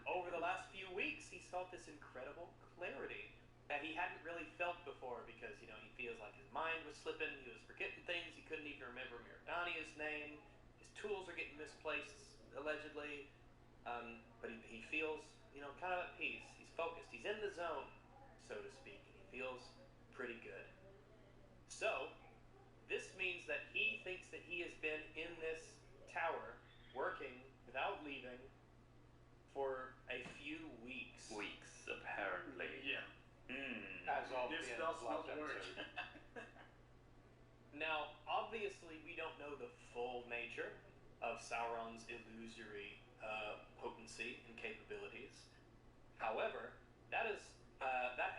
Over the last few weeks, he's felt this incredible clarity that he hadn't really felt before because, he feels like his mind was slipping, he was forgetting things, he couldn't even remember Miradania's name, his tools are getting misplaced, allegedly, but he feels, kind of at peace. He's focused, he's in the zone, so to speak, and he feels pretty good. So, this means that he thinks that he has been in this tower, working without leaving, for a few weeks. Weeks, apparently. Yeah. As of This the end does of last not work. episode. Now, obviously, we don't know the full nature of Sauron's illusory potency and capabilities. However, that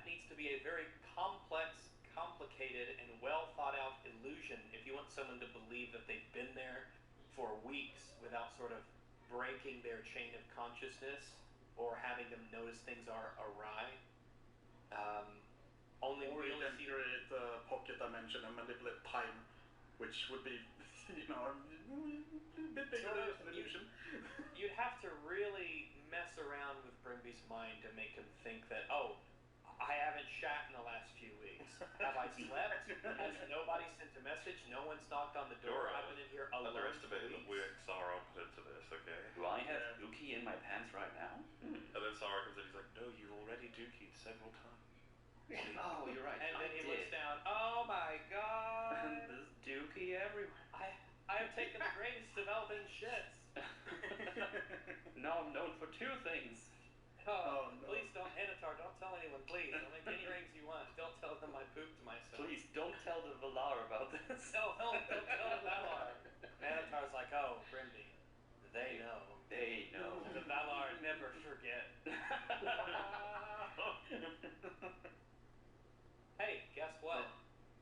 needs to be a very complex, complicated, and well thought out illusion if you want someone to believe that they've been there for weeks without sort of breaking their chain of consciousness or having them notice things are awry. Only or we you can create a pocket dimension and manipulate time, which would be, a bit bigger than an illusion. You'd have to really mess around with Brimby's mind to make him think that, oh, I haven't shat in the last few weeks. Have I slept? Has nobody sent a message? No one's knocked on the door. I've been in here alone. Underestimated the work Sauron put into this, okay? Do I have Dookie in my pants right now? And then Sauron comes in, he's like, no, you already Dookie several times. Oh, you're right. And then he looks down. Oh my god! There's dookie everywhere. I have taken the greatest developing shits. Now I'm known for two things. Oh, no. Please don't, Anatar, don't tell anyone, please. I'll make any rings you want. Don't tell them I pooped myself. Please don't tell the Valar about this. No, don't tell the Valar. Anatar's like, oh, Brimby, they know. They know. The Valar never forget. Hey, guess what?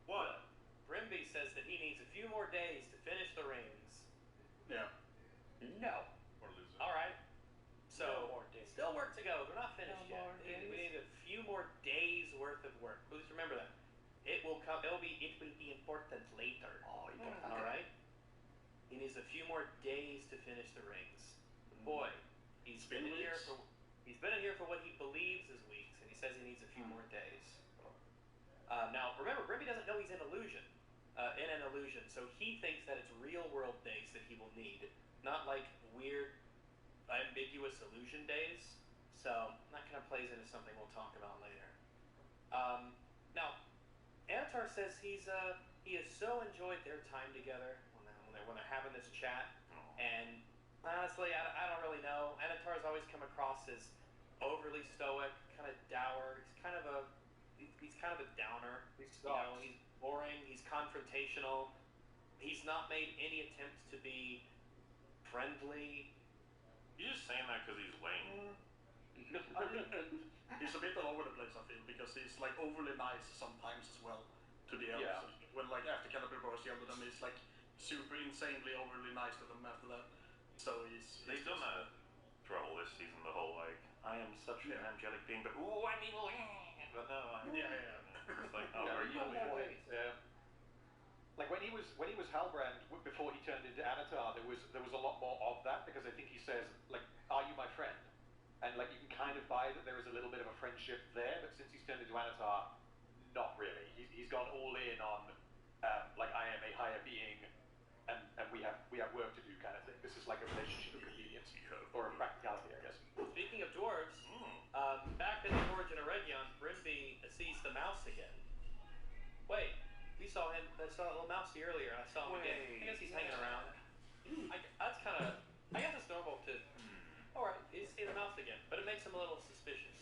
What? Brimby says that he needs a few more days to finish the rings. Yeah. No. All right. So, No more days. still work to go. They're not finished No yet. more We days. need a few more days worth of work. Please remember that. It will come. It will be important later. Oh, you don't All right. He needs a few more days to finish the rings. Boy, he's been in here for. He's been in here for what he believes is weeks, and he says he needs a few more days. Now, remember, Brimby doesn't know he's in illusion. In an illusion, so he thinks that it's real world days that he will need, not like weird, ambiguous illusion days. So that kind of plays into something we'll talk about later. Now, Anatar says he has so enjoyed their time together when they're having this chat, and honestly, I don't really know. Anatar's always come across as overly stoic, kind of dour. He's kind of a downer. He's boring. He's confrontational. He's not made any attempts to be friendly. You're just saying that because he's lame. He's a bit all over the place, I feel, because he's like overly nice sometimes as well to the elves. Yeah. When like after Celebrimbor yelled at them, he's like super insanely overly nice to them after that. So They've done that throughout all this season. The whole like, I am such an angelic being, but ooh, I'm evil. But no, I'm It's like, oh, are you? Yeah. Like when he was Halbrand before he turned into Anatar, there was a lot more of that, because I think he says like, "Are you my friend?" And like you can kind of buy that there is a little bit of a friendship there, but since he's turned into Anatar, not really. He's gone all in on like I am a higher being, and we have work to do kind of thing. This is like a relationship of convenience or of practicality, I guess. Speaking of dwarves, back in the Origin of Region, Brimby sees the mouse again. Wait, we saw him. I saw that little mousey earlier, and I saw him again. I guess he's hanging around. That's kind of. I guess it's normal to. All right, he's seeing the mouse again, but it makes him a little suspicious.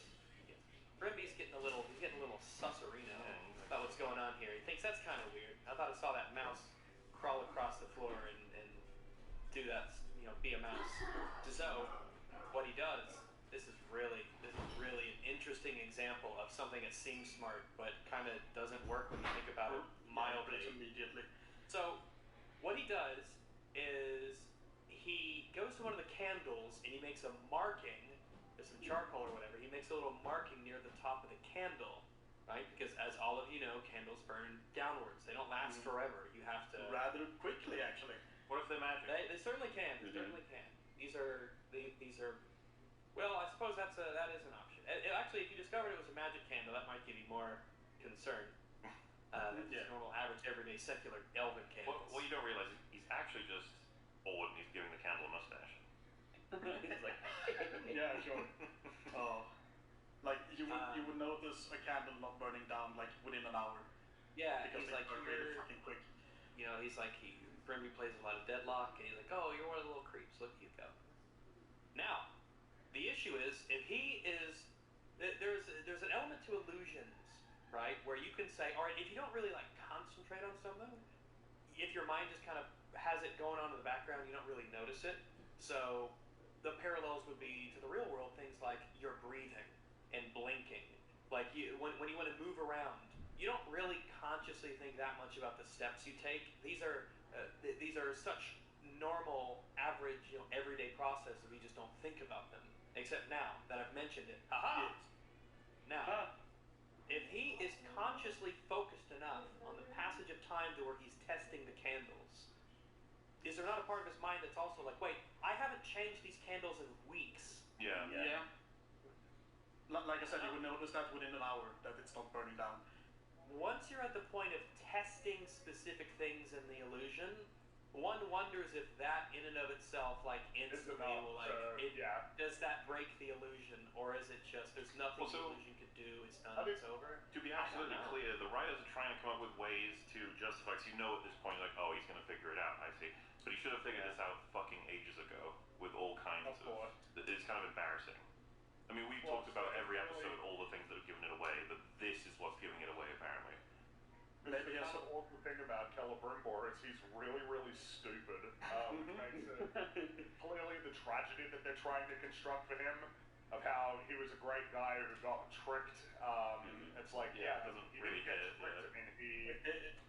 Brimby's getting a little susserino about what's going on here. He thinks that's kind of weird. I thought I saw that mouse crawl across the floor and do that, be a mouse. So, what he does. This is really an interesting example of something that seems smart, but kind of doesn't work when you think about it mildly. Immediately. So, what he does is he goes to one of the candles and he makes a marking. There's some charcoal or whatever. He makes a little marking near the top of the candle, right? Because as all of you know, candles burn downwards. They don't last forever. You have to rather quickly, actually. What if they're magic? They certainly can. They certainly can. These are. Well, I suppose that is an option. Actually, if you discovered it was a magic candle, that might give you more concern. Than just normal, average, everyday, secular elven candles. Well, you don't realize he's actually just old and he's giving the candle a mustache. He's like, yeah, sure. Like you would notice a candle not burning down like within an hour. Yeah, because he's they like, burn really fucking quick. He's like, Brimby plays a lot of Deadlock, and he's like, oh, you're one of the little creeps. Look at you go. Now, the issue is, if he is, there's an element to illusions, right, where you can say, all right, if you don't really like concentrate on something, if your mind just kind of has it going on in the background, you don't really notice it. So the parallels would be to the real world, things like your breathing and blinking. Like when you want to move around, you don't really consciously think that much about the steps you take. These are such normal, average, everyday processes. We just don't think about them. Except now that I've mentioned it. Aha! Now, if he is consciously focused enough on the passage of time to where he's testing the candles, is there not a part of his mind that's also like, wait, I haven't changed these candles in weeks. Yeah. Like I said, you would notice that within an hour that it's not burning down. Once you're at the point of testing specific things in the illusion, one wonders if that in and of itself, like instantly, will does that break the illusion, or is it just there's nothing Well, so- the illusion could do. It's done. It's over. To be absolutely clear, the writers are trying to come up with ways to justify. Because at this point, like, oh, he's going to figure it out. I see, but he should have figured this out fucking ages ago with all kinds of. It's kind of embarrassing. I mean, we've talked about every episode, all the things that have given it away, but this is what's giving it away, apparently. Maybe that's the awful thing about Celebrimbor is he's really, really stupid. Makes it clearly the tragedy that they're trying to construct for him of how he was a great guy who got tricked. It's like, he doesn't really get get it. tricked. I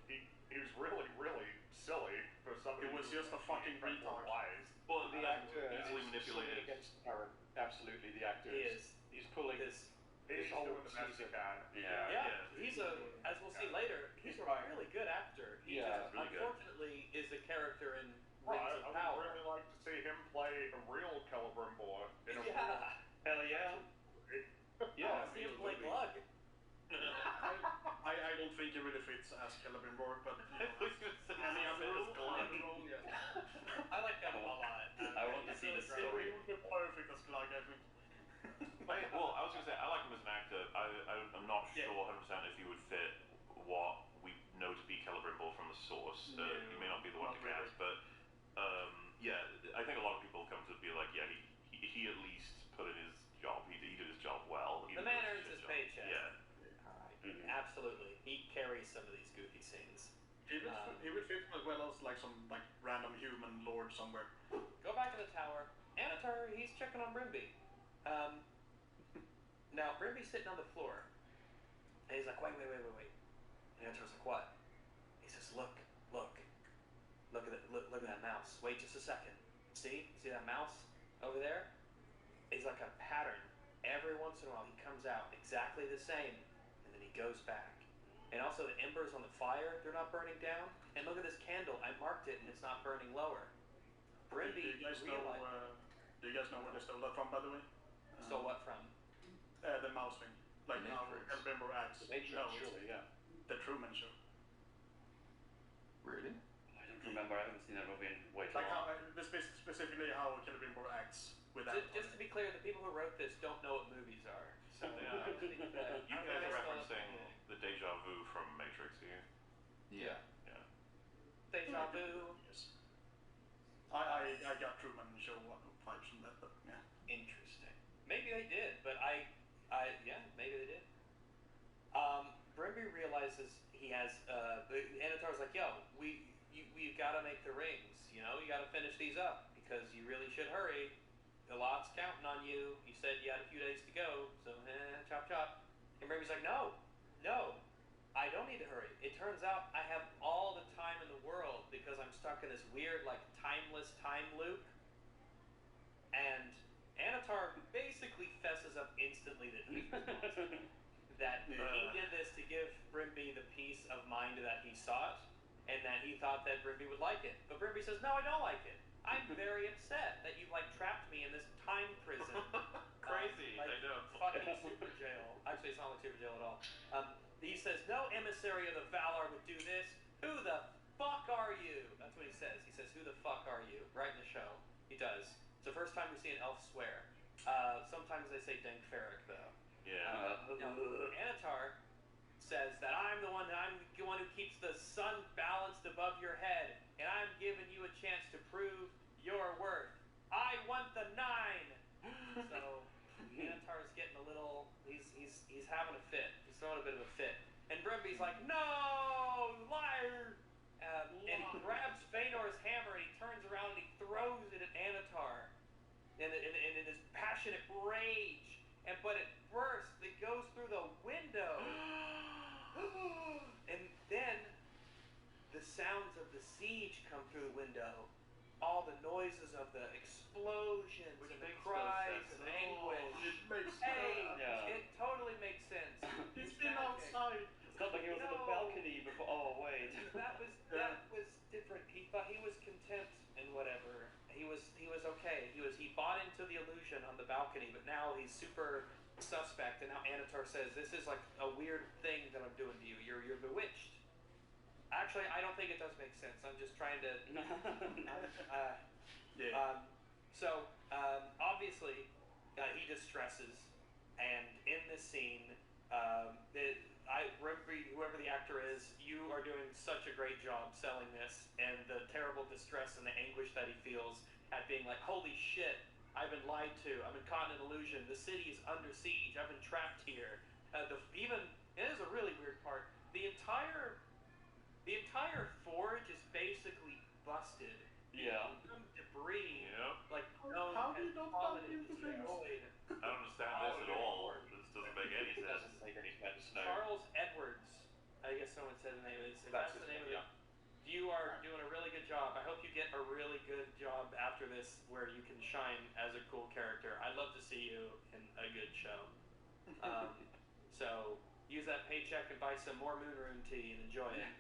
mean, he was really, really silly for somebody. It was just a fucking retard. Wise. Well, The actor easily is manipulated. against Aaron. Absolutely, the actor He is. He's pulling He's this whole doing the best he season. can. Yeah, he's as we'll see later, he's a really good actor. He Yeah, just, really good. unfortunately, is a character in Well, Rings I of would Power. really like to see him play a real Celebrimbor in a Hell yeah. Yeah, See him play Glug. I don't think he really fits as Celebrimbor, but any other role, yeah. I like him a lot. I want to see the story. He would be perfect as Glug, I think. Well, I was going to say, I like him as an actor. I'm not sure 100% if he would fit what we know to be Celebrimbor from the source. He may not be the one to cast, but yeah, I think a lot of people come to be like, yeah, he at least put in his job. He did his job well. The man earns his paycheck. Yeah. Absolutely. He carries some of these goofy scenes. He would fit as well as like some like random human lord somewhere. Go back to the tower. Anatar, he's checking on Brimby. Now, Brimby's sitting on the floor. And he's like, wait. And Anatar's like, what? He says, look at that mouse. Wait just a second. See that mouse over there? It's like a pattern. Every once in a while, he comes out exactly the same, and then he goes back. And also, the embers on the fire, they're not burning down. And look at this candle. I marked it, and it's not burning lower. Brimby Do you guys know where they stole that from, by the way? Stole what from? The mouse thing. Like The how Matrix. Celebrimbor acts. The Matrix, No, it's surely, yeah. The Truman Show. Really? I don't remember. I haven't seen that movie in way too Like long. how, specifically how Celebrimbor acts with that. Just to be clear, the people who wrote this don't know what movies are. So Yeah. I think that You guys are referencing the deja vu from Matrix here. Yeah. Yeah. Deja vu. Yes. I got Truman Show vibes from that, but yeah. Interesting. Maybe they did, but yeah, maybe they did. Brimby realizes he has. Anatar's like, yo, we've got to make the rings. You know, you got to finish these up because you really should hurry. The lot's counting on you. You said you had a few days to go, so chop chop. And Brimby's like, no, I don't need to hurry. It turns out I have all the time in the world because I'm stuck in this weird, like, timeless time loop. And Anatar basically fesses up instantly that he he did this to give Brimby the peace of mind that he sought, and that he thought that Brimby would like it. But Brimby says, no, I don't like it. I'm very upset that you trapped me in this time prison. Crazy, like, I know. Fucking super jail. Actually, it's not like super jail at all. He says, no emissary of the Valar would do this. Who the fuck are you? That's what he says. He says, who the fuck are you? Right in the show. He does. It's the first time we see an elf swear. Sometimes they say Dank Ferric, though. Yeah. Anatar says that I'm the one who keeps the sun balanced above your head, and I'm giving you a chance to prove your worth. I want the 9. So Anatar's getting a little. He's having a fit. He's throwing a bit of a fit, and Brimby's like, no, liar. And he grabs Feanor's hammer and he turns around and he throws it at Anatar, in his passionate rage. But it bursts. It goes through the window. And then the sounds of the siege come through the window. All the noises of the explosions and the cries of anguish. It makes It totally makes sense. He's been outside. It's not like he was on the balcony before. Oh wait. That was different. He thought he was content and whatever. He was okay. He bought into the illusion on the balcony, but now he's super suspect. And now Anatar says, "This is like a weird thing that I'm doing to you. You're bewitched." Actually, I don't think it does make sense. I'm just trying to. Obviously, he distresses, And in this scene, whoever the actor is, you are doing such a great job selling this, and the terrible distress and the anguish that he feels at being like, holy shit, I've been lied to, I've been caught in an illusion, the city is under siege, I've been trapped here. It is a really weird part, the entire forge is basically busted. Yeah. Some debris, Yep. how do you not fallen and destroyed. I don't understand this at all. This doesn't make any sense. No. Charles Edwards, I guess someone said the name is. If that's the name of it. You are doing a really good job. I hope you get a really good job after this where you can shine as a cool character. I'd love to see you in a good show. So use that paycheck and buy some more Moonroom tea and enjoy it.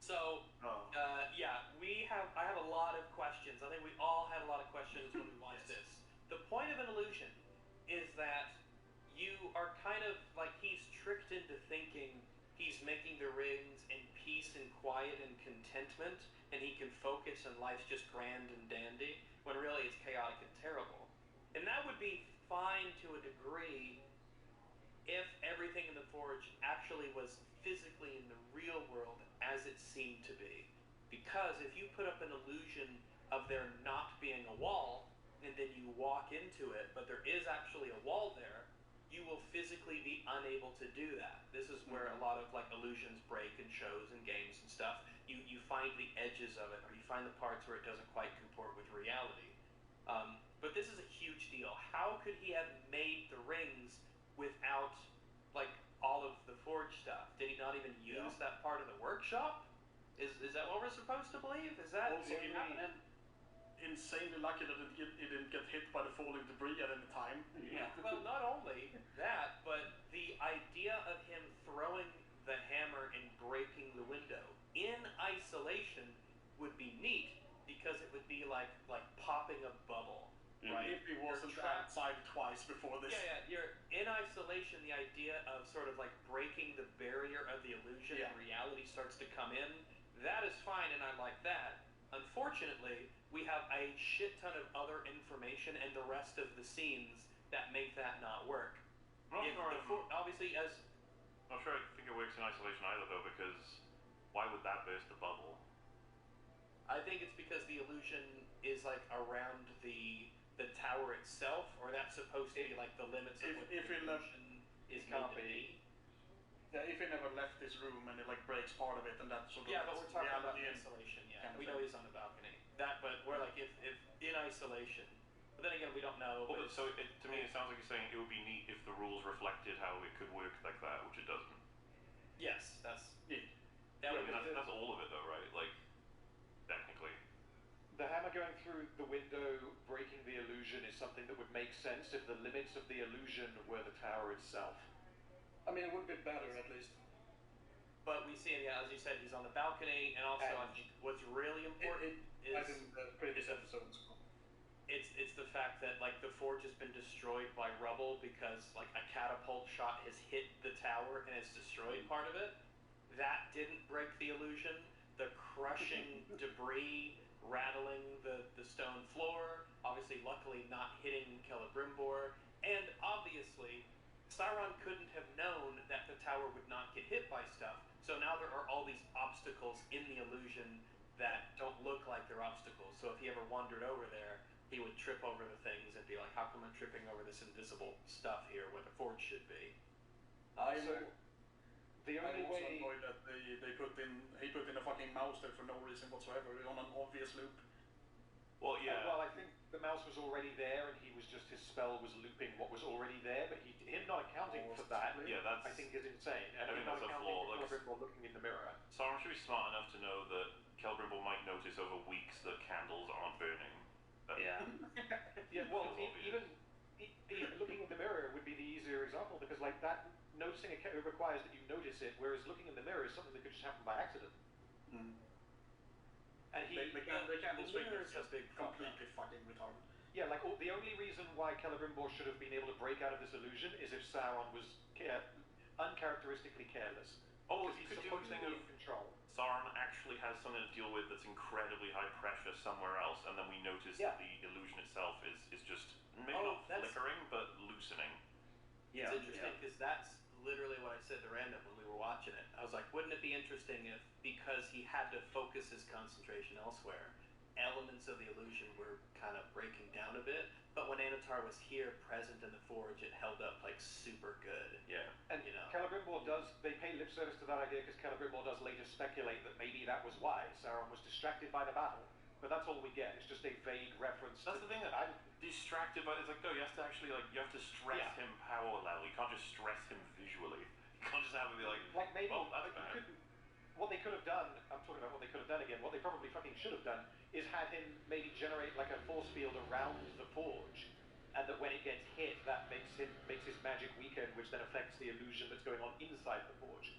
So, I have a lot of questions. I think we all had a lot of questions when we watched this. The point of an illusion is that you are kind of like he's tricked into thinking he's making the rings in peace and quiet and contentment, and he can focus and life's just grand and dandy, when really it's chaotic and terrible. And that would be fine to a degree if everything in the Forge actually was physically in the real world as it seemed to be. Because if you put up an illusion of there not being a wall, and then you walk into it, but there is actually a wall there, you will physically be unable to do that. This is where a lot of like illusions break in shows and games and stuff. You find the edges of it, or you find the parts where it doesn't quite comport with reality. But this is a huge deal. How could he have made the rings without like all of the Forge stuff? Did he not even use that part of the workshop? Is that what we're supposed to believe? Is that also happening? Insanely lucky that it didn't get hit by the falling debris at any time. Yeah. Well, not only that, but the idea of him throwing the hammer and breaking the window in isolation would be neat, because it would be like popping a bubble. Right? If he wasn't outside twice before this. Yeah, you're in isolation. The idea of sort of like breaking the barrier of the illusion and reality starts to come in, that is fine, and I like that. Unfortunately, we have a shit ton of other information and the rest of the scenes that make that not work. Obviously, as... I'm not sure I think it works in isolation either, though, because why would that burst the bubble? I think it's because the illusion is like around the tower itself, or that's supposed to be like the limits of what the illusion is made to be. Yeah, if he never left this room and it like breaks part of it, and that sort of but we're talking about reality isolation. Yeah, kind of we know he's on the balcony. But we're like if in isolation. But then again, we don't know. Well, so to me, it sounds like you're saying it would be neat if the rules reflected how it could work like that, which it doesn't. Yes, that's all of it, though, right? Like technically. The hammer going through the window, breaking the illusion, is something that would make sense if the limits of the illusion were the tower itself. I mean, it would be better at least. But we see, as you said, he's on the balcony, and also I think what's really important is as in the previous episodes. It's the fact that like the Forge has been destroyed by rubble because like a catapult shot has hit the tower and has destroyed part of it. That didn't break the illusion. The crushing debris rattling the stone floor, obviously luckily not hitting Celebrimbor, and obviously Sauron couldn't have known that the tower would not get hit by stuff, so now there are all these obstacles in the illusion that don't look like they're obstacles. So if he ever wandered over there, he would trip over the things and be like, how come I'm tripping over this invisible stuff here where the Forge should be? The only way... annoyed that he put in a fucking mouse there for no reason whatsoever, on an obvious loop. Well, yeah. Well, I think the mouse was already there, and his spell was looping what was already there, but him not accounting for that, I think is insane. And I mean, not that's a accounting flaw. for Celebrimbor looking in the mirror. Sauron should be smart enough to know that Celebrimbor might notice over weeks that candles aren't burning. Well, even looking in the mirror would be the easier example, because like that, noticing it requires that you notice it, whereas looking in the mirror is something that could just happen by accident. And the candles is just completely fucking retarded. Yeah, like the only reason why Celebrimbor should have been able to break out of this illusion is if Sauron was uncharacteristically careless. Oh, he's you could do supposed to be in control. Sauron actually has something to deal with that's incredibly high pressure somewhere else, and then we notice that the illusion itself is just maybe not flickering, but loosening. Yeah, It's interesting because that's literally what I said to Random when we were watching it. I was like, wouldn't it be interesting if, because he had to focus his concentration elsewhere, elements of the illusion were kind of breaking down a bit, but when Anatar was here, present in the Forge, it held up like super good. Yeah. And Celebrimbor they pay lip service to that idea because Celebrimbor does later speculate that maybe that was why Sauron was distracted by the battle. But that's all we get. It's just a vague reference. That's the thing that I'm distracted by. It's like, no, you have to actually you have to stress him power level. You can't just stress him visually. You can't just have him be like maybe oh, that's bad. What they could have done, I'm talking about what they could have done again, what they probably fucking should have done is had him maybe generate like a force field around the Forge, and that when it gets hit, that makes his magic weaken, which then affects the illusion that's going on inside the Forge.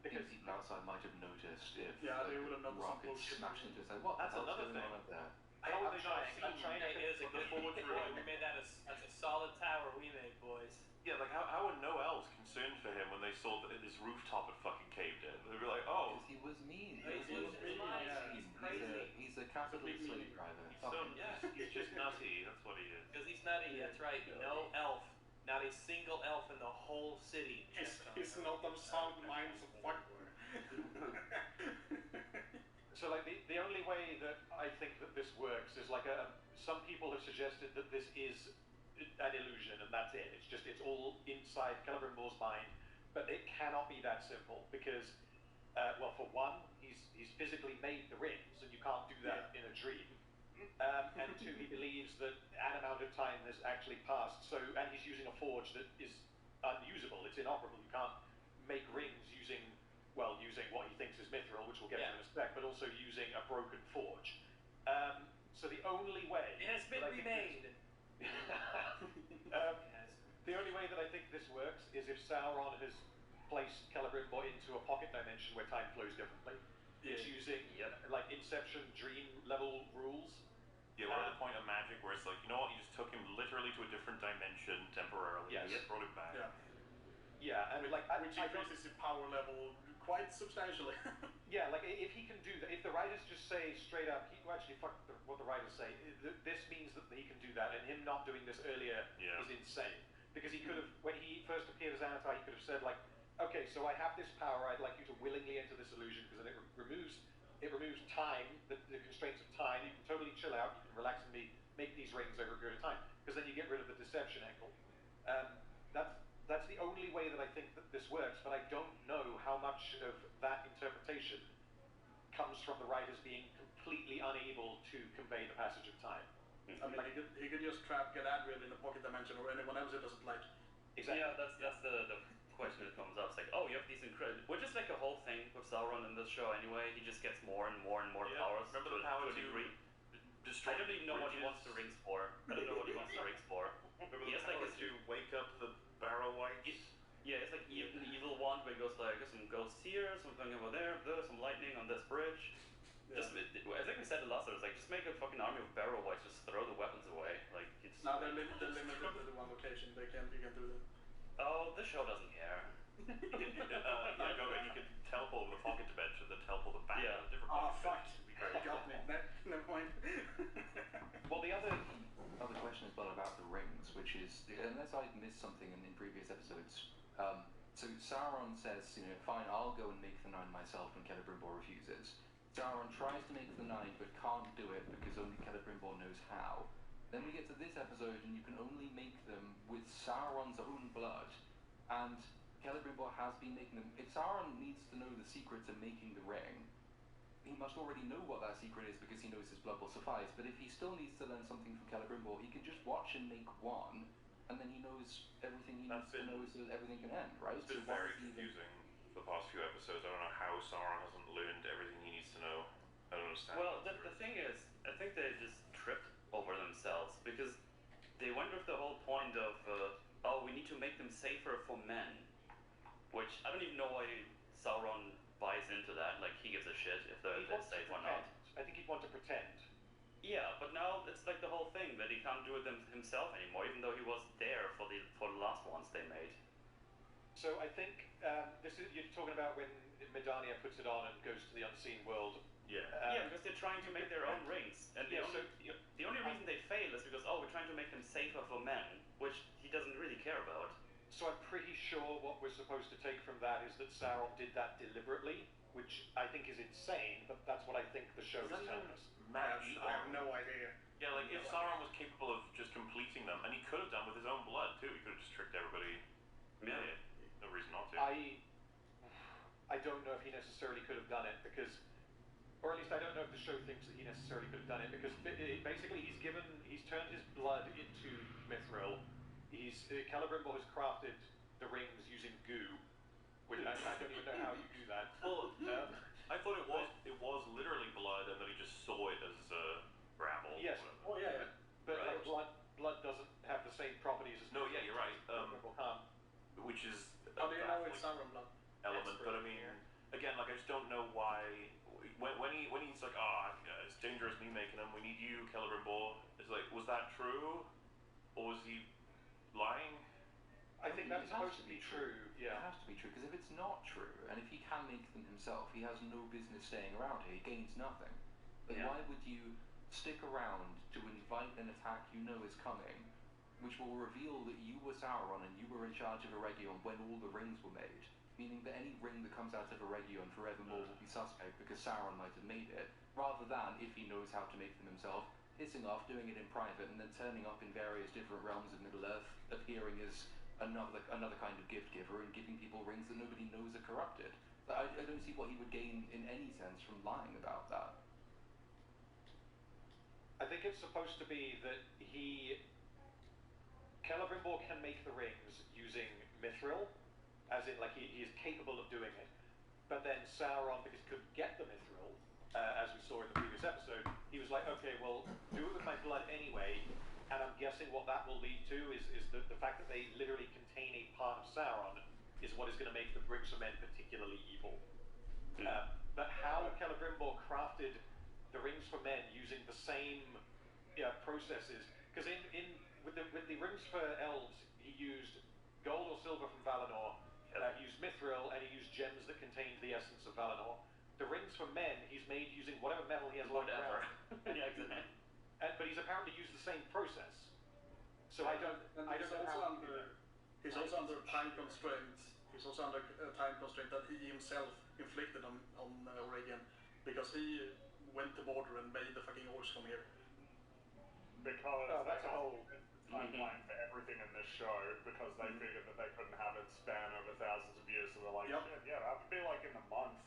Because people outside might have noticed if they would have noticed rocket smashed into his head. What That's the hell's another going thing. on up there? How would they not I'm trying it is a good Forge room? We made that that's a solid tower we made, boys. Yeah, like how were no elves concerned for him when they saw that his rooftop had fucking caved in? They were like, oh. Because he was mean. Crazy. He's a capital slave driver. He's just nutty. That's what he is. Because he's nutty. That's right. No elf. Not a single elf in the whole city. He's not of sound mind, so fuck. So like the only way that I think that this works is like some people have suggested that this is an illusion and that's it. It's all inside Celebrimbor's mind, but it cannot be that simple because, well, for one, he's physically made the rings and you can't do that in a dream. And two, he believes that an amount of time has actually passed. And he's using a forge that is unusable. It's inoperable. You can't make rings using what he thinks is mithril, which we'll get to in a sec, but also using a broken forge. So the only way... It has been remade! The only way that I think this works is if Sauron has placed Celebrimbor into a pocket dimension where time flows differently. It's using like Inception dream level rules. Yeah, we're at the point of magic where it's like, you know what, you just took him literally to a different dimension temporarily. Yes. You just brought him back. Yeah, and like which increases the power level quite substantially. Yeah, like if he can do that, if the writers just say straight up, what the writers say, this means that he can do that, and him not doing this earlier is insane. Because he could have, when he first appeared as Anatar, he could have said like, okay, so I have this power, I'd like you to willingly enter this illusion, because then it removes time, the constraints of time, you can totally chill out, you can relax and make these rings over a period of time, because then you get rid of the deception angle. That's the only way that I think that this works, but I don't know how much of that interpretation comes from the writers being completely unable to convey the passage of time. I mean, he could just trap Galadriel in a pocket dimension or anyone else it doesn't like. Exactly. Yeah, that's the question that comes up. It's like, oh, you have these incredible... Which is like a whole thing with Sauron in this show anyway. He just gets more and more and more powers. Remember the power to a degree. I don't even know what he wants the rings for. I don't know what he wants the rings for. Remember He the has like power his... to wake up the Barrow Wights? Yeah, it's like an evil wand where it goes like, some ghosts here, something over there, some lightning on this bridge. Yeah. Just, I think we said it last time, it's like, just make a fucking army of Barrow Wights, just throw the weapons away. Like, it's... No, they're limited to the one location. You can do that. Oh, this show doesn't care. You can teleport with a pocket dimension, then teleport them back to a different pocket dimension. Got me. Never mind. Well, the other question as well about the rings, which is, unless I've missed something in previous episodes, so Sauron says, fine, I'll go and make the 9 myself when Celebrimbor refuses. Sauron tries to make the 9 but can't do it because only Celebrimbor knows how. Then we get to this episode and you can only make them with Sauron's own blood, and Celebrimbor has been making them. If Sauron needs to know the secret to making the ring, he must already know what that secret is because he knows his blood will suffice. But if he still needs to learn something from Celebrimbor, he can just watch him make one, and then he knows everything he needs to know so that everything can end, right? It's been very confusing for the past few episodes. I don't know how Sauron hasn't learned everything he needs to know. I don't understand. Well, the thing is, I think they just tripped over themselves because they went with the whole point of, we need to make them safer for men, which I don't even know why Sauron buys into that. Like, he gives a shit if they're safe or not. I think he'd want to pretend. Yeah, but now it's like the whole thing that he can't do it himself anymore, even though he was there for the last ones they made. So I think you're talking about when Midania puts it on and goes to the unseen world. Yeah. Because they're trying to make their own rings, and the only reason they fail is because we're trying to make them safer for men, which he doesn't really care about. sure what we're supposed to take from that is that Sauron did that deliberately, which I think is insane, but that's what I think the show is telling us. I have no idea. Yeah, like if Sauron was capable of just completing them, and he could have done with his own blood too, he could have just tricked everybody. Yeah, no reason not to. I don't know if he necessarily could have done it because, or at least I don't know if the show thinks that he necessarily could have done it because basically he's turned his blood into mithril. Celebrimbor has crafted the rings using goo, which I don't even know how you do that. Well, I thought it was literally blood, and that he just saw it as gravel. Yes. Oh yeah. But Right. blood doesn't have the same properties as. No, yeah, you're right. Which is How do you know it's Sauron blood? element, but I mean, again, like I just don't know why. When he's like, it's dangerous me making them. We need you, Celebrimbor. It's like, was that true, or was he lying? I think that's supposed to be true. Yeah. It has to be true, because if it's not true, and if he can make them himself, he has no business staying around here. He gains nothing. But why would you stick around to invite an attack you know is coming, which will reveal that you were Sauron and you were in charge of Eregion when all the rings were made? Meaning that any ring that comes out of Eregion forevermore will be suspect because Sauron might have made it, rather than, if he knows how to make them himself, hissing off, doing it in private, and then turning up in various different realms of Middle-earth, appearing as another kind of gift giver and giving people rings that nobody knows are corrupted. I don't see what he would gain in any sense from lying about that. I think it's supposed to be that Celebrimbor can make the rings using mithril, as in like he is capable of doing it. But then Sauron, because he couldn't get the mithril, as we saw in the previous episode, he was like, okay, well, do it with my blood anyway. And I'm guessing what that will lead to is the fact that they literally contain a part of Sauron is what is going to make the Rings of Men particularly evil. But how Celebrimbor crafted the Rings for Men using the same processes, because with the Rings for Elves, he used gold or silver from Valinor, he used mithril, and he used gems that contained the essence of Valinor. The Rings for Men, he's made using whatever metal he has lying around. But he's apparently used the same process. So I don't know how. He's also under time constraints. He's also under a time constraint that he himself inflicted on Eregion, because he went to Mordor and made the fucking orcs come here. Because that's a whole timeline for everything in this show, because they figured that they couldn't have it span over thousands of years, so they're like, shit, that would be like in a month.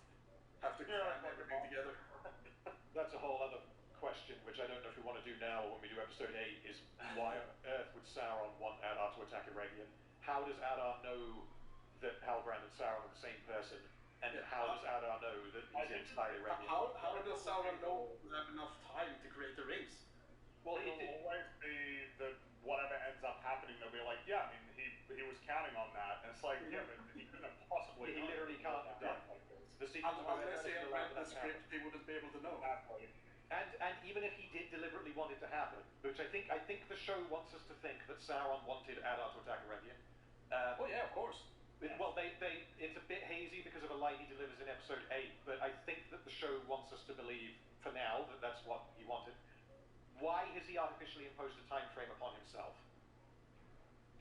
Have to cram everything together. That's a whole other question, which I don't know if we want to do now or when we do episode 8, is why on earth would Sauron want Adar to attack Eregion? How does Adar know that Halbrand and Sauron are the same person? And how does Adar know that he's inside Eregion? How does Sauron know to have enough time to create the rings? Well, it will always be that whatever ends up happening, they'll be like, yeah, I mean, he was counting on that. And it's like, yeah, but he couldn't have possibly. He literally can't have done. The sequence unless he had read the script, he wouldn't be able to know. And even if he did deliberately want it to happen, which I think the show wants us to think that Sauron wanted Adar to attack Eregion. Oh yeah, of course. Well, it's a bit hazy because of a lie he delivers in episode 8, but I think that the show wants us to believe, for now, that that's what he wanted. Why has he artificially imposed a time frame upon himself?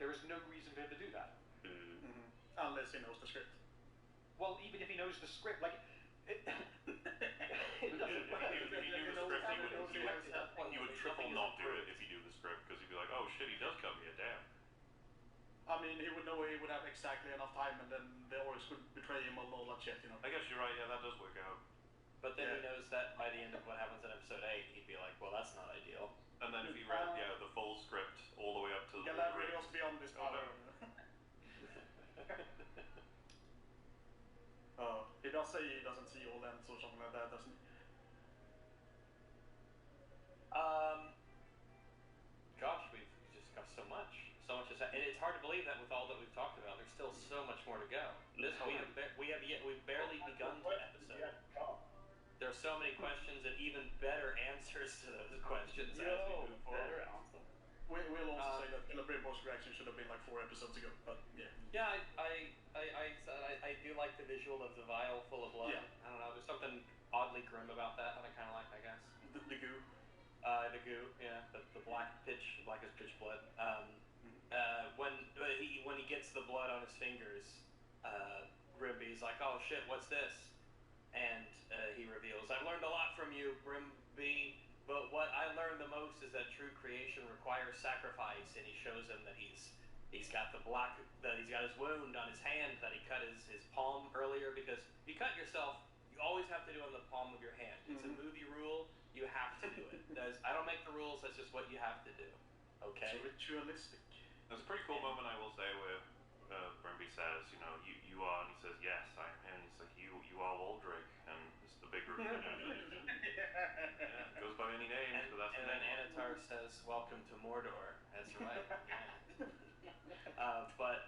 There is no reason for him to do that. Unless he knows the script. Well, even if he knows the script, like... It doesn't matter. If he knew the script, he would triple not do it if he knew the script, because he'd be like, oh shit, he does come here, damn. I mean, he would know he would have exactly enough time, and then the orcs would betray him and all that shit, you know. I guess you're right, yeah, that does work out. But then he knows that by the end of what happens in episode 8, he'd be like, well, that's not ideal. And then if he read, the full script all the way up to the Galadriel goes beyond this power. He does say he doesn't see all ends or something like that, doesn't he? Gosh, we've just got so much and it's hard to believe that with all that we've talked about, there's still so much more to go. We've barely begun the episode. There are so many questions and even better answers to those questions as we move forward. We'll also say that Celebrimbor's reaction should have been like 4 episodes ago, but yeah. Yeah, I do like the visual of the vial full of blood. Yeah. I don't know, there's something oddly grim about that I kind of like, I guess. The goo. The goo, yeah, the blackest pitch blood. When he gets the blood on his fingers, Grimby's like, oh shit, what's this? And he reveals, I've learned a lot from you, Grimby, but what I learned the most is that true creation requires sacrifice. And he shows him that he's got he's got his wound on his hand that he cut his palm earlier, because if you cut yourself, you always have to do it on the palm of your hand. It's a movie rule. You have to do it. I don't make the rules. That's just what you have to do. Okay. It's ritualistic. There's a pretty cool moment, I will say, where Grimby says, you know, you are, and he says, yes, I am him. He's like, you are Waldrick, and it's the big reveal. It goes by many names, but that's and the then name. Anatar says, welcome to Mordor. That's right. But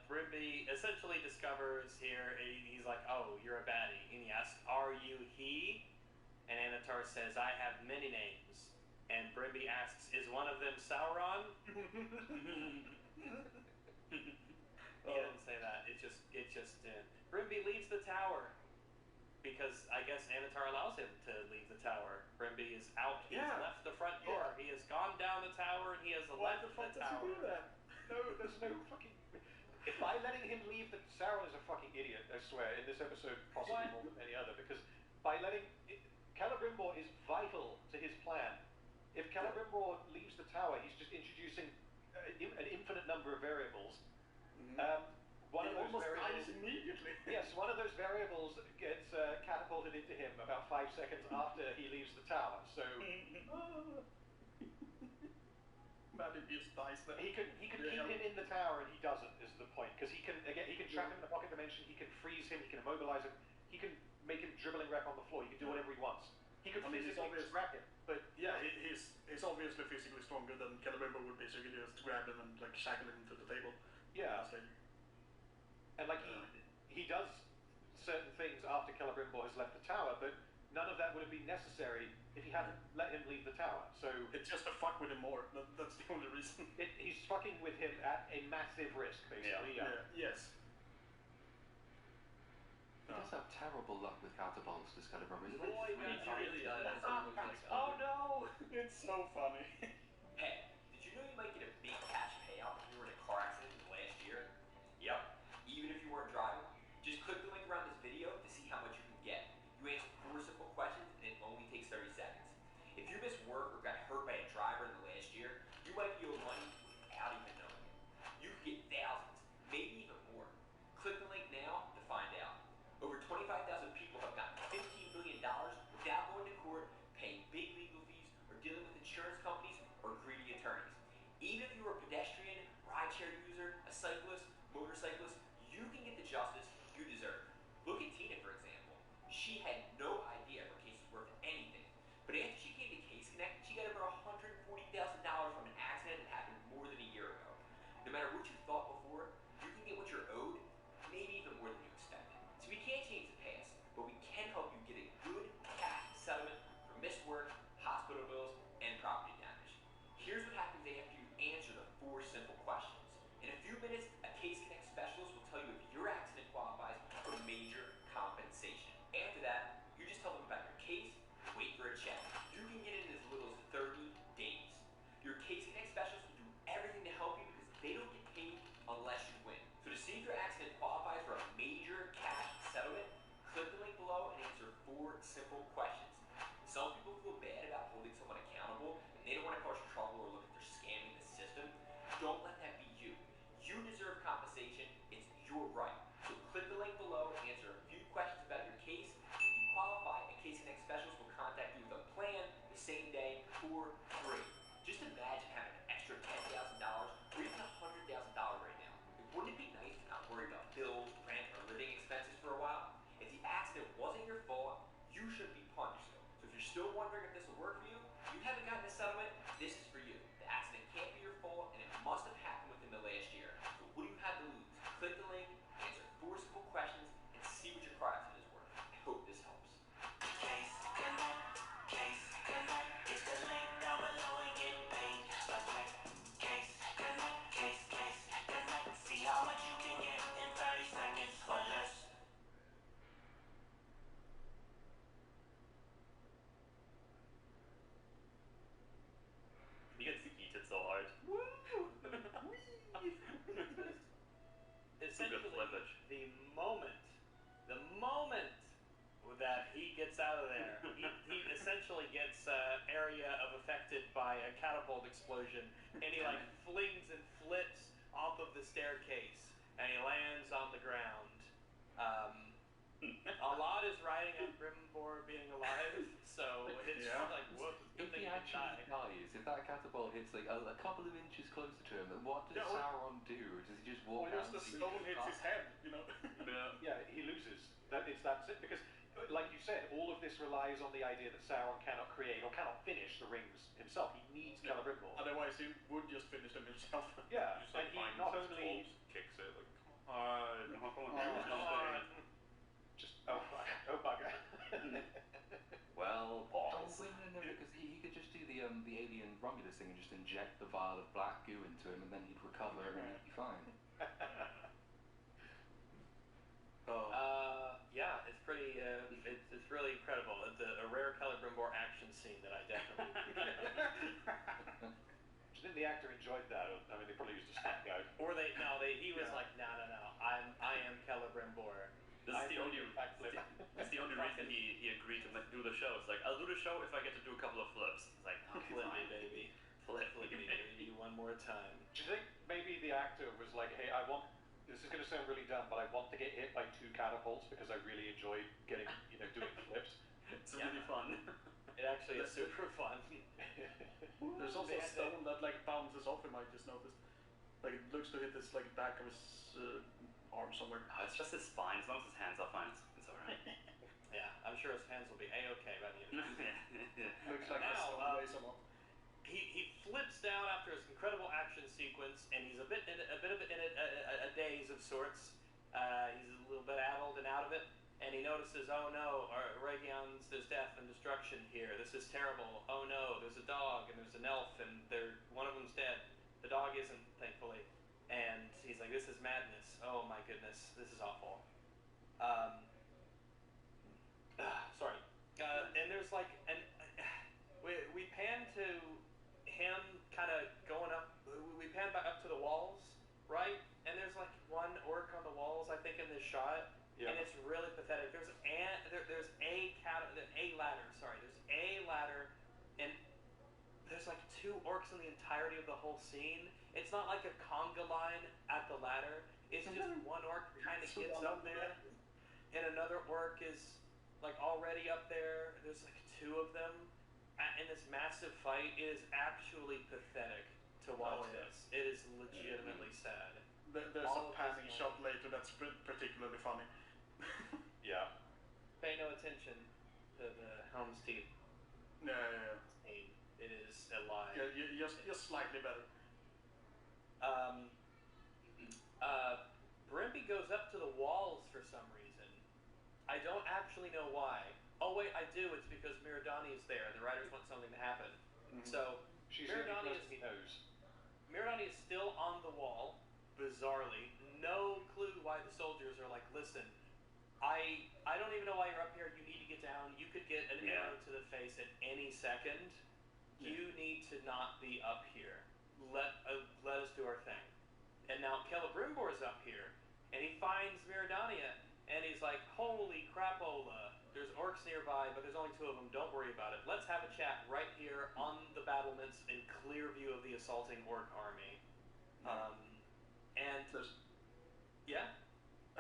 Grimby essentially discovers here, he's like, oh, you're a baddie. And he asks, are you he? And Anatar says, I have many names. And Grimby asks, is one of them Sauron? He didn't say that. It just did. Grimby leaves the tower because I guess Anatar allows him to leave the tower. Grimby is out. He's left the front door. He has gone down the tower and he has left the tower. Does he do that? No, there's no fucking. If by letting him leave, Sauron is a fucking idiot. I swear. In this episode, possibly more than any other, because by letting Celebrimbor is vital to his plan. If Celebrimbor leaves the tower, he's just introducing an infinite number of variables. One of those variables immediately. Yes, one of those variables gets catapulted into him about 5 seconds after he leaves the tower. So Maybe he just dies there. he could keep him in the tower, and he doesn't. Is the point? Because he can trap him in the pocket dimension. He can freeze him. He can immobilize him. He can make him dribbling wreck on the floor. He can do whatever he wants. He could physically distract him. But yeah, he's obviously physically stronger than Celebrimbor would basically just grab him and like shackle him to the table. Yeah. And like he does certain things after Celebrimbor has left the tower, but none of that would have been necessary if he hadn't let him leave the tower. So it's just to fuck with him more. That's the only reason. He's fucking with him at a massive risk, basically. Yes. He does have terrible luck with catapults, does Celebrimbor. Boy, he really does. Oh no! It's so funny. Hey, did you know you might get a big cash payout if you were in a car accident in the last year? Yep. Even if you weren't driving, just click the link around this video to see how much you can get. You answer 4 simple questions and it only takes 30 seconds. If you missed work or got hurt by a driver in the last year, you might be owed money without even knowing. You could get thousands, maybe even more. Click the link now to find out. Over 25,000 people have gotten $15 billion without going to court, paying big legal fees, or dealing with insurance companies or greedy attorneys. Even if you're a pedestrian, rideshare user, a cyclist, motorcyclist, you can get the justice you deserve. Look at Tina, for example. She had no idea her case was worth anything. But after she came to Case Connect, she got over $140,000 from an accident that happened more than a year ago. No matter what you thought before, you can get what you're owed, maybe even more than you expected. So we can't change the past, but we can help you get a good cash settlement for missed work, hospital bills, and property damage. Here's what happens after you answer the 4 simple questions. In a few minutes, a Case Connect specialist will tell you if your accident qualifies for major compensation. After that, you just tell them about your case, wait for a check. You can get it in as little as 30 days. Your Case Connect specialist will do everything to help you because they don't get paid unless you win. So to see if your accident qualifies for a major cash settlement, click the link below and answer 4 simple questions. Some people feel bad about holding someone accountable and they don't want to cause trouble or look if they're scamming the system. Don't let that be you. You deserve moment that he gets out of there, he essentially gets area of affected by a catapult explosion, and he like flings and flips off of the staircase, and he lands on the ground. A lot is riding on Grimbor being alive, so it's like, whoops, good If thing he he didn't die. actually dies, if that catapult hits like a couple of inches closer to him, then what does Sauron do? Does he just walk Or out? just the stone hits his head, you know? Yeah, he loses. That's it. Because, like you said, all of this relies on the idea that Sauron cannot create or cannot finish the rings himself. He needs Celebrimbor. Otherwise, he would just finish them himself. Yeah, Just like and he finds not his only clothes, kicks it, like, come on. just oh bugger. Well, balls. no, because he could just do the alien Romulus thing and just inject the vial of black goo into him, and then he'd recover and he'd be fine. Yeah, it's pretty. It's really incredible. It's a rare Celebrimbor action scene that I definitely appreciate. Do you think the actor enjoyed that? I mean, they probably used a stunt guy. Or he was like, no, I am Celebrimbor. This is the only reason he agreed to do the show. It's like, I'll do the show if I get to do a couple of flips. It's like, okay, Flip me, fine. baby. Flip me, baby, one more time. Do you think maybe the actor was like, hey, this is going to sound really dumb, but I want to get hit by 2 catapults because I really enjoy getting, doing flips. It's really fun. It actually is super fun. There's also a stone that like bounces off him, I just noticed. Like it looks to hit his like back of his arm somewhere. Oh, it's just his spine. As long as his hands are fine, it's alright. Yeah, I'm sure his hands will be a-okay by the end of it. Looks like Now, weighs him up. He flips down after his incredible action sequence, and he's a bit in a daze of sorts. He's a little bit addled and out of it, and he notices, oh no, there's death and destruction here. This is terrible. Oh no, there's a dog and there's an elf, and one of them's dead. The dog isn't, thankfully. And he's like, this is madness. Oh my goodness, this is awful. Sorry. And there's like, we pan to him kind of going up. We pan back up to the walls, right? And there's like one orc on the walls, I think, in this shot, and it's really pathetic. There's a ladder. Sorry, there's a ladder, and there's like 2 orcs in the entirety of the whole scene. It's not like a conga line at the ladder. It's just one orc kind of gets up there, and another orc is like already up there. There's like 2 of them. In this massive fight, it is actually pathetic to watch this. It is legitimately sad. There's a panning shot later that's particularly funny. Yeah. Pay no attention to the Helm's Deep. Yeah. It is alive. Yeah, just slightly better. Brimpy goes up to the walls for some reason. I don't actually know why. Oh wait, I do. It's because Miradani is there. The writers want something to happen. So Miradani is still on the wall, bizarrely. No clue why the soldiers are like, listen, I don't even know why you're up here. You need to get down. You could get an arrow to the face at any second. You need to not be up here. Let us do our thing. And now Celebrimbor is up here, and he finds Miradania, and he's like, holy crapola. There's orcs nearby, but there's only 2 of them. Don't worry about it. Let's have a chat right here on the battlements in clear view of the assaulting orc army. And there's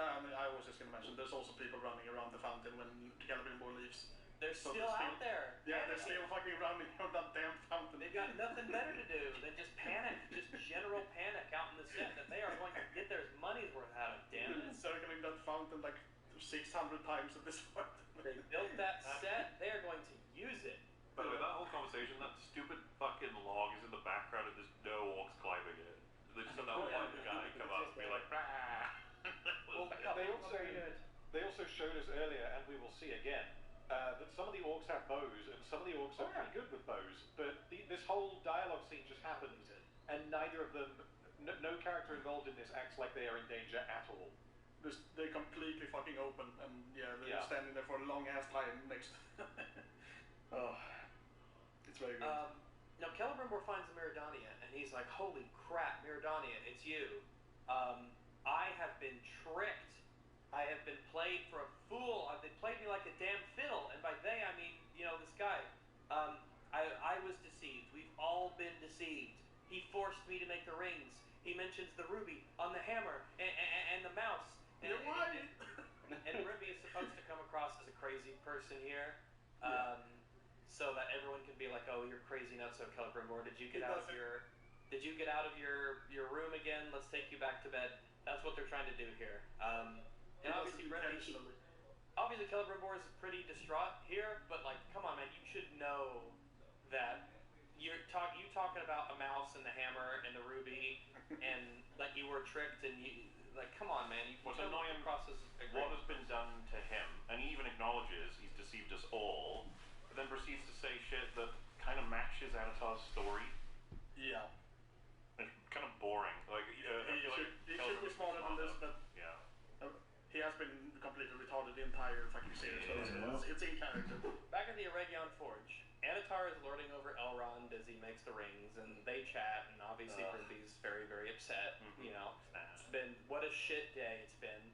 I was just going to mention there's also people running around the fountain when Celebrimbor leaves. They're still out there. Yeah, they're still fucking running around that damn fountain. They've got nothing better to do than just panic, just general panic out in the set that they are going to get their money's worth out of. Damn it! Circling that fountain like 600 times at this point. They built that set. They are going to use it. By the way, that whole conversation, that stupid fucking log is in the background and there's no orcs climbing it. They just have that one guy come up and be like, bah! They also showed us earlier, and we will see again, that some of the orcs have bows, and some of the orcs are pretty good with bows. But this whole dialogue scene just happened, and neither of them, no character involved in this acts like they are in danger at all. They're completely fucking open, and they're standing there for a long ass time next. Oh, it's very good. Now Celebrimbor finds Miradania, and he's like, holy crap, Miradania, it's you. I have been tricked. I have been played for a fool. They played me like a damn fiddle, and by they I mean, you know, this guy. I was deceived. We've all been deceived. He forced me to make the rings. He mentions the ruby on the hammer and the mouse. And Brimby is supposed to come across as a crazy person here, so that everyone can be like, "Oh, you're crazy nuts, so Celebrimbor. Did you get out of your room again? Let's take you back to bed." That's what they're trying to do here. And obviously, Celebrimbor is pretty distraught here, but like, come on, man, you should know that you talking about a mouse and the hammer and the ruby, and like you were tricked, and you like, come on, man, you What's annoying across as what has been done to him, and he even acknowledges he's deceived us all, but then proceeds to say shit that kind of matches Anatar's story. Yeah. It's kind of boring. Like, he should be smarter than this, but he has been completely retarded the entire fucking series. So it's in character. Back at the Eregion Forge, Anatar is lording over Elrond as he makes the rings, and they chat, and obviously Brimby's very, very upset. You know, it's been, what a shit day it's been.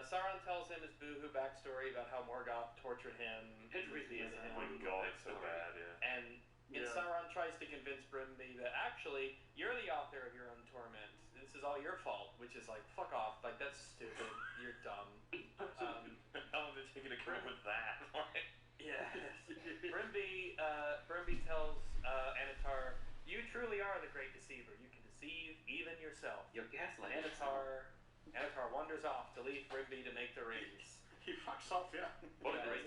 Sauron tells him his boohoo backstory about how Morgoth tortured him. It really is. Oh my god, it's so bad, And Sauron tries to convince Brimby that actually, you're the author of your own torment. This is all your fault, which is like, fuck off. Like, that's stupid. You're dumb. How long did it take you to come up with that? Yeah. Brimby tells Anatar, you truly are the great deceiver. You can deceive even yourself. You're gaslighting. Anatar wanders off to leave Brimby to make the rings. He fucks off, yeah. What a great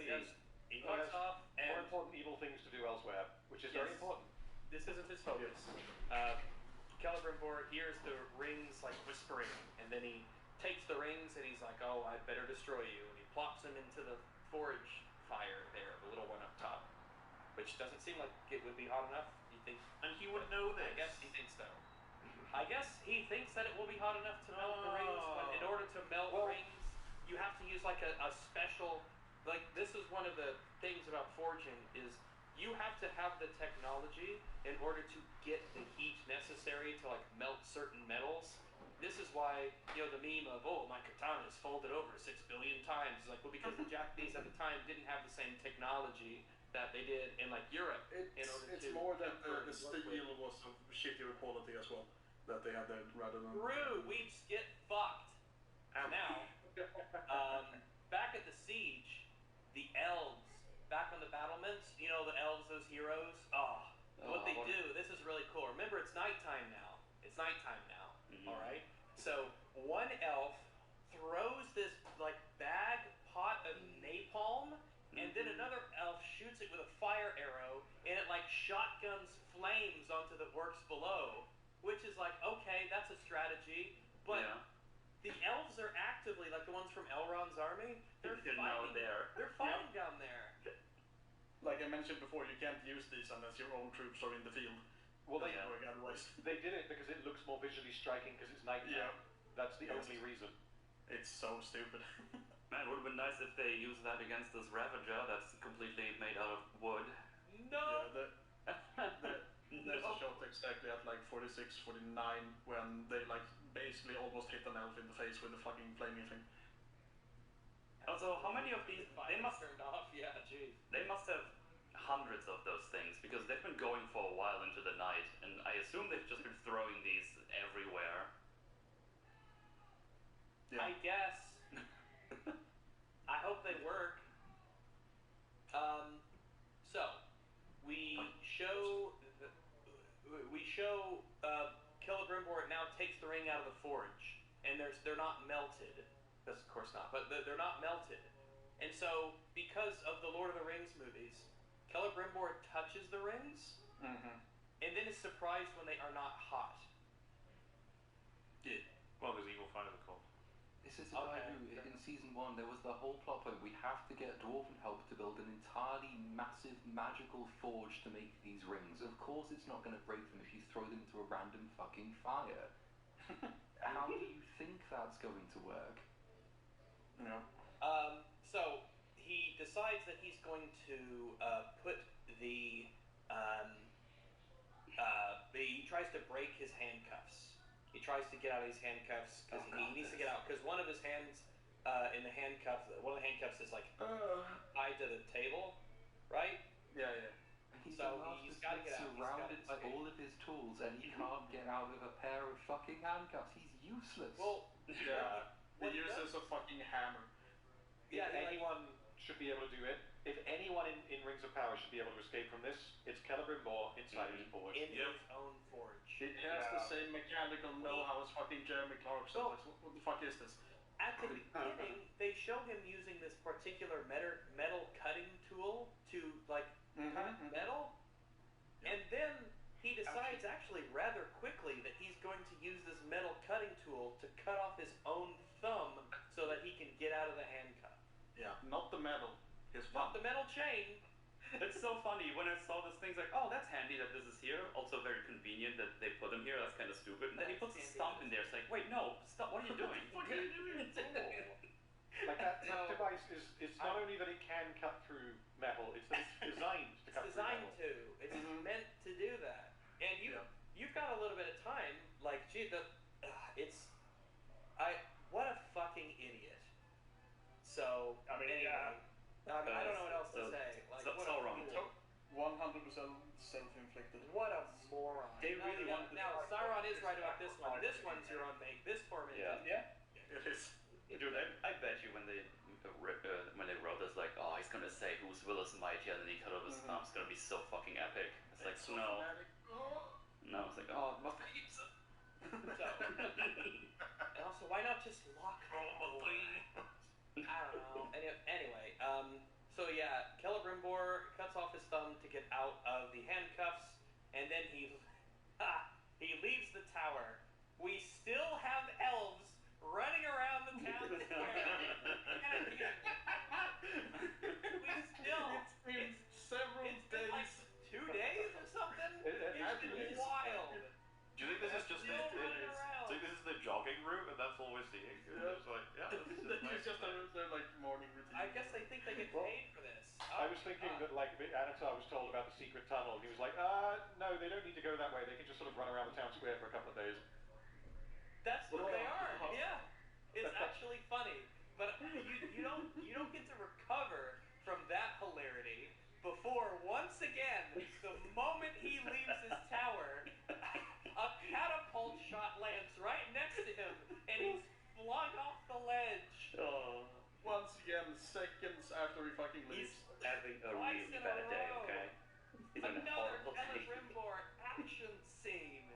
He fucks off, and more important evil things to do elsewhere, which is very important. This isn't his focus. Celebrimbor hears the rings like whispering, and then he takes the rings and he's like, "Oh, I'd better destroy you," and he plops them into the forge fire there, the little one up top, which doesn't seem like it would be hot enough. You think? And he would know this. I guess he thinks so. I guess he thinks that it will be hot enough to melt the rings, when in order to melt rings, you have to use like a special, like this is one of the things about forging is you have to have the technology in order to get the heat necessary to like melt certain metals. This is why, you know, the meme of, oh, my katana is folded over 6 billion times. It's like, well, because the Japanese at the time didn't have the same technology that they did in like Europe. It's more that the steel was of shittier quality as well that they had there rather than. True, we'd get fucked. Now, back at the siege, the elves, back on the battlements, you know, the elves, those heroes. What they do, this is really cool. Remember, it's nighttime now. All right. So one elf throws this like bag pot of napalm, and then another elf shoots it with a fire arrow, and it like shotguns flames onto the works below, which is like, okay, that's a strategy, but the elves are actively, like the ones from Elrond's army, they're fighting They're fighting down there. Like I mentioned before, you can't use these unless your own troops are in the field. Well, they did it because it looks more visually striking because it's nighttime. Yeah. That's the only reason. It's so stupid. Man, it would have been nice if they used that against this Ravager that's completely made out of wood. No! There's a shot exactly at like 46, 49 when they like basically almost hit an elf in the face with the fucking flaming thing. Also, how many of these? They must turned off. Yeah, geez. They must have hundreds of those things because they've been going for a while into the night, and I assume they've just been throwing these everywhere. I guess. I hope they work. So we show Celebrimbor now takes the ring out of the forge, and they're not melted. That's of course not, but they're not melted. And so, because of the Lord of the Rings movies, Celebrimbor touches the rings, and then is surprised when they are not hot. Well, there's evil fire the cult. This is the guy who, in season 1, there was the whole plot point, we have to get Dwarven help to build an entirely massive magical forge to make these rings. Of course it's not going to break them if you throw them into a random fucking fire. How do you think that's going to work? No. So he decides that he's going to put the he tries to break his handcuffs. He tries to get out of these handcuffs because he needs to get out because one of his hands in the handcuffs. One of the handcuffs is like tied to the table, right? Yeah. He's So the he's got to get out. surrounded by all of his tools, and he can't get out of a pair of fucking handcuffs. He's useless. Well, Yeah. He uses a fucking hammer. Yeah, anyone should be able to do it. If anyone in Rings of Power should be able to escape from this, it's Celebrimbor inside his forge. In his own forge. He has the same mechanical know-how as fucking Jeremy Clarkson. What the fuck is this? At the beginning, they show him using this particular metal cutting tool to cut metal, and then he decides actually rather quickly that he's going to use this metal cutting tool to cut off his own thumb so that he can get out of the handcuff. Yeah, not the metal. Not the metal chain. It's so funny when I saw this thing, like, oh, that's handy that this is here. Also very convenient that they put him here. That's kind of stupid. And then he puts a stump in there. It's like, wait, no, stop. What are you doing? What are you doing? Like that device is not only that it can cut through metal, it's that it's designed to cut through metal. It's meant to do that. And you've got a little bit of time. Like, gee, what a fucking idiot. So I mean, I don't know what else to say. Like, so wrong. 100% self-inflicted. What a moron. They really wanted to- Now, Sauron is right about this one. This one's your own make. This form is. Yeah. It is. Dude, I bet you when they wrote this, like, oh, he's gonna say who's Willis mightier than he cut off his thumb. It's gonna be so fucking epic. It's like, so no. dramatic. No, it's like, oh, my face. And also, why not just lock them away? I don't know. Anyway, so yeah, Celebrimbor cuts off his thumb to get out of the handcuffs, and then he leaves the tower. We still have elves running around the town square. It's several days. Like 2 days or something. It's been wild. Do you think this is just the jogging route, and that's all we're seeing? It's like, yeah, this is It's just their like morning routine. I guess they think they get paid for this. I was thinking that like Anatar was told about the secret tunnel, and he was like, no, they don't need to go that way. They can just sort of run around the town square for a couple of days. That's what they are. Yeah, it's actually funny, but you don't get to recover from that hilarity before once again the moment he leaves his tower, a catapult shot lands right next to him, and he's flung off the ledge. Once again, seconds after he fucking leaves. He's having a Twice really in a bad day, row. okay? He's having a Another horrible day. Celebrimbor action scene.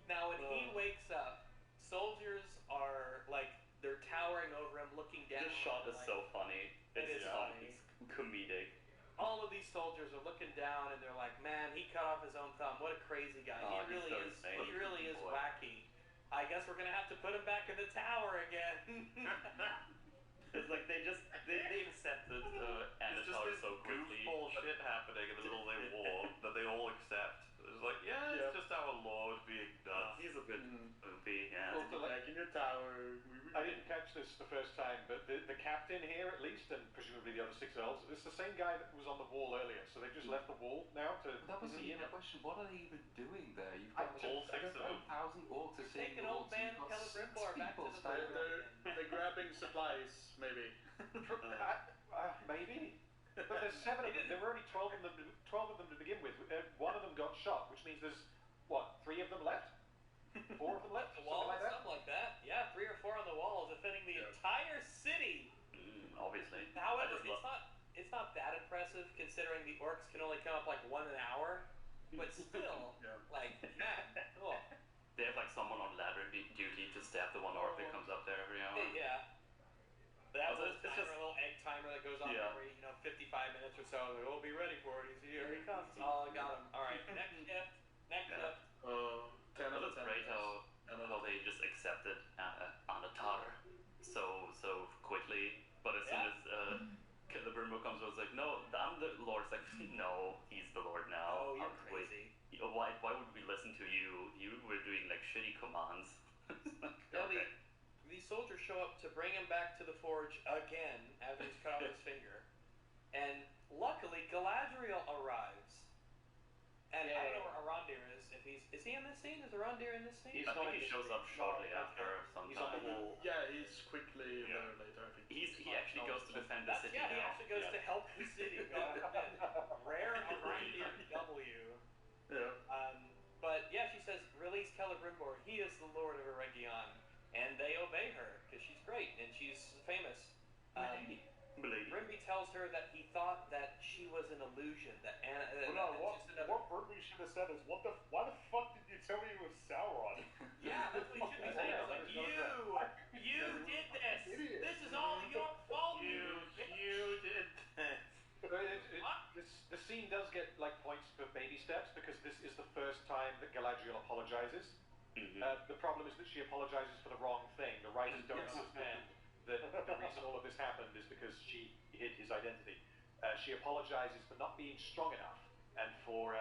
Now, when he wakes up, soldiers are like they're towering over him, looking down. This shot is like, so funny. It is funny. It's comedic. All of these soldiers are looking down, and they're like, "Man, he cut off his own thumb. What a crazy guy! Oh, he really he's so is. insane. He really is Boy. wacky. I guess we're gonna have to put him back in the tower again." It's like they accepted It's just Anatar this so quickly. goofball shit happening in the middle of their war that they all accept. It's like, it's just our lord being nuts. He's a bit goofy, yeah. Back in your tower. I didn't catch this the first time, but the captain here at least, and presumably the other 6 elves, it's the same guy that was on the wall earlier, so they've just left the wall now to... That was the question. What are they even doing there? You've I got all 6 6 of them. 1,000 orcs are Take seeing an old orcs, man, you've got 6 Celebrimbor, back to people the standing tower. They're grabbing supplies, maybe. Maybe. But there's 7 of them. There were only 12 of them to begin with. One of them got shot, which means there's, 3 of them left? 4 of them left? The walls, Something like that? something like that. Yeah, 3 or 4 on the walls, defending the entire city. Obviously. However, it's not that impressive considering the orcs can only come up like 1 an hour. But still, like, man, cool. They have like someone on ladder duty to stab the one orc that comes up there every hour. Yeah. That Also, was it's a just- little egg timer that goes on Yeah. every 55 minutes or so. Like, oh, be ready for it. Here he comes. Oh, I got him. All right, next shift. Next shift. 10 But out it's of 10. great how they just accepted Anatar so quickly. But as soon as Celebrimbor comes, I was like, no, I'm the Lord. It's like, no, he's the Lord now. Oh, you're crazy. Why would we listen to you? You were doing like shitty commands. No, these soldiers show up to bring him back to the forge again after he's cut off his finger. And luckily, Galadriel arrives. And I don't know where Arondir is. Is he in this scene? Is Arondir in this scene? I think he shows up shortly after He's on the sometime. wall. Celebrimbor, he is the Lord of Eregion, and they obey her because she's great and she's famous. Brimby tells her that he thought that she was an illusion. That Anna. What Brimby should have said is, why the fuck did you tell me you were Sauron? Yeah, that's what he should be saying. It's like, you did this. Idiot. This is all your fault. You did this. The scene does get like points for baby steps because this is the first time that Galadriel apologizes. The problem is that she apologizes for the wrong thing. The writers don't understand that the reason all of this happened is because she hid his identity. She apologizes for not being strong enough and for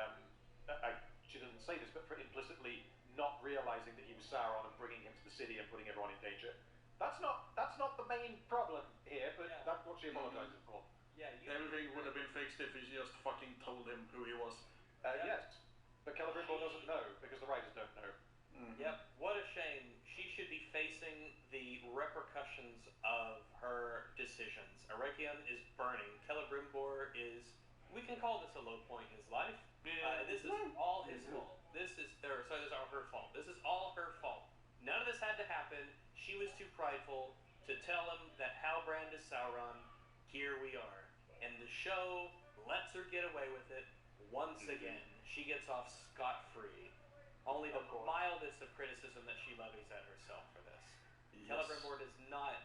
she doesn't say this, but for implicitly not realizing that he was Sauron and bringing him to the city and putting everyone in danger. That's not the main problem here, but that's what she apologizes for. Yeah, everything would have been fixed if he just fucking told him who he was. Yes, but Celebrimbor doesn't know because the writers don't know. Yep, what a shame. She should be facing the repercussions of her decisions. Eregion is burning. Celebrimbor is, we can call this a low point in his life. This is all his fault. This is all her fault. This is all her fault. None of this had to happen. She was too prideful to tell him that Halbrand is Sauron. Here we are. And the show lets her get away with it once again. She gets off scot-free. Only the mildest of criticism that she levies at herself for this. Celebrimbor does not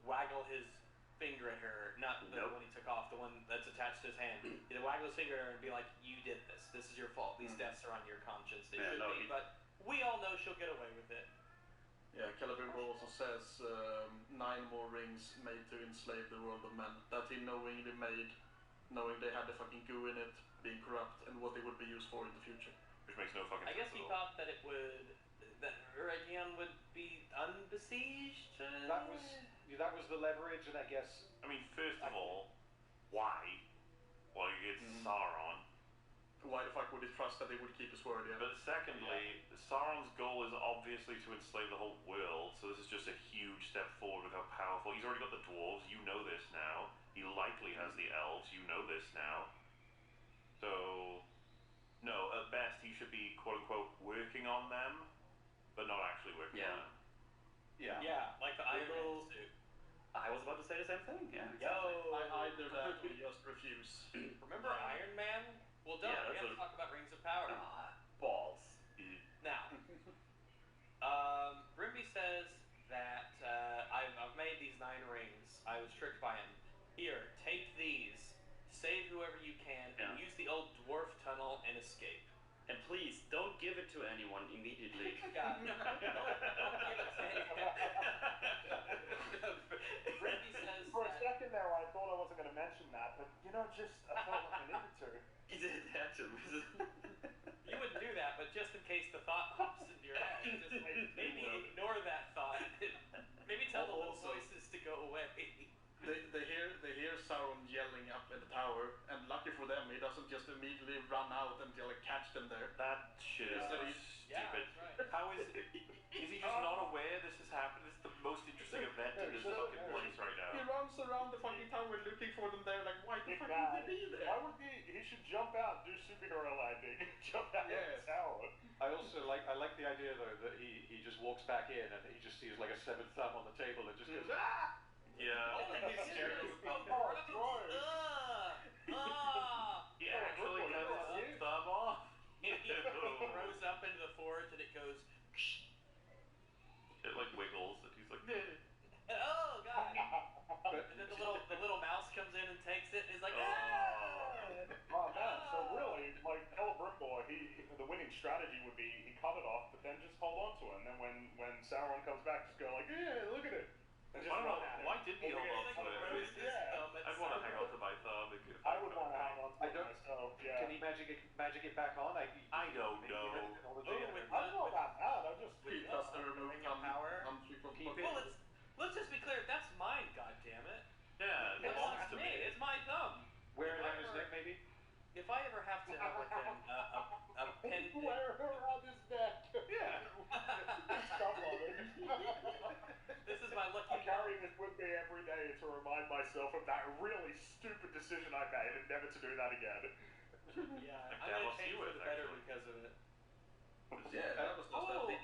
waggle his finger at her, not the one he took off, the one that's attached to his hand. He'll waggle his finger at her and be like, you did this. This is your fault. These deaths are on your conscience. They should be, but we all know she'll get away with it. Yeah, Celebrimbor also says 9 more rings made to enslave the world of men. That he knowingly made, knowing they had the fucking goo in it, being corrupt, and what they would be used for in the future. Which makes no fucking sense. I guess he thought that it would, that Eregion would be unbesieged. That was the leverage, and I guess. I mean, first of all, why? Well, it's Sauron. Why the fuck would he trust that they would keep his word? Yeah. But secondly, Sauron's goal is obviously to enslave the whole world, so this is just a huge step forward with how powerful. He's already got the dwarves, you know this now. He likely has the elves, you know this now. So, no, at best he should be quote-unquote working on them, but not actually working on them. Yeah, like the Iron Man suit. I was about to say the same thing, yeah. Yo! Either that or just refuse. Remember Iron Man? Well, don't. We have to talk about Rings of Power. Balls. Now, Brimby says that I've made these 9 rings. I was tricked by him. Here, take these. Save whoever you can, and use the old dwarf tunnel and escape. And please, don't give it to anyone immediately. God, no, don't give it to anyone. Brimby says for a second there, I thought I wasn't going to mention that, but I felt like I needed to. He did that to me. You wouldn't do that, but just in case the thought pops into your head, just maybe ignore that thought. Maybe tell the little voices to go away. They hear Sauron yelling up in the tower, and lucky for them, he doesn't just immediately run out until he catch them there. That shit is So stupid. How is he just not aware this has happened? It's the most interesting event in this fucking place right He now. runs around the fucking tower looking for them there, like, why the fuck would they be there? Why would he should jump out and do superhero landing. Jump out of the tower. I also like the idea though that he just walks back in and he just sees like a 7th thumb on the table and just goes ah. Yeah. He actually cut his thumb off. He throws up into the forge and it goes. It like wiggles and he's like, oh god! And then the little mouse comes in and takes it and he's like, Oh man, so really, like Celebrimbor, the winning strategy would be he cut it off, but then just hold on to it, and then when Sauron comes back, just go like, yeah, look at it. And just run at him. Why didn't he hold on to it? I'd want to hang on to my thumb. I would want to hang on to it myself, yeah. Can he magic it back on? I don't know. I don't know about that. I just He does the remove power. People. Well, let's just be clear. That's mine. God damn it. Yeah, it belongs to me. It's my thumb. Wear it on his neck, maybe. If I ever have to have like a pen. Wear her around his neck. Yeah. This is my lucky. I carry this with me every day to remind myself of that really stupid decision I made and never to do that again. Yeah, I'm gonna change for the better because of it. Yeah, that was Oh, it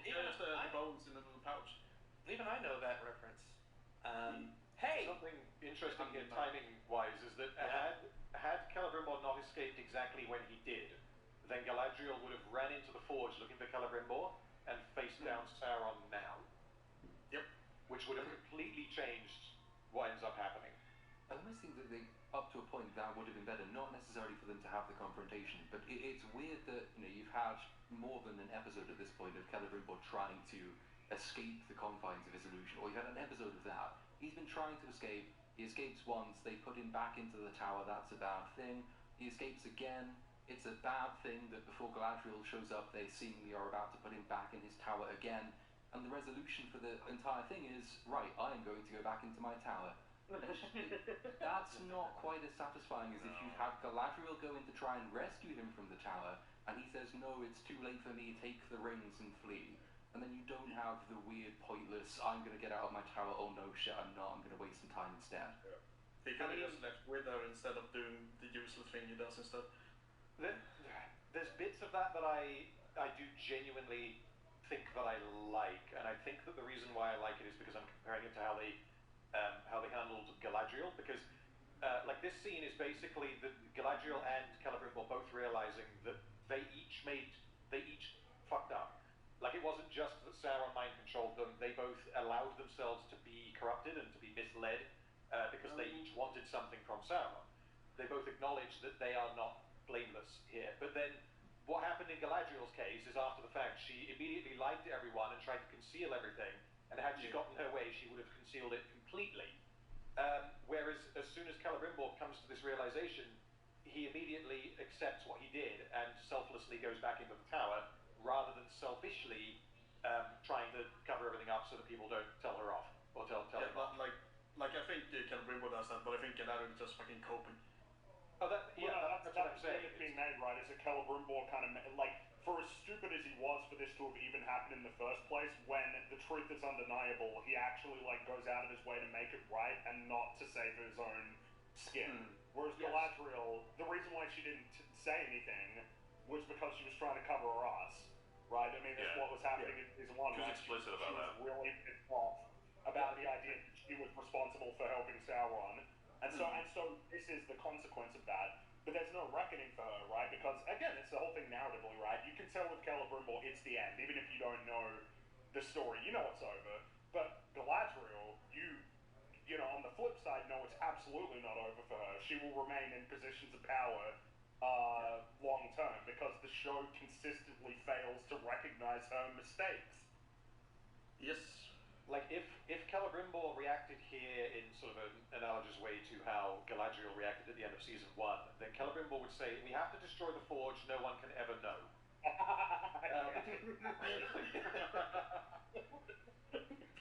know that reference. Hey! Something interesting here, timing-wise, is that had Celebrimbor not escaped exactly when he did, then Galadriel would have ran into the forge looking for Celebrimbor and faced down Sauron now. Yep. Which would have completely changed what ends up happening. I almost think that up to a point, that would have been better. Not necessarily for them to have the confrontation, but it's weird that you've had more than an episode at this point of Celebrimbor trying to escape the confines of his illusion, or you had an episode of that. He's been trying to escape. He escapes once. They put him back into the tower. That's a bad thing. He escapes again. It's a bad thing that before Galadriel shows up, they seemingly are about to put him back in his tower again. And the resolution for the entire thing is, right, I am going to go back into my tower. That's not quite as satisfying as if you had Galadriel go in to try and rescue him from the tower, and he says, no, it's too late for me, take the rings and flee. And then you don't have the weird, pointless, I'm going to get out of my tower, oh no, shit, I'm not, I'm going to waste some time instead. Yeah. He could have just left with her instead of doing the useless thing he does instead. There's bits of that I do genuinely think that I like, and I think that the reason why I like it is because I'm comparing it to how they handled Galadriel, because like this scene is basically that Galadriel and Celebrimbor both realizing that they each fucked up. Like, it wasn't just that Sauron mind controlled them, they both allowed themselves to be corrupted and to be misled because they each wanted something from Sauron. They both acknowledged that they are not blameless here. But then what happened in Galadriel's case is, after the fact, she immediately lied to everyone and tried to conceal everything, and had she gotten her way, she would have concealed it completely. Whereas as soon as Celebrimbor comes to this realization, he immediately accepts what he did and selflessly goes back into the tower, rather than selfishly trying to cover everything up so that people don't tell her off or tell him off. Like I think Celebrimbor does that, but I think Galadriel is just fucking coping. Oh, that's what I'm saying. It's being made, right? Is that Celebrimbor kind of like, for as stupid as he was for this to have even happened in the first place, when the truth is undeniable, he actually like goes out of his way to make it right and not to save his own skin. Whereas Galadriel, the reason why she didn't say anything was because she was trying to cover her ass. Right? I mean, that's what was happening in season one. She was explicit about that. She was really pissed off about the idea that she was responsible for helping Sauron. And so this is the consequence of that. But there's no reckoning for her, right? Because, again, it's the whole thing narratively, right? You can tell with Celebrimbor it's the end, even if you don't know the story. You know it's over. But Galadriel, you know, on the flip side, no, it's absolutely not over for her. She will remain in positions of power long term, because the show consistently fails to recognize her mistakes. Yes. Like, if Celebrimbor reacted here in sort of an analogous way to how Galadriel reacted at the end of season 1, then Celebrimbor would say, we have to destroy the forge, no one can ever know.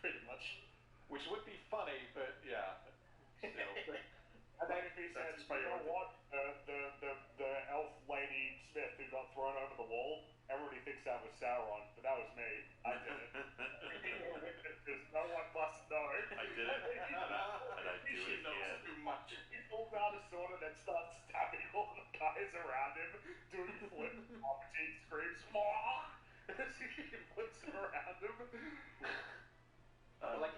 Pretty much. Which would be funny, but yeah. Still. And then if he says, you know what, the elf lady Smith who got thrown over the wall, everybody thinks that was Sauron, but that was me. I did it. Because no one must know. I did it, and I do it again. Too much. He pulls out a sword and then starts stabbing all the guys around him, doing flip, Palpatine screams, "Mwah!" as he flips around him. Like,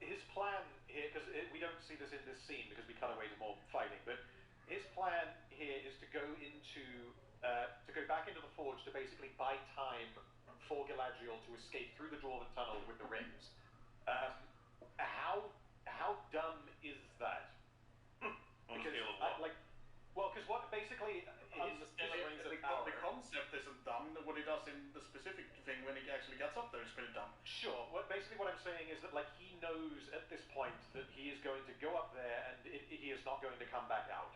his plan here, because we don't see this in this scene because we cut away to more fighting, but his plan here is to go back into the forge to basically buy time for Galadriel to escape through the Dwarven tunnel with the rings. How dumb is that? Because what basically the concept isn't dumb. What he does in the specific thing when he actually gets up there is pretty dumb. Sure. Basically what I'm saying is that, like, he knows at this point that he is going to go up there and he is not going to come back out.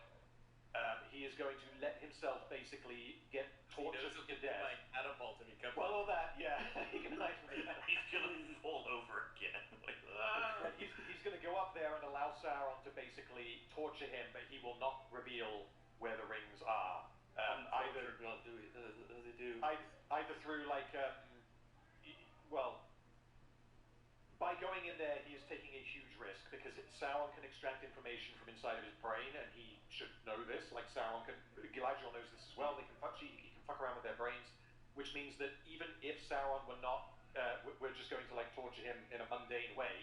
He is going to let himself basically get tortured to death. Like catapult if he comes well, all that, yeah. He can hide from that. He's gonna fall over again. He's going to go up there and allow Sauron to basically torture him, but he will not reveal where the rings are. Either through, like, by going in there, he is taking a huge risk, because Sauron can extract information from inside of his brain, and he should know this. Like, Galadriel knows this as well. He can fuck around with their brains, which means that even if Sauron were not, we're just going to, like, torture him in a mundane way,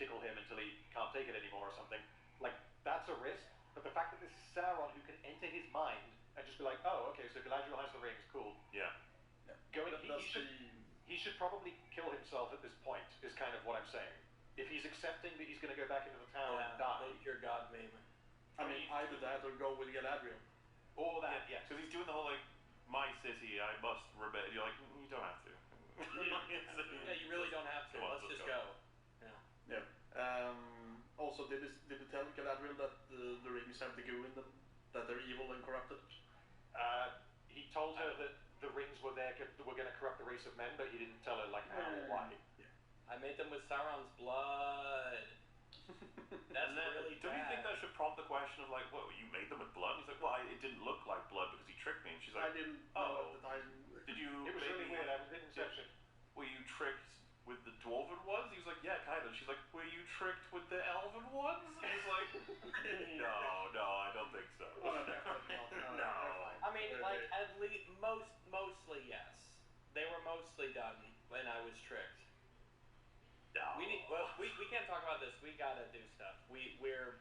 tickle him until he can't take it anymore or something. Like, that's a risk, but the fact that this is Sauron who can enter his mind and just be like, oh, okay, so Galadriel has the rings, cool. Yeah. He should probably kill himself at this point, is kind of what I'm saying. If he's accepting that he's going to go back into the tower and die. Make your god meme. I mean, either that or go with Galadriel. Or that, yeah. Because he's doing the whole, like, my city, I must rebel. You're like, you don't have to. Yeah, you really don't have to. Let's just go. Yeah. Also, did they tell Galadriel that the rings have the goo in them? That they're evil and corrupted? He told her that the rings were there, were going to corrupt the race of men, but he didn't tell her, like, how or why. Yeah. I made them with Sauron's blood. That's really Don't you think that should prompt the question of, like, what, you made them with blood? And he's like, well, it didn't look like blood because he tricked me. And she's like, I didn't know at the time. Did you... It was really weird. I was in Inception. Were you tricked with the dwarven ones? He was like, yeah, kind of. She's like, were you tricked with the elven ones? And he's like, no, I don't think so. No. I mean, like, at least, mostly yes. They were mostly done when I was tricked. No. We can't talk about this. We gotta do stuff. We're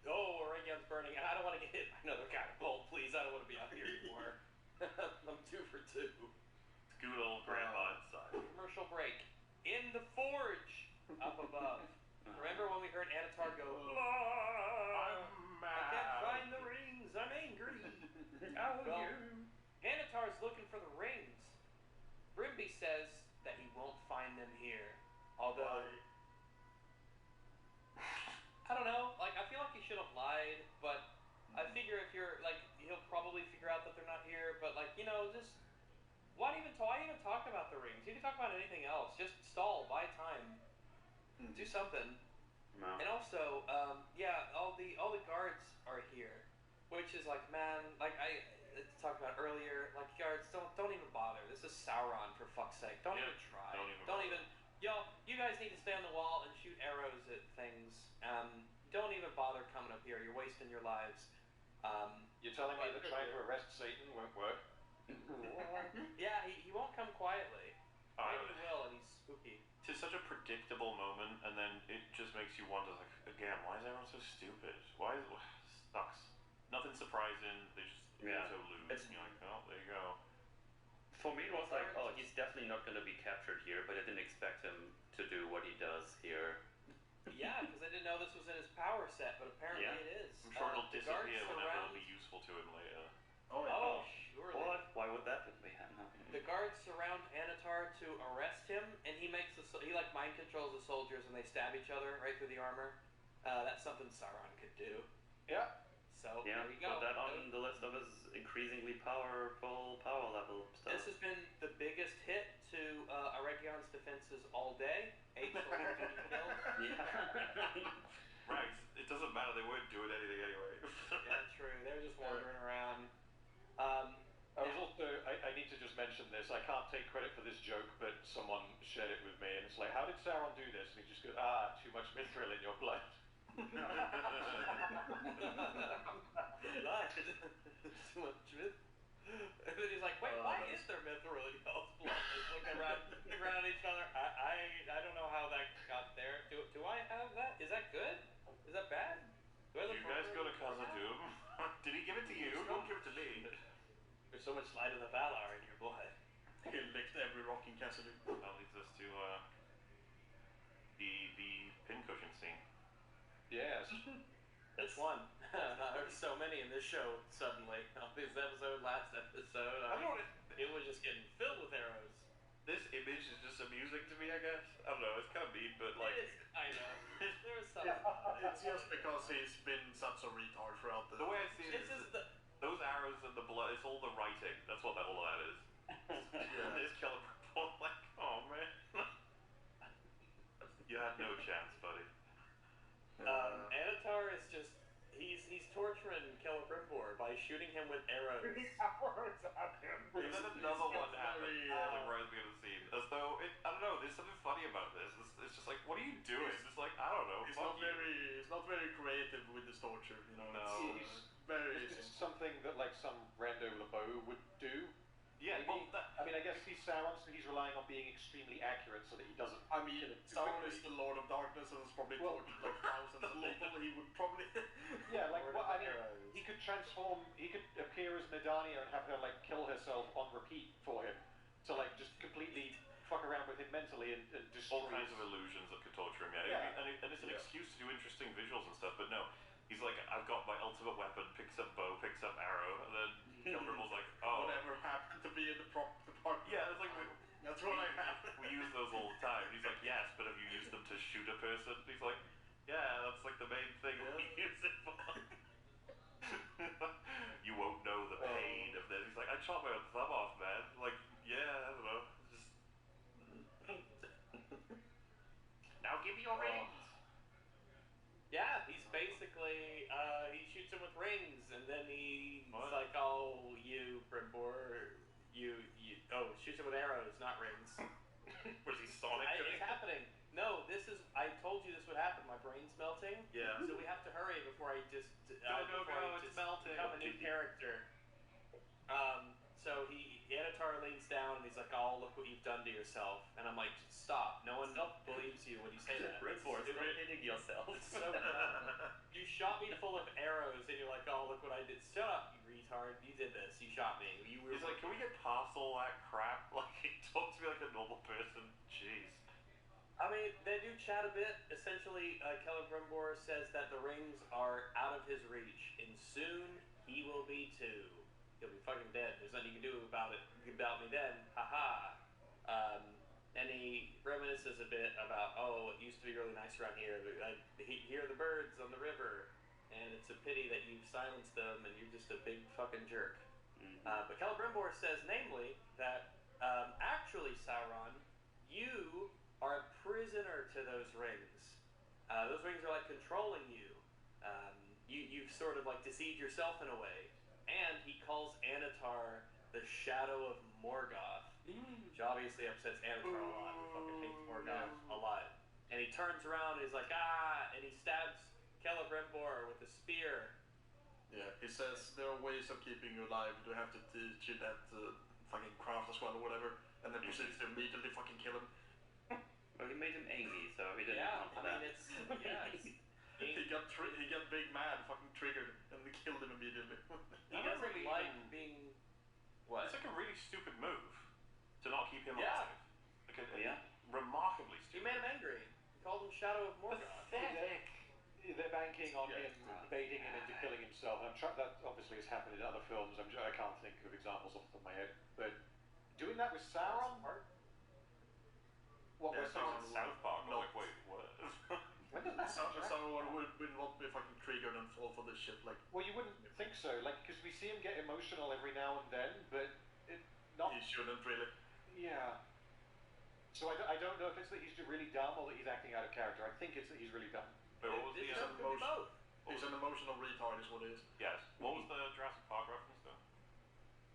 Orangion's burning, and I don't want to get hit by another catapult. Please, I don't want to be out here anymore. I'm 2 for 2. Good old grandma inside. Commercial break. In the forge, up above. Remember when we heard Anatar go, I'm mad. I can't find the rings. I'm angry. Anatar's looking for the rings. Brimby says that he won't find them here. Although, I don't know, like, I feel like he should have lied, but I figure if you're, like, he'll probably figure out that they're not here, but, like, you know, just, why even talk about the rings? You can talk about anything else. Just stall, buy time, do something. No. And also, all the guards are here, which is like, man, like I talked about earlier, like, guards, don't even bother. This is Sauron, for fuck's sake. Don't even try. Don't even. Y'all, you guys need to stay on the wall and shoot arrows at things. Don't even bother coming up here. You're wasting your lives. You're telling me that trying to arrest Satan won't work? Yeah, he won't come quietly. Maybe he will, and he's spooky. It's such a predictable moment, and then it just makes you wonder, like, again, why is everyone so stupid? Why sucks? Nothing surprising. They just so lose. And you're like, oh, there you go. For me, it was like, oh, he's definitely not going to be captured here, but I didn't expect him to do what he does here. Yeah, because I didn't know this was in his power set, but apparently it is. I'm sure it'll disappear whenever it'll be useful to him later. Oh, surely. What? Why would that be? The guards surround Anatar to arrest him, and he like mind controls the soldiers, and they stab each other right through the armor. That's something Sauron could do. Yeah. So yeah, there you go. Put that on the list of his increasingly powerful power level stuff. This has been the biggest hit to Aregion's defenses all day. 8 soldiers being killed. Right. It doesn't matter. They weren't doing anything anyway. Yeah, true. They're just wandering around. I need to just mention this. I can't take credit for this joke, but someone shared it with me, and it's like, how did Sauron do this? And he just goes, too much mithril in your blood. Too much myth. And then he's like, wait, why is there mithril in y'all's blood? He's looking around at each other. I don't know how that got there. Do I have that? Is that good? Is that bad? Did you guys go to Khazad-dûm? Did he give it to you? Don't give it to me. There's so much light of the Valar in your blood. He licked every rock in Khazad-dûm. That leads us to the pincushion scene. Yes. Which one? There's so many in this show suddenly. This episode, last episode. It was just getting filled with arrows. This image is just amusing to me, I guess. I don't know, it's kind of mean, but like... I know. There's some... It's just because he's been such a retard throughout the way I see it is those arrows and the blood, it's all the writing. That's what all that is. There's Celebrimbor, like, oh man. You had no chance, buddy. Anatar is just... He's torturing Celebrimbor by shooting him with arrows. And then another one happened, like right at the beginning of the scene. As though, I don't know, there's something funny about this. It's just like, what are you doing? It's like, I don't know, It's not very creative with this torture, you know. No. It's very... It's something that, like, some rando LeBeau would do. Yeah, Yeah, maybe. well, I mean, I guess he's Sauron, so he's relying on being extremely accurate so that he doesn't. I mean, Sauron is the Lord of Darkness, and it's probably like thousands of people. He would probably. Yeah, like what I mean, he could transform. He could appear as Medania and have her like kill herself on repeat for him, to like just completely fuck around with him mentally and destroy all kinds of illusions that could torture him. Yeah. And it's an excuse to do interesting visuals and stuff. But no, he's like, I've got my ultimate weapon. Picks up bow, picks up arrow, and then Celebrimble's like, oh, whatever happened to be in the prop department. yeah, it's like that's what I have. We use those all the time. He's like, yes, but have you used them to shoot a person? He's like, yeah, that's like the main thing we use it for. You won't know the pain of this. He's like, I chopped my own thumb off, man. Like, yeah, I don't know. Just now give me your rings. Yeah, he's basically he shoots him with rings, and then he's like, "Oh, you Brimbor, you shoots him with arrows, not rings." Was he Sonic? It's happening. No, this is. I told you this would happen. My brain's melting. Yeah. So we have to hurry before I just go! It's melting. Become a new character. So Anatar leans down and he's like, "Oh, look what you've done to yourself." And I'm like, "Stop! No one believes you when you say that." Brimbor, stop hitting yourself. So you shot me full of arrows, and you're like, "Oh, look what I did." Shut up, you retard! You did this. You shot me. You were. He's like, can we get past all that crap? Like, talk to me like a normal person. Jeez. I mean, they do chat a bit. Essentially, Celebrimbor says that the rings are out of his reach, and soon he will be too. He'll be fucking dead. There's nothing you can do about me then. Haha. And he reminisces a bit about, oh, it used to be really nice around here. I hear the birds on the river, and it's a pity that you've silenced them, and you're just a big fucking jerk. But Celebrimbor says, namely, that actually, Sauron, you are a prisoner to those rings. Those rings are like controlling you. You've sort of like deceived yourself in a way. And he calls Anatar the Shadow of Morgoth, which obviously upsets Anatar a lot. He fucking hates Morgoth a lot. And he turns around and he's like, and he stabs Celebrimbor with a spear. Yeah, he says there are ways of keeping you alive. You have to teach you that fucking craft as well or whatever, and then proceeds to immediately fucking kill him. Well, he made him angry, so he didn't come to that. He got big mad, fucking triggered, and we killed him immediately. He doesn't like being. What? It's like a really stupid move to not keep him Yeah. alive. Remarkably He stupid. made him angry. He called him Shadow of Morgoth. Pathetic. They're banking on him baiting him into killing himself. That obviously has happened in other films. I can't think of examples off the top of my head. But doing that with Sauron? What was Sauron in South Park? I'm like, wait, what? When did that happen? Sauron would not be fucking triggered and fall for this shit. Like, well, you wouldn't think so. Like, because we see him get emotional every now and then, but not. He shouldn't really. Yeah. So I don't know if it's that he's really dumb or that he's acting out of character. I think it's that he's really dumb. But what was the He's an emotional retard, is what it is. Yes. What was the Jurassic Park reference though?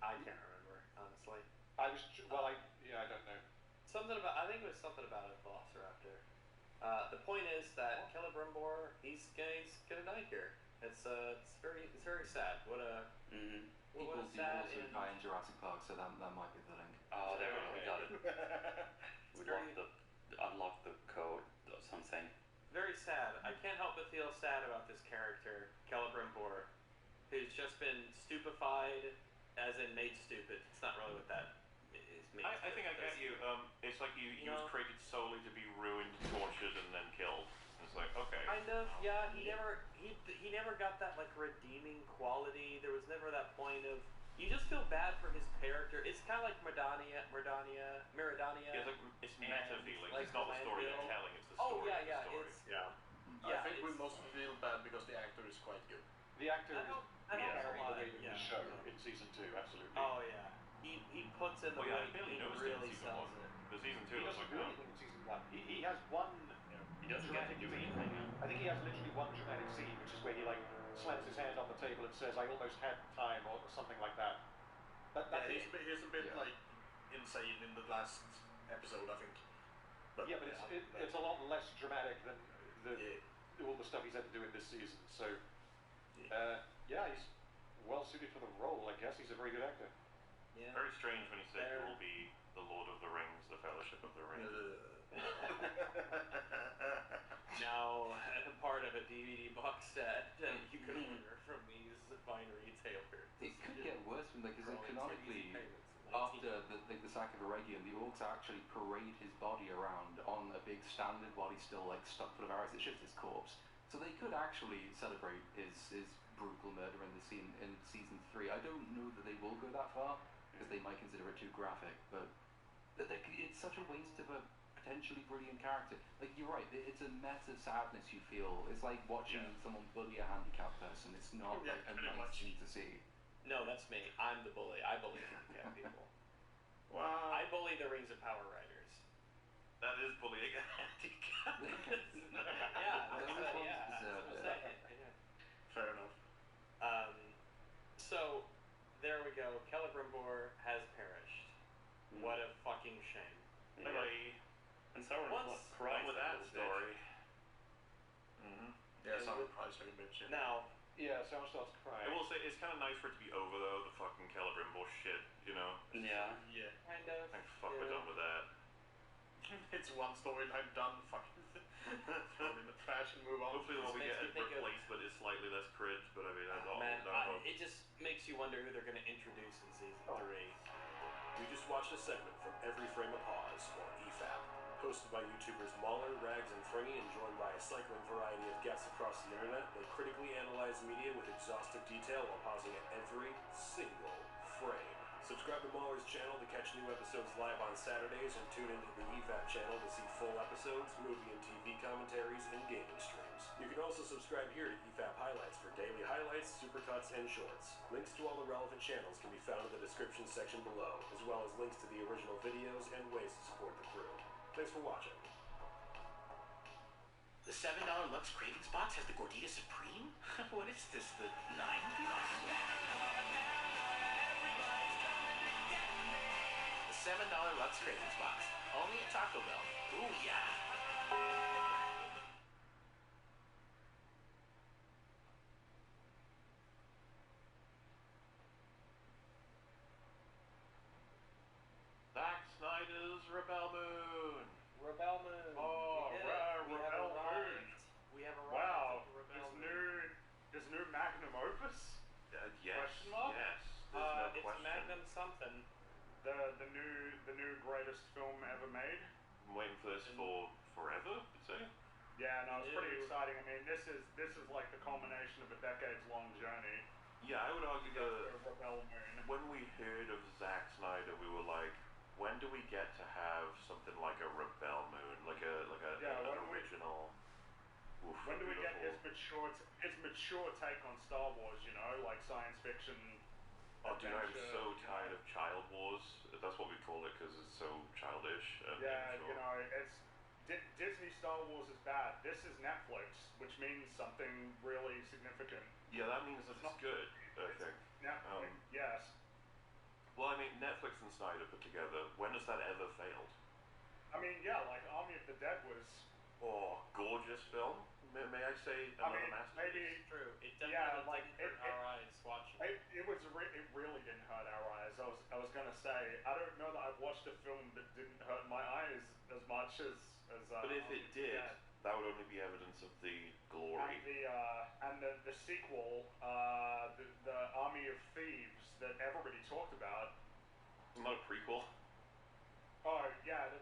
I can't remember, honestly. I don't know. I think it was something about a velociraptor. The point is that Celebrimbor, he's gonna die here. It's very sad. What a He also die in Jurassic Park, so that might be the link. Oh, there we go. We got it. We unlocked the code or something. Very sad. I can't help but feel sad about this character, Celebrimbor, who's just been stupefied, as in made stupid. It's not really what that is. I think I get you. It's like he was created solely to be ruined, tortured, and then killed. It's like, okay. Kind of, yeah. He never got that like redeeming quality. There was never that point of. You just feel bad for his character. It's kind of like Miridania. Yeah, it's meta feelings. Like it's not the story Galadriel. they're telling. It's the story. Oh yeah, of the story. I think we must feel bad because the actor is quite good. The actor I don't carrying the lie, weight of yeah. the show in season 2, absolutely. Oh yeah. He puts in the Well, yeah, weight. I barely He noticed it in really season sells 1. it. The season 2 He was doesn't like, do oh. anything in season 1. He has one. He doesn't get to do anything. I think he has literally one dramatic scene, which is where he like slams his hand on the table and says, "I almost had time," or something like that. He's a bit like insane in the last episode, I think. But it's a lot less dramatic than all the stuff he's had to do in this season. So, he's well suited for the role. I guess he's a very good actor. Yeah. Very strange when he said you will be the Lord of the Rings, the Fellowship of the Ring. Now, part of a DVD box set that you can order from these fine retailers. It could get worse from because canonically, after the sack of Eregion, the orcs actually parade his body around on a big standard while he's still like stuck full of arrows. It's just his corpse. So they could actually celebrate his brutal murder in season 3. I don't know that they will go that far because they might consider it too graphic, but it's such a waste of a potentially brilliant character. Like, you're right, it's a meta sadness you feel. It's like watching someone bully a handicapped person. It's not like a nice thing to see. No, that's me. I'm the bully. I bully handicapped people. Wow. I bully the Rings of Power writers. That is bullying a handicap. Fair enough. So, there we go. Celebrimbor has perished. What a fucking shame. Bye-bye. And Sauron crying with that story. Yeah, Sauron cries like a bitch. Now, yeah, Sauron starts crying. I will say, it's kind of nice for it to be over, though, the fucking Celebrimbor shit, you know? Yeah. Yeah. Kind of. Thank fuck we're done with that. It's one storyline done, fucking throw it in the trash and move on. Hopefully the one we get a replacement is slightly less cringe, but I mean, that's all Man, down hope. it just makes you wonder who they're going to introduce in season 3. We just watched a segment from Every Frame of Pause, or EFAP, hosted by YouTubers Mahler, Rags, and Fringy, and joined by a cycling variety of guests across the internet. They critically analyze media with exhaustive detail while pausing at every single frame. Subscribe to Mahler's channel to catch new episodes live on Saturdays, and tune into the EFAP channel to see full episodes, movie and TV commentaries, and gaming streams. You can also subscribe here to EFAP Highlights for daily highlights, supercuts, and shorts. Links to all the relevant channels can be found in the description section below, as well as links to the original videos and ways to support the crew. Thanks for watching. The $7 Lux Cravings box has the Gordita Supreme? What is this, the $9? The $7 Lux Cravings box. Only at Taco Bell. Ooh, yeah. Zack Snyder's Rebel Moon. Rebel Moon. Oh, Rebel Moon. We have arrived Wow. at the Rebel Moon. His new magnum opus? Yes. Question mark? Yes. There's no It's question. Magnum something. The new greatest film ever made. I'm waiting for this for forever, I'd say. Yeah, no, it's pretty exciting. I mean, this is like the culmination of a decades-long journey. Yeah, I would argue that Rebel Moon. when we heard of Zack Snyder, we were like, when do we get to have something like a Rebel Moon, like an original? When do we get his mature take on Star Wars? You know, like science fiction. Oh, dude, I'm adventure, so tired of Child Wars. That's what we call it because it's so childish. And Yeah, immature. you know, it's Disney Star Wars is bad. This is Netflix, which means something really significant. Yeah, that means that it's good, I think. Netflix, yes. Well, I mean, Netflix and Snyder put together, when has that ever failed? I mean, yeah, like Army of the Dead was. Oh, gorgeous film. May I say another masterpiece? Maybe true. It yeah, definitely like didn't hurt our eyes watching. It really didn't hurt our eyes. I was gonna say I don't know that I've watched a film that didn't hurt my eyes as much as. But if it did, that would only be evidence of the glory. And the sequel, the Army of Thieves that everybody talked about. Not a prequel. Oh yeah,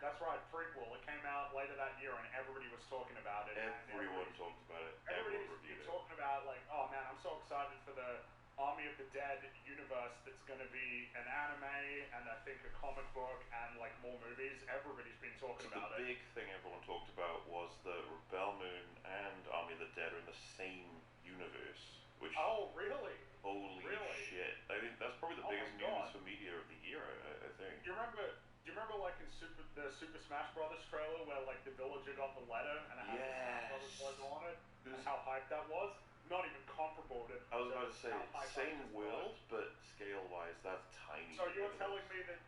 that's right, prequel. It came out later that year, and everybody was talking about it. Everyone talked about it. Everyone reviewed it. Talking about like, oh man, I'm so excited for the Army of the Dead universe that's going to be an anime and I think a comic book and like more movies. Everybody's been talking about The it. big thing everyone talked about was the Rebel Moon and Army of the Dead are in the same universe. Which Oh really? Holy shit! I think that's probably the Oh biggest my news God. for media of the year. I think. Do you remember like in the Super Smash Brothers trailer where like the villager got the letter and it had the Smash Brothers logo on it and how hyped that was? Not even comparable to. I was about to say how hyped same that world, but scale-wise, that's tiny. So you're telling me that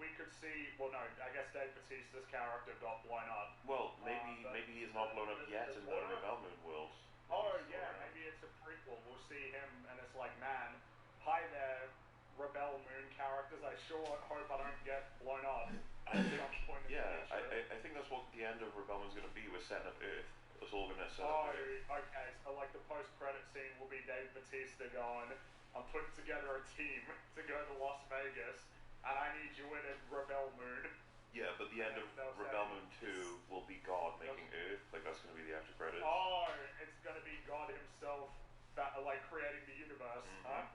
we could see? Well, no, I guess Dave Bautista's character got blown up. Well, maybe he's not blown up yet in the Rebel Moon world. Oh yeah, maybe it's a prequel. We'll see him, and it's like, man, hi there, Rebel Moon characters. I sure hope I don't get blown up at some point in the future. I think that's what the end of Rebellion is going to be. We're setting up Earth. It's all going to set up Earth. Okay. So like the post-credit scene will be Dave Bautista going, I'm putting together a team to go to Las Vegas, and I need you in Rebel Moon. Yeah, but the end of Rebel Moon 2 will be God making Earth. Like, that's going to be the after credits. Oh, it's going to be God himself, like, creating the universe, huh?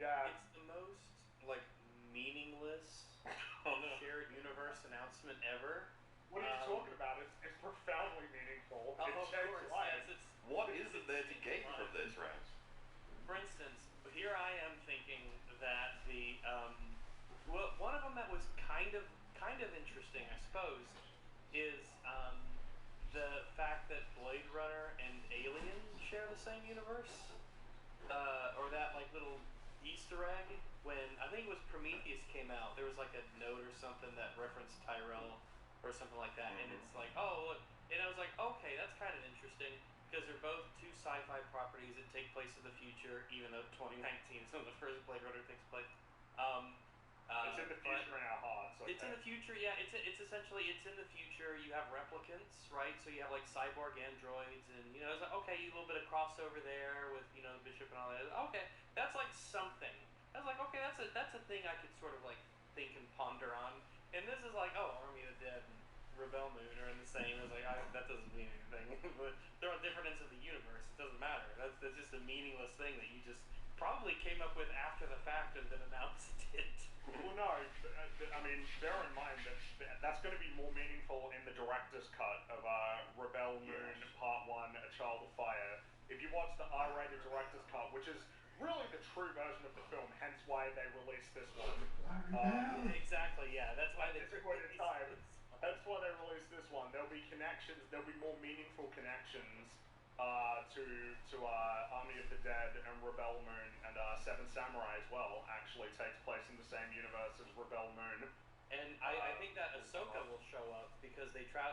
Yeah. It's the most, like, meaningless shared universe announcement ever. What are you talking about? It's profoundly meaningful. It Of changed course, lives. yes. What is it there to gain from this, Rams? For instance, here I am thinking that the well, one of them that was kind of interesting, I suppose, is the fact that Blade Runner and Alien share the same universe, or that like little Easter egg when I think it was Prometheus came out. There was like a note or something that referenced Tyrell or something like that, and it's like, oh look, and I was like, okay, that's kind of interesting. Because they're both two sci-fi properties that take place in the future, even though 2019 is when the first Blade Runner takes place. It's in the future in our hearts. Okay. It's in the future, yeah. It's essentially it's in the future. You have replicants, right? So you have like cyborg androids, and you know, it's like okay, a little bit of crossover there with Bishop and all that. Okay, that's like something. I was like, okay, that's a thing I could sort of like think and ponder on. And this is like, oh, Army of the Dead and Rebel Moon are in the same. I was like, that doesn't mean anything. But they're on different ends of the universe. It doesn't matter. That's just a meaningless thing that you just probably came up with after the fact and then announced it. Well, no. I mean, bear in mind that that's going to be more meaningful in the director's cut of Rebel Moon Part 1, A Child of Fire. If you watch the R-rated director's cut, which is really the true version of the film, hence why they released this one. Exactly, yeah. That's why they released this time. That's why they released this one. There'll be connections. There'll be more meaningful connections to Army of the Dead and Rebel Moon, and Seven Samurai as well. Actually, takes place in the same universe as Rebel Moon. And I think that Ahsoka will show up because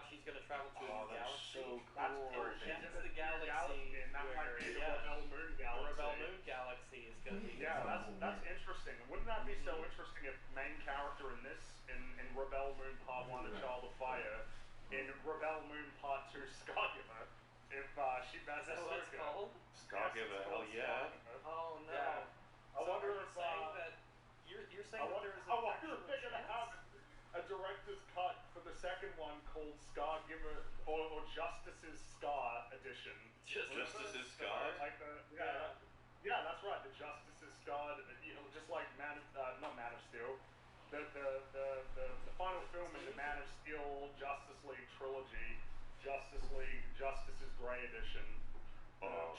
she's going to travel to a new galaxy. So cool. That's true. That's the galaxy, and that might be the Rebel Moon galaxy. The Rebel Moon galaxy is going to be. Yeah, that's interesting. Wouldn't that be so interesting if main character in this in Rebel Moon Part 1, A Child of Fire, in Rebel Moon Part 2, Scargiver, if she met Ahsoka. Is that what it's called? Scargiver, hell yeah. Oh no. Yeah. I wonder if you're saying that there's I wonder if they're gonna have a director's cut for the second one called Scargiver or Justice's Scar edition. Justice's Scar? Like yeah, that's right. The Justice's Scar, just like not Man of Steel. The final film in the Man of Steel Justice League trilogy, Justice League Justice's Grey edition,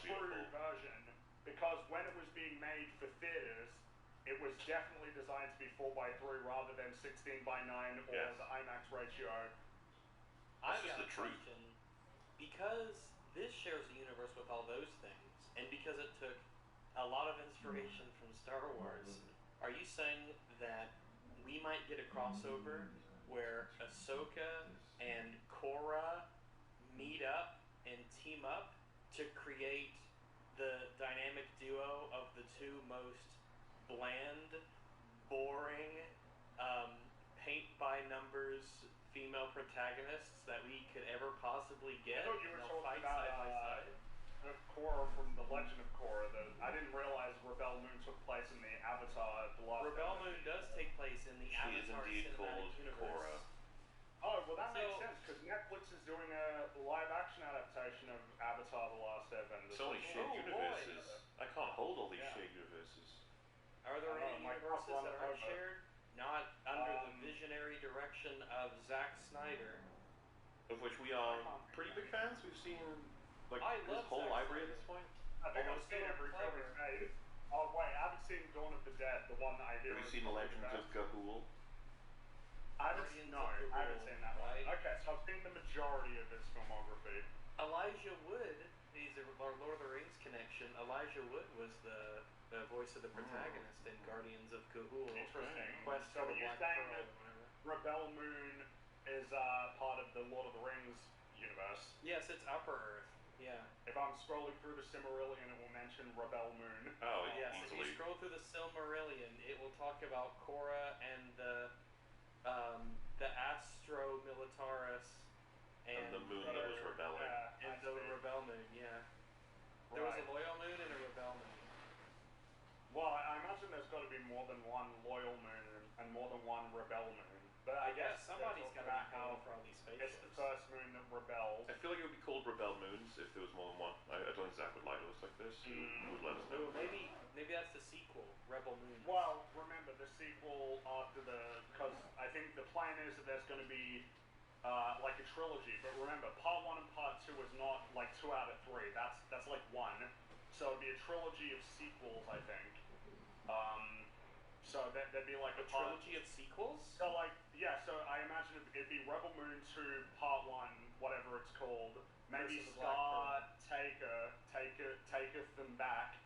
true version. Because when it was being made for theaters, it was definitely designed to be 4:3 rather than 16:9 or the IMAX ratio. I've got a question. Because this shares a universe with all those things, and because it took a lot of inspiration from Star Wars, are you saying that we might get a crossover where Ahsoka and Korra meet up and team up to create the dynamic duo of the two most bland, boring, paint-by-numbers female protagonists that we could ever possibly get? I thought you were talking fight about side by side. Korra from The Legend of Korra. I didn't realize Rebel Moon took place in the Avatar The Last Rebel Moon does take place in the She is Avatar indeed cinematic called universe. Korra. Oh, well that makes sense, because Netflix is doing a live-action adaptation of Avatar The Last Airbender. So many shared universes. I can't hold all these shared universes. Are there any universes that aren't over. shared? Not under the visionary direction of Zack Snyder. Of which we are pretty big fans. We've seen like I his love whole Zack library at Snyder. this point. I think I've seen every film he's made. Oh wait, I haven't seen Dawn of the Dead, the one that I hear. Have you is seen probably Legends the of best. Ga'Hoole? I haven't seen that one. Okay, so I've seen the majority of his filmography. Elijah Wood, he's our Lord of the Rings connection. Elijah Wood was the voice of the protagonist in Guardians of Ga'Hoole. Interesting. Quest So for the you're Black saying Pearl that or whatever. Rebel Moon is part of the Lord of the Rings universe? Yes, it's Upper Earth. Yeah. If I'm scrolling through the Silmarillion, it will mention Rebel Moon. Oh, Yes, if you easily. scroll through the Silmarillion, it will talk about Korra and the Astro Militaris And the moon that was rebelling. and the Rebel Moon. Yeah. There was a Loyal Moon and a Rebel Moon. Well, I imagine there's got to be more than one Loyal Moon and more than one Rebel Moon. But I guess somebody's got to be paying for all these it's the spaceships. first moon that rebelled. I feel like it would be called Rebel Moons if there was more than one. I don't think Zach would lie to us like this. He would let us know. Ooh, maybe that's the sequel, Rebel Moon. Well, remember the sequel after because I think the plan is that there's going to be like a trilogy. But remember, part 1 and part 2 is not like 2 out of 3. That's like 1. So it'd be a trilogy of sequels, I think. So there'd be like a trilogy of sequels. So like so I imagine it'd be Rebel Moon 2 Part 1, whatever it's called. Maybe Scar taketh them back.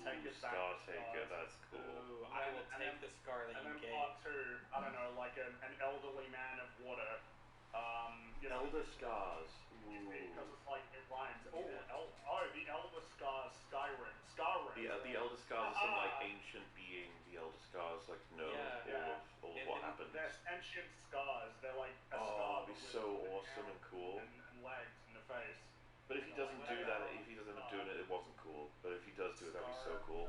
Take us back. Scar Taker, that's cool. Ooh, I will take the scar that you gave. Part 2, I don't know, like an elderly man of water. Elder Scars. Because it's like it rhymes. The Elder Scars Skyrim. The Elder Scars is some like ancient being. The Elder Scars like know all of what happened. They're ancient scars. They're like a it'd scar be so awesome and cool. And legs in the face. But if he doesn't do that, if he doesn't end up doing it, it wasn't cool. But if he does do it, that'd be so cool.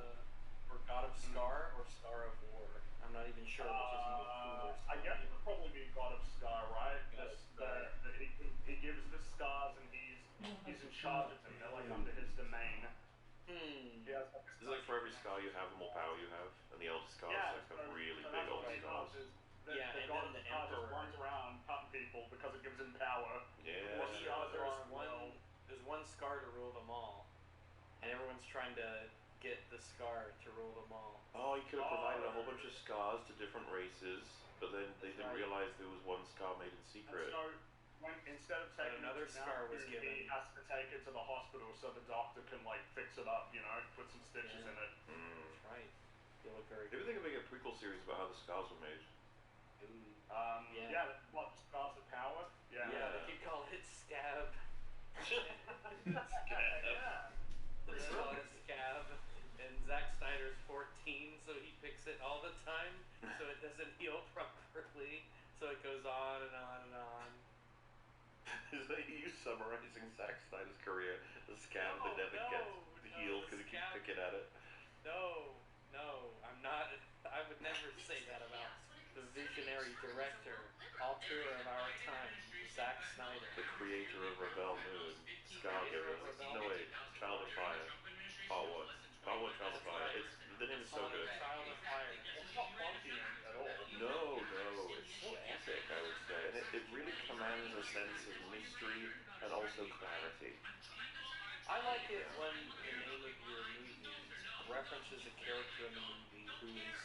Or God of Scar or Scar of War. I'm not even sure which is more cooler. I guess it would probably be God of Scar, right? He gives the scars and he's in charge of them. They're like under his domain. It's like for every scar you have, the more power you have. And the Elder Scars like have really big old scars. The God of Scar just runs around cutting people because it gives him power. Yeah. There's one scar to rule them all. And everyone's trying to get the scar to rule them all. Oh, he could have provided a whole bunch of scars to different races, but then they didn't realize there was one scar made in secret. So, instead of taking another scar was given, he has to take it to the hospital so the doctor can like fix it up, put some stitches in it. That's right. They look very Maybe they could make a prequel series about how the scars were made. What, Scars of Power? Yeah, they could call it Scab. The Scab. And Zack Snyder's 14, so he picks it all the time, so it doesn't heal properly, so it goes on and on and on. Is that you summarizing Zack Snyder's career? The scab that never gets healed because he keeps picking at it? No, I'm not. I would never say that about the visionary director, auteur of our time, Zack Snyder. The creator of Rebel Moon, Scargiver. No wait, Child of Fire. Part 1. Part 1, Child of Fire. The name is so good. Child of Fire. It's not funky at all. No, it's so epic, I would say. And it really commands a sense of mystery and also clarity. I like it when the name of your movie references a character in the movie who is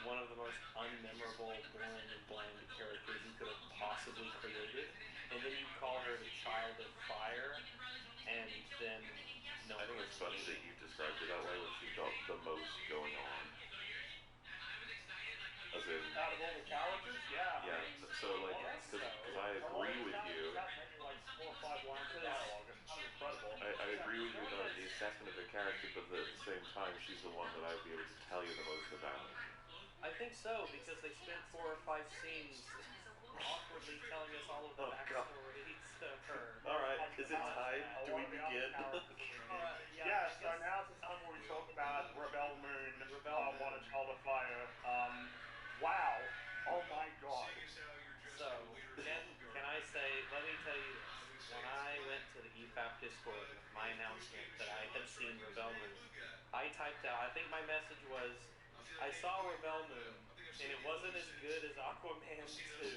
one of the most unmemorable, boring, and bland characters you could have possibly created, and then you call her the Child of Fire, and then I think it's funny that you described it that way when she got the most going on. As in, out of all the characters, yeah. So like, because I agree with you. Maybe like 4 or 5 lines of dialogue. It's kind of incredible. I agree with you about the assessment of the character, but at the same time, she's the one that I would be able to tell you the most about. I think so, because they spent 4 or 5 scenes awkwardly telling us all of the backstories of her. Alright, is it time? Do we begin? So now's the time where we talk about Rebel Moon, What a Child of Fire. Wow. Oh my god. So, can I say, let me tell you this. When I went to the EFAP Discord with my announcement that I had seen Rebel Moon, I typed out, I think my message was, I saw Rebel Moon, and it wasn't as good as Aquaman 2.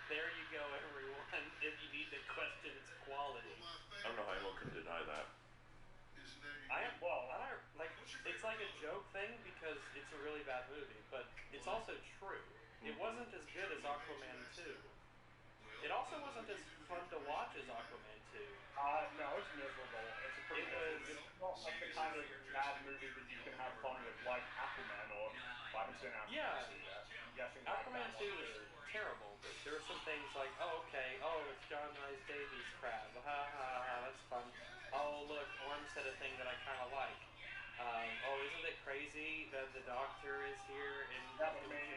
There you go, everyone, if you need to question its quality. I don't know how anyone can deny that. It's like a joke thing because it's a really bad movie, but it's also true. It wasn't as good as Aquaman 2. It also wasn't as fun to watch as Aquaman 2. No, it's miserable. It's not like the kind of bad movie that you can have fun with, like Aquaman or I haven't seen Aquaman. Yeah. Aquaman 2 is terrible, but there are some things like, it's John Rhys Davies crab. Ha ha ha, that's funny. crazy that the Doctor is here and Yeah, but I mean,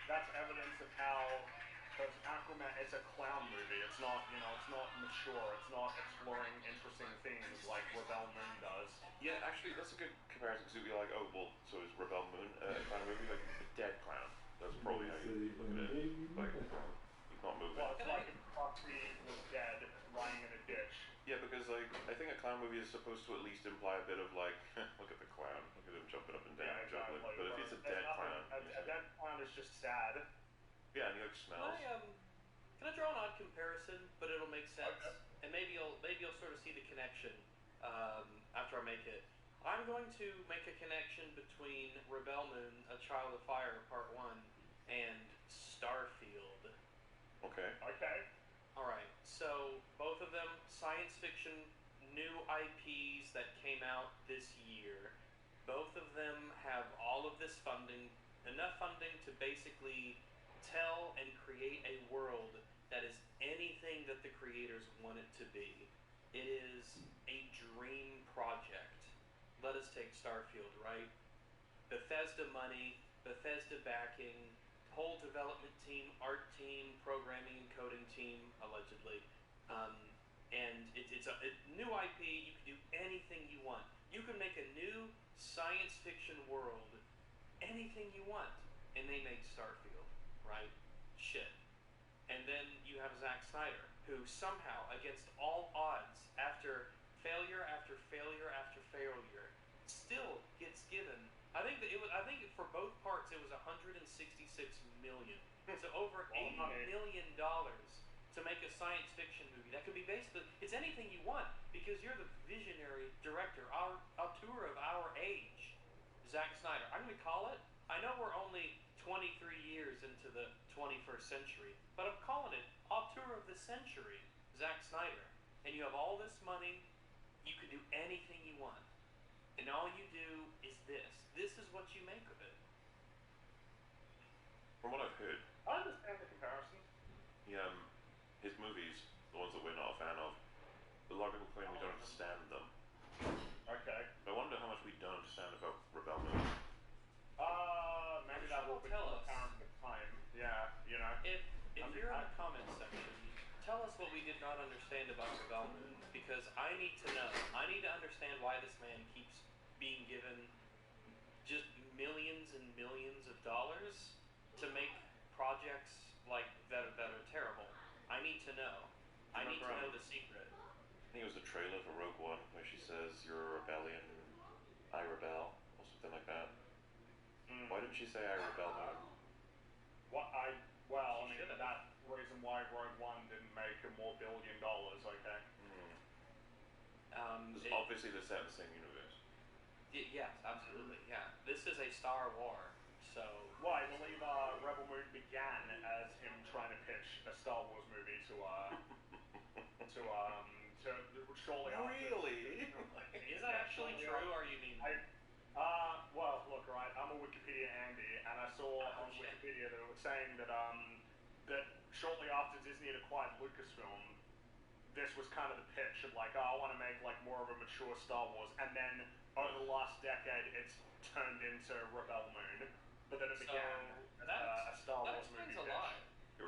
that's evidence of how. Because Aquaman, it's a clown movie. It's not, it's not mature. It's not exploring interesting themes like Rebel Moon does. Yeah, actually, that's a good comparison because you'd be like, oh, well, so is Rebel Moon a clown movie? Like, a dead clown. That's probably how you look at it. Like, he's not moving. Well, it's like if Foxy was dead, lying in a ditch. Yeah, because, like, I think a clown movie is supposed to at least imply a bit of, like, look at the clown. Look at him jumping up and down. Yeah, exactly. But if it's a dead clown... A dead clown is just sad. Yeah, and he, like, smells. Can I draw an odd comparison, but it'll make sense, and maybe you'll sort of see the connection after I make it. I'm going to make a connection between Rebel Moon, A Child of Fire Part 1, and Starfield. Okay. Okay. Alright, so both of them science fiction new IPs that came out this year. Both of them have all of this funding, enough funding to basically tell and create a world that is anything that the creators want it to be. It is a dream project. Let us take Starfield, right? Bethesda money, Bethesda backing, whole development team, art team, programming and coding team, allegedly. And it's a new IP. You can do anything you want. You can make a new science fiction world, anything you want, and they make Starfield, right? Shit. And then you have Zack Snyder, who somehow, against all odds, after failure after failure after failure, still gets given. I think for both parts it was 166 million. So over $80 million to make a science fiction movie that could be basically, it's anything you want because you're the visionary director, our auteur of our age, Zack Snyder. I'm gonna call it. I know we're only 23 years into the 21st century, but I'm calling it auteur of the century, Zack Snyder. And you have all this money, you can do anything you want. And all you do is this. This is what you make of it. From what I've heard, I understand the comparison. His movies, the ones that we're not a fan of, a lot of people claim we don't understand them. Okay. I wonder how much we don't understand about Rebel Moon. Maybe that will become apparent with time. Yeah, If you're in the comments section, tell us what we did not understand about Rebel Moon, because I need to know. I need to understand why this man keeps being given just millions and millions of dollars to make projects like that are terrible. I need to know. I need to know the secret. I think it was the trailer for Rogue One where she says, "You're a rebellion, I rebel," or something like that. Why didn't she say I rebel Moon? That reason why Rogue One didn't make more $1 billion, okay? Because obviously they're set in the same universe. Yes, absolutely, yeah. This is a Star War, so... Well, I believe Rebel Moon began as him trying to pitch a Star Wars movie to shortly after. Really? Is that actually true, or you mean... Well, look, right, I'm a Wikipedia Andy, and I saw on Wikipedia that it was saying that that shortly after Disney had acquired Lucasfilm, this was kind of the pitch of like, I want to make like more of a mature Star Wars, and then over the last decade, it's turned into Rebel Moon, but then it began as a Star Wars movie pitch. That explains a lot.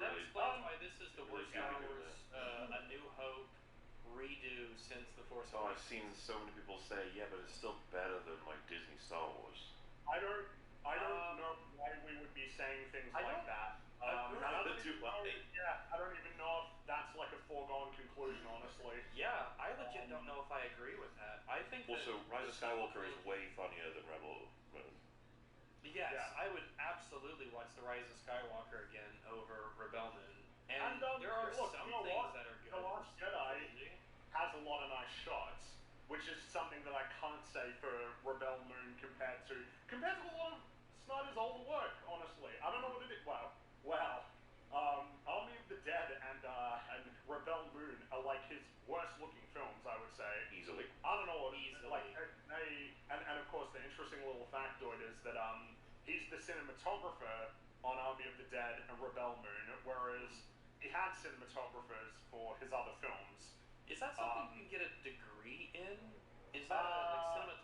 That explains why this is the worst Star Wars, A New Hope redo since The Force Awakens. I've seen so many people say, yeah, but it's still better than like Disney Star Wars. I don't know why we would be saying things like that. I don't even know if that's like a foregone conclusion, honestly. Yeah, I legit don't know if I agree with that. I think also, Rise of Skywalker is way funnier than Rebel Moon. Yes, I would absolutely watch The Rise of Skywalker again over Rebel Moon. And there are some things that are good. The Last Jedi has a lot of nice shots, which is something that I can't say for Rebel Moon compared to a lot of Snyder's older work, honestly. I don't know what it is. Army of the Dead and Rebel Moon are like his worst looking films, I would say. Easily. I don't know what like and of course the interesting little factoid is that he's the cinematographer on Army of the Dead and Rebel Moon, whereas he had cinematographers for his other films. Is that something you can get a degree in? Is that a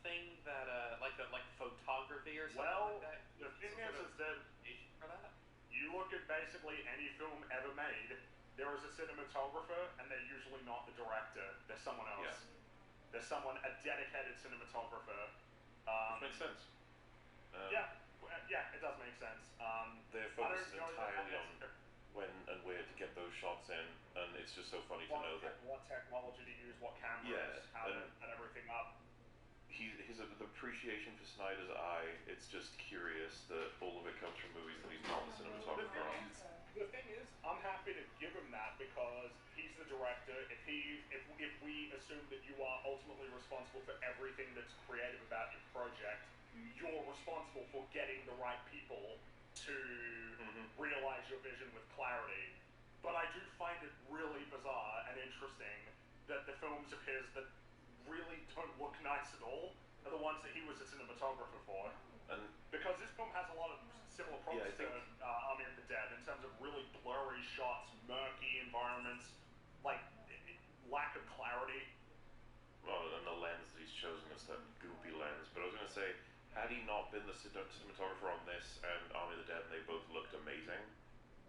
thing that like like photography or something Well, like that? the thing Some is sort of that application for that? you look at basically any film ever made, there is a cinematographer, and they're usually not the director. They're someone else. Yeah. There's someone, a dedicated cinematographer. Which makes sense. Yeah, it does make sense. They're focused entirely on when and where to get those shots in, and it's just so funny to know that what technology to use, what cameras, how to set everything up. His the appreciation for Snyder's eye, it's just curious that all of it comes from movies that he's not the cinematographer on. The thing is, I'm happy to give him that because he's the director. If we assume that you are ultimately responsible for everything that's creative about your project, you're responsible for getting the right people to realize your vision with clarity. But I do find it really bizarre and interesting that the films of his that really don't look nice at all are the ones that he was a cinematographer for. And because this film has a lot of similar problems to Army of the Dead in terms of really blurry shots, murky environments, like lack of clarity. Well, and the lens that he's chosen is that goopy lens. But I was going to say, had he not been the cinematographer on this and Army of the Dead, and they both looked amazing,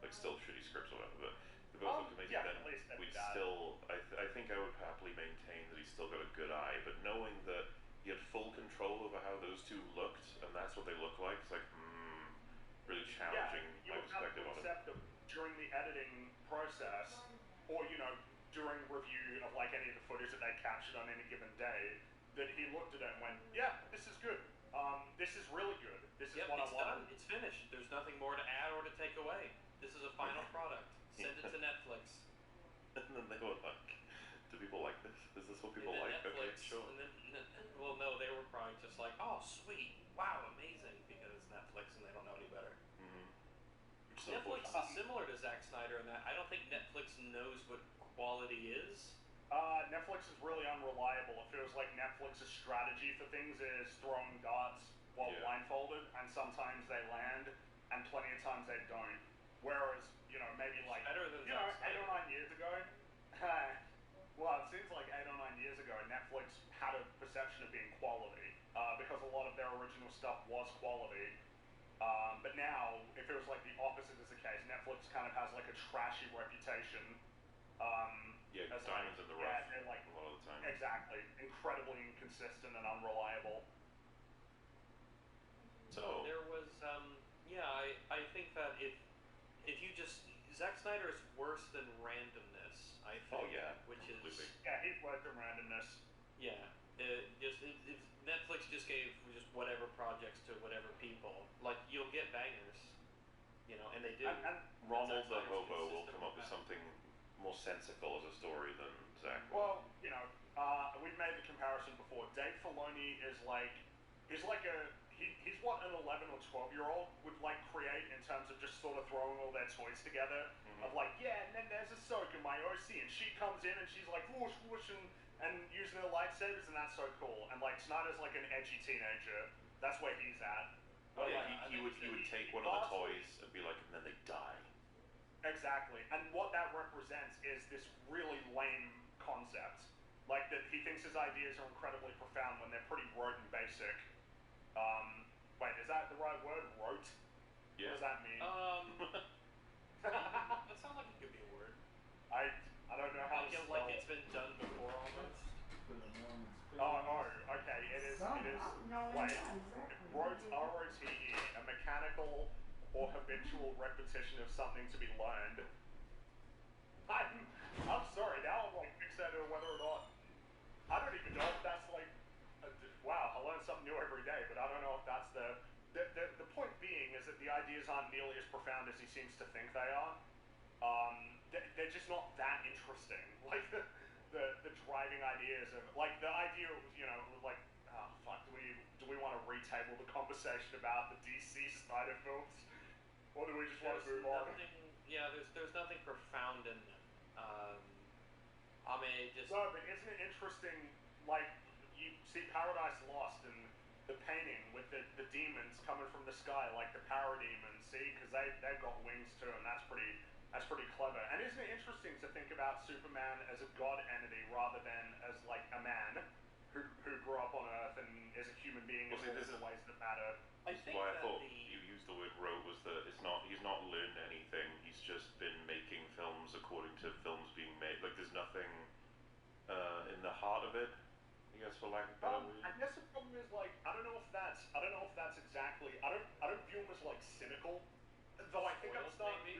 like still shitty scripts or whatever, but they both looked amazing, then we'd still, I think I would happily maintain that he's still got a good eye, but knowing that he had full control over how those two looked, and that's what they look like, it's like, really challenging my perspective on it. During the editing process, or, during review of like any of the footage that they captured on any given day, that he looked at it and went, yeah, this is good. This is really good. This is what I want. It's finished. There's nothing more to add or to take away. This is a final product. Send it to Netflix. And then they were like, do people like this? Is this what people like? Netflix, Okay, sure. And then, well, no, they were probably just like, oh, sweet, wow, amazing, because it's Netflix and they don't know any better. Netflix is similar to Zack Snyder in that I don't think Netflix knows what quality is. Netflix is really unreliable. It feels like Netflix's strategy for things is throwing darts while blindfolded, and sometimes they land, and plenty of times they don't. Whereas, maybe like, 8 or 9 years ago, well, it seems like 8 or 9 years ago, Netflix had a perception of being quality, because a lot of their original stuff was quality. But now, it feels like the opposite is the case. Netflix kind of has like a trashy reputation. Diamonds in the rough a lot of the time. Exactly. Incredibly inconsistent and unreliable. So there was, I think that if you just, Zack Snyder is worse than randomness, I think. Oh yeah. Which is he's worse than randomness. Yeah. Netflix just gave just whatever projects to whatever people. Like, you'll get bangers, and they do. And Ronald the Hobo will come up with something more sensical as a story than Zack. Well, we've made the comparison before. Dave Filoni is he's what an 11 or 12-year-old would create in terms of just sort of throwing all their toys together. Of and then there's Ahsoka, my OC, and she comes in and she's like whoosh whoosh and using her lightsabers, and that's so cool. And Snyder's like an edgy teenager. That's where he's at. Oh yeah, he would take one of the toys and be like, and then they die. Exactly, and what that represents is this really lame concept. Like that he thinks his ideas are incredibly profound when they're pretty rote and basic. Wait, is that the right word? Rote? Yeah. What does that mean? That sounds like it could be a word. I don't know how to spell like it's been done before almost. Oh no, okay, it is wait, rote, R-O-T-E, a mechanical or habitual repetition of something to be learned. I'm sorry, now I'm fixated on whether or not, I don't even know if that's wow, I learn something new every day, but I don't know if that's the point being is that the ideas aren't nearly as profound as he seems to think they are. They're just not that interesting. The driving ideas of the idea of oh fuck, do we want to retable the conversation about the DC Snyder films, or do we just want to move on? There's nothing profound in them. No, but isn't it interesting? You see Paradise Lost and the painting with the demons coming from the sky, like the parademons. See, because they've got wings too, and that's pretty clever. And isn't it interesting to think about Superman as a god entity rather than as a man who grew up on Earth and is a human being in all the ways lack of better way. I guess the problem is like I don't know if that's exactly. I don't view him as like cynical. Though I think I'm starting to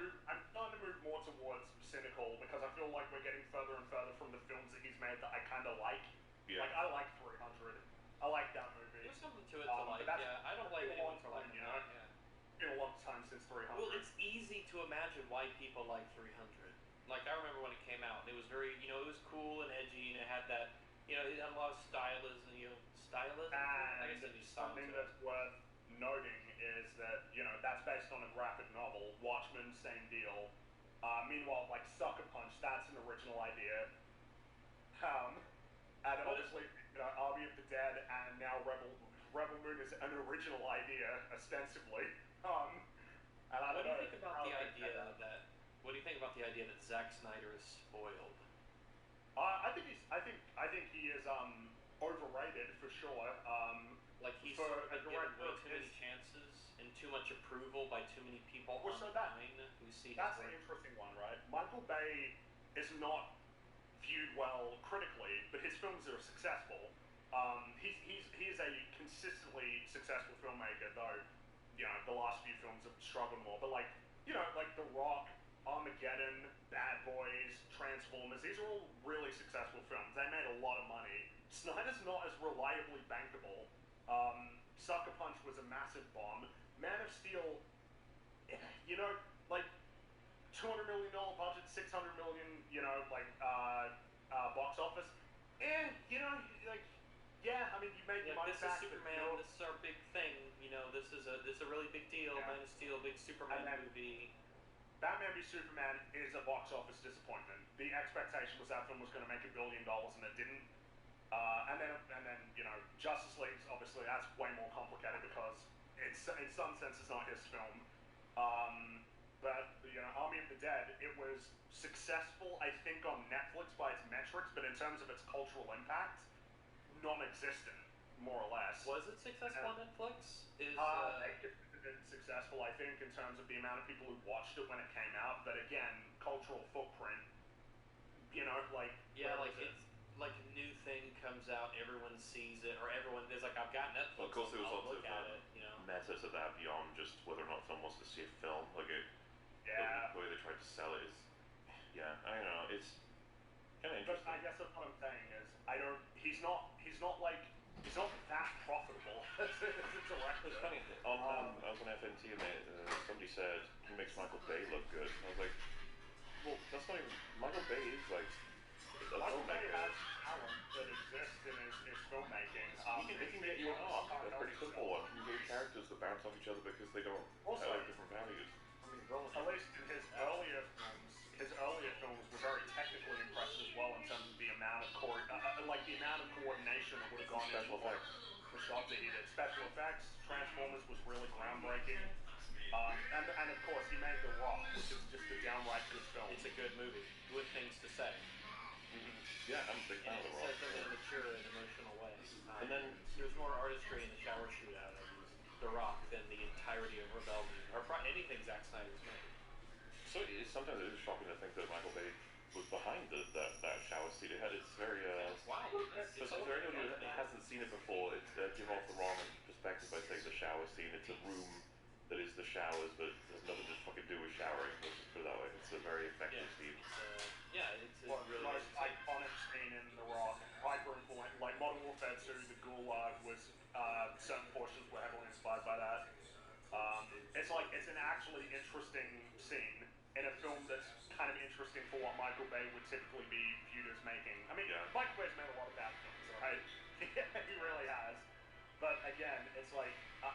move more towards cynical because I feel like we're getting further and further from the films that he's made that I kind of like. Yeah. Like I like 300. I like that movie. There's something to it to like. Yeah, I don't blame anyone for liking that. Yeah. It's been a long time since 300. Well, it's easy to imagine why people like 300. Like I remember when it came out, and it was very, it was cool and edgy, and it had that, it had a lot of stylism. Stylism. I guess it'd be something that's worth noting is that that's based on a graphic novel. Watchmen, same deal. Meanwhile, like Sucker Punch, that's an original idea. And obviously, Army of the Dead, and now Rebel Moon is an original idea, ostensibly. And I don't know. What do you think about the idea that? What do you think about the idea that Zack Snyder is spoiled? I think he is overrated for sure. Like he's sort of been given way too many chances and too much approval by too many people online who see his that's work. an interesting one, right? Michael Bay is not viewed well critically, but his films are successful. He is a consistently successful filmmaker, though the last few films have struggled more. But like The Rock, Armageddon, Bad Boys, Transformers, these are all really successful films. They made a lot of money. Snyder's not as reliably bankable. Sucker Punch was a massive bomb. Man of Steel, like $200 million budget, $600 million, box office. I mean, you made your money back. This is Superman. This is our big thing. This is a really big deal. Yeah. Man of Steel, big Superman movie. Batman v Superman is a box office disappointment. The expectation was that film was going to make $1 billion, and it didn't. And then Justice League, obviously that's way more complicated because it's in some sense it's not his film. But Army of the Dead, it was successful, I think, on Netflix by its metrics, but in terms of its cultural impact, non-existent, more or less. Was it successful on Netflix? It's been successful, I think, in terms of the amount of people who watched it when it came out. But again, cultural footprint. It's like a new thing comes out, everyone sees it, or everyone is like, I've got Netflix. Well, of course, there was I'll lots look of at it, meta to that beyond just whether or not someone wants to see a film. Like the way they tried to sell it is, I don't know. It's kind of interesting. But I guess what I'm saying is, he's not that profitable as a director. It's funny. I was on FNT and somebody said he makes Michael Bay look good. And I was like, well, that's not even Michael Bay is like. Michael Bay has talent that exists in his filmmaking. He can get you an arc, a pretty simple one. You get characters that bounce off each other because they don't have different values. At least in his earlier films were very technically impressive as well in terms of the amount of coordination that would have gone into the shots that he did. Special effects, Transformers was really groundbreaking. And of course he made The Rock, which is just a downright good film. It's a good movie with things to say. Yeah, I'm a big fan of The Rock. It says them in a mature and emotional way. And then there's more artistry in the shower shootout of The Rock than the entirety of Rebellion or anything Zack Snyder's made. So sometimes it is shocking to think that Michael Bay was behind that shower scene. It's very why? So for anyone who hasn't seen it before, it's give off the wrong perspective by saying the shower scene. It's a room that is the showers, but there's nothing to fucking do with showering. Let's just put it that way. It's a very effective scene. It's really most iconic scene in The Rock, hyper influential. Like Modern Warfare 2, the Gulag was certain portions were heavily inspired by that. It's an actually interesting scene in a film that's kind of interesting for what Michael Bay would typically be viewed as making. I mean, Michael Bay's made a lot of bad films, right? He really has. But again, it's like, I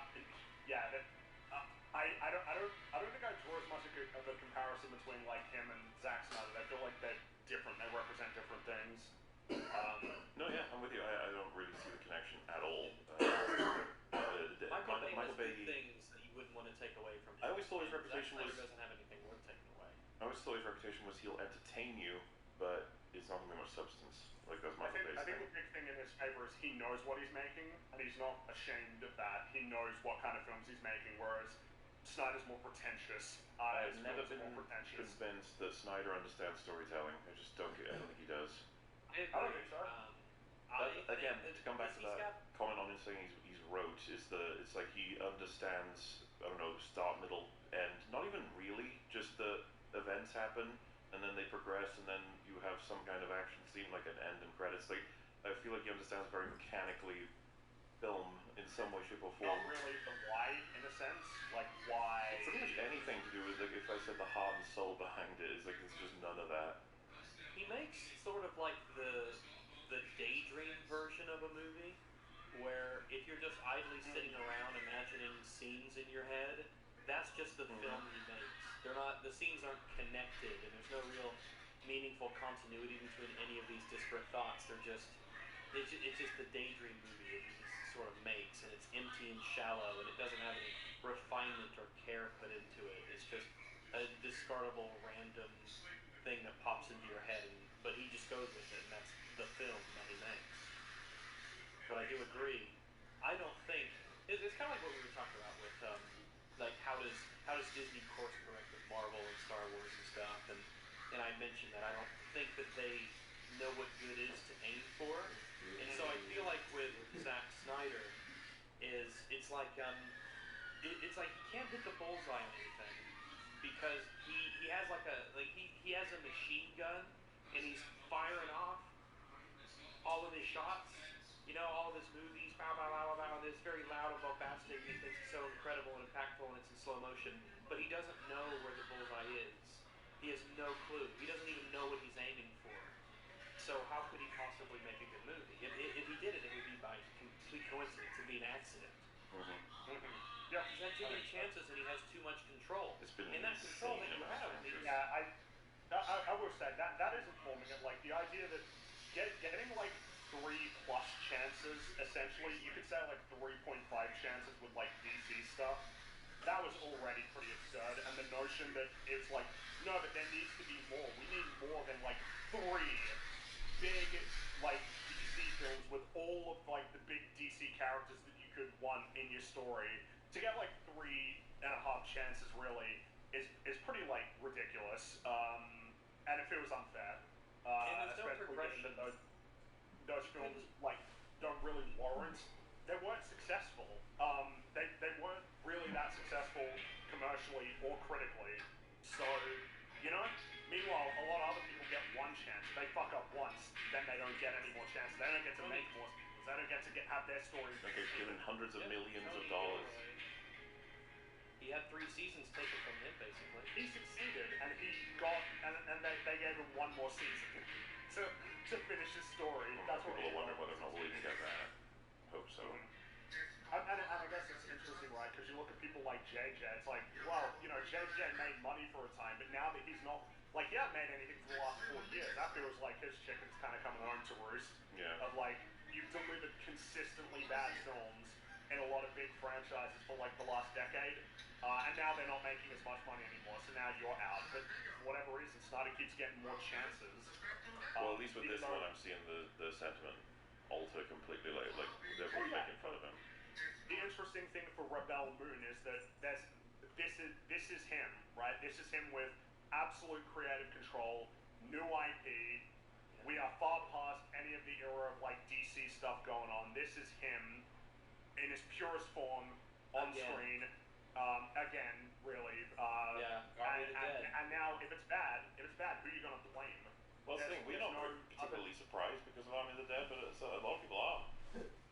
don't think I draw as much of a comparison between like him and Zack Snyder. I feel like they're different. They represent different things. No, I'm with you. I don't really see the connection at all. Michael Bay things that you wouldn't want to take away from him. I always thought his reputation was. Doesn't have anything worth taking away. I always thought his reputation was he'll entertain you, but it's not going to be much substance. Like that's Michael Bay's I think the big thing in his favor is he knows what he's making, and he's not ashamed of that. He knows what kind of films he's making, whereas Snyder's more pretentious. I've never been convinced that Snyder understands storytelling. I just don't think he does. I agree. Again, think to come back to he's that comment on him saying he's wrote, it's like he understands, I don't know, start, middle, end. Not even really, just the events happen, and then they progress, and then you have some kind of action scene, like an end and credits. Like, I feel like he understands very mechanically film in some way, shape, or form. Not really the why, in a sense. Like, why... Pretty much anything to do with, like, if I said the heart and soul behind it, it's like, it's just none of that. He makes sort of like the daydream version of a movie, where if you're just idly sitting around imagining scenes in your head, that's just the film he makes. They're not, the scenes aren't connected, and there's no real meaningful continuity between any of these disparate thoughts. They're just, it's just the daydream movie that he sort of makes, and it's empty and shallow, and it doesn't have any refinement or care put into it. It's just a discardable random thing that pops into your head, but he just goes with it, and that's the film that he makes. But I do agree. I don't think it's kind of like what we were talking about with like how does Disney course correct with Marvel and Star Wars and stuff, and I mentioned that I don't think that they know what good is to aim for, and so I feel like with Zack Snyder it's like it's like he can't hit the bullseye on anything because he has he has a machine gun and he's firing off all of his shots, you know, all of his movies, bow, bow, bow, bow, and it's very loud and bombastic, and he thinks it's so incredible and impactful, and it's in slow motion, but he doesn't know where the bullseye is. He has no clue. He doesn't even know what he's aiming for. So how could he possibly make a good movie? If he did it, it would be by complete coincidence. It would be an accident. Yeah. He's had too many chances, and he has too much control. It's been and that control that you have, Yeah, I will say that is informing it. Like the idea that getting like 3+ chances, essentially, you could say like 3.5 chances with like DC stuff. That was already pretty absurd, and the notion that it's like, no, but there needs to be more. We need more than like 3 big like DC films with all of like the big DC characters that you could want in your story. To get like 3.5 chances really is pretty like ridiculous, and it feels unfair. And there's no Especially progression. given that those films like don't really warrant. They weren't successful. They weren't really that successful commercially or critically. So, you know. Meanwhile, a lot of other people get one chance. They fuck up once, then they don't get any more chances. They don't get to make more sequels. They don't get to have their stories. Okay, given hundreds of millions of dollars. He had 3 seasons taken from him, basically. He succeeded, and he got, and they gave him one more season to finish his story. That's what People are wondering whether or not we'll even get that. Hope so. And I guess it's interesting, right? Because you look at people like JJ, it's like, well, you know, JJ made money for a time, but now that he's not, like, he hasn't made anything for the last 4 years. That feels like his chicken's kind of coming home to roost. Yeah. Of like, you've delivered consistently bad films in a lot of big franchises for like the last decade, and now they're not making as much money anymore, so now you're out. But for whatever reason, Snyder keeps getting more chances. Well, at least with this one, I'm seeing the sentiment alter completely. Like everyone's making fun of him. The interesting thing for Rebel Moon is that this is him, right? This is him with absolute creative control, new IP. We are far past any of the era of like DC stuff going on. This is him in his purest form on screen. Again, really. And now, if it's bad, who are you gonna blame? Well, that's the thing, we're not particularly surprised because of Army of the Dead, but a lot of people are.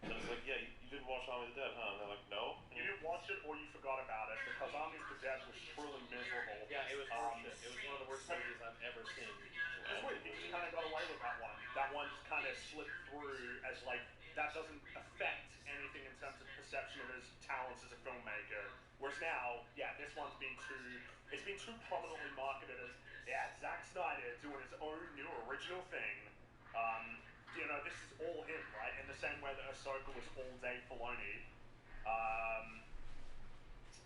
And it's like, yeah, you didn't watch Army of the Dead, huh? And they're like, no. You didn't watch it or you forgot about it because Army of the Dead was truly miserable. Yeah, it was bullshit. It was one of the worst movies I've ever seen. It's weird, he just kind of got away with that one. That one just kind of slipped through as like, that doesn't affect anything in terms of perception of his talents as a filmmaker. Whereas now, yeah, this one's been too prominently marketed as, yeah, Zack Snyder doing his own new original thing. You know, this is all him, right? In the same way that Ahsoka was all Dave Filoni.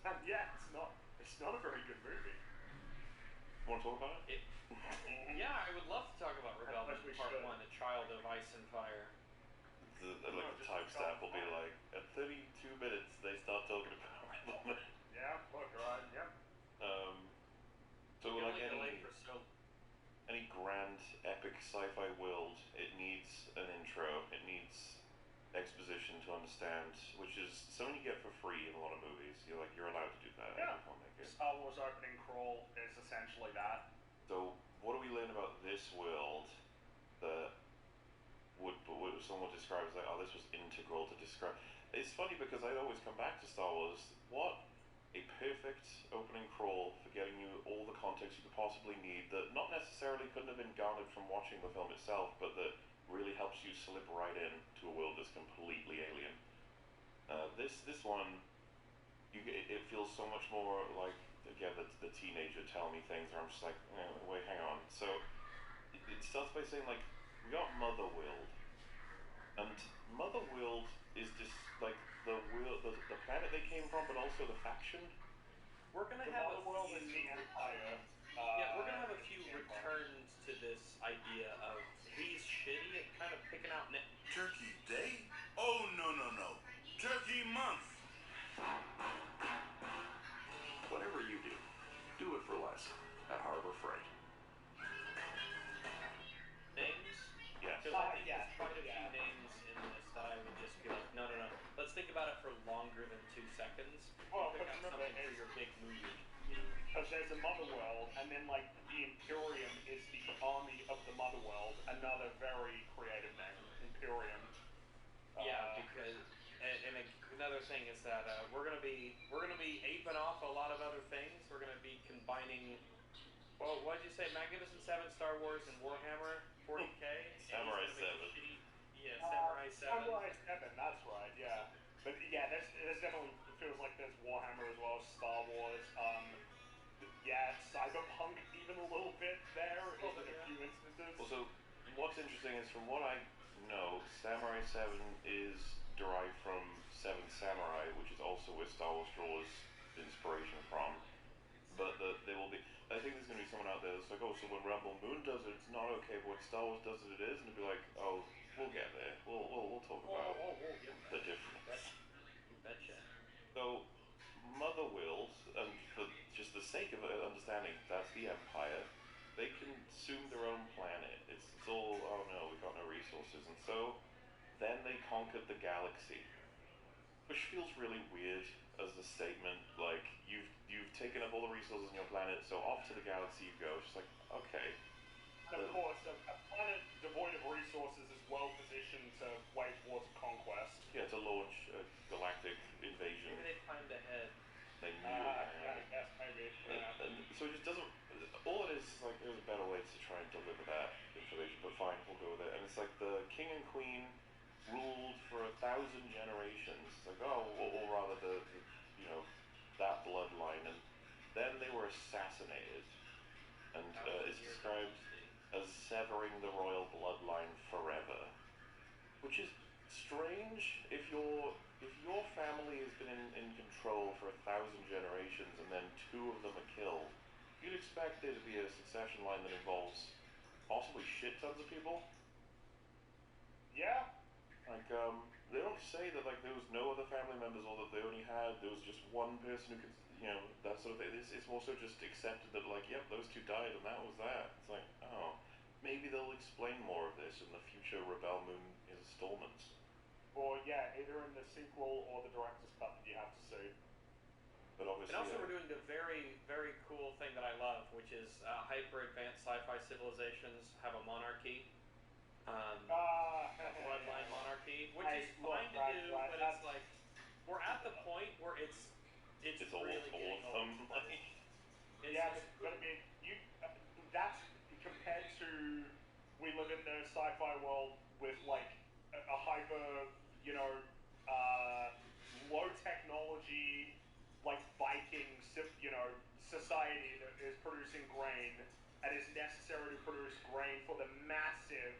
And yeah, it's not a very good movie. Want to talk about it? Yeah, I would love to talk about Rebel Moon Part 1, A Child of Ice and Fire. The timestamp will be like, at 32 minutes, they start talking about Rebel Moon. Yeah, look, right, yeah. So like any any grand epic sci-fi world, it needs an intro. It needs exposition to understand, which is something you get for free in a lot of movies. You're allowed to do that. Yeah. Filmmaker. Star Wars opening crawl is essentially that. So, what do we learn about this world that would someone describe as like, oh, this was integral to describe? It's funny because I'd always come back to Star Wars. What a perfect opening crawl for getting you all the context you could possibly need that not necessarily couldn't have been garnered from watching the film itself, but that really helps you slip right in to a world that's completely alien. This one, it feels so much more like, again, the teenager telling me things where I'm just like, wait, hang on. So it starts by saying, like, we got Motherworld, and Motherworld is just like the planet they came from, but also the faction. We're gonna The have Motherworld a is few, the Empire. yeah, we're gonna have a few returns to this idea of he's shitty at kind of picking out. Turkey Day? Oh, no. Turkey Month. Whatever you do it for less at Harbor Freight. Names? Yes. Because I think there's quite a few names in this that I would just be like, no. Let's think about it for longer than 2 seconds. Well, Pick but out remember, something for your big movie. Because there's a Motherworld, and then like the Imperium is the army of the Motherworld. Another very creative name, Imperium. Yeah, because and another thing is that we're gonna be aping off a lot of other things. We're gonna be combining. Well, what did you say? Magnificent Seven, Star Wars, and Warhammer 40K. Samurai 7. Yeah, Samurai 7. Samurai 7, that's right. Yeah, but yeah, there's definitely feels like there's Warhammer as well as Star Wars. Yeah, Cyberpunk even a little bit there in a few instances. Also, what's interesting is from what I know, Samurai 7 is derived from Seven Samurai, which is also where Star Wars draws inspiration from. But there will be, I think there's going to be someone out there that's like, oh, so when Rebel Moon does it, it's not okay, but when Star Wars does it, it is, and it'll be like, oh, we'll get there. We'll talk about the difference. Betcha. So, Motherworld, and for just the sake of understanding that's the Empire, they consume their own planet. It's all, oh no, we've got no resources. And so, then they conquered the galaxy. Which feels really weird as a statement. Like, you've taken up all the resources on your planet, so off to the galaxy you go. It's just like, okay. And of course, a planet devoid of resources is well positioned to wage wars of conquest. Yeah, to launch a galactic invasion. Maybe they planned ahead. They knew it. Yeah, I guess maybe. Yeah. And so it just doesn't. All it is like there's a better way to try and deliver that information, but fine, we'll go with it. And it's like the king and queen ruled for 1,000 generations. It's like, oh, or rather that bloodline, and then they were assassinated, and it's described as severing the royal bloodline forever, which is strange if your family has been in control for 1,000 generations and then 2 of them are killed. You'd expect there to be a succession line that involves possibly shit tons of people. Yeah. Like, they don't say that, like, there was no other family members or that there was just one person who could, that sort of thing. It's more so just accepted that, like, yep, those 2 died and that was that. It's like, oh, maybe they'll explain more of this in the future Rebel Moon installments. Or, yeah, either in the sequel or the director's cut that you have to see. But obviously, and also we're doing the very, very cool thing that I love, which is hyper-advanced sci-fi civilizations have a monarchy. A bloodline monarchy, which is fine to do, but it's like, we're at the point where it's really getting old. Yeah, but I mean, that's compared to, we live in the sci-fi world with like a hyper, low technology, like Viking, society that is producing grain and is necessary to produce grain for the massive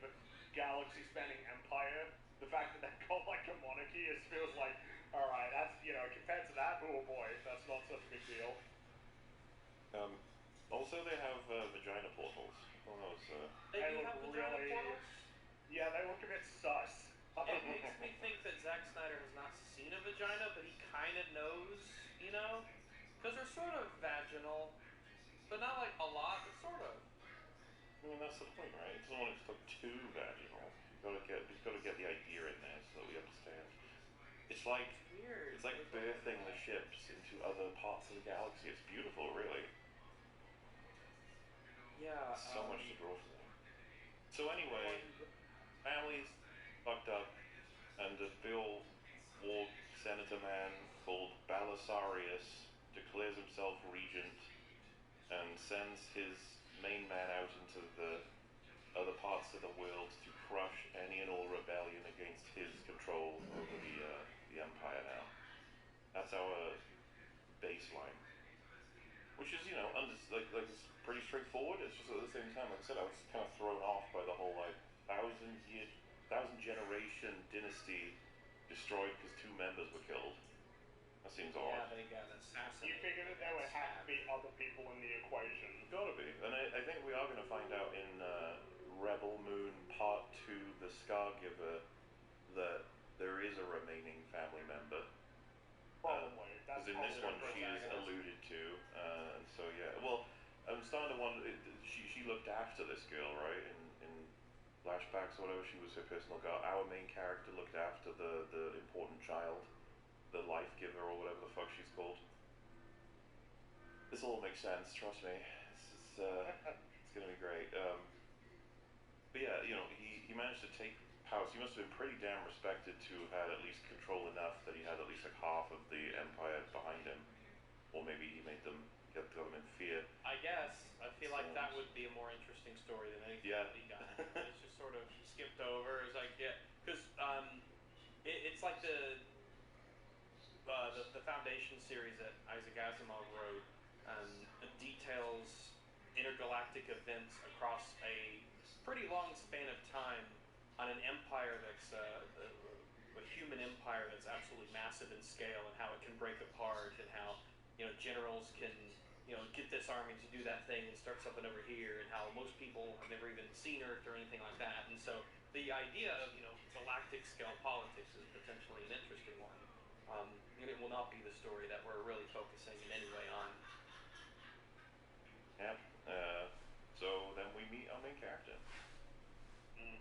galaxy-spanning empire. The fact that they've got like a monarchy, it feels like, all right, that's compared to that, oh boy, that's not such a big deal. Also, they have vagina portals. Well, they do have vagina portals? Yeah, they look a bit sus. It makes me think that Zack Snyder has not seen a vagina, but he kind of knows, because they're sort of vaginal, but not like a lot, but sort of. I mean, that's the point, right? He doesn't want it to look too vaginal. He's got to get the idea in there so that we understand. It's like birthing the ships into other parts of the galaxy. It's beautiful, really. Yeah. So much to draw from. So anyway, family's fucked up, and a Bill Warg senator man called Belisarius declares himself regent and sends his main man out into the other parts of the world to crush any and all rebellion against his control over the Empire now. That's our baseline. Which is, it's pretty straightforward. It's just at the same time, like I said, I was kind of thrown off by the whole, thousand generation dynasty destroyed because 2 members were killed. That seems odd. Yeah, they got assassinated. You figured that there would have to be other people in the equation. Gotta be. And I think we are going to find out in Rebel Moon Part 2, The Scargiver, that there is a remaining family member. Probably. Because in this one she is alluded to. And so, yeah. Well, I'm starting to wonder, she looked after this girl, right? In flashbacks or whatever, she was her personal guard. Our main character looked after the important child. The life giver or whatever the fuck she's called. This all makes sense, trust me. It's gonna be great. But yeah, he managed to take power. So he must have been pretty damn respected to have had at least control enough that he had at least half of the Empire behind him. Or maybe he made them get them in fear. I guess. I feel like that would be a more interesting story than anything that he got. It's just sort of skipped over. It's like, yeah, because it's like the Foundation series that Isaac Asimov wrote details intergalactic events across a pretty long span of time on an empire that's a human empire that's absolutely massive in scale, and how it can break apart, and how generals can get this army to do that thing and start something over here, and how most people have never even seen Earth or anything like that. And so the idea of galactic scale politics is potentially an interesting one. And it will not be the story that we're really focusing in any way on. Yep. So then we meet our main character.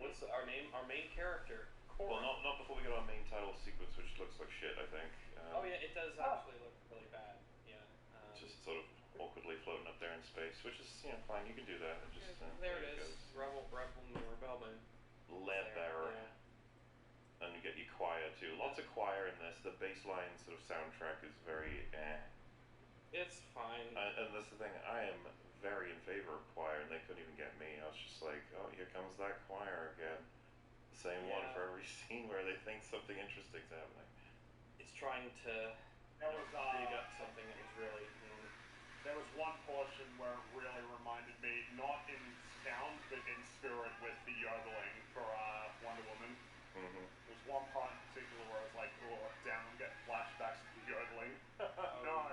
What's our name? Our main character. Korra. Well, not before we get our main title sequence, which looks like shit, I think. Oh yeah, it does actually look really bad. Yeah. Just sort of awkwardly floating up there in space, which is fine. You can do that. And just there it is. Rebel Moon. Leather. Yeah. And you get your choir too. Lots of choir in this. The baseline sort of soundtrack is very It's fine. And that's the thing. I am very in favor of choir, and they couldn't even get me. I was just like, oh, here comes that choir again. The same one for every scene where they think something interesting's happening. It's trying to dig up something that was really. There was one portion where it really reminded me, not in sound, but in spirit, with the yodeling for Wonder Woman. Mm-hmm. There's one part in particular where I was like, oh, damn, I'm getting flashbacks to the yodeling. No.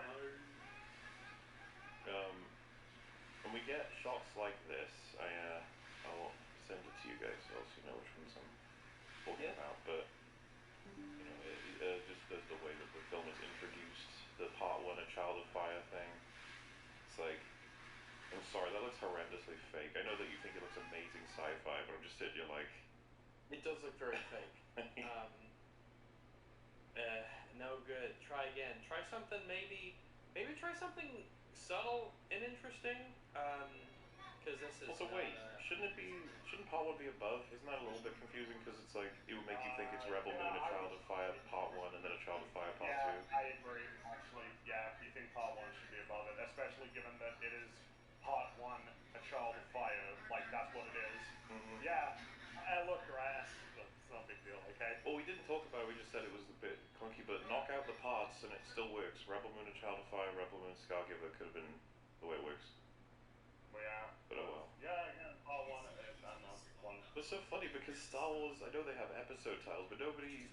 When we get shots like this, I'll send it to you guys so you know which ones I'm talking about. But just the way that the film is introduced, the Part 1 A Child of Fire thing. It's like, I'm sorry, that looks horrendously fake. I know that you think it looks amazing sci-fi, but I'm just sitting here like. It does look very fake. No good. Try again. Try something maybe try something subtle and interesting. Because this is. Also, wait. Shouldn't Part 1 be above? Isn't that a little bit confusing? Because it's like it would make you think it's Rebel Moon, A Child of Fire Part 1, and then A Child of Fire Part 2. Yeah, I agree. Actually, yeah, you think Part 1 should be above it, especially given that it is Part 1, A Child of Fire. Like that's what it is. Mm-hmm. Yeah. Look, grass. It's no big deal, okay? Well, we didn't talk about it, we just said it was a bit clunky, but knock out the parts and it still works. Rebel Moon, A Child of Fire, Rebel Moon, Scargiver could have been the way it works. Well, yeah. But oh well. Yeah, Part 1, I don't know. It's so funny because Star Wars, I know they have episode titles, but nobody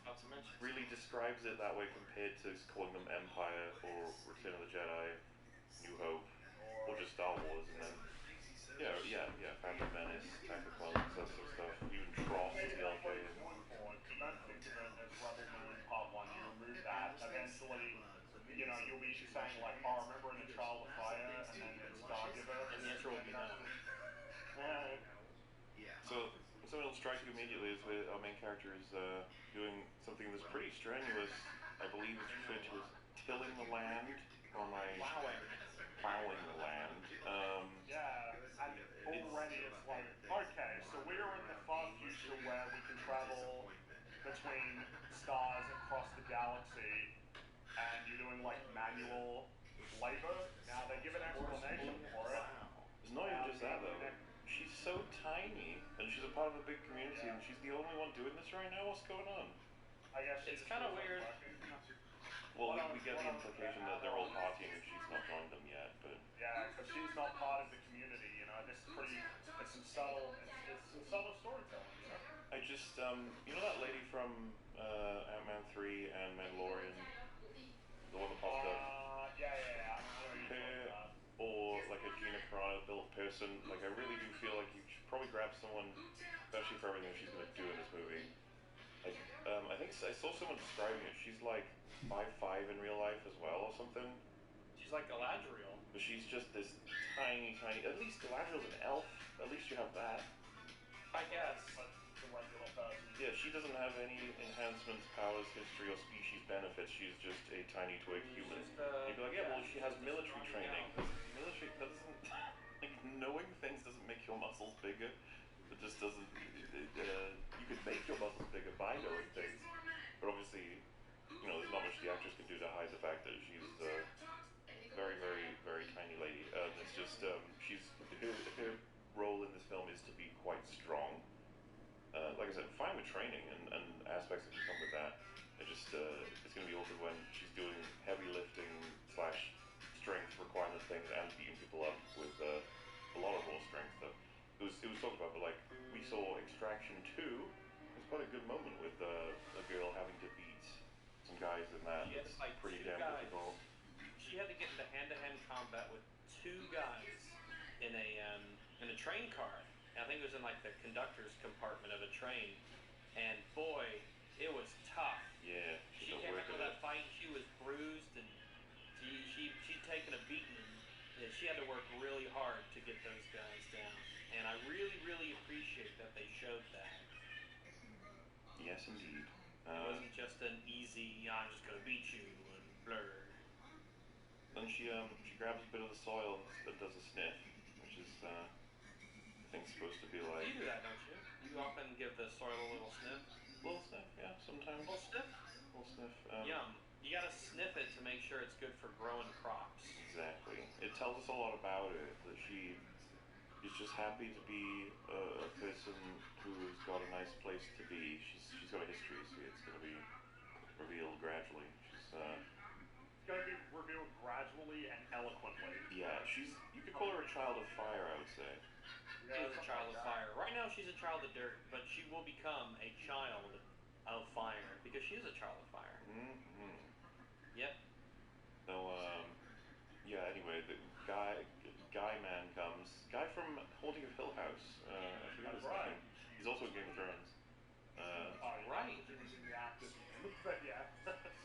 really describes it that way compared to calling them Empire or Return of the Jedi, New Hope, or just Star Wars, and then Phantom Menace, Attack of the Clones, that sort of stuff. Even Tross, TLK. Don't think of it as Rebel Moon Part 1. You remove that. Eventually, you'll be saying like, oh, remember in A Child of Fire, and then it's Scargiver. And the answer will be no. particularly is where our main character is doing something that's pretty strenuous. I believe it's referred to as tilling the land, or plowing the land. Yeah, and already it's like, okay, so we're in the far future where we can travel between stars across the galaxy, and you're doing like manual labor. Now they give an explanation for it. It's not even just that though. She's so tiny, and she's a part of a big community, and she's the only one doing this right now. What's going on? I guess it's kind of weird. Well, we get the implication that they're all partying and she's not joined them yet, but yeah, because she's not part of the community. You know, this is pretty. It's some subtle storytelling. You know. I just you know that lady from Ant-Man 3 and Mandalorian, the one that popped up. Yeah. I know you're talking about. Or like a Gina Carano built person. Like I really do feel like you should probably grab someone, especially for everything she's gonna do in this movie. Like I think I saw someone describing it. She's like 5'5" in real life as well, or something. She's like Galadriel. But she's just this tiny. At least Galadriel's an elf. At least you have that. I guess. But the regular person. Yeah, she doesn't have any enhancements, powers, history, or species benefits. She's just a tiny twig human. You'd be like, yeah, well, she has military training. Military, that doesn't. Like, knowing things doesn't make your muscles bigger. It just doesn't. You could make your muscles bigger by knowing things. But obviously, you know, there's not much the actress can do to hide the fact that she's a very, very, very tiny lady. It's just, her role in this film is to be quite strong. Like I said, fine with training and aspects that come with that. It's going to be awkward when she's doing heavy lifting / strength requirement things and beating people up with a lot of raw strength. Though. It was talked about, but like, we saw Extraction 2. It's quite a good moment with a girl having to beat some guys in that. She had It's to fight pretty two damn guys. difficult. She had to get into hand-to-hand combat with two guys in a train car. And I think it was in like the conductor's compartment of a train. And boy, it was tough. Yeah, She came into that fight. She was bruised, and she'd taken a beating. And she had to work really hard to get those guys down. And I really, really appreciate that they showed that. Yes, indeed. It wasn't just an easy, I'm just gonna beat you, and blur. Then she grabs a bit of the soil and does a sniff, which is I think supposed to be like You do that, don't you? You often give the soil a little sniff. Little sniff, yeah, sometimes. Little sniff. Little sniff. Yum. You gotta sniff it to make sure it's good for growing crops. Exactly. It tells us a lot about her, that she is just happy to be a person who's got a nice place to be. She's got a history, so it's going to be revealed gradually. She's It's going to be revealed gradually and eloquently. yeah, you could call her a child of fire, I would say. She's a child of fire. Right now she's a child of dirt, but she will become a child of fire because she is a child of fire. Mm-hmm. Yep. So, yeah, anyway, the guy man comes. Guy from Haunting of Hill House. I forget his name. He's also in Game of Thrones. Right. But yeah,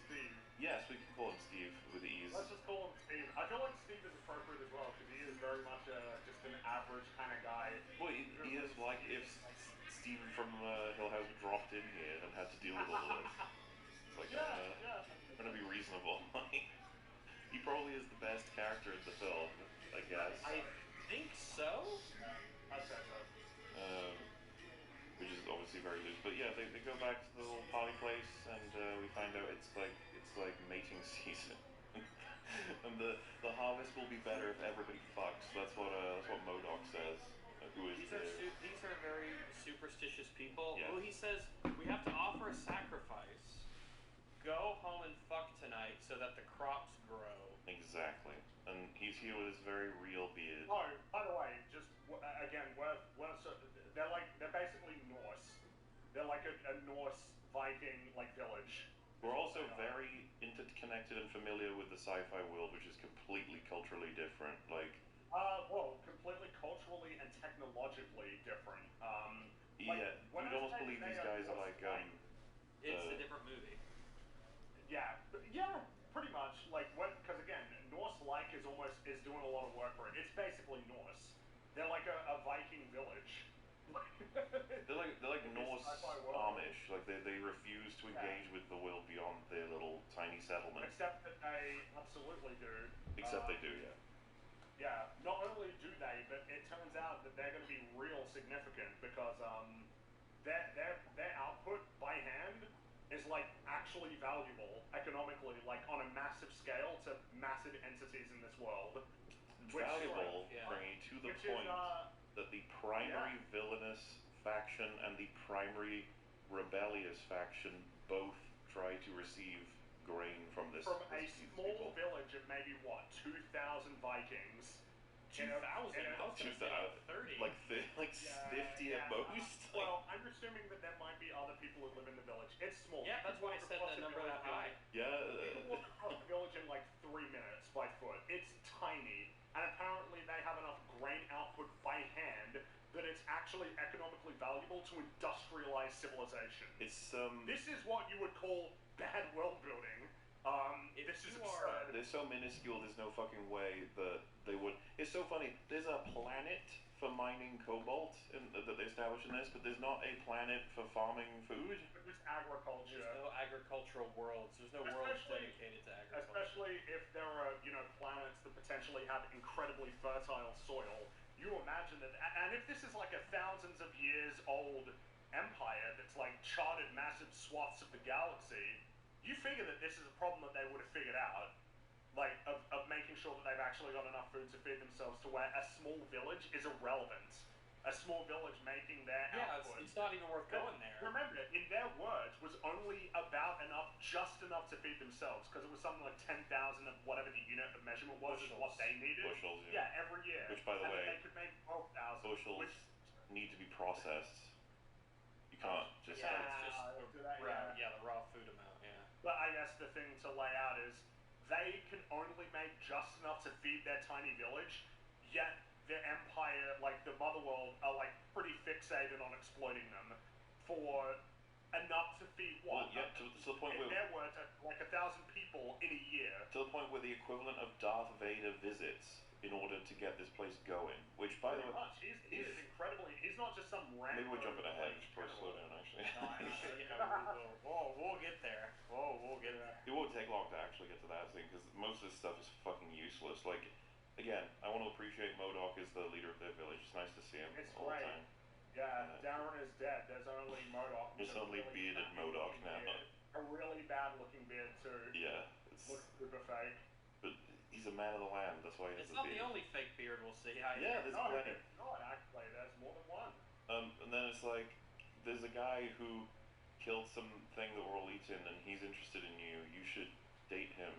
Steve. Yes, we can call him Steve with ease. Let's just call him Steve. I feel like Steve is appropriate as well because he is very much just an average kind of guy. Well, he is like if Steve from Hill House dropped in here and had to deal with all of this. It's like, yeah. I'm gonna be reasonable. He probably is the best character in the film, I guess. I think so. I'd say so. Which is obviously very loose, but yeah, they go back to the little party place, and we find out it's like mating season, and the harvest will be better if everybody fucks. That's what MODOK says. Who is These are very superstitious people. Yeah. Well, he says we have to offer a sacrifice. Go home and fuck tonight so that the crops grow. Exactly, and he's here with his very real beard. Oh, by the way, just again, they're basically Norse. They're like a Norse Viking like village. We're also very interconnected and familiar with the sci-fi world, which is completely culturally different. Like, well, completely culturally and technologically different. yeah, you'd almost believe these guys are like It's a different movie. Yeah, pretty much. Like because again, Norse-like is doing a lot of work for it. It's basically Norse. They're like a Viking village. they're like Norse they refuse to engage with the world beyond their little tiny settlement. Except that they absolutely do. Except they do, yeah. Yeah, not only do they, but it turns out that they're going to be real significant because their output by hand is like actually valuable economically, like on a massive scale to massive entities in this world. Valuable, Franny, to the point that the primary villainous faction and the primary rebellious faction both try to receive grain from this. From a small village of maybe what, 2,000 Vikings. 2,000? Like 50 at most. Well, I'm assuming that there might be other people who live in the village. It's small. Yeah, that's why I said the number that high. Yeah. People walk across the village in like 3 minutes by foot. It's tiny, and apparently they have enough grain output by hand that it's actually economically valuable to industrialize civilization. It's This is what you would call bad world building. This is absurd. They're so minuscule. There's no fucking way that they would. It's so funny. There's a planet for mining cobalt that they established in this, but there's not a planet for farming food. There's agriculture. There's no agricultural worlds. There's no worlds dedicated to agriculture. Especially if there are, planets that potentially have incredibly fertile soil. You imagine that, and if this is like a thousands of years old empire that's like charted massive swaths of the galaxy, you figure that this is a problem that they would have figured out, like of making sure that they've actually got enough food to feed themselves to where a small village is irrelevant. A small village making their output. It's not even worth going there. Remember, in their words, was only about enough, just enough to feed themselves, because it was something like 10,000 of whatever the unit of measurement was, is what they needed. Bushels, yeah. Every year. Which, by the and way, they could make 12,000. bushels need to be processed. You can't just. The raw food amount. Yeah. But I guess the thing to lay out is they can only make just enough to feed their tiny village, yet the empire, like the motherworld, are like pretty fixated on exploiting them for enough to feed what? Well, yeah, to the point in where their words, like 1,000 people in a year. To the point where the equivalent of Darth Vader visits in order to get this place going. Which, by the way, he is incredibly. He's not just some random. Maybe we're jumping ahead. We should probably slow down, actually. We'll get there. We'll get there. It won't take long to actually get to that thing because most of this stuff is fucking useless. Like, again, I want to appreciate MODOK as the leader of their village. It's nice to see him all the time. Yeah, Darren is dead. There's only MODOK. There's only bearded MODOK now. A really bad-looking beard too. Yeah, looks super fake. But he's a man of the land. That's why he has It's the not beard. the only fake beard we'll see. Yeah, there's plenty. Not actually. There's more than one. And then it's like, there's a guy who killed something that we're all eating, and he's interested in you. You should date him.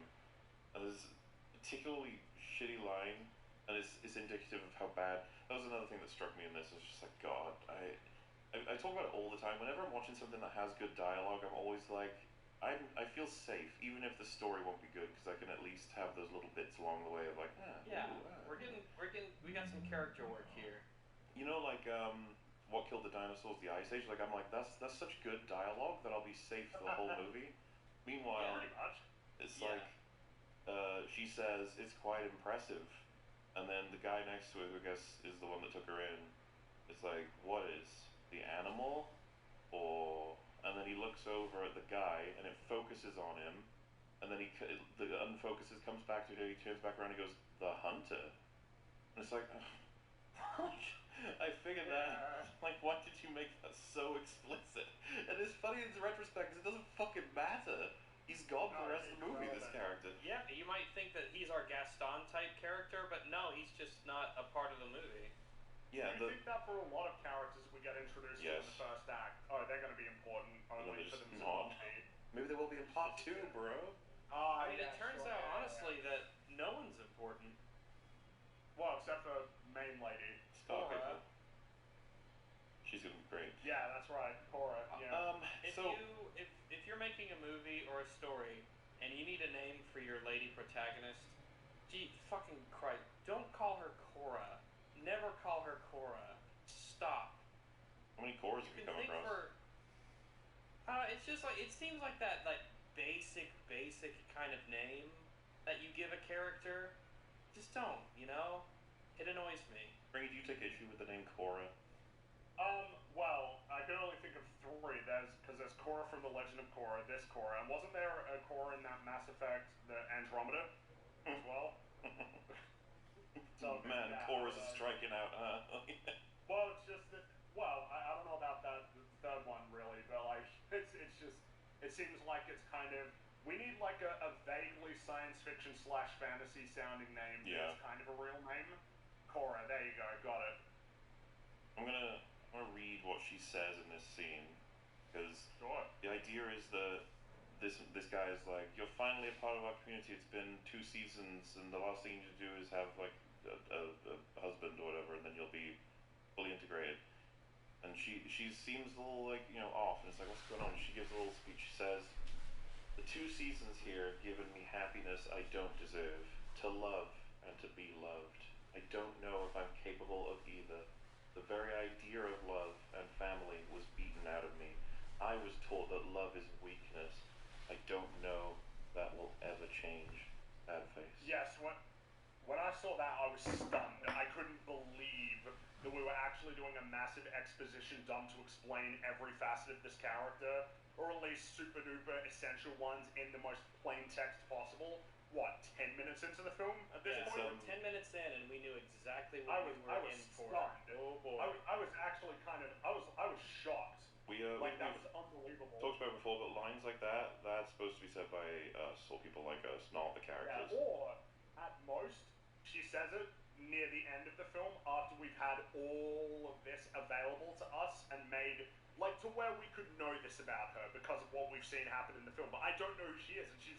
And there's a particularly shitty line, and it's indicative of how bad. That was another thing that struck me in this. It's just like, God, I talk about it all the time. Whenever I'm watching something that has good dialogue, I'm always like, I feel safe, even if the story won't be good, because I can at least have those little bits along the way of like, we got some character work here. You know, like What Killed the Dinosaurs, The Ice Age. Like, I'm like, that's such good dialogue that I'll be safe for the whole movie. Meanwhile, it's like she says it's quite impressive, and then the guy next to her, who I guess is the one that took her in, it's like, what is the animal, or? And then he looks over at the guy, and it focuses on him, and then the unfocuses, comes back to her, he turns back around, and he goes, the hunter, and it's like, I figured that. Like, why did you make that so explicit? And it's funny in retrospect because it doesn't fucking matter. He's gone for the rest of the movie, this character. Yeah, you might think that he's our Gaston type character, but no, he's just not a part of the movie. Yeah, I think that for a lot of characters we get introduced to in the first act, they're going to be important only for themselves. Maybe they will be in part 2, bro. I mean, it turns out, honestly, that no one's important. Well, except for main lady. Cora. She's gonna be great. Yeah, that's right, Cora. Yeah. If you're making a movie or a story and you need a name for your lady protagonist, gee, fucking Christ, don't call her Cora. Never call her Cora. Stop. How many Coras have you come across? It's just like, it seems like that like basic kind of name that you give a character. Just don't, It annoys me. Frankie, do you take issue with the name Cora? Well, I can only think of 3. Because there's Cora seems like it's kind of, we need like a vaguely science fiction / fantasy sounding name Yeah. that's kind of a real name. Cora, there you go, got it. I'm gonna read what she says in this scene, because Sure. the idea is that this guy is like, you're finally a part of our community. It's been 2 seasons, and the last thing you need to do is have like a husband or whatever, and then you'll be fully integrated. And she seems a little like, off, and it's like, what's going on? She gives a little speech. She says, the 2 seasons here have given me happiness I don't deserve, to love and to be loved. I don't know if I'm capable of either. The very idea of love and family was beaten out of me. I was taught that love is weakness. I don't know that will ever change. Sad face. Yes, when I saw that, I was stunned. I couldn't believe that we were actually doing a massive exposition dump to explain every facet of this character, or at least super duper essential ones in the most plain text possible. What, 10 minutes into the film at this Yeah, point? so 10 minutes in, and we knew exactly what we were I was in for. stunned. Oh boy. I was actually kind of, I was shocked. That was unbelievable. Talked about it before, but lines like that's supposed to be said by us, or people like us, not the characters. Yeah, or, at most, she says it near the end of the film after we've had all of this available to us and made, like, to where we could know this about her because of what we've seen happen in the film. But I don't know who she is, and she's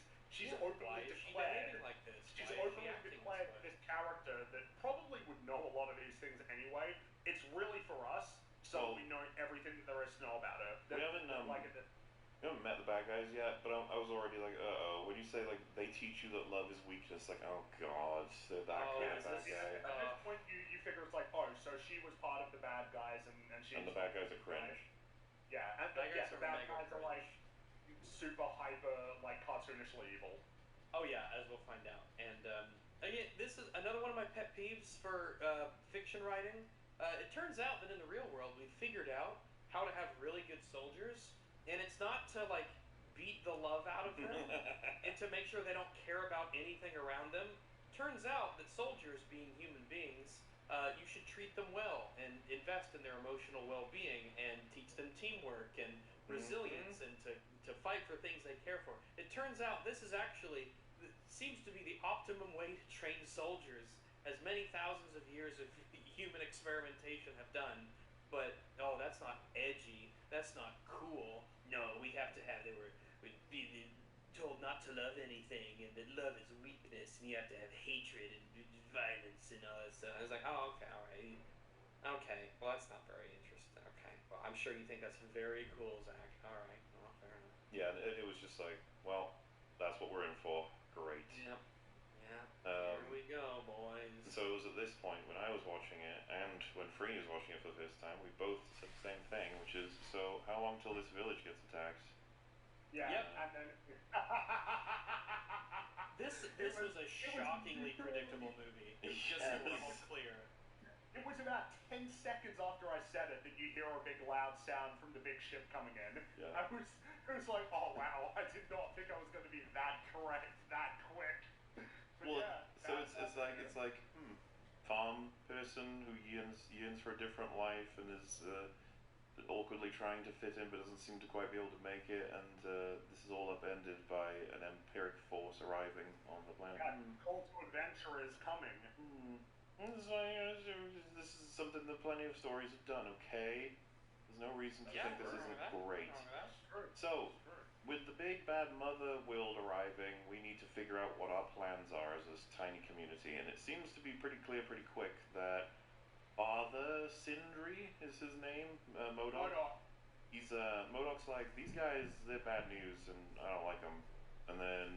Why openly is she declared. behaving like this? She's Why is she openly acting declared this way? this character that probably would know a lot of these things anyway. It's really for us, so we know everything that there is to know about her. We haven't met the bad guys yet, but I was already like, when you say like they teach you that love is weakness, like, oh god, they're that kind of bad guy. At this point, you figure it's like, oh, so she was part of the bad guys, and she. And the bad guys are cringe. Yeah, and Bad guys the are bad mega guys are like super hyper, like cartoonishly evil. Oh yeah, as we'll find out. And again, this is another one of my pet peeves for fiction writing. It turns out that in the real world, we figured out how to have really good soldiers, and it's not to like beat the love out of them, and to make sure they don't care about anything around them. Turns out that soldiers, being human beings, you should treat them well and invest in their emotional well-being and teach them teamwork and resilience and to fight for things they care for. It turns out this is actually seems to be the optimum way to train soldiers, as many thousands of years of human experimentation have done. But that's not edgy. That's not cool. No, we have to have. We'd be told not to love anything, and that love is weakness, and you have to have hatred and violence and all that stuff. I was like, oh, okay, all right. Okay, well, that's not very interesting. Okay, well, I'm sure you think that's very cool, Zach. All right, well, fair enough. Yeah, it was just like, well, that's what we're in for. Great. Yep. Yeah. Here we go, boys. So it was at this point when I was watching it, and when Free was watching it for the first time, we both said the same thing, which is, so how long till this village gets attacked? Yeah, Yep. and then This was a shockingly predictable movie. Just so we're all clear. It was about 10 seconds after I said it that you hear a big loud sound from the big ship coming in. Yeah. It was like, oh wow, I did not think I was going to be that correct, that quick. But Well, yeah, so it's like farm person who yearns for a different life and is awkwardly trying to fit in but doesn't seem to quite be able to make it, and this is all upended by an empiric force arriving on the planet. Yeah, call to adventure is coming. This is something that plenty of stories have done, okay? There's no reason to think this isn't great. That's true. So, with the big bad mother Wild arriving, we need to figure out what our plans are as this tiny community, and it seems to be pretty clear pretty quick that Father Sindri is his name, MODOK. MODOK's like, these guys, they're bad news, and I don't like them. And then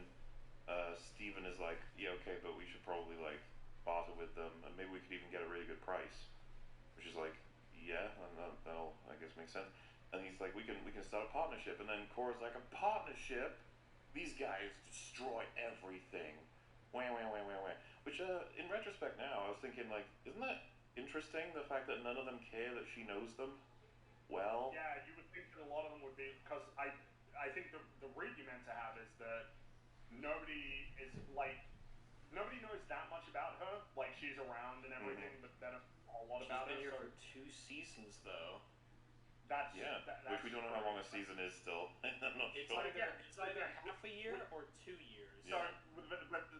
Steven is like, yeah, okay, but we should probably like barter with them, and maybe we could even get a really good price. Which is like, yeah, and that'll I guess make sense. And he's like, we can start a partnership. And then Cora's like, a partnership? These guys destroy everything. Wah, wah, wah, wah, wah. Which in retrospect now, I was thinking like, isn't that interesting, the fact that none of them care that she knows them well? Yeah, you would think that a lot of them would be, because I think the read you meant to have is that nobody knows that much about her. Like, she's around and everything, but then a whole lot She's about been her. here So for 2 seasons, though. that's Yeah, which we don't know how long a season is still. I'm not It's sure. either half a year or 2 years. So,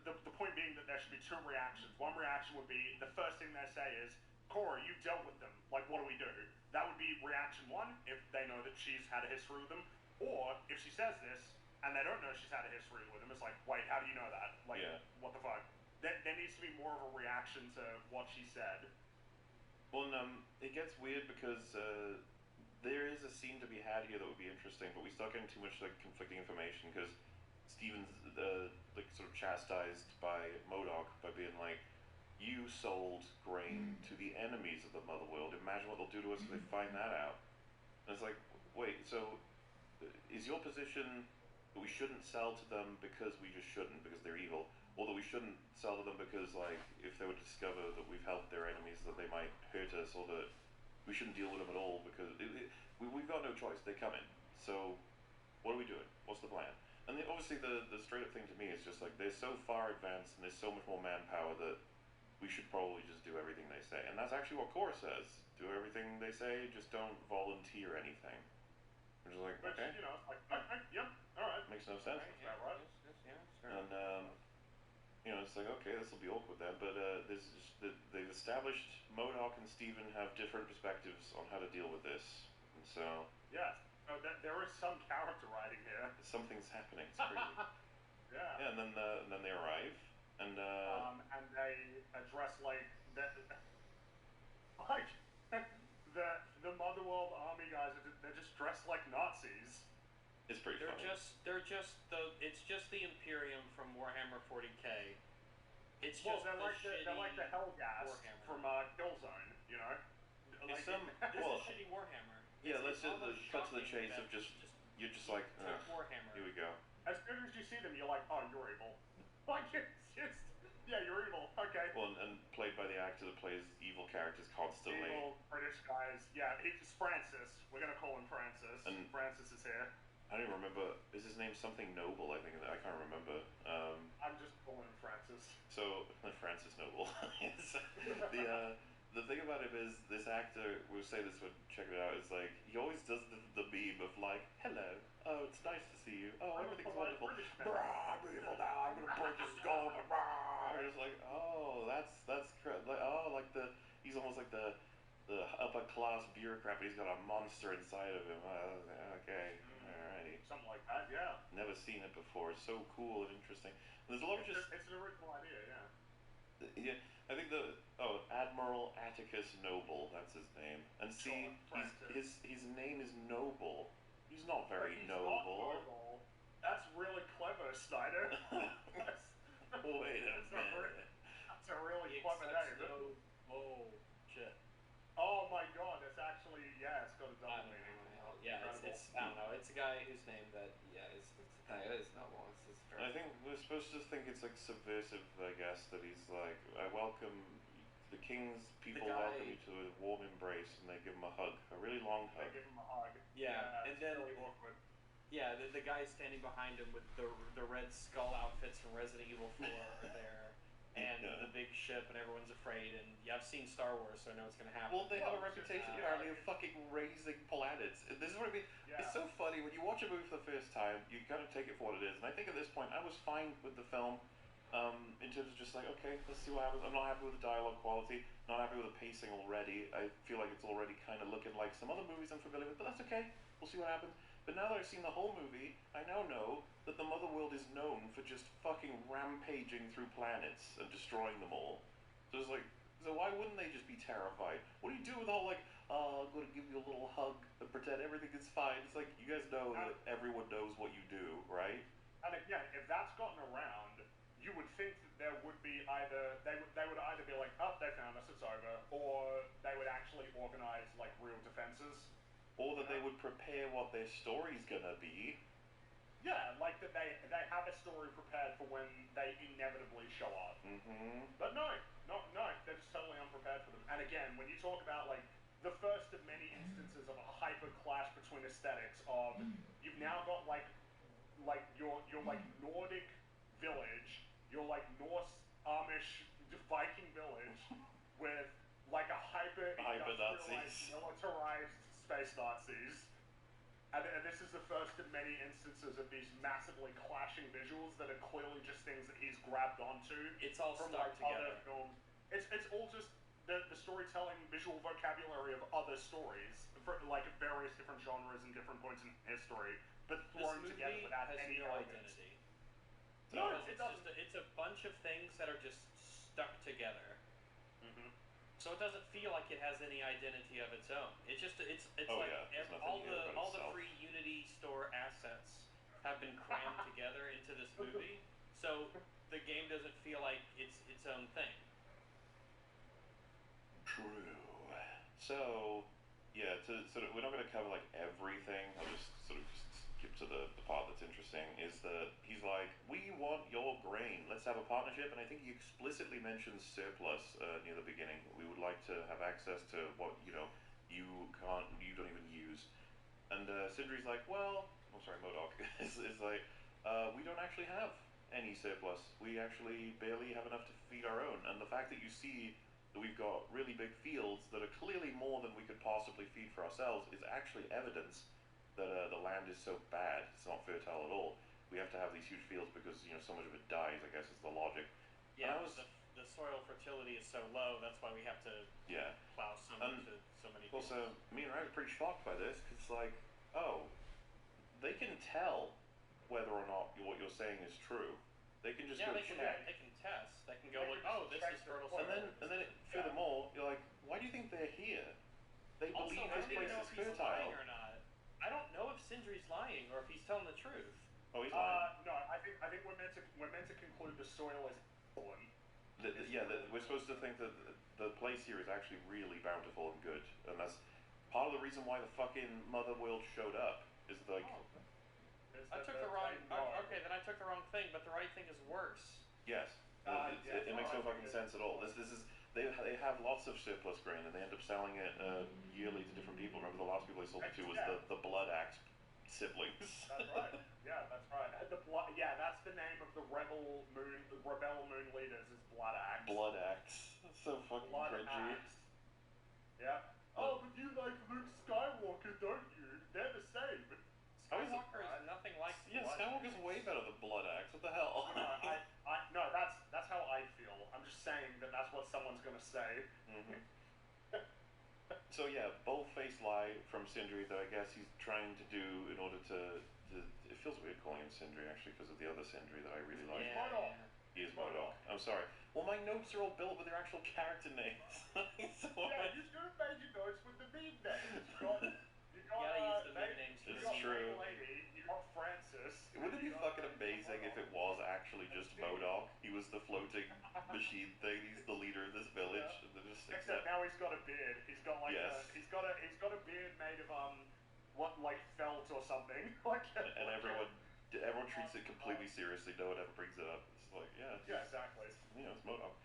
the point being that there should be two reactions. One reaction would be, the first thing they say is, Cora, you dealt with them. Like, what do we do? That would be reaction one, if they know that she's had a history with them. Or, if she says this, and they don't know she's had a history with them, it's like, wait, how do you know that? Like, what the fuck? There needs to be more of a reaction to what she said. Well, it gets weird because there is a scene to be had here that would be interesting, but we start getting too much like conflicting information because Steven's like sort of chastised by MODOK by being like, "You sold grain to the enemies of the Motherworld. Imagine what they'll do to us if they find that out." And it's like, wait, so is your position that we shouldn't sell to them because we just shouldn't because they're evil? Or that we shouldn't sell to them because, like, if they would discover that we've helped their enemies, that they might hurt us, or that we shouldn't deal with them at all because we've got no choice. They come in. So, what are we doing? What's the plan? And obviously, the straight up thing to me is just like they're so far advanced and there's so much more manpower that we should probably just do everything they say. And that's actually what Cora says: do everything they say, just don't volunteer anything. Which is like, okay, You know, like, yep, all right. makes no sense. Right. And you know, it's like, okay, this will be awkward then, but they've established MODOK and Steven have different perspectives on how to deal with this, and so Yeah, there is some character writing here. something's happening. It's crazy. Yeah. And then they arrive, and they address like the Motherworld army guys. They're just dressed like Nazis. it's pretty funny. It's just the Imperium from Warhammer 40k. It's Well, just they're the like the Hellgas Warhammer. from Killzone, you know. It's Some- this well, is shitty Warhammer. Yeah, It's let's just almost cut to the shocking chase that of just you're just like, took Warhammer. here we go. As soon as you see them, you're like, oh, you're evil. Like it's just, yeah, you're evil. Okay. Well, and played by the actor that plays evil characters constantly. Evil British guys. Yeah, it's Francis. We're gonna call him Francis. And- Francis is here. I don't even remember. Is his name something Noble? I think I can't remember. I'm just calling him Francis. So Francis Noble. Yes. The thing about him is this actor. We'll say this when checking it out. Is like he always does the meme of like, "Hello, oh, it's nice to see you. Oh, everything's wonderful. Brah, I'm evil now. I'm gonna break his skull." Brah. It's like, oh, like he's almost like the upper class bureaucrat, but he's got a monster inside of him. Okay, alrighty. Something like that. Yeah. Never seen it before. It's so cool and interesting. And there's a lot of just. It's an original idea. Yeah. Yeah, I think Admiral Atticus Noble, that's his name. And see, his name is Noble. He's not very He's noble. not noble. That's really clever, Snyder. Wait a That's minute. That's a really clever name. Oh shit. Oh my god, it's actually it's got a double meaning. Yeah, it's I don't know. It's a guy whose name that It's not one. I think we're supposed to think it's like subversive, I guess, that he's like, I welcome the king's people welcome you to a warm embrace, and they give him a hug, a really long hug. They give him a hug. Yeah, and then really awkward. Yeah, the guy standing behind him with the Red Skull outfits from Resident Evil 4 are there, and the big ship, and everyone's afraid. And I've seen Star Wars, so I know it's gonna happen. Well, they have a reputation apparently of fucking raising planets. This is what I mean. Yeah. It's so funny when you watch a movie for the first time. You kind of take it for what it is. And I think at this point, I was fine with the film, in terms of just like, okay, let's see what happens. I'm not happy with the dialogue quality. Not happy with the pacing already. I feel like it's already kind of looking like some other movies I'm familiar with, but that's okay. We'll see what happens. But now that I've seen the whole movie, I now know that the Motherworld is known for just fucking rampaging through planets and destroying them all. So it's like, so why wouldn't they just be terrified? What do you do with all like, I'm gonna give you a little hug and pretend everything is fine? It's like, you guys know that everyone knows what you do, right? And again, if that's gotten around, you would think that there would be either they would either be like, oh, they found us, it's over, or they would actually organize like real defenses. Or that they would prepare what their story's gonna be. Yeah, like that they have a story prepared for when they inevitably show up. Mm-hmm. But no, they're just totally unprepared for them. And again, when you talk about like the first of many instances of a hyper clash between aesthetics of you've now got like your like Nordic village, your like Norse Amish Viking village with like a hyper industrialized Nazis. militarized space Nazis. And this is the first in many instances of these massively clashing visuals that are clearly just things that he's grabbed onto. It's all from stuck like other together. films. It's all just the storytelling visual vocabulary of other stories for like various different genres and different points in history, but This thrown movie together without has any no elegance. identity. No, Because it it's doesn't. it's a bunch of things that are just stuck together. Mm-hmm. So it doesn't feel like it has any identity of its own. It's just it's Oh, like yeah, there's nothing all here the about itself. free Unity store assets have been crammed together into this movie. So the game doesn't feel like it's its own thing. True. So, yeah, we're not going to cover like everything. I'll just sort of skip to the part that's interesting. Is that he's like, we want your grain. Let's have a partnership. And I think he explicitly mentions surplus near the beginning. We would like to have access to what you don't even use. And Sindri's like, well, I'm sorry, MODOK is like, we don't actually have any surplus. We actually barely have enough to feed our own. And the fact that you see that we've got really big fields that are clearly more than we could possibly feed for ourselves is actually evidence that the land is so bad, it's not fertile at all. We have to have these huge fields because so much of it dies, I guess is the logic. Yeah, the soil fertility is so low. That's why we have to plow so many. Also, me and Ryan are pretty shocked by this because it's like, oh, they can tell whether or not what you're saying is true. They can just go they can check. test. They can go like, oh, this is fertile soil. And then furthermore, you're like, why do you think they're here? They Also, believe I this don't even place know is if he's fertile. lying or not. I don't know if Sindri's lying or if he's telling the truth. Oh, he's lying. No, I think we're meant to conclude the soil is fallen. We're supposed to think that the place here is actually really bountiful and good, and that's part of the reason why the fucking mother world showed up. Is like, I took the wrong. Okay, then I took the wrong thing, but the right thing is worse. yes, it makes no fucking sense at all. This is they have lots of surplus grain, and they end up selling it yearly to different people. Remember, the last people they sold it to was the Blood Axe siblings. That's right. Yeah, that's right. That's the name of the rebel moon leaders is Blood Axe. Blood Axe. That's so fucking cringy. Yeah. Oh, but you like Luke Skywalker, don't you? They're the same. Skywalker is nothing like. Yeah, Skywalker's way better than Blood Axe. What the hell? No, that's how I feel. I'm just saying that's what someone's gonna say. Mm-hmm. So yeah, bold-faced lie from Sindri that I guess he's trying to do in order to it feels weird calling him Sindri actually because of the other Sindri that I really like. He is MODOK. I'm sorry. Well, my notes are all built with their actual character names. You should have made your notes with the meme names. You gotta use the meme names. It's true. Lady, you got Francis. Wouldn't it be fucking amazing if it was actually just MODOK? He was the floating machine thing. He's the leader of this village. And they're just Except now he's got a beard. He's got like he's got a beard made of like felt or something. And everyone treats it completely seriously. No one ever brings it up. It's like exactly. It's MODOK.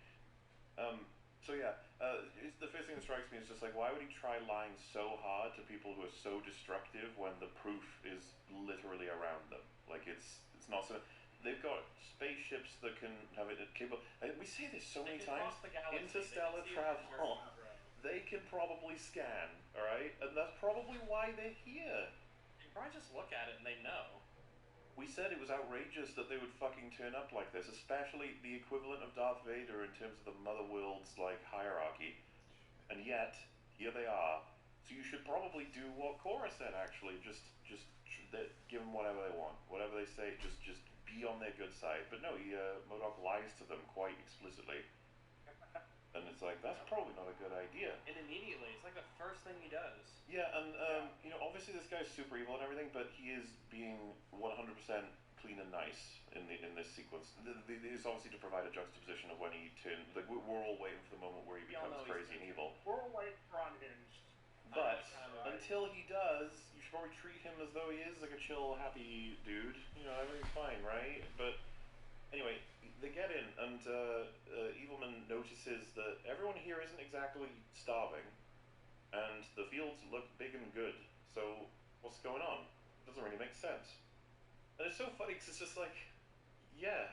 So the first thing that strikes me is just like, why would he try lying so hard to people who are so destructive when the proof is literally around them? Like it's not so. They've got spaceships that can have it capable. We say this so many times. Interstellar travel. They can probably scan, all right, and that's probably why they're here. You can probably just look at it and they know. We said it was outrageous that they would fucking turn up like this, especially the equivalent of Darth Vader in terms of the Mother World's like hierarchy, and yet here they are. So you should probably do what Korra said. Actually, just give them whatever they want, whatever they say. Just be on their good side. But no, MODOK lies to them quite explicitly, and it's like that's probably not a good idea. And immediately, it's like the first thing he does. Yeah, and obviously this guy's super evil and everything, but he is being 100% clean and nice in this sequence. It's obviously to provide a juxtaposition of when he turned. Like we're all waiting for the moment where he becomes crazy and evil. We're all waiting for Unhinged. But until he does, you should probably treat him as though he is like a chill, happy dude. Everything's fine, right? But anyway, they get in, and Evilman notices that everyone here isn't exactly starving. And the fields look big and good. So what's going on? It doesn't really make sense. And it's so funny because it's just like, yeah,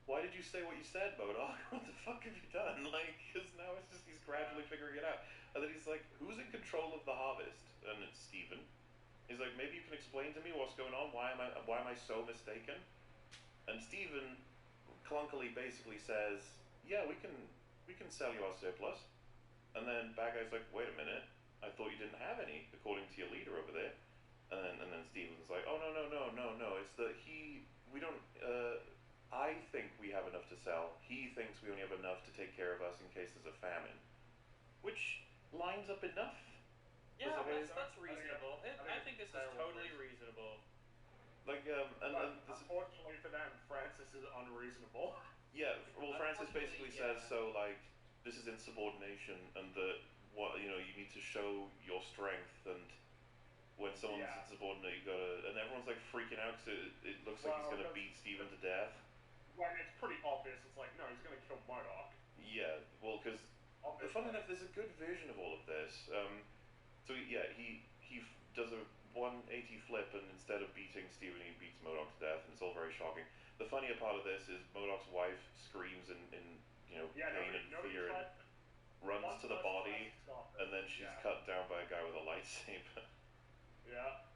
why did you say what you said, Modok? What the fuck have you done? Like, because now it's just he's gradually figuring it out. And then he's like, who's in control of the harvest? And it's Steven. He's like, maybe you can explain to me what's going on. Why am I so mistaken? And Steven clunkily basically says, yeah, we can sell you our surplus. And then bad guy's like, wait a minute, I thought you didn't have any, according to your leader over there. And then Steven's like, oh no, it's that we don't. I think we have enough to sell. He thinks we only have enough to take care of us in case there's a famine. Which lines up enough. Yeah, that's reasonable. I think this is totally reasonable. Like, unfortunately for them, Francis is unreasonable. Yeah, well, Francis basically says, so, like, this is insubordination, and that, you need to show your strength, and when someone's insubordinate, you gotta, and everyone's, like, freaking out, because it looks like he's gonna beat Steven to death. When it's pretty obvious, it's like, no, he's gonna kill Modok. Yeah, well, because, funny enough, there's a good version of all of this. So, yeah, he does a 180 flip, and instead of beating Steven, he beats Modok to death, and it's all very shocking. The funnier part of this is Modok's wife screams in pain and fear and runs to the body, and then she's cut down by a guy with a lightsaber. Yeah.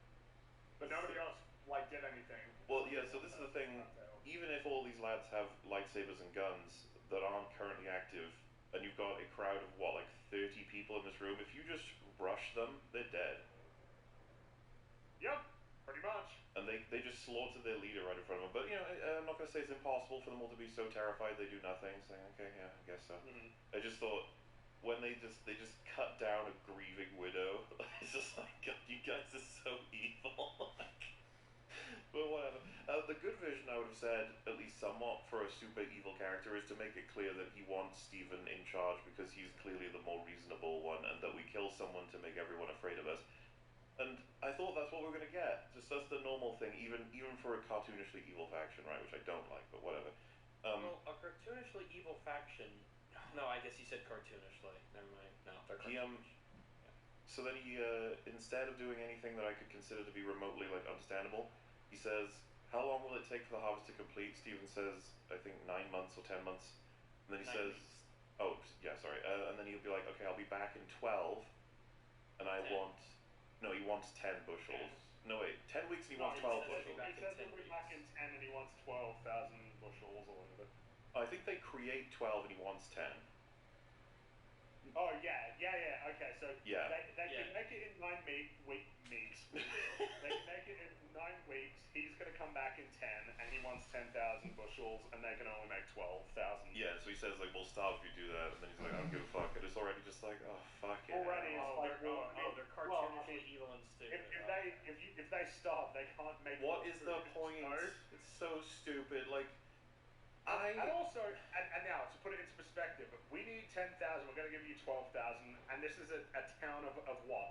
But nobody else, did anything. Well, yeah, so this is the thing. Even if all these lads have lightsabers and guns that aren't currently active, and you've got a crowd of, 30 people in this room, if you just rush them, they're dead. Yep, pretty much. And they just slaughter their leader right in front of them. But, I'm not going to say it's impossible for them all to be so terrified they do nothing. It's like, okay, yeah, I guess so. Mm-hmm. I just thought, when they just cut down a grieving widow, it's just like, God, you guys are so evil. But whatever. The good vision, I would have said, at least somewhat, for a super evil character, is to make it clear that he wants Steven in charge because he's clearly the more reasonable one, and that we kill someone to make everyone afraid of us. And I thought that's what we were going to get. Just that's the normal thing, even for a cartoonishly evil faction, right? Which I don't like, but whatever. Well, a cartoonishly evil faction... No, I guess you said cartoonishly. Never mind. No, they're cartoonish. So then he, instead of doing anything that I could consider to be remotely, understandable, he says, how long will it take for the harvest to complete? Steven says, I think 9 months or 10 months. And then he says, oh, yeah, sorry. And then he'll be like, okay, I'll be back in 12, and I want... No, he wants 10 bushels. No, wait, 10 weeks and he wants 12 bushels. He says he'll be back in 10 and he wants 12,000 bushels or whatever. I think they create 12 and he wants 10. Oh, yeah, okay, so yeah. they can make it in 9 weeks. They can make it in 9 weeks, he's going to come back in 10, and he wants 10,000 bushels, and they can only make 12,000. Yeah, so he says, we'll starve if you do that, and then he's like, I don't give a fuck, and it's already just like, oh, fuck it. Already, it's they're cartoonishly evil and stupid. If they starve, they can't make What is the point? It's so stupid, And also, and now, to put it into perspective, we need 10,000, we're going to give you 12,000, and this is a town of what?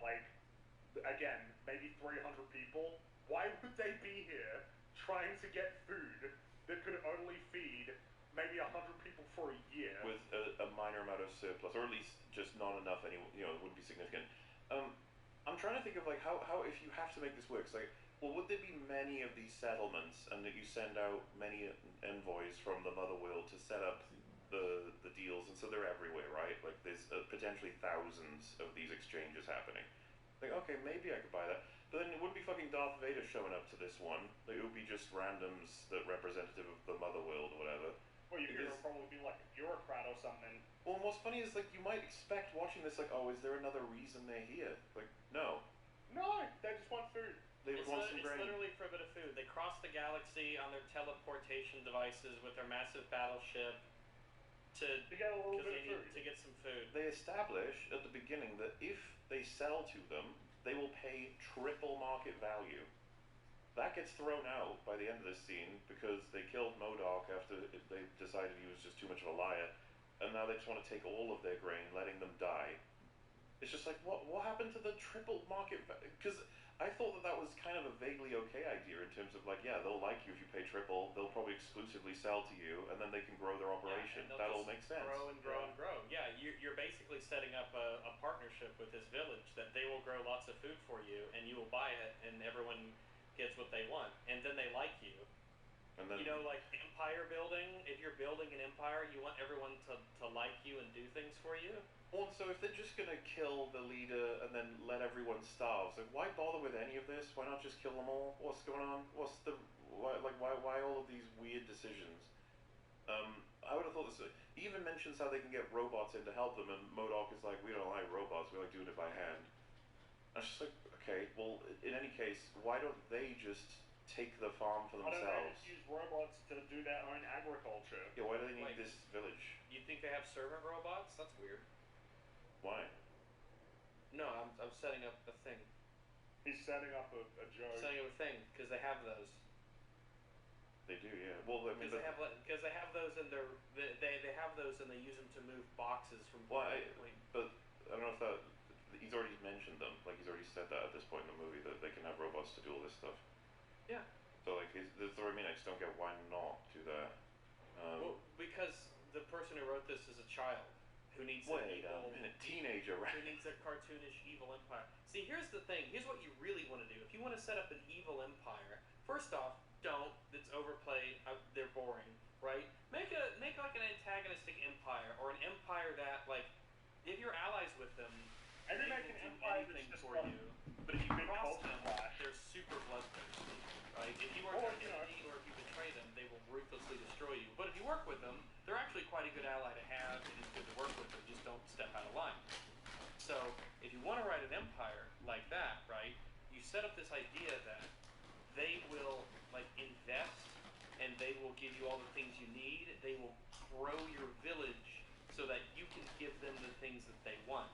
Again, maybe 300 people? Why would they be here trying to get food that could only feed maybe 100 people for a year? With a minor amount of surplus, or at least just not enough, it wouldn't be significant. I'm trying to think of, how if you have to make this work, it's well, would there be many of these settlements, and that you send out many envoys from the Mother World to set up the deals, and so they're everywhere, right? There's potentially thousands of these exchanges happening. Okay, maybe I could buy that. But then it wouldn't be fucking Darth Vader showing up to this one. It would be just randoms that representative of the Mother World or whatever. Well, you're going to probably be like a bureaucrat or something. Well, what's funny is, you might expect watching this, oh, is there another reason they're here? No. No, they just want food. It's literally for a bit of food. They cross the galaxy on their teleportation devices with their massive battleship to get a little bit of food. To get some food. They establish at the beginning that if they sell to them, they will pay triple market value. That gets thrown out by the end of this scene because they killed Modok after they decided he was just too much of a liar, and now they just want to take all of their grain, letting them die. It's just what happened to the triple market value? Because I thought that was kind of a vaguely okay idea in terms of they'll like you if you pay triple, they'll probably exclusively sell to you, and then they can grow their operation. That all makes sense. Grow and grow and grow. Yeah, you're basically setting up a partnership with this village that they will grow lots of food for you, and you will buy it, and everyone gets what they want, and then they like you. And then, You know, like empire building. If you're building an empire, you want everyone to like you and do things for you. also, if they're just gonna kill the leader and then let everyone starve, so why bother with any of this? Why not just kill them all? What's going on? Why all of these weird decisions? I would have thought this. He even mentions how they can get robots in to help them, and MODOK is like, we don't like robots, we like doing it by hand. I was just like, okay, well, in any case, why don't they just take the farm for Why don't they themselves? just use robots to do their own agriculture? Yeah, why do they need Like- this village? You think they have servant robots? That's weird. Why? No, I'm setting up a thing. He's setting up a joke. Setting up a thing because they have those. They do, yeah. Well, I mean, Because they have those in their they have those and they use them to move boxes from. Well, but I don't know if that he's already mentioned them. Like he's already said that at this point in the movie that they can have robots to do all this stuff. Yeah. So like, that's what I mean. I just don't get why not do that. Well, because the person who wrote this is a child who needs an Wait evil, a minute, teenager, right? who needs a cartoonish evil empire. See, here's the thing. Here's what you really want to do. If you want to set up an evil empire, first off, don't. It's overplayed. They're boring, right? Make like an antagonistic empire or an empire that like, if you're allies with them, Maybe they make will an do empire anything that's just for like you. But if you big cross culture them, clash. they're super bloodthirsty, right? If you are Or, their you know- enemy or if you betray them, they will ruthlessly destroy you. But if you work with them, they're actually quite a good ally to have. It is good to work with them. Just don't step out of line. So if you want to write an empire like that, right? You set up this idea that they will like invest and they will give you all the things you need. They will grow your village so that you can give them the things that they want.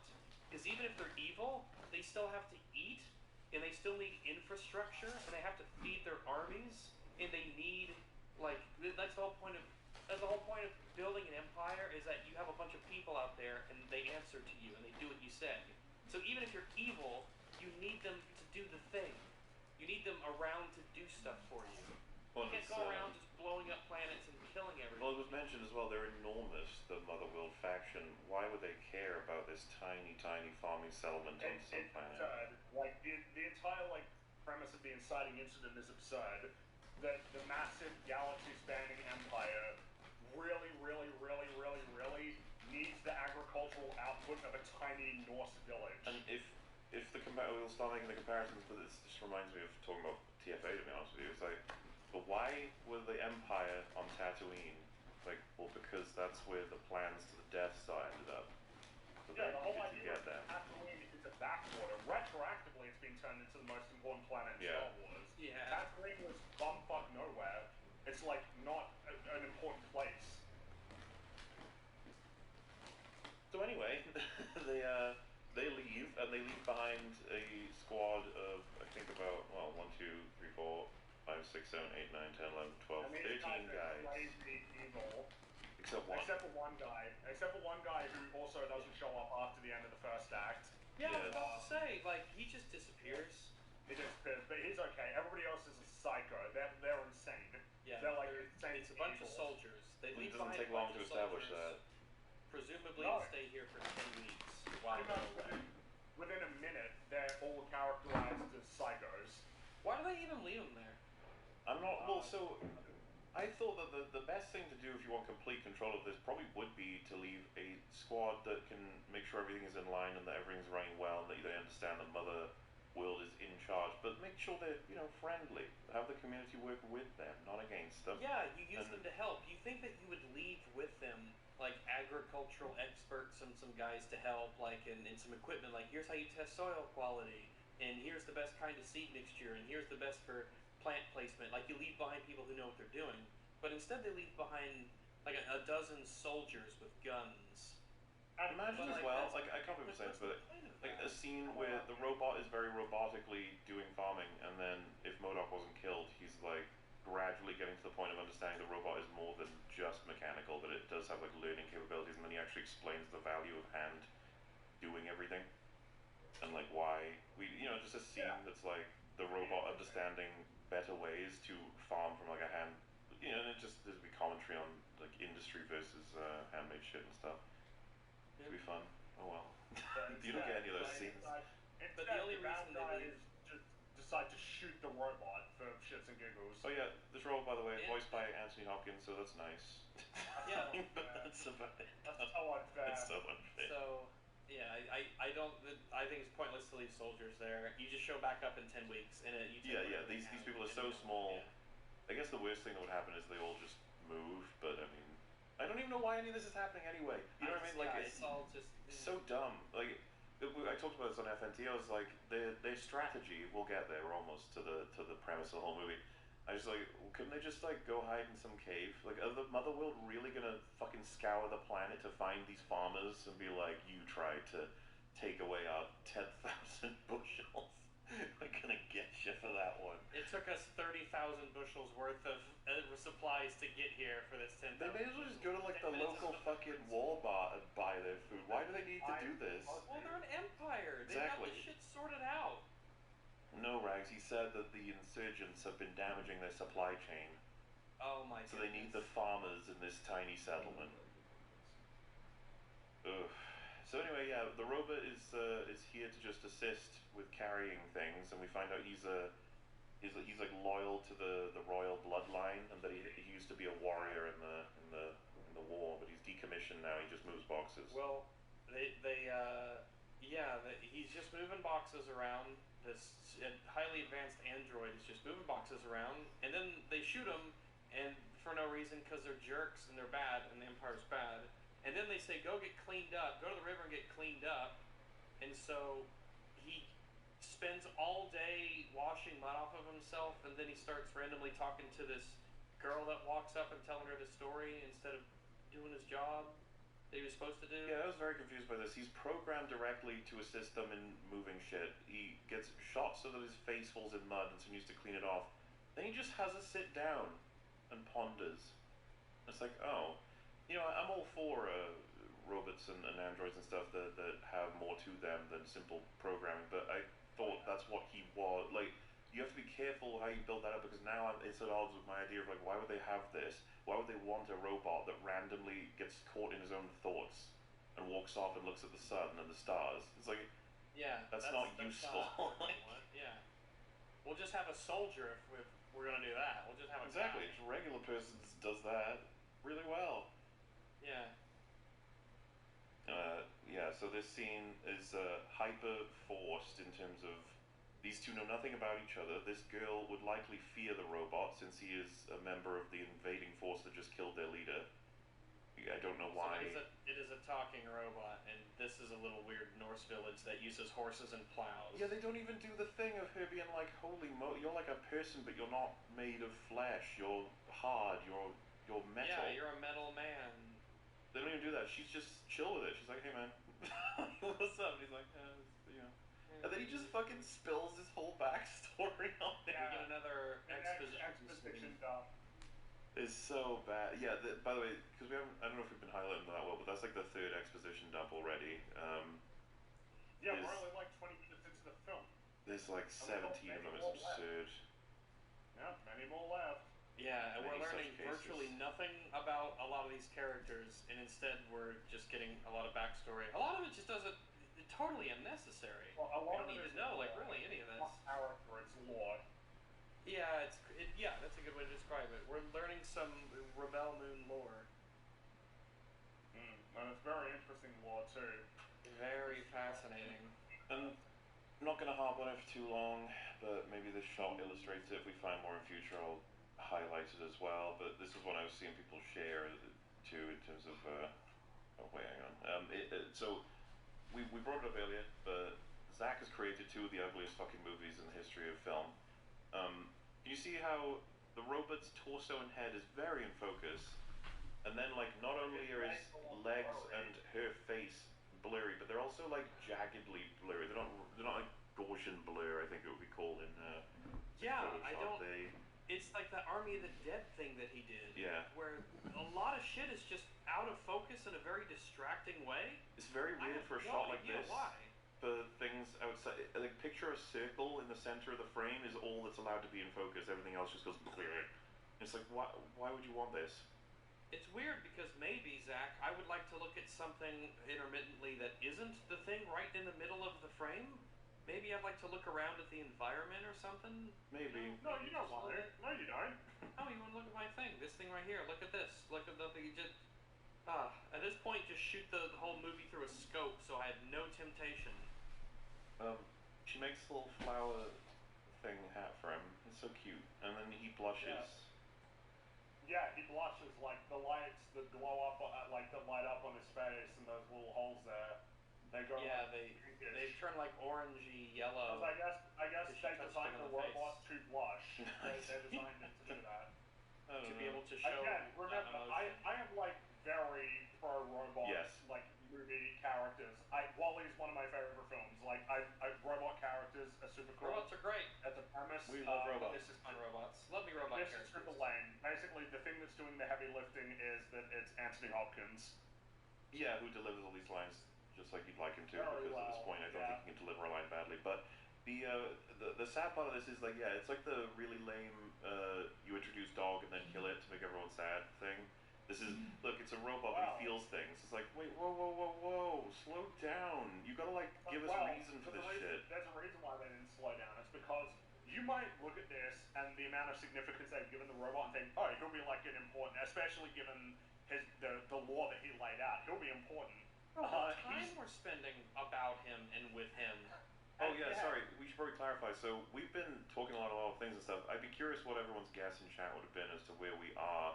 Because even if they're evil, they still have to eat, and they still need infrastructure, and they have to feed their armies, and they need like that's the whole point of building an empire is that you have a bunch of people out there and they answer to you and they do what you say. So even if you're evil, you need them to do the thing. You need them around to do stuff for you. Well, You can't it's, go around just blowing up planets and killing everything. Well, it was mentioned as well. They're enormous. The Motherworld faction. Why would they care about this tiny, tiny farming settlement on some It's planet? absurd. Like the entire like premise of the inciting incident is absurd. That the massive galaxy-spanning empire really, really, really, really, really needs the agricultural output of a tiny Norse village. And if we'll start making the comparisons, but this just reminds me of talking about TFA. To be honest with you, it's like, but why were the Empire on Tatooine? Like, well, because that's where the plans to the Death Star ended up. So Yeah, the whole did you idea get of that? Tatooine is a backwater. Retroactively, it's been turned into the most important planet in Yeah. Star Wars. Yeah. Tatooine was bumfuck nowhere. It's like not an important place. So anyway, they leave and they leave behind a squad of I think about 1, 2, 3, 4, 5, 6, 7, 8, 9, 10, 11, 12, And these 13 guys guys. are crazy evil. Except one. Except for one guy. Except for one guy who also doesn't show up after the end of the first act. Yeah, I was about to say, like, he just disappears. He disappears, but he's okay. Everybody else is a psycho. They're insane. Yeah, They're like insane. It's a bunch of evil. soldiers. They It leave doesn't behind take a bunch long to of establish soldiers. that. Presumably No. to stay here for 10 weeks. Pretty much within a minute, they're all characterized as psychos. Why do they even leave them there? I'm not. Well, so I thought that the best thing to do if you want complete control of this probably would be to leave a squad that can make sure everything is in line and that everything's running well and that they understand the Mother World is in charge. But make sure they're friendly. Have the community work with them, not against them. Yeah, you use them to help. You think that you would leave with them like agricultural experts and some guys to help, like and some equipment, like here's how you test soil quality, and here's the best kind of seed mixture, and here's the best for plant placement. Like you leave behind people who know what they're doing, but instead they leave behind like a dozen soldiers with guns. Imagine as well, like I can't remember saying this, but like a scene where the robot is very robotically doing farming, and then if MODOK wasn't killed, he's like gradually getting to the point of understanding the robot is more than just mechanical, that it does have like learning capabilities, and then he actually explains the value of hand doing everything, and like why we, just a scene that's like the robot understanding better ways to farm from like a hand, and it just there's be commentary on like industry versus handmade shit and stuff. It'd be fun. Oh well. You don't get any of those scenes. But the only reason they leave just decide to shoot the robot for shits and giggles. Oh yeah, this robot, by the way, voiced by Anthony Hopkins, so that's nice. Yeah. But that's about it. That's so unfair. It's so unfair. So, yeah, I don't. I think it's pointless to leave soldiers there. You just show back up in 10 weeks, and you take Yeah. These people are so small. Yeah. I guess the worst thing that would happen is they all just move. But I mean, I don't even know why any of this is happening anyway. You know what I mean? Like it's all just so dumb. Like I talked about this on FNT. I was like, their strategy. We'll get there. We're almost to the premise of the whole movie. I was like, couldn't they just like go hide in some cave? Like, are the Motherworld really gonna fucking scour the planet to find these farmers and be like, you tried to take away our 10,000 bushels? We're gonna get you for that one. It took us 30,000 bushels worth of supplies to get here for this 10,000. They may as well just go to like the local fucking Walmart and buy their food. Why do they need to do this? Well, they're an empire. They Exactly. got this shit sorted out. No, Rags, he said that the insurgents have been damaging their supply chain. Oh my So they need the farmers in this tiny settlement. Ugh. So anyway, yeah, the robot is here to just assist with carrying things, and we find out he's like loyal to the royal bloodline, and that he used to be a warrior in the war, but he's decommissioned now. He just moves boxes. Well, he's just moving boxes around. This highly advanced android is just moving boxes around, and then they shoot him, and for no reason, because they're jerks and they're bad, and the Empire's bad. And then they say, go get cleaned up, go to the river and get cleaned up. And so he spends all day washing mud off of himself, and then he starts randomly talking to this girl that walks up and telling her the story instead of doing his job that he was supposed to do. Yeah, I was very confused by this. He's programmed directly to assist them in moving shit. He gets shot so that his face falls in mud, and so he needs to clean it off. Then he just has us sit down and ponders. It's like, oh, you know, I'm all for robots and androids and stuff that have more to them than simple programming, but I thought that's what he was. Like, you have to be careful how you build that up, because now it's at odds with my idea of, like, why would they have this? Why would they want a robot that randomly gets caught in his own thoughts and walks off and looks at the sun and the stars? It's like, yeah, that's not useful. Not what, yeah. We'll just have a soldier if we're going to do that. We'll just have a exactly. guy. A regular person does that really well. Yeah. So this scene is hyper forced in terms of these two know nothing about each other. This girl would likely fear the robot since he is a member of the invading force that just killed their leader. I don't know why. So it is a talking robot, and this is a little weird Norse village that uses horses and plows. Yeah, they don't even do the thing of her being like, holy you're like a person, but you're not made of flesh. You're hard. You're metal. Yeah, you're a metal man. They don't even do that. She's just chill with it. She's like, hey man, what's up? And he's like, you know. And then he just fucking spills his whole backstory on it. We get another exposition dump. It's so bad. Yeah, by the way, because I don't know if we've been highlighting that well, but that's like the third exposition dump already. Yeah, we're only like 20 minutes into the film. There's like 17 of them. It's absurd. Yeah, many more left. Yeah, and we're Many learning such cases. virtually nothing about a lot of these characters, and instead we're just getting a lot of backstory. A lot of it just doesn't, totally unnecessary. Well, a We lot don't of need it to is know, like, lore. really any of It's this. not character, it's lore. Yeah, yeah, that's a good way to describe it. We're learning some Rebel Moon lore. And it's very interesting lore, too. Very fascinating. And I'm not going to harp on it for too long, but maybe this shot illustrates it. If we find more in future, I'll highlight it as well. But this is what I was seeing people share too in terms of. Oh wait, hang on. So we brought it up earlier, but Zach has created two of the ugliest fucking movies in the history of film. You see how the robot's torso and head is very in focus, and then like not only are his legs and her face blurry, but they're also like jaggedly blurry. They're not like Gaussian blur, I think it would be called in Yeah, Photoshop. I don't. It's like the Army of the Dead thing that he did. Yeah. Where a lot of shit is just out of focus in a very distracting way. It's very weird for a shot like this. Why? The things outside, like picture a circle in the center of the frame is all that's allowed to be in focus. Everything else just goes clear. It's like, why would you want this? It's weird because maybe, Zach, I would like to look at something intermittently that isn't the thing right in the middle of the frame. Maybe I'd like to look around at the environment or something. Maybe. No, you don't want it. No, you don't. Oh, you want to look at my thing? This thing right here. Look at this. Look at the just. At this point, just shoot the whole movie through a scope, so I have no temptation. She makes a little flower thing hat for him. It's so cute, and then he blushes. Yeah, he blushes like the lights that glow up, like that light up on his face, and those little holes there. They go. Yeah, like, they turn like orangey yellow. I guess Because she they touched designed him the on the robot to blush. they designed it to do that. To be able to show. Again, remember, I am like very pro robot, Yes. like movie characters. Wall-E's one of my favorite films. Like, robot characters are super cool. Robots are great. As a premise, We love robots. This is fun robots. Love me robot This characters. is super lame. Basically, the thing that's doing the heavy lifting is that it's Anthony Hopkins. Yeah, who delivers all these lines just like you'd like him to, Very because at this well, point I don't think he can deliver a line badly. But the sad part of this is like, yeah, it's like the really lame you introduce dog and then kill it to make everyone sad thing. This is, look, it's a robot, but he feels things. It's like, wait, whoa, slow down. You gotta like give us a reason for this shit. There's a reason why they didn't slow down. It's because you might look at this and the amount of significance they've given the robot and think, oh, he'll be like an important, especially given the lore that he laid out. He'll be important. The time we're spending about him and with him. Oh yeah, sorry. We should probably clarify. So we've been talking a lot of things and stuff. I'd be curious what everyone's guess in chat would have been as to where we are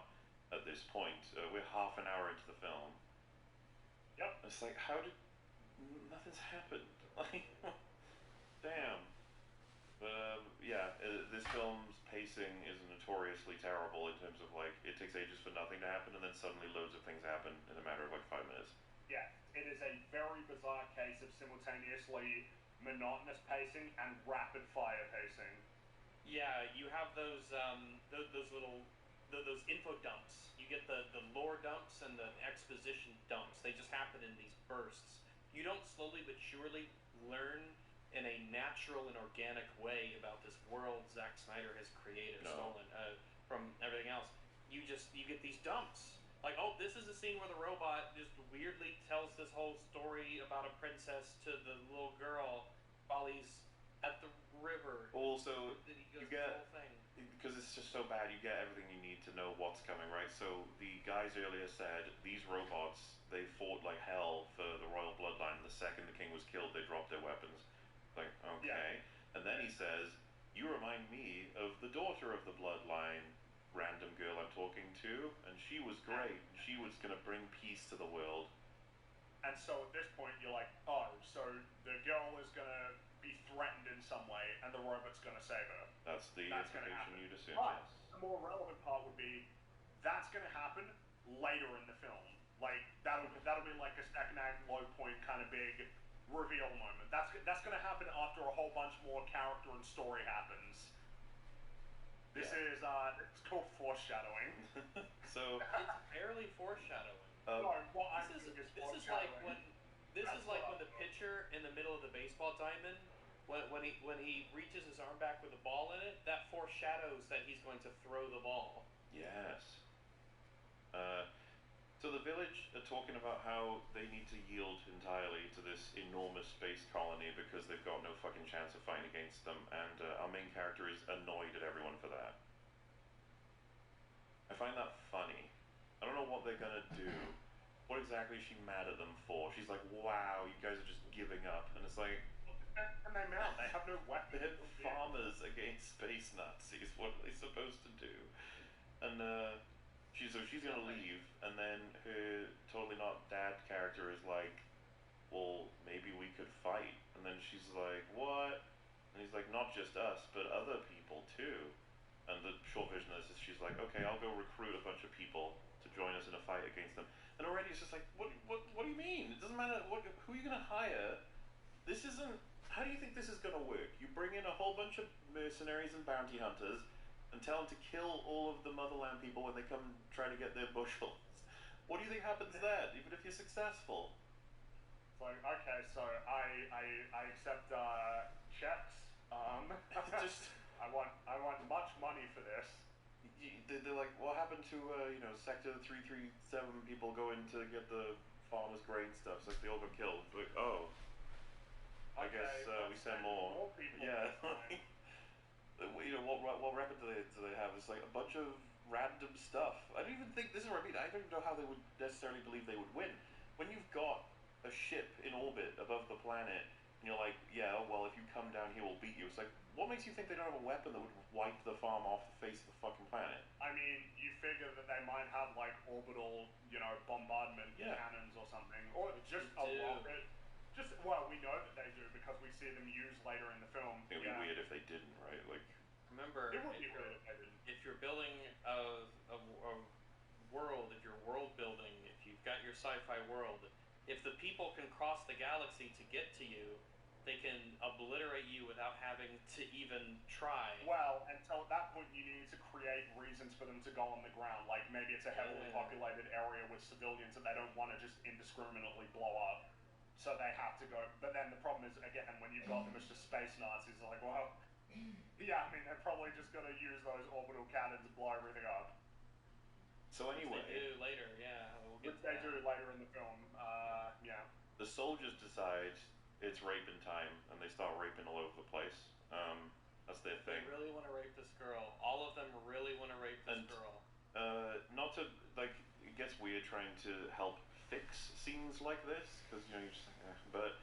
at this point. We're half an hour into the film. Yep. It's like, how did nothing's happened? Like, damn. Yeah, this film's pacing is notoriously terrible in terms of like it takes ages for nothing to happen, and then suddenly loads of things happen in a matter of like 5 minutes. Yeah, it is a very bizarre case of simultaneously monotonous pacing and rapid fire pacing. Yeah, you have those little those info dumps. You get the lore dumps and the exposition dumps. They just happen in these bursts. You don't slowly but surely learn in a natural and organic way about this world Zack Snyder has created, stolen from everything else. You get these dumps. Like, oh, this is a scene where the robot just weirdly tells this whole story about a princess to the little girl while he's at the river. Also, you get, the whole thing. Because it's just so bad, you get everything you need to know what's coming, right? So the guys earlier said these robots, they fought like hell for the royal bloodline. The second the king was killed, they dropped their weapons. Like, okay. Yeah. And then he says, you remind me of the daughter of the bloodline, random girl I'm talking to, and she was great. She was going to bring peace to the world. And so at this point, you're like, oh, so the girl is going to be threatened in some way, and the robot's going to save her. That's the implication you'd assume, but yes. The more relevant part would be, that's going to happen later in the film. Like, that'll be like a second act low point kind of big reveal moment. That's going to happen after a whole bunch more character and story happens. This is it's called foreshadowing. So it's barely foreshadowing. This is like when the pitcher in the middle of the baseball diamond, when he reaches his arm back with the ball in it, that foreshadows that he's going to throw the ball. Yes. So the village are talking about how they need to yield entirely to this enormous space colony because they've got no fucking chance of fighting against them, and our main character is annoyed at everyone for that. I find that funny. I don't know what they're gonna do. What exactly is she mad at them for? She's like, wow, you guys are just giving up. And it's like... And they mount, they have no weapons. They're farmers against space Nazis. What are they supposed to do? And, she's gonna leave, and then her totally not dad character is like, well, maybe we could fight. And then she's like, what? And he's like, not just us, but other people too. And the short version of this is she's like, okay, I'll go recruit a bunch of people to join us in a fight against them. And already it's just like, what do you mean? It doesn't matter who are you gonna hire? This isn't. How do you think this is gonna work? You bring in a whole bunch of mercenaries and bounty hunters and tell them to kill all of the motherland people when they come try to get their bushels. What do you think happens then, even if you're successful? It's like, okay, so I accept checks. I want much money for this. They're like, what happened to Sector 337 people going to get the farmers' grain stuff? It's like they all got killed. Like, oh, I guess we send more. people Yeah. this time. You know, what weapon do they have? It's like a bunch of random stuff. I don't even think, this is what I mean, I don't even know how they would necessarily believe they would win. When you've got a ship in orbit above the planet, and you're like, yeah, well, if you come down here, we'll beat you. It's like, what makes you think they don't have a weapon that would wipe the farm off the face of the fucking planet? I mean, you figure that they might have like orbital, you know, bombardment cannons or something, or just a rocket. Just, well, we know that they do because we see them used later in the film. It would be weird if they didn't, right? Like, remember, it would be weird if they didn't. If you're building a world, if you're world building, if you've got your sci-fi world, if the people can cross the galaxy to get to you, they can obliterate you without having to even try. Well, until at that point you need to create reasons for them to go on the ground. Like maybe it's a heavily populated area with civilians that they don't want to just indiscriminately blow up. So they have to go. But then the problem is, again, when you've got them as just space Nazis, like, well, yeah, I mean, they're probably just going to use those orbital cannons to blow everything up. So anyway, which they do later, yeah. We'll get which they do later in the film, yeah. The soldiers decide it's raping time, and they start raping all over the place. That's their thing. They really want to rape this girl. All of them really want to rape this girl. Not to, like, it gets weird trying to help fix scenes like this, because, you know, you're just like, but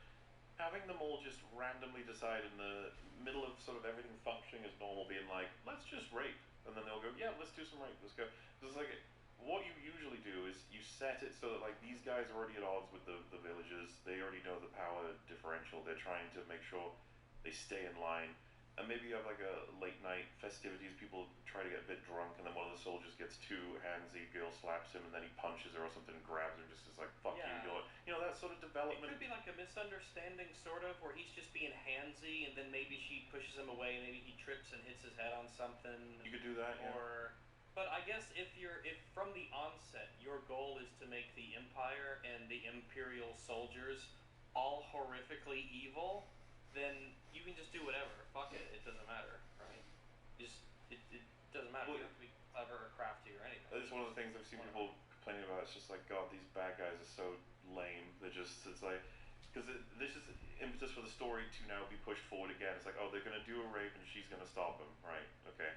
having them all just randomly decide in the middle of sort of everything functioning as normal, being like, let's just rape, and then they'll go, yeah, let's do some rape, let's go. It's like, what you usually do is you set it so that, like, these guys are already at odds with the villagers, they already know the power differential, they're trying to make sure they stay in line, and maybe you have, like, a late night festivities, people try to get a bit drunk, and then one of the soldiers gets too handsy, girl slaps him, and then he punches her or something, and grabs her, and just is like, fuck you know, that sort of development. It could be like a misunderstanding, sort of, where he's just being handsy, and then maybe she pushes him away, maybe he trips and hits his head on something. You could do that, yeah. But I guess if from the onset your goal is to make the Empire and the Imperial soldiers all horrifically evil, then you can just do whatever. Fuck it, it doesn't matter, right? It doesn't matter. You don't have to be clever or crafty or anything. It's one of the things I've seen people complaining about. It's just like, God, these bad guys are so lame. It's like, because this is impetus for the story to now be pushed forward again. It's like, oh, they're going to do a rape and she's going to stop them, right? Okay.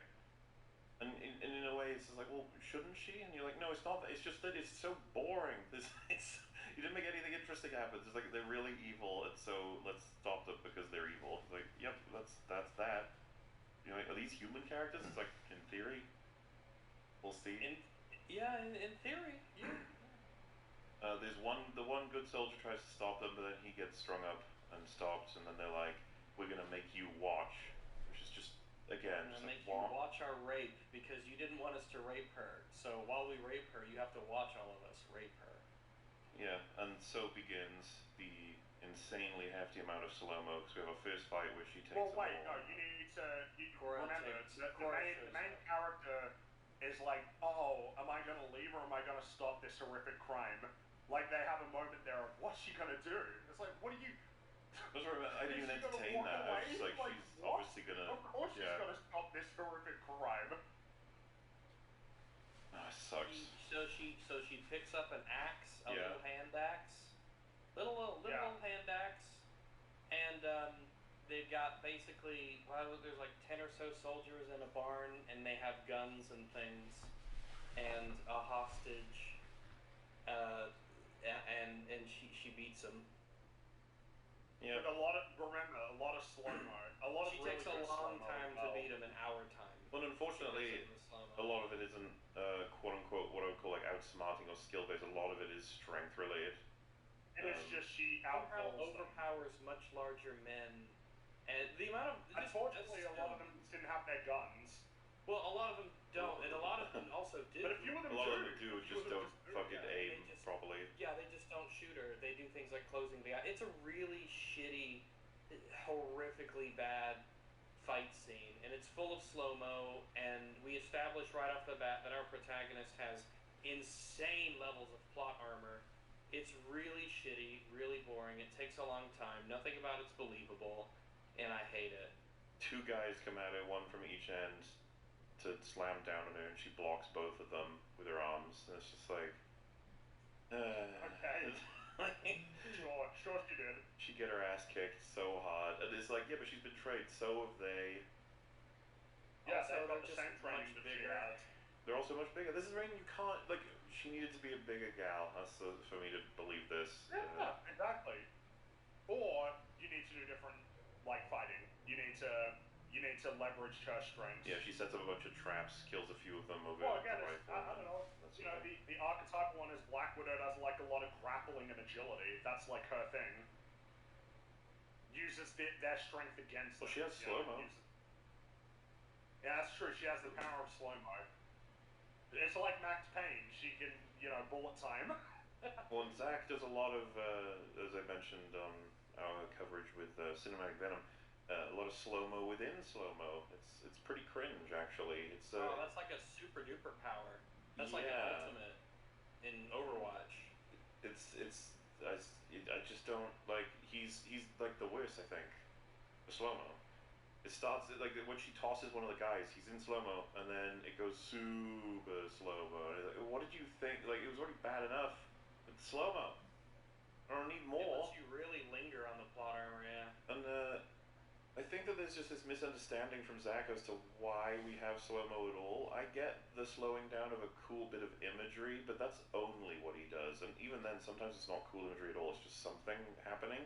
And in a way, it's just like, well, shouldn't she? And you're like, no, it's not. It's just that it's so boring. You didn't make anything interesting happen. It's like, they're really evil, and so let's stop them because they're evil. It's like, yep, that's that. You know, are these human characters? It's like, in theory, we'll see. In theory, yeah. There's the one good soldier tries to stop them, but then he gets strung up and stops, and then they're like, we're gonna make you watch, which is just, again, just like, make you watch our rape because you didn't want us to rape her. So while we rape her, you have to watch all of us rape her. Yeah, and so begins the insanely hefty amount of slow-mo, because we have a first fight where she takes Well, wait, no, you need to remember, the main character is like, oh, am I going to leave or am I going to stop this horrific crime? Like, they have a moment there of, what's she going to do? It's like, what are you... I didn't even entertain that. I was just like, she's obviously going to... Of course she's going to stop this horrific crime. Oh, it sucks. So she picks up an axe, a little hand axe, little hand axe, and they've got basically, there's like 10 or so soldiers in a barn, and they have guns and things, and a hostage, and she beats them. Yeah. But a lot of slow-mo. She takes a long time to beat him, an hour time. Well, unfortunately, a lot of it isn't quote-unquote what I would call like outsmarting or skill-based. A lot of it is strength-related. And it's just she overpowers much larger men. And the amount of... Unfortunately, a lot of them didn't have their guns. Well, a lot of them don't, and a lot of them also do. But a few of them do, just don't fucking aim properly. Yeah, they just don't shoot her. They do things like closing the eye. It's a really shitty, horrifically bad fight scene, and it's full of slow-mo, and we establish right off the bat that our protagonist has insane levels of plot armor. It's really shitty, really boring, it takes a long time, nothing about it's believable, and I hate it. Two guys come at it, one from each end, to slam down on her, and she blocks both of them with her arms, and it's just like... Okay. Sure she did. She get her ass kicked so hard, and it's like, yeah, but she's been trained, so have they. Yeah, Also, they've got they're the just same training much that she bigger. has. They're also much bigger. This is Rain, you can't, like, she needed to be a bigger gal, that's for me to believe this. Yeah, exactly. Or you need to do different, like, fighting. You need to leverage her strengths. Yeah, she sets up a bunch of traps, kills a few of them over Well, the again, rifle. I don't know. You know, the archetype one is Black Widow does like a lot of grappling and agility. That's like her thing. Uses their strength against. Well, them, she has you know, slow-mo. Yeah, that's true. She has the power of slow mo. It's like Max Payne. She can, bullet time. Well, and Zach does a lot of, as I mentioned on our coverage with Cinematic Venom, a lot of slow-mo within slow-mo. It's pretty cringe, actually. It's that's like a super duper power. That's like an ultimate in Overwatch. I just don't, like, he's like the worst, I think, for slow-mo. It starts, like, when she tosses one of the guys, he's in slow-mo, and then it goes super slow-mo. And like, what did you think? Like, it was already bad enough with slow-mo. I don't need It more. lets you really linger on the plot armor, yeah. And I think that there's just this misunderstanding from Zach as to why we have slow-mo at all. I get the slowing down of a cool bit of imagery, but that's only what he does. And even then, sometimes it's not cool imagery at all. It's just something happening.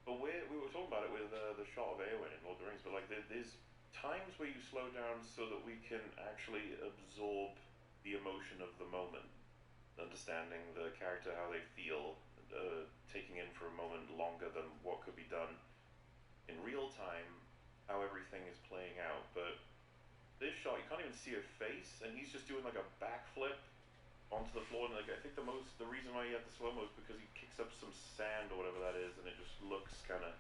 But we were talking about it with the shot of Eowyn in Lord of the Rings, but like there's times where you slow down so that we can actually absorb the emotion of the moment, understanding the character, how they feel, taking in for a moment longer than what could be done in real time, how everything is playing out. But this shot, you can't even see her face, and he's just doing like a backflip onto the floor, and like I think the reason why he had the slow-mo is because he kicks up some sand or whatever that is, and it just looks kind of,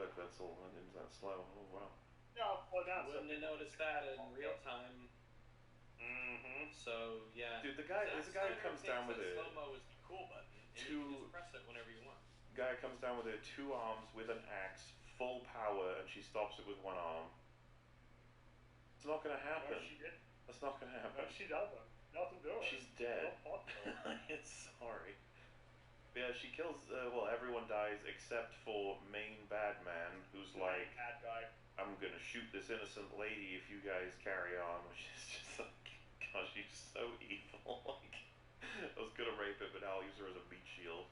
look, that's all, and is that slow? Oh wow. Yeah, well, that's Wouldn't have noticed that in real time. Mm-hmm. So yeah. Dude, there's a guy who comes down with a slow-mo is the cool button, and you can just press it whenever you want. guy comes down with her 2 arms with an axe, full power, and she stops it with 1 arm. It's not gonna happen. No, she didn't. That's not gonna happen. No, she doesn't. Nothing to do it. She's dead. It's not possible. It's sorry. But yeah, she kills. Well, everyone dies except for main bad man, who's like, bad guy. "I'm gonna shoot this innocent lady if you guys carry on," which is just like, gosh, she's so evil. Like, I was gonna rape her, but I'll use her as a meat shield.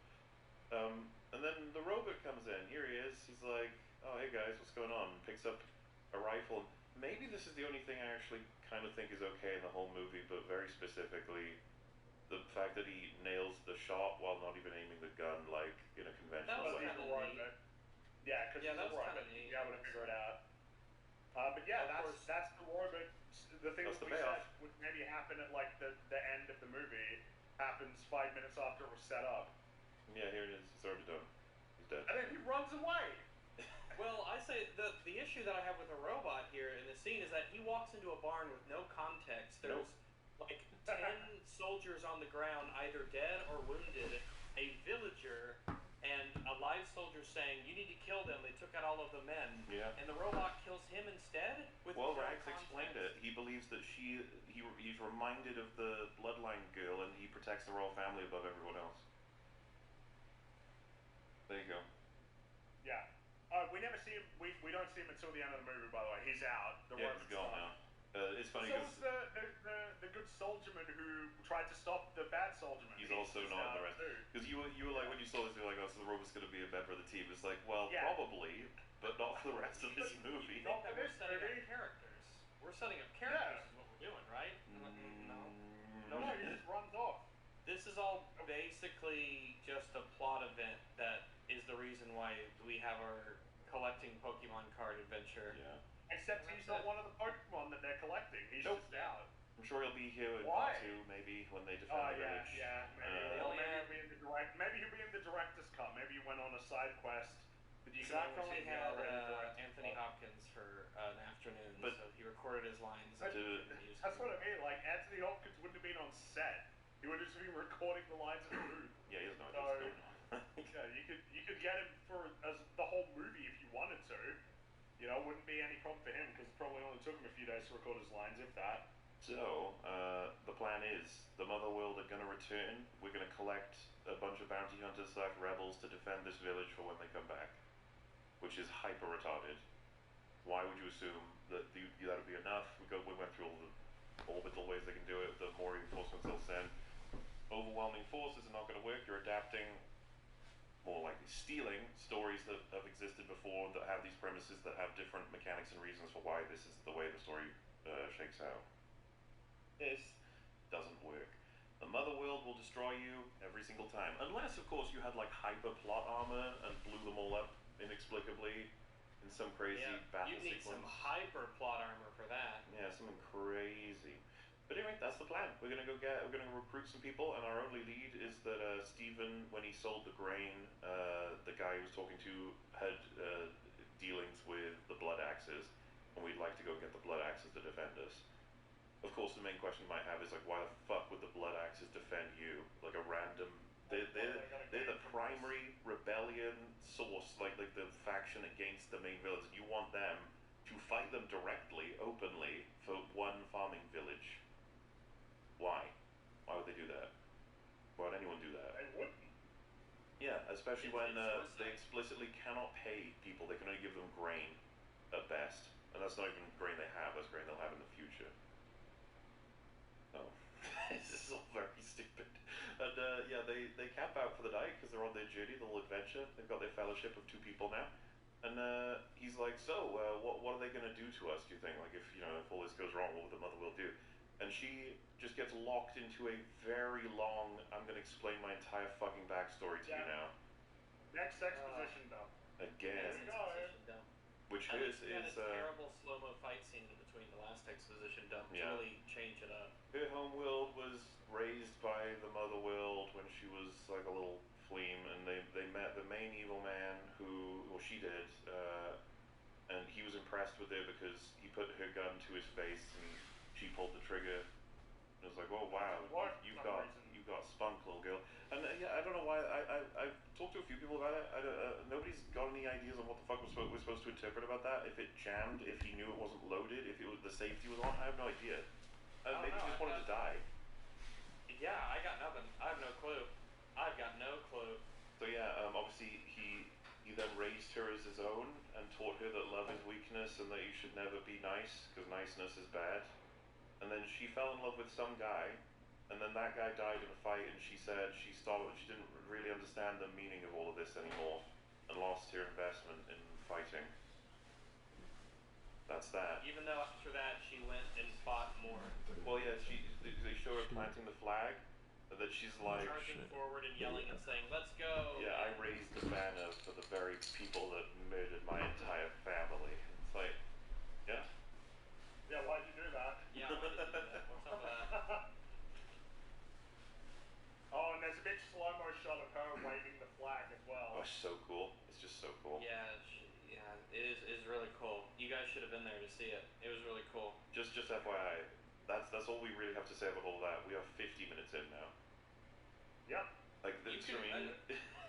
And then the robot comes in. Here he is. He's like, "Oh, hey guys, what's going on?" Picks up a rifle. Maybe this is the only thing I actually kind of think is okay in the whole movie, but very specifically, the fact that he nails the shot while not even aiming the gun like in a conventional way. Yeah, because he's a robot. You able to figure it out. But yeah, that's the robot. The thing That's that the we payoff. said would maybe happen at like the end of the movie happens 5 minutes after it was set up. Yeah, here it is. It's already done. He's dead. And then he runs away. Well, I say the issue that I have with a robot here in this scene is that he walks into a barn with no context. There's like 10 soldiers on the ground, either dead or wounded, a villager, and a live soldier saying, "You need to kill them. They took out all of the men." Yeah. And the robot kills him instead. With Well, no Rags context. explained it. He believes that he's reminded of the bloodline girl, and he protects the royal family above everyone else. There you go. Yeah. We never see him. We don't see him until the end of the movie. By the way, he's out. The Yeah, robot's he's gone gone. now. It's funny So because was the good soldierman who tried to stop the bad soldierman. he's also not in the rest. Because you were like, when you saw this, you were like, "Oh, so the robot's going to be a member of the team." It's like, well, Yeah. probably, but not for the rest of this movie. Not that we're setting up characters. We're setting up characters is what we're doing, right? No, he just runs off. This is all basically just a plot event that is the reason why we have our collecting Pokemon card adventure. Yeah. Except he's not one of the Pokemon that they're collecting. He's just out. I'm sure he'll be here in Why? part 2, maybe when they defend Oh the yeah, village. yeah. Maybe, or maybe he'll be in the Maybe he'll be in the director's cut. Maybe he went on a side quest. That you Zach can only see had already in the director's Anthony cut. Hopkins for an afternoon, But- so he recorded his lines. That's what I mean. Like Anthony Hopkins wouldn't have been on set. He would have just been recording the lines in the booth. Yeah, he doesn't know So, what's going on. yeah, you could get him for as the whole movie if you wanted to. You know, wouldn't be any problem for him because it probably only took him a few days to record his lines, if that. So, the plan is, the Motherworld are gonna return, we're gonna collect a bunch of bounty hunters / rebels to defend this village for when they come back. Which is hyper retarded. Why would you assume that that'll be enough? We went through all the orbital ways they can do it, the more reinforcements they'll send. Overwhelming forces are not gonna work, you're adapting, more likely stealing, stories that have existed before that have these premises that have different mechanics and reasons for why this is the way the story shakes out. This doesn't work. The Motherworld will destroy you every single time. Unless, of course, you had like hyper plot armor and blew them all up inexplicably in some crazy battle you need sequence. some hyper plot armor for that. Yeah, something crazy. But anyway, that's the plan. We're gonna recruit some people, and our only lead is that Stephen, when he sold the grain, the guy he was talking to had dealings with the Blood Axes, and we'd like to go get the Blood Axes to defend us. Of course, the main question you might have is like, why the fuck would the Blood Axes defend you? Like a random, they're the primary rebellion source, like the faction against the main villains. You want them to fight them directly, openly, for one farming village. Why? Why would they do that? Why would anyone do that? They wouldn't. Yeah, especially when they explicitly cannot pay people. They can only give them grain at best. And that's not even grain they have, that's grain they'll have in the future. Oh, this is all very stupid. And yeah, they camp out for the night because they're on their journey, the little adventure. They've got their fellowship of 2 people now. And he's like, so, what are they going to do to us, do you think? Like, if all this goes wrong, what would the Motherworld do? And she just gets locked into a very long, I'm going to explain my entire fucking backstory to you now. Next exposition dump. Again. Which At hers least we had is... a terrible slow-mo fight scene in between the last exposition dump to really change it up. Her homeworld was raised by the Motherworld when she was like a little fleam, and they met the main evil man she did, and he was impressed with her because he put her gun to his face and she pulled the trigger. It was like, oh wow, you've got spunk, little girl. And yeah, I don't know why. I talked to a few people about it. Nobody's got any ideas on what the fuck we're supposed to interpret about that. If it jammed, if he knew it wasn't loaded, if the safety was on. I have no idea. Maybe he just wanted to die. Yeah, I got nothing. I have no clue. I've got no clue. So yeah, obviously he then raised her as his own and taught her that love is weakness and that you should never be nice because niceness is bad. And then she fell in love with some guy, and then that guy died in a fight, and she said she didn't really understand the meaning of all of this anymore and lost her investment in fighting. That's that. Even though after that she went and fought more. Well, yeah, they show her planting the flag, and that she's like charging forward and yelling and saying, "Let's go!" Yeah, I raised the banner for the very people that murdered my entire family. It's like, yeah. Yeah, why'd you do that? Yeah, why did you do that? What's up with that? Oh, and there's a big slow-mo shot of her waving the flag as well. Oh, it's so cool. It's just so cool. Yeah, it is really cool. You guys should have been there to see it. It was really cool. Just FYI, that's all we really have to say about all that. We are 50 minutes in now. Yep. Like this,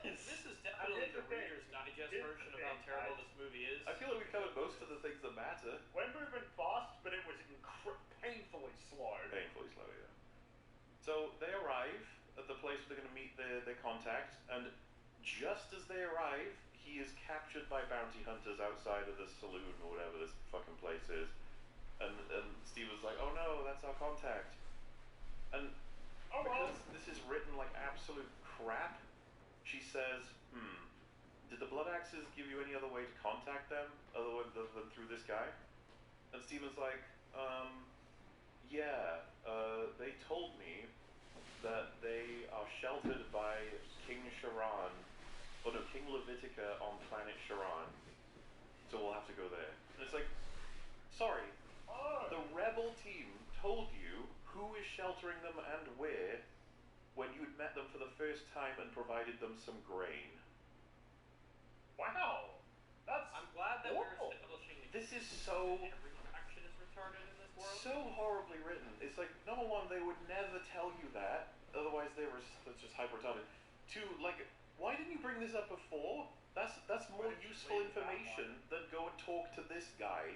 This is definitely the Reader's Digest version of how terrible this movie is. I feel like we covered most of the things that matter. We're moving fast, but it was painfully slow. Painfully slow, yeah. So they arrive at the place where they're going to meet their contact, and just as they arrive, he is captured by bounty hunters outside of the saloon or whatever this fucking place is. And Steve was like, oh no, that's our contact. And because this is written like absolute crap, she says, did the Blood Axes give you any other way to contact them other than through this guy? And Steven's like, yeah, they told me that they are sheltered by King Charon, King Levitica on planet Charon, so we'll have to go there. And it's like, sorry, the rebel team told you who is sheltering them and where when you'd met them for the first time and provided them some grain. Wow, I'm glad that we're establishing this is so every action is retarded in this world. so horribly written. It's like, number one, they would never tell you that, otherwise that's just hyper retarded. Two, like, why didn't you bring this up before? That's more useful information than go and talk to this guy.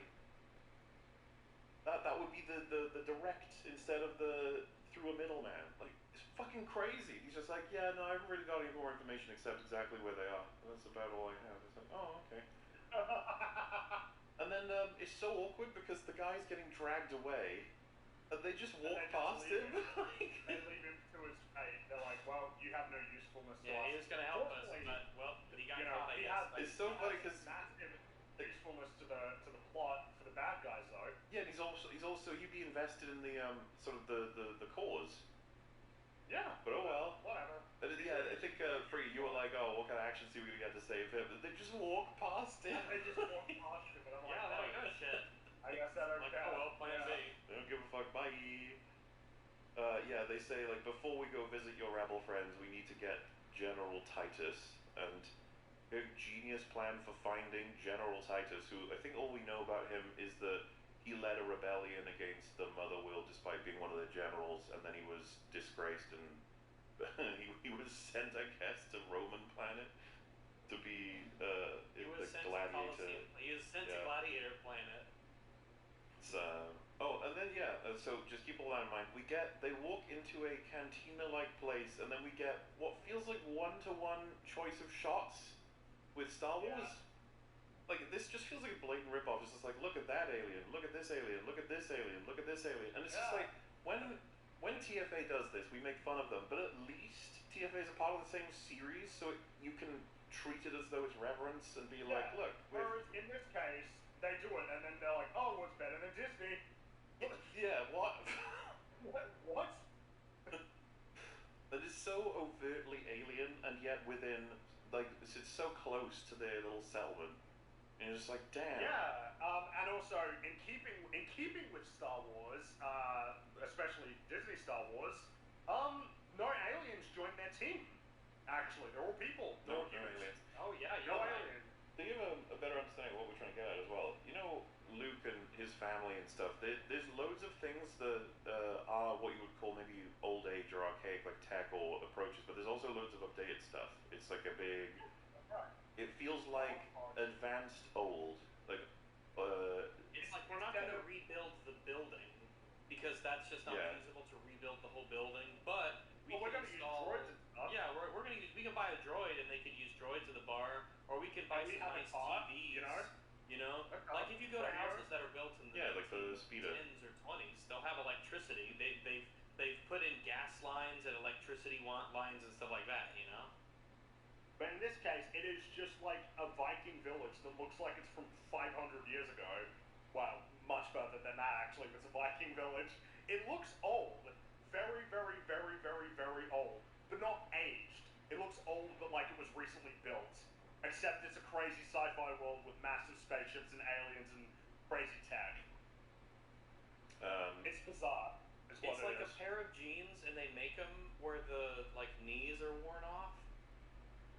that would be the direct instead of the through a middleman. Like, it's fucking crazy. He's just like, yeah, no, I haven't really got any more information except exactly where they are. That's about all I have. It's like, oh, okay. And then it's so awkward because the guy's getting dragged away, and they just walk past him. They leave him to his fate. They're like, well, you have no usefulness to us. Yeah, he was gonna help us, but well, he got caught. I guess. It's so funny because massive usefulness to the plot for the bad guys though. yeah, and he's also he'd be invested in the sort of the cause. Yeah. But oh well. Whatever. Yeah, I think Free, you were like, oh, what kind of action scene we gonna get to save him? But they just walk past him. They just walk past him, and I'm like, Yeah, there we go. Shit. I guess that Like, oh well, plan B. They don't give a fuck. Bye. Yeah, they say like before we go visit your rebel friends, we need to get General Titus, and a genius plan for finding General Titus, who I think all we know about him is that he led a rebellion against the Mother Will despite being one of the generals, and then he was disgraced and he was sent, I guess, to Roman planet to be He was the sent to gladiator. Colosseum. He was sent to Yeah. Gladiator Planet. So, and then so just keep all that in mind. They walk into a cantina-like place, and then we get what feels like one-to-one choice of shots with Star Wars. Like, this just feels like a blatant ripoff. It's just like, look at that alien, look at this alien, look at this alien, look at this alien, and it's just like when TFA does this, we make fun of them, but at least TFA is a part of the same series, so you can treat it as though it's reverence and be like, look. Whereas in this case, they do it, and then they're like, oh, what's better than Disney? Yeah, what? What? That is so overtly alien, and yet within, like, it's so close to their little settlement. And you're just like, damn. Yeah, and also in keeping with Star Wars, especially Disney Star Wars, no aliens joined their team. Actually, they're all people. They're all humans. aliens. Oh yeah, No aliens. To give a better understanding of what we're trying to get at as well, you know, Luke and his family and stuff, there's loads of things that are what you would call maybe old age or archaic, like tech or approaches, but there's also loads of updated stuff. It's like a big, it feels like advanced old, like, It's like we're not going to rebuild the building because that's just not Yeah. feasible to rebuild the whole building. But we Well, we're can gonna use install. droids and stuff. Yeah, we're going to use. We can buy a droid and they could use droids in the bar, or we can buy And we some have a nice car, TVs. you know? Like if you go to Radio. houses that are built in the Yeah, like the Speedo. 10s or 20s, they'll have electricity. They've put in gas lines and electricity lines and stuff like that. You know. But in this case, it is just like a Viking village that looks like it's from 500 years ago. Well, much further than that, actually. It's a Viking village. It looks old. Very, very, very, very, very old. But not aged. It looks old, but like it was recently built. Except it's a crazy sci-fi world with massive spaceships and aliens and crazy tech. It's bizarre. Is what It's it like is. a pair of jeans, and they make them where the like knees are worn off.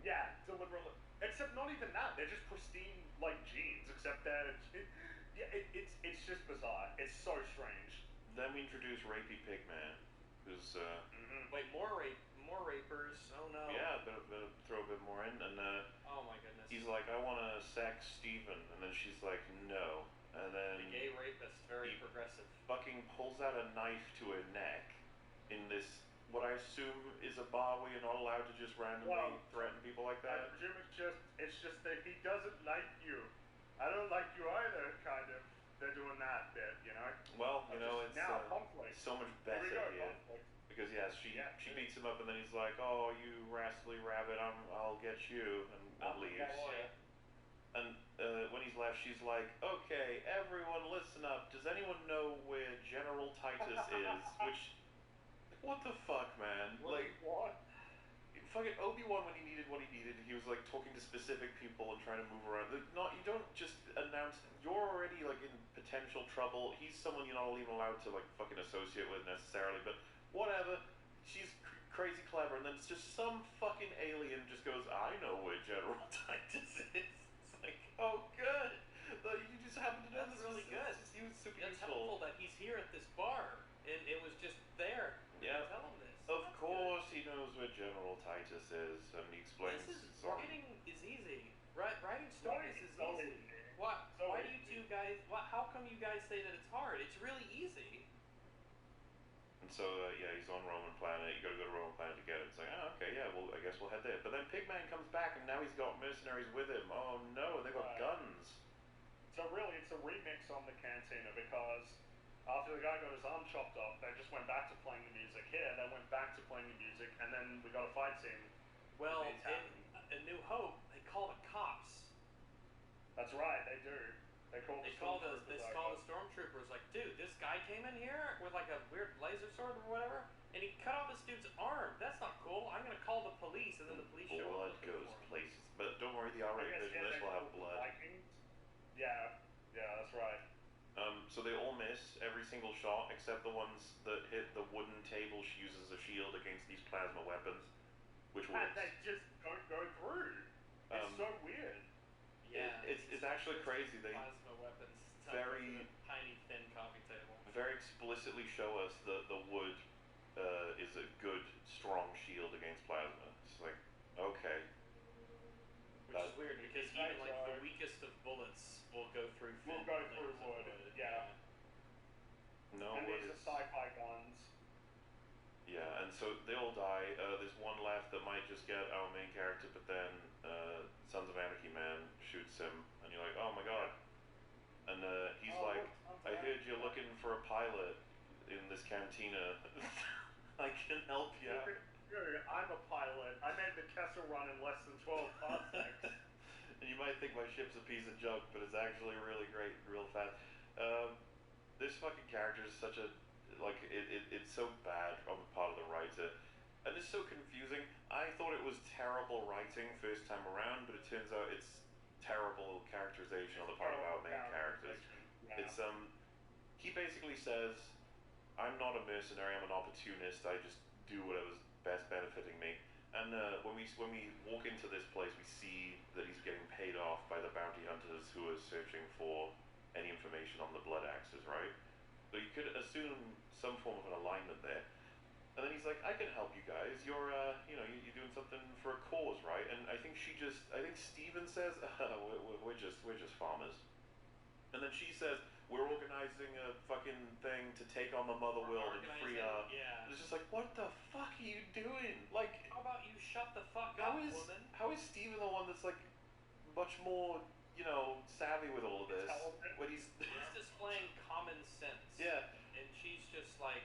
Yeah, deliberately. Except not even that. They're just pristine, like, jeans. Except that it's just bizarre. It's so strange. Then we introduce Rapey Pigman, who's Wait, more rapers. Oh no. yeah, throw a bit more in, and Oh my goodness. he's like, I want to sex Steven, and then she's like, no, and then The gay rapist, very progressive. fucking pulls out a knife to her neck in this, what I assume is a bar where you're not allowed to just randomly threaten people like I that. presume it's just that he doesn't like you. I don't like you either, kind of. They're doing that bit, you know? Well, you know, it's now conflict. so much Here we better go, here. conflict. Because she beats him up, and then he's like, "Oh, you rascally rabbit! I'll get you," and leaves. And when he's left, she's like, "Okay, everyone, listen up. Does anyone know where General Titus is?" Which, what the fuck, man? Like, what? Fucking Obi-Wan, when he needed what he needed, he was like talking to specific people and trying to move around. Like, you don't just announce you're already like in potential trouble. He's someone you're not even allowed to like fucking associate with necessarily, but whatever. She's crazy clever, and then it's just some fucking alien just goes, I know where General Titus is. It's like, oh, good. You just happen to know That's this. really good. He was super It's useful. helpful that he's here at this bar, and it was just there. Yeah. Tell him this. Of course, he knows where General Titus is, and he explains. This is it's all- writing is easy. Writing stories is so easy. easy. Why? So Why do you two guys? How come you guys guys say that it's hard. It's really easy. And so, yeah, he's on Roman Planet. You gotta go to Roman Planet to get it. It's like, oh, okay, yeah, well, I guess we'll head there. But then Pigman comes back, and now he's got mercenaries with him. Oh no, and they've got guns. So really, it's a remix on the Cantina because after the guy got his arm chopped off, they just went back to playing the music. Here, they went back to playing the music, and then we got a fight scene. Well, in New Hope, they call the cops. That's right, they do. They call the stormtroopers like, dude, this guy came in here with like a weird laser sword or whatever, and he cut off this dude's arm. That's not cool. I'm gonna call the police, and then the police show up. Blood goes places. But don't worry, the R-rated version of this will have blood. Yeah, that's right. So they all miss every single shot except the ones that hit the wooden table she uses as a shield against these plasma weapons, which works. And they just don't go through. It's so weird. Yeah, it's actually crazy. They plasma weapons. Very tiny, thin coffee table. Very explicitly show us that the wood is a good, strong shield against plasma. It's like, okay. Which is weird because even like the weakest of bullets will go through. Will go through wood. Yeah. No. And these are sci-fi guns. Yeah, and so they all die. There's one left that might just get our main character, but then Sons of Anarchy man shoots him, and you're like, oh my god. And he's like, I heard you're looking for a pilot in this cantina. I can help you. I'm a pilot. I made the Kessel run in less than 12 parsecs. And you might think my ship's a piece of junk, but it's actually really great, real fast. This fucking character is such a it's so bad on the part of the writer, and it's so confusing. I thought it was terrible writing first time around, but it turns out it's terrible characterization on the part of our main characters. Yeah. It's he basically says, I'm not a mercenary, I'm an opportunist, I just do whatever's best benefiting me. And when we walk into this place, we see that he's getting paid off by the bounty hunters who are searching for any information on the blood axes, right? So you could assume some form of an alignment there. And then he's like, I can help you guys. You're you're doing something for a cause, right? And I think Steven says, we're just farmers. And then she says, we're organizing a fucking thing to take on the mother world and free our... Yeah. It's just like, what the fuck are you doing? Like, how about you shut the fuck up, woman? How is Steven the one that's like much more, savvy with all of this? When he's displaying common sense. Yeah. And she's just like,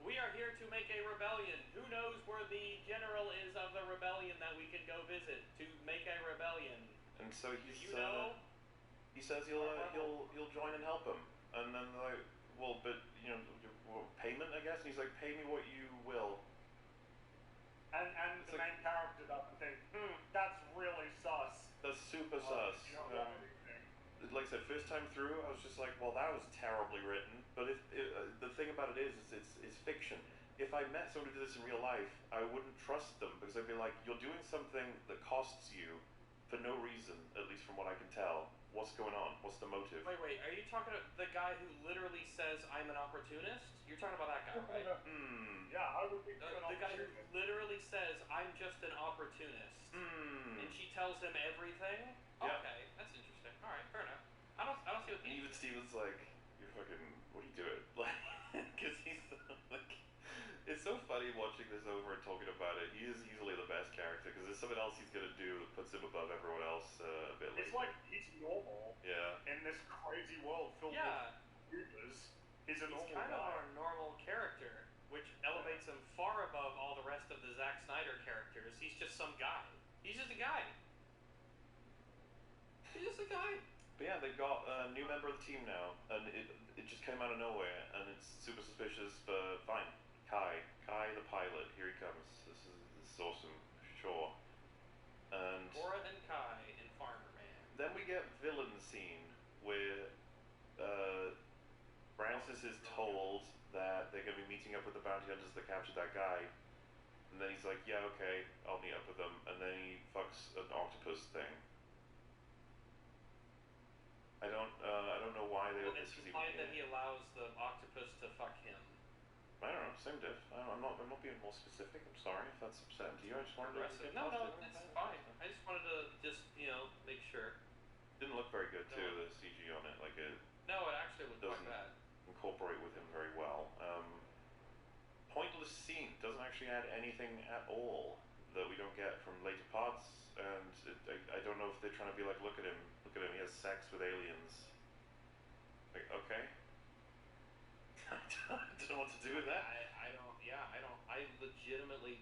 we are here to make a rebellion. Who knows where the general is of the rebellion that we can go visit to make a rebellion? And so he's, he says he'll join and help him. And then they're like, well, but payment, I guess. And he's like, pay me what you will. And the main character doesn't think, that's really sus. That's super sus. Like I said, first time through, I was just like, well, that was terribly written. But the thing about it is it's fiction. If I met someone who did this in real life, I wouldn't trust them because I'd be like, you're doing something that costs you for no reason, at least from what I can tell. What's going on? What's the motive? Wait, are you talking about the guy who literally says, I'm an opportunist? You're talking about that guy, right? Yeah, I would think the guy who literally says, I'm just an opportunist. And she tells him everything? Yeah. Okay, that's interesting. Alright, fair enough. I don't see what the... Even Steven's like, you're fucking, what are you doing? Like, because he's like... It's so funny watching this over and talking about it. He is easily the best character because there's something else he's gonna do that puts him above everyone else a bit later. It's like he's normal. Yeah. In this crazy world filled with computers, he's a normal kind of guy. our normal character, which elevates him far above all the rest of the Zack Snyder characters. He's just some guy. He's just a guy. He's just a guy. But yeah, they've got a new member of the team now, and it just came out of nowhere, and it's super suspicious, but fine. Kai the pilot, here he comes. This is awesome, sure. And Cora and Kai in Farmer Man. Then we get villain scene where Francis is told that they're going to be meeting up with the bounty hunters that captured that guy, and then he's like, yeah, okay, I'll meet up with them, and then he fucks an octopus thing. I don't know why they. It's implied that he allows the octopus to fuck him. I don't know, same diff. I'm not being more specific. I'm sorry if that's upsetting to you. I just wanted to get No, it's fine. I just wanted to make sure. Didn't look very good too. The CG on it, like it. No, it actually looked doesn't like that. incorporate with him very well. Pointless scene doesn't actually add anything at all that we don't get from later parts, and I don't know if they're trying to be like, look at him, he has sex with aliens. Like, okay. I don't know what to do with that. I legitimately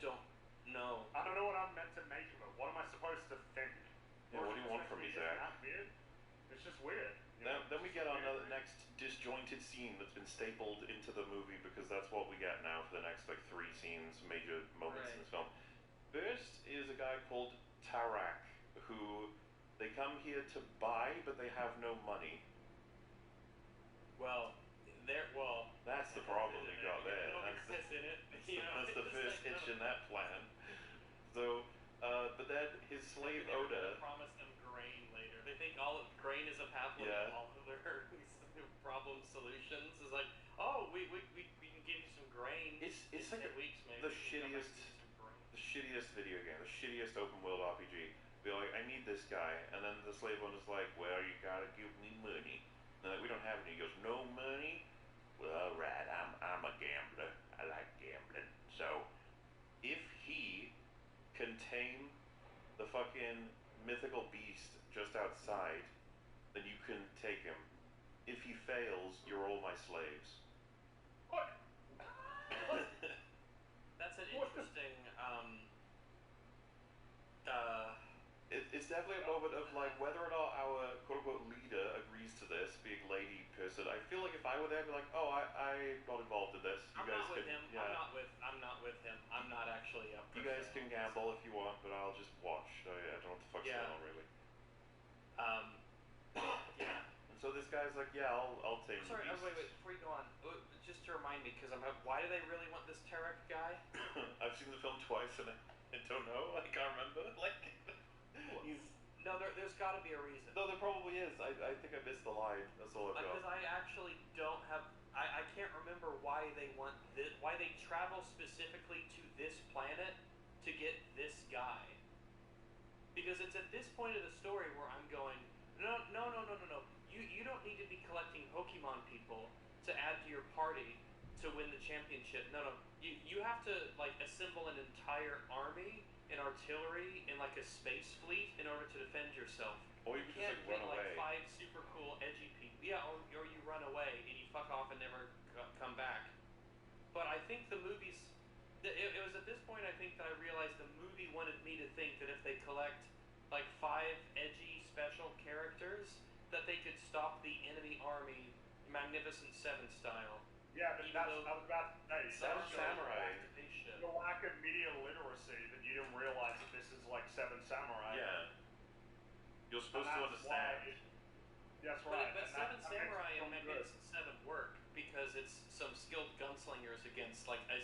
don't know. I don't know what I'm meant to make of it. What am I supposed to think? Yeah, what do you want from me, Zach? That weird? It's just weird. Then we get on the next disjointed scene that's been stapled into the movie, because that's what we get now for the next like 3 scenes, major moments in this film. First is a guy called Tarak, who they come here to buy, but they have no money. That's the problem we got there. That's the first hitch in that plan. So, but then his slave Oda. Promise them grain later. They think all grain is a pathway to all of their problem solutions. It's like, oh, we can give you some grain. It's in like 10 weeks, maybe. the shittiest video game, the shittiest open world RPG. Be like, I need this guy, and then the slave owner's like, well, you gotta give me money. And like, we don't have any. He goes, no money. Well, alright, I'm a gambler. I like gambling. So, if he can tame the fucking mythical beast just outside, then you can take him. If he fails, you're all my slaves. What? That's an interesting, It's definitely a moment of like whether or not our quote-unquote leader agrees to this, being lady person. I feel like if I were there, I'd be like, oh, I'm not involved in this. You I'm guys not with can, him. yeah. I'm not with him. I'm not actually up for You guys can gamble if you want, but I'll just watch. I don't know what the fuck's going on really. Yeah. And so this guy's like, yeah, I'll tame the Sorry, beast. wait, before you go on, just to remind me, because why do they really want this Tarek guy? I've seen the film twice and I don't know. I can't remember. Like, he's. No, there's got to be a reason. No, there probably is. I think I missed the line. That's all I've got. Because I actually don't have. I can't remember why they want this. Why they travel specifically to this planet to get this guy. Because it's at this point of the story where I'm going, no. You don't need to be collecting Pokemon people to add to your party to win the championship. No. You have to like assemble an entire army and artillery and like a space fleet in order to defend yourself. Or you can't just like get run away. like 5 super cool edgy people. Yeah, or you run away and you fuck off and never come back. But I think the movies. It was at this point I think that I realized the movie wanted me to think that if they collect like 5 edgy special characters, that they could stop the enemy army, Magnificent Seven style. Yeah, but I was about to say, Seven Samurai. The lack of media literacy that you didn't realize that this is like Seven Samurai. Yeah. You're supposed to understand. That's right. But Seven Samurai and Magnificent Seven work because it's some skilled gunslingers against like a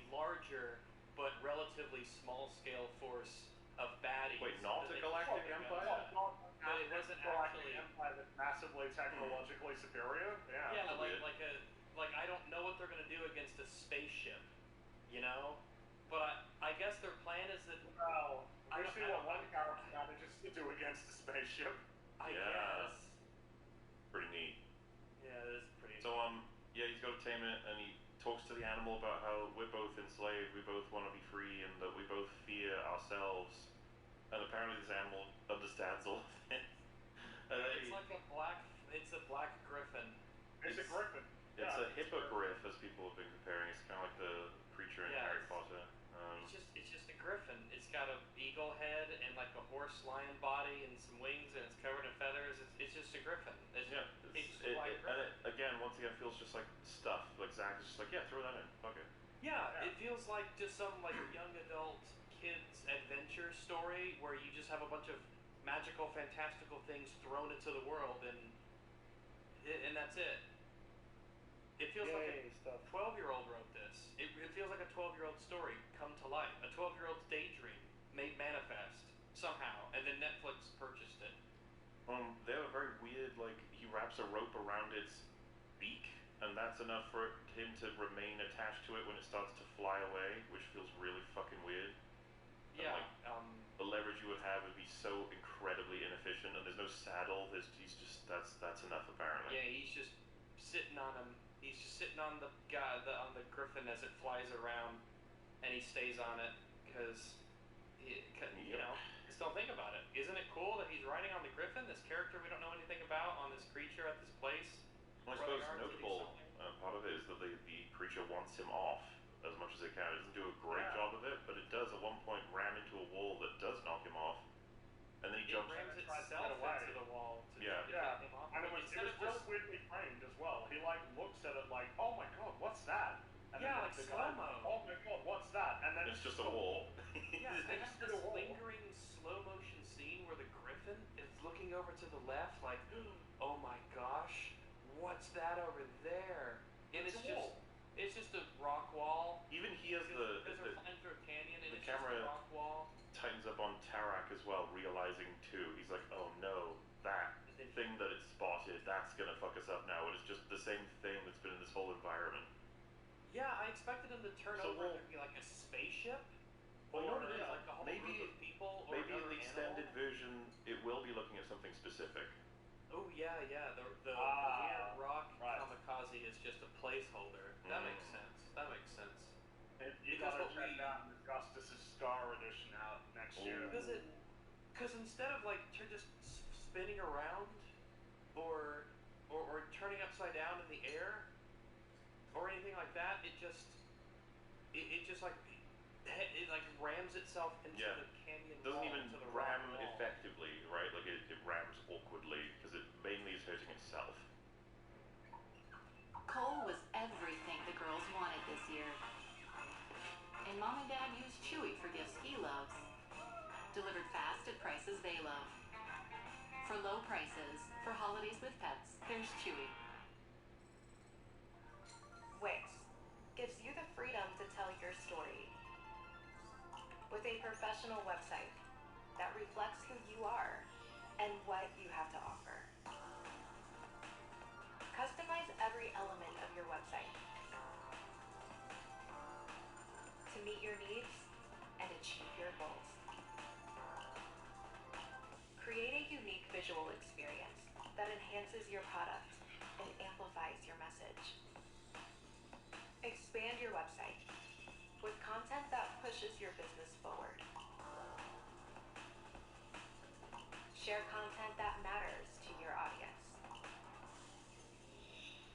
larger but relatively small scale force of baddies. Wait, not a Galactic Empire? But it wasn't actually Empire that's massively technologically superior. Yeah. Yeah, like I don't know what they're gonna do against a spaceship, you know. But I guess their plan is that. Well, I see what one character manages to do against a spaceship. I guess. Pretty neat. Yeah, it is pretty. So yeah, he's got to tame it, and he talks to the animal about how we're both enslaved, we both want to be free, and that we both fear ourselves. And apparently, this animal understands all of it. It's like a black griffin. It's a griffin. It's a hippogriff, as people have been comparing. It's kind of like the creature in Harry Potter. It's just a griffin. It's got a eagle head and like a horse lion body and some wings, and it's covered in feathers. It's just a griffin. It's just a black griffin. And again, once again, feels just like stuff. Like Zach is just like, yeah, throw that in. Fuck it. Yeah, it feels like just some like young adult kids adventure story where you just have a bunch of magical, fantastical things thrown into the world, and that's it. It feels like a 12-year-old wrote this. It feels like a 12-year-old story come to life. A 12-year-old's daydream made manifest somehow, and then Netflix purchased it. They have a very weird, like, he wraps a rope around its beak, and that's enough for him to remain attached to it when it starts to fly away, which feels really fucking weird. Yeah, the leverage you would have would be so incredibly inefficient, and there's no saddle. He's just that's enough apparently. Yeah, he's just sitting on him. He's just sitting on the guy on the griffin as it flies around, and he stays on it because you know. Just don't think about it. Isn't it cool that he's riding on the griffin? This character we don't know anything about on this creature at this place. Well, I suppose notable part of it is that the creature wants him off as much as it can. It doesn't do a great job of it, but it does at one point ram into a wall that does knock him off, and then he jumps. It rams itself into the wall to get him off. And it was just weirdly framed as well. He like looks at it like, oh my god, what's that? And yeah, then, like the guy, slow-mo. oh my god, what's that? And then it's just a wall. Yeah, they have this lingering slow motion scene where the griffin is looking over to the left, like, oh my gosh, what's that over there? And it's just a rock wall. Even he has the canyon, and the it's camera just a rock wall. tightens up on Tarak as well, realizing too. He's like, oh no, that thing that it spotted, that's gonna fuck us up now. And it's just the same thing that's been in this whole environment. Yeah, I expected him to turn over and there'd be like a spaceship. Well, you know what it is? Like a whole group of people. Or Maybe in the extended animal. version, it will be looking at something specific. Oh yeah. The weird rock kamikaze is just a placeholder. That makes sense. That makes sense. You gotta check out the Justice's Star edition out next year. Because instead of like just spinning around or turning upside down in the air or anything like that, it rams itself into the canyon. It doesn't wall, even into the ram rock wall. effectively, right? Like it rams awkwardly because it mainly is hurting itself. Cole was everything the girls wanted this year. And Mom and Dad used Chewy for gifts he loves. Delivered fast at prices they love. For low prices, for holidays with pets, there's Chewy. Wix gives you the freedom to tell your story. With a professional website that reflects who you are and what you have to offer. Customize every element of your website to meet your needs and achieve your goals. Create a unique visual experience that enhances your product and amplifies your message. Expand your website with content that pushes your business forward. Share content that matters to your audience.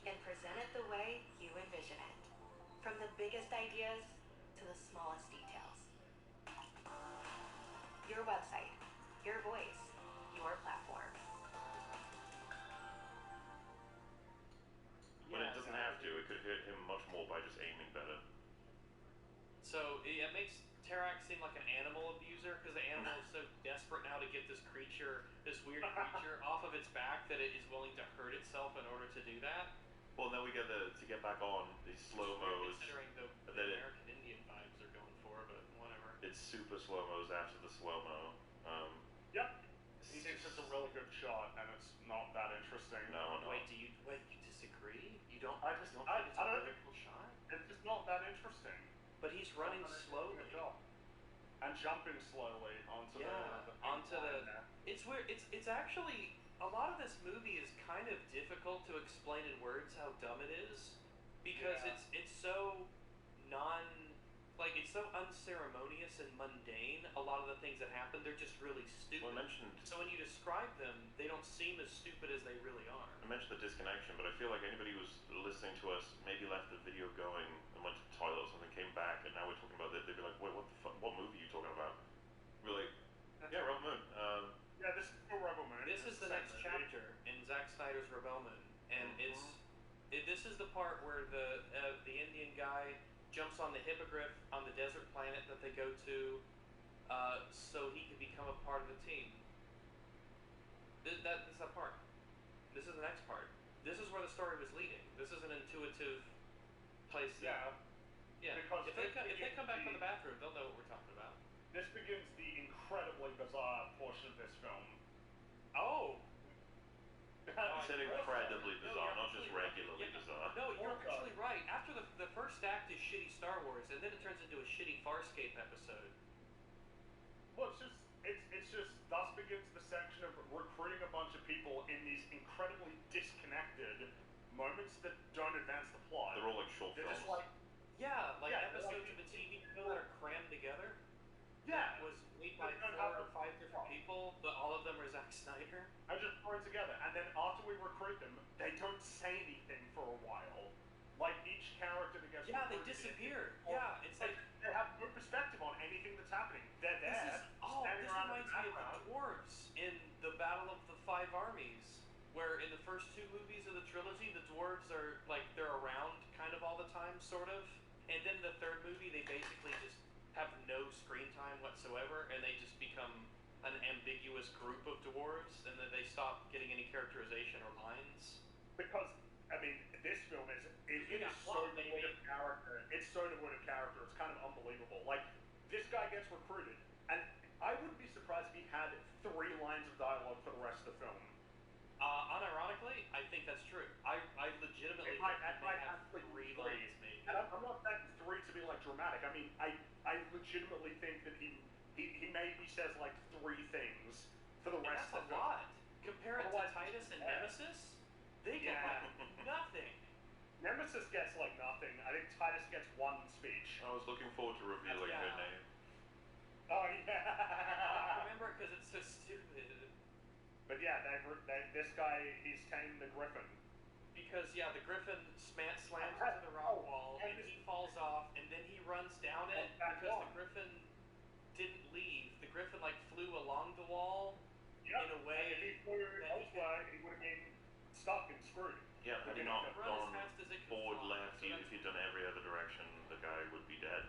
And present it the way you envision it, from the biggest ideas to the smallest details. Your website, your voice, your platform. But it doesn't have to. It could hit him much more by just aiming better. So it makes Tarak seem like an animal abuser because the animal is so desperate now to get this weird creature, off of its back that it is willing to hurt itself in order to do that. Well, then we get to get back on these slow-mos. Considering the American Indian vibes they're going for, but whatever. It's super slow-mos after the slow-mo. Yep. He thinks it's a really good shot, and it's not that interesting. No. Wait, you disagree? You don't? I think it's I a don't. really cool shot? It's just not that interesting. But he's running slowly. And jumping slowly onto the It's weird. It's actually a lot of this movie is kind of difficult to explain in words how dumb it is because it's so it's so unceremonious and mundane. A lot of the things that happen, they're just really stupid. Well, I mentioned. So when you describe them, they don't seem as stupid as they really are. I mentioned the disconnection, but I feel like anybody who's listening to us maybe left the video going and went to the toilet or something, came back, and now we're talking about it. They'd be like, "Wait, what the fuck? What movie are you talking about?" We're like, "Yeah, Rebel Moon." Yeah, this is Rebel Moon. This is the next chapter in Zack Snyder's Rebel Moon, and this is the part where the Indian guy jumps on the hippogriff on the desert planet that they go to, so he can become a part of the team. This is that part. This is the next part. This is where the story was leading. This is an intuitive place. Yeah. Because if they come back from the bathroom, they'll know what we're talking about. This begins the incredibly bizarre portion of this film. Oh. It's incredibly bizarre, not just regularly bizarre. No, you're actually right. After the first act is shitty Star Wars, and then it turns into a shitty Farscape episode. Well, it's just thus begins the section of recruiting a bunch of people in these incredibly disconnected moments that don't advance the plot. They're all like short They're films. just like, Yeah, like Yeah, episodes like- of a TV show that are crammed together. yeah, That was made by They don't 4 have or 5 different people, but all of them are Zack Snyder. I just throw it together, and then after we recruit them, they don't say anything for a while. Like each character that gets Yeah, they recruited, disappear. Yeah, it's like they have no perspective on anything that's happening. They're there, standing this around in reminds the me of background. the dwarves in the Battle of the Five Armies, where in the first 2 movies of the trilogy, the dwarves are like they're around kind of all the time, sort of, and then the 3rd movie they basically just have no screen time whatsoever, and they just become an ambiguous group of dwarves, and then they stop getting any characterization or lines. Because I mean, this film is it You is got so plot, devoid of character. It's so devoid of character. It's kind of unbelievable. Like this guy gets recruited, and I wouldn't be surprised if he had 3 lines of dialogue for the rest of the film. Unironically, I think that's true. I legitimately It might- think it might they have have 3 3. lines maybe. And I'm not saying 3 to be like dramatic. I mean, I legitimately think that he maybe says like 3 things for the And rest that's of the a film. lot. Compare it to Otherwise, Titus and yeah. Nemesis, they get Yeah. like nothing. Nemesis gets like nothing. I think Titus gets 1 speech. I was looking forward to revealing her Yeah. name. Oh yeah. Remember, because it's so stupid. But yeah, this guy, he's tamed the Griffin. Because yeah, the Griffin slams into the rock wall, and he falls off, and then he runs down it because the Griffin didn't leave. The Griffin like flew along the wall in a way And if he flew elsewhere, he would have been stuck and screwed. Yeah, had he He not could gone as fast as it could forward, fly, left, so even if he'd done every other direction, the guy would be dead.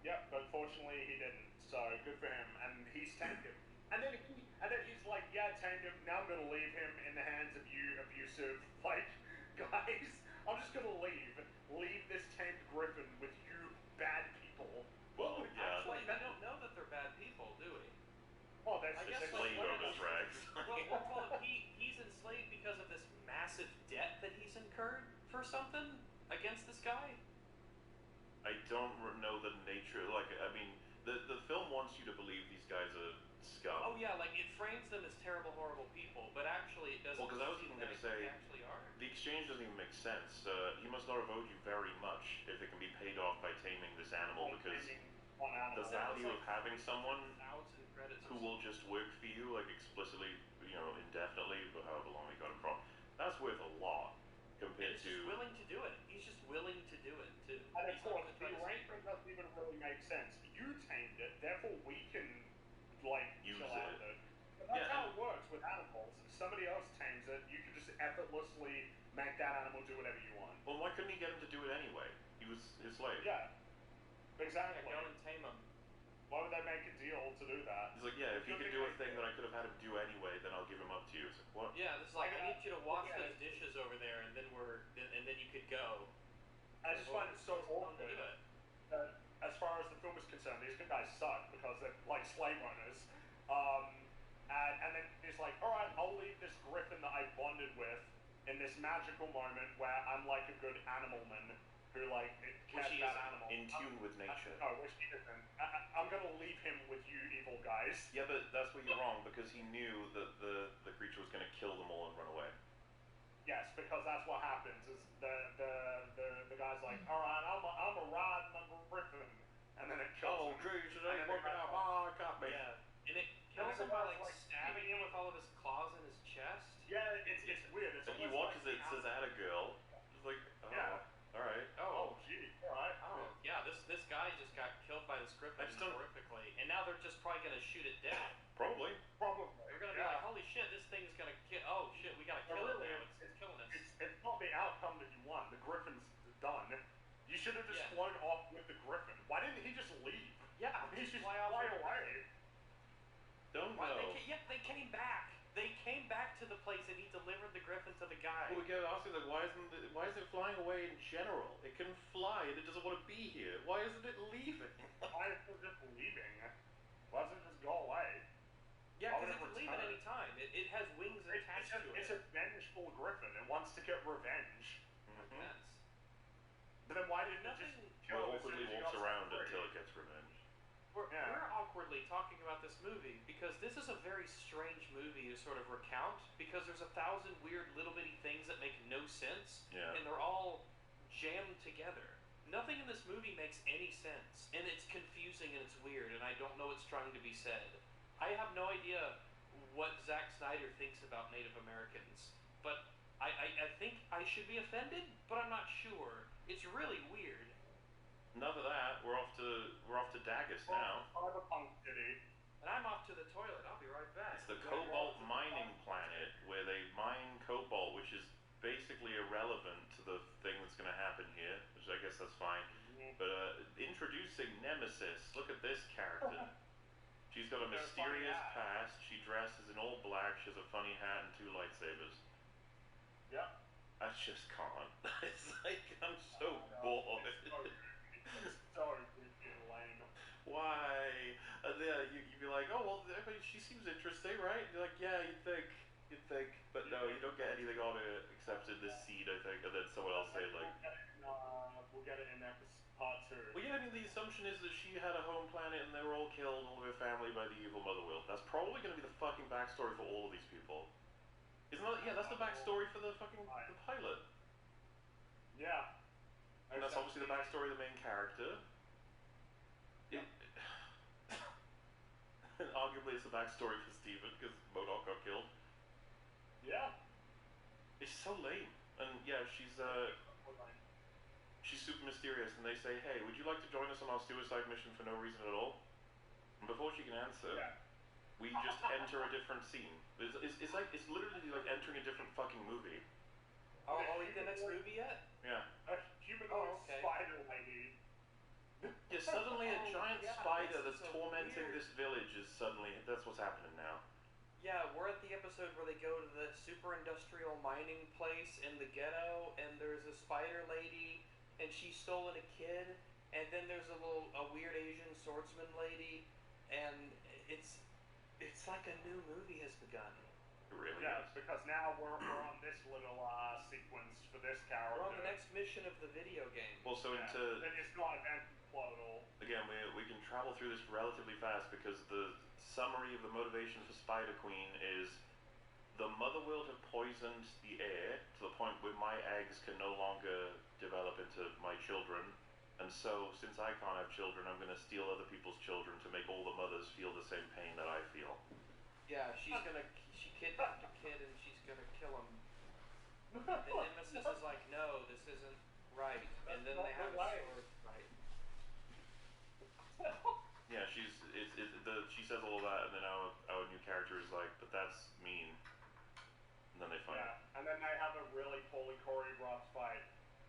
Yep, but fortunately he didn't. So good for him, and he's tamed him. And then he's like, yeah, tamed him. Now I'm gonna leave him in the hands of you abusive, like guys. I'm just gonna leave this tamed Griffin with you bad people. Well, yeah. Actually, we don't know that they're bad people, do we? Oh, that's I guess just Slave owners, rags. well, he's enslaved because of this massive debt that he's incurred for something against this guy. I don't know the nature. Like, I mean, the film wants you to believe these guys are scum. Oh yeah, like it frames them as terrible, horrible people, but actually it doesn't. Well, because I was seem even that going to say, they actually are. the exchange doesn't even make sense. He must not have owed you very much if it can be paid off by taming this animal, because the value of having someone who will just work for you, like explicitly, indefinitely, but however long we got him from, that's worth a lot compared He's to. just willing to do it. He's just willing to do it too. And of He's not course, gonna the try to arrangement doesn't even really make sense. You tamed it, therefore we can, like, Use chill out it. with it. But that's Yeah, how it works with animals. If somebody else tames it, you can just effortlessly make that animal do whatever you want. Well, why couldn't he get him to do it anyway? He was his slave. Yeah, exactly. Go and tame him. Why would they make a deal to do that? He's like, yeah, if he could do a thing that I could have had him do anyway, then I'll give him up to you. It's like, what? Yeah, this is like I need you to wash those dishes over there, and then then you could go. I just find it so awkward. Do it. As far as the film is concerned, these guys suck because they're like slave owners. And then he's like, all right, I'll leave this Griffin that I bonded with in this magical moment where I'm like a good animalman who like cares he about is animals. in tune with nature. No, which he isn't. I'm gonna leave him with you evil guys. Yeah, but that's where you're wrong, because he knew that the creature was going to kill them all and run away. Yes, because that's what happens. Is the guy's like, all right, I'm a riding a Griffin, and then it kills him. geez, it And then the guy's like, copy. Yeah, and it kills him by like stabbing him with all of his claws in his chest. Yeah, it's weird. It's And he almost watches it, like says, "Add a girl." It's like, oh, Yeah. all right. Oh, gee, all right. Oh yeah, this guy just got killed by this Griffin I just don't- horrifically, and now they're just probably gonna shoot it dead. Probably. Probably. They're gonna be like, holy shit, this thing's gonna kill. Oh shit, we gotta kill it really, now. It's killing us. It's not the outcome that you want. The Griffin's done. You should have just Yeah. flown off with the Griffin. Why didn't he just leave? Yeah, He just should fly off fly with the away. Don't Why, know. they came back. They came back to the place and he delivered the Griffin to the guy. Well, we gotta ask you, like, why is it flying away in general? It can fly, and it doesn't want to be here. Why isn't it leaving? Why is it just leaving? Why doesn't it just go away? Yeah, Why because would it can leave return? at any time. It has wings attached to it. It's a vengeful Griffin. It wants to get revenge. Yes. But then why didn't it just It kill him as soon awkwardly as he walks got around free? until it gets revenge. We're awkward awkwardly talking about this movie because this is a very strange movie to sort of recount because there's 1,000 weird little bitty things that make no sense, Yeah. and they're all jammed together. Nothing in this movie makes any sense, and it's confusing and it's weird, and I don't know what's trying to be said. I have no idea what Zack Snyder thinks about Native Americans, but I think I should be offended, but I'm not sure. It's really weird. Enough of that. We're off to Daggis now. Cyberpunk City. And I'm off to the toilet. I'll be right back. It's the cobalt mining planet where they mine cobalt, which is basically irrelevant to the thing that's going to happen here, which I guess that's fine. But introducing Nemesis. Look at this character. She's got a mysterious past. She dresses in all black. She has a funny hat and 2 lightsabers. Yeah. I just can't. It's like I'm so bored. It's so lame. Why? You'd be like, oh well, she seems interesting, right? You're like, yeah, you'd think, but no, you don't get anything on her except in this scene, I think, and then someone else say like, we'll get it in episode part 2. well, yeah, I mean, the assumption is that she had a home planet and they were all killed, all of her family, by the evil Motherworld. That's probably going to be the fucking backstory for all of these people. Isn't that? Yeah, that's the backstory for the fucking the pilot. Yeah. And that's obviously the backstory of the main character. And arguably it's the backstory for Steven, because MODOK got killed. Yeah. It's so lame. And yeah, she's super mysterious, and they say, hey, would you like to join us on our suicide mission for no reason at all? And before she can answer, we just enter a different scene. It's literally like entering a different fucking movie. Oh, are we in the next movie yet? Yeah. A humanoid spider lady. Yeah, suddenly a giant spider that's tormenting this village is that's what's happening now. Yeah, we're at the episode where they go to the super industrial mining place in the ghetto, and there's a spider lady, and she's stolen a kid, and then there's a weird Asian swordsman lady, and it's like a new movie has begun. It really is. Because now we're on this little sequence for this character. We're on the next mission of the video game. Well, so into it's not anti-plodal. Again, we can travel through this relatively fast because the summary of the motivation for Spider Queen is the Motherworld have poisoned the air to the point where my eggs can no longer develop into my children, and so since I can't have children, I'm going to steal other people's children to make all the mothers feel the same pain that I feel. Yeah, she kidnapped a kid and she's gonna kill him. And Nemesis is like, no, this isn't right. And then they have a sword fight. Yeah, she says all of that, and then our new character is like, but that's mean. And then they fight. Yeah, and then they have a really poorly choreographed fight.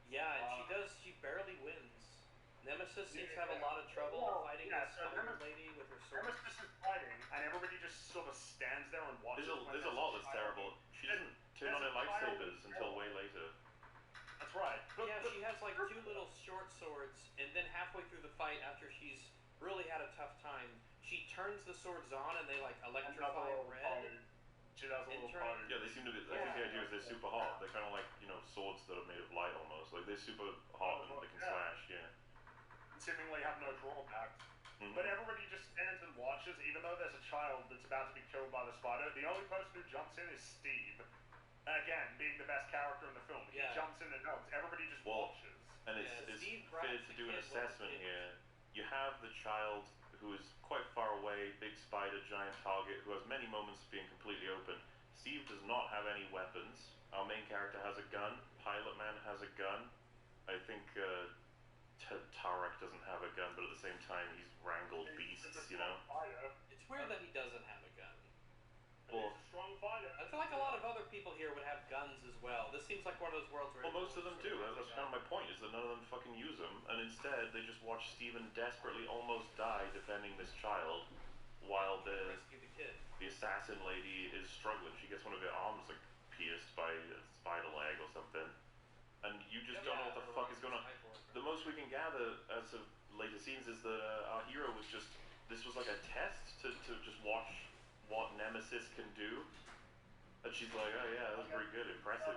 Yeah, and she barely wins. Nemesis seems to have a lot of trouble fighting this spider lady with her sword. Nemesis is fighting, and everybody just sort of stands there and watches. There's a lot that's terrible. She doesn't turn on her lightsabers until way later. That's right. Yeah, she has like 2 little short swords, and then halfway through the fight, after she's really had a tough time, she turns the swords on and they like electrify red. She does a little pose. Yeah, they seem to be. I think the idea is they're super hot. They're kind of like swords that are made of light almost. Like they're super hot and they can slash. Yeah. Seemingly have no drawbacks. But everybody just stands and watches, even though there's a child that's about to be killed by the spider. The only person who jumps in is Steve. Again, being the best character in the film. He jumps in and helps. Everybody just watches. And it's fair to do an assessment here. You have the child who is quite far away, big spider, giant target, who has many moments of being completely open. Steve does not have any weapons. Our main character has a gun. Pilot Man has a gun. I think Tarek doesn't have a gun, but at the same time he's wrangled beasts, you know? It's weird that he doesn't have a gun. Well, he's a strong fighter. I feel like a lot of other people here would have guns as well. This seems like one of those worlds where... Well, most of them do. That's kind of my point, is that none of them fucking use them, and instead they just watch Steven desperately almost die defending this child while the assassin lady is struggling. She gets one of her arms like pierced by a spider leg or something. And you just don't know what the fuck is going on. The most we can gather as of later scenes is that our hero was just... This was like a test to just watch what Nemesis can do. And she's like, oh yeah, that was pretty good, impressive.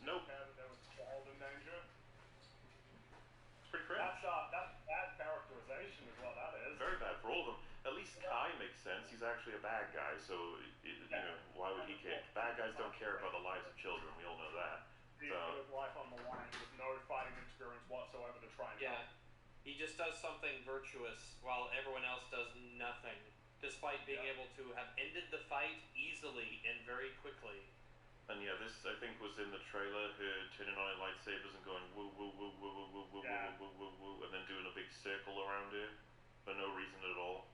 Nope. There was a child in danger. It's pretty cringe. That's bad characterization is what that is. Very bad for all a bad guy, so you know, why would he care? Bad guys don't care about the lives of children. We all know that. He put his life on the line with no fighting experience whatsoever to try and help. He just does something virtuous while everyone else does nothing, despite being able to have ended the fight easily and very quickly. And yeah, this I think was in the trailer, her turning on her lightsabers and going woo woo woo woo woo woo woo woo woo woo woo, and then doing a big circle around her for no reason at all.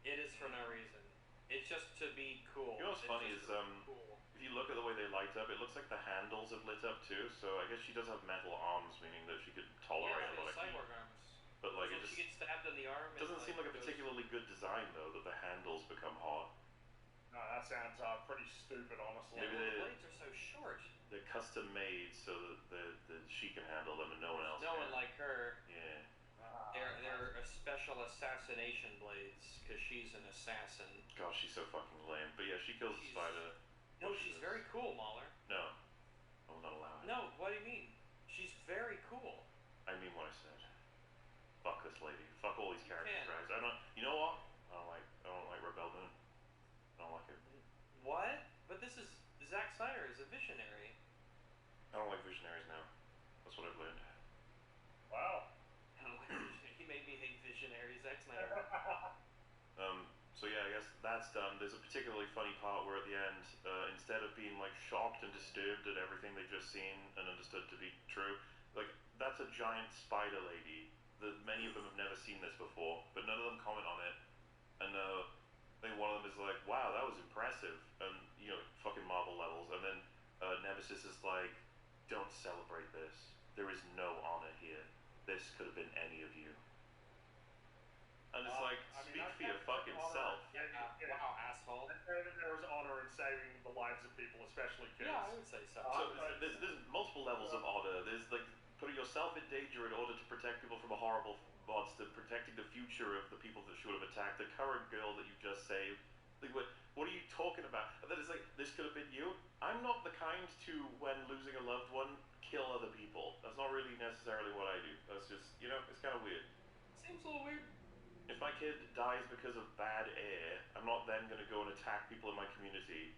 It is for no reason. It's just to be cool. You know what's funny is if you look at the way they light up, it looks like the handles have lit up too. So I guess she does have metal arms, meaning that she could tolerate a lot of heat. Cyborg arms. But like So it just she gets stabbed in the arm. doesn't seem like a particularly good design though that the handles become hot. No, that sounds pretty stupid, honestly. Maybe the blades are so short. They're custom made so that she can handle them and no one else No can. one like her. Yeah. They're a special assassination blades because she's an assassin. Gosh, she's so fucking lame. But yeah, she kills the spider. No, she's very cool, Mahler. No. I will not allow it. No, what do you mean? She's very cool. I mean what I said. Fuck this lady. Fuck all these characters, can't. guys. I don't. You know what? I don't like Rebel Moon. I don't like it. What? But this is Zack Snyder is a visionary. I don't like visionaries now. That's what I've learned. Wow. I don't like visionary. He made me hate visionary Zack Snyder. So yeah, I guess that's done. There's a particularly funny part where at the end, instead of being like shocked and disturbed at everything they've just seen and understood to be true, like that's a giant spider lady. Many of them have never seen this before, but none of them comment on it. And I think one of them is like, "Wow, that was impressive," and you know, fucking Marvel levels. And then Nemesis is like, "Don't celebrate this. There is no honor here. This could have been any of you." And it's like, speak for your fucking self. Wow, asshole. There was honor in saving the lives of people, especially kids. Yeah, I would say so. So there's multiple levels of honor. There's like putting yourself in danger in order to protect people from a horrible monster, protecting the future of the people that should have attacked the current girl that you just saved. Like, what are you talking about? And then it's like, this could have been you. I'm not the kind to, when losing a loved one, kill other people. That's not really necessarily what I do. That's just, you know, it's kind of weird. Seems a little weird. If my kid dies because of bad air, I'm not then going to go and attack people in my community,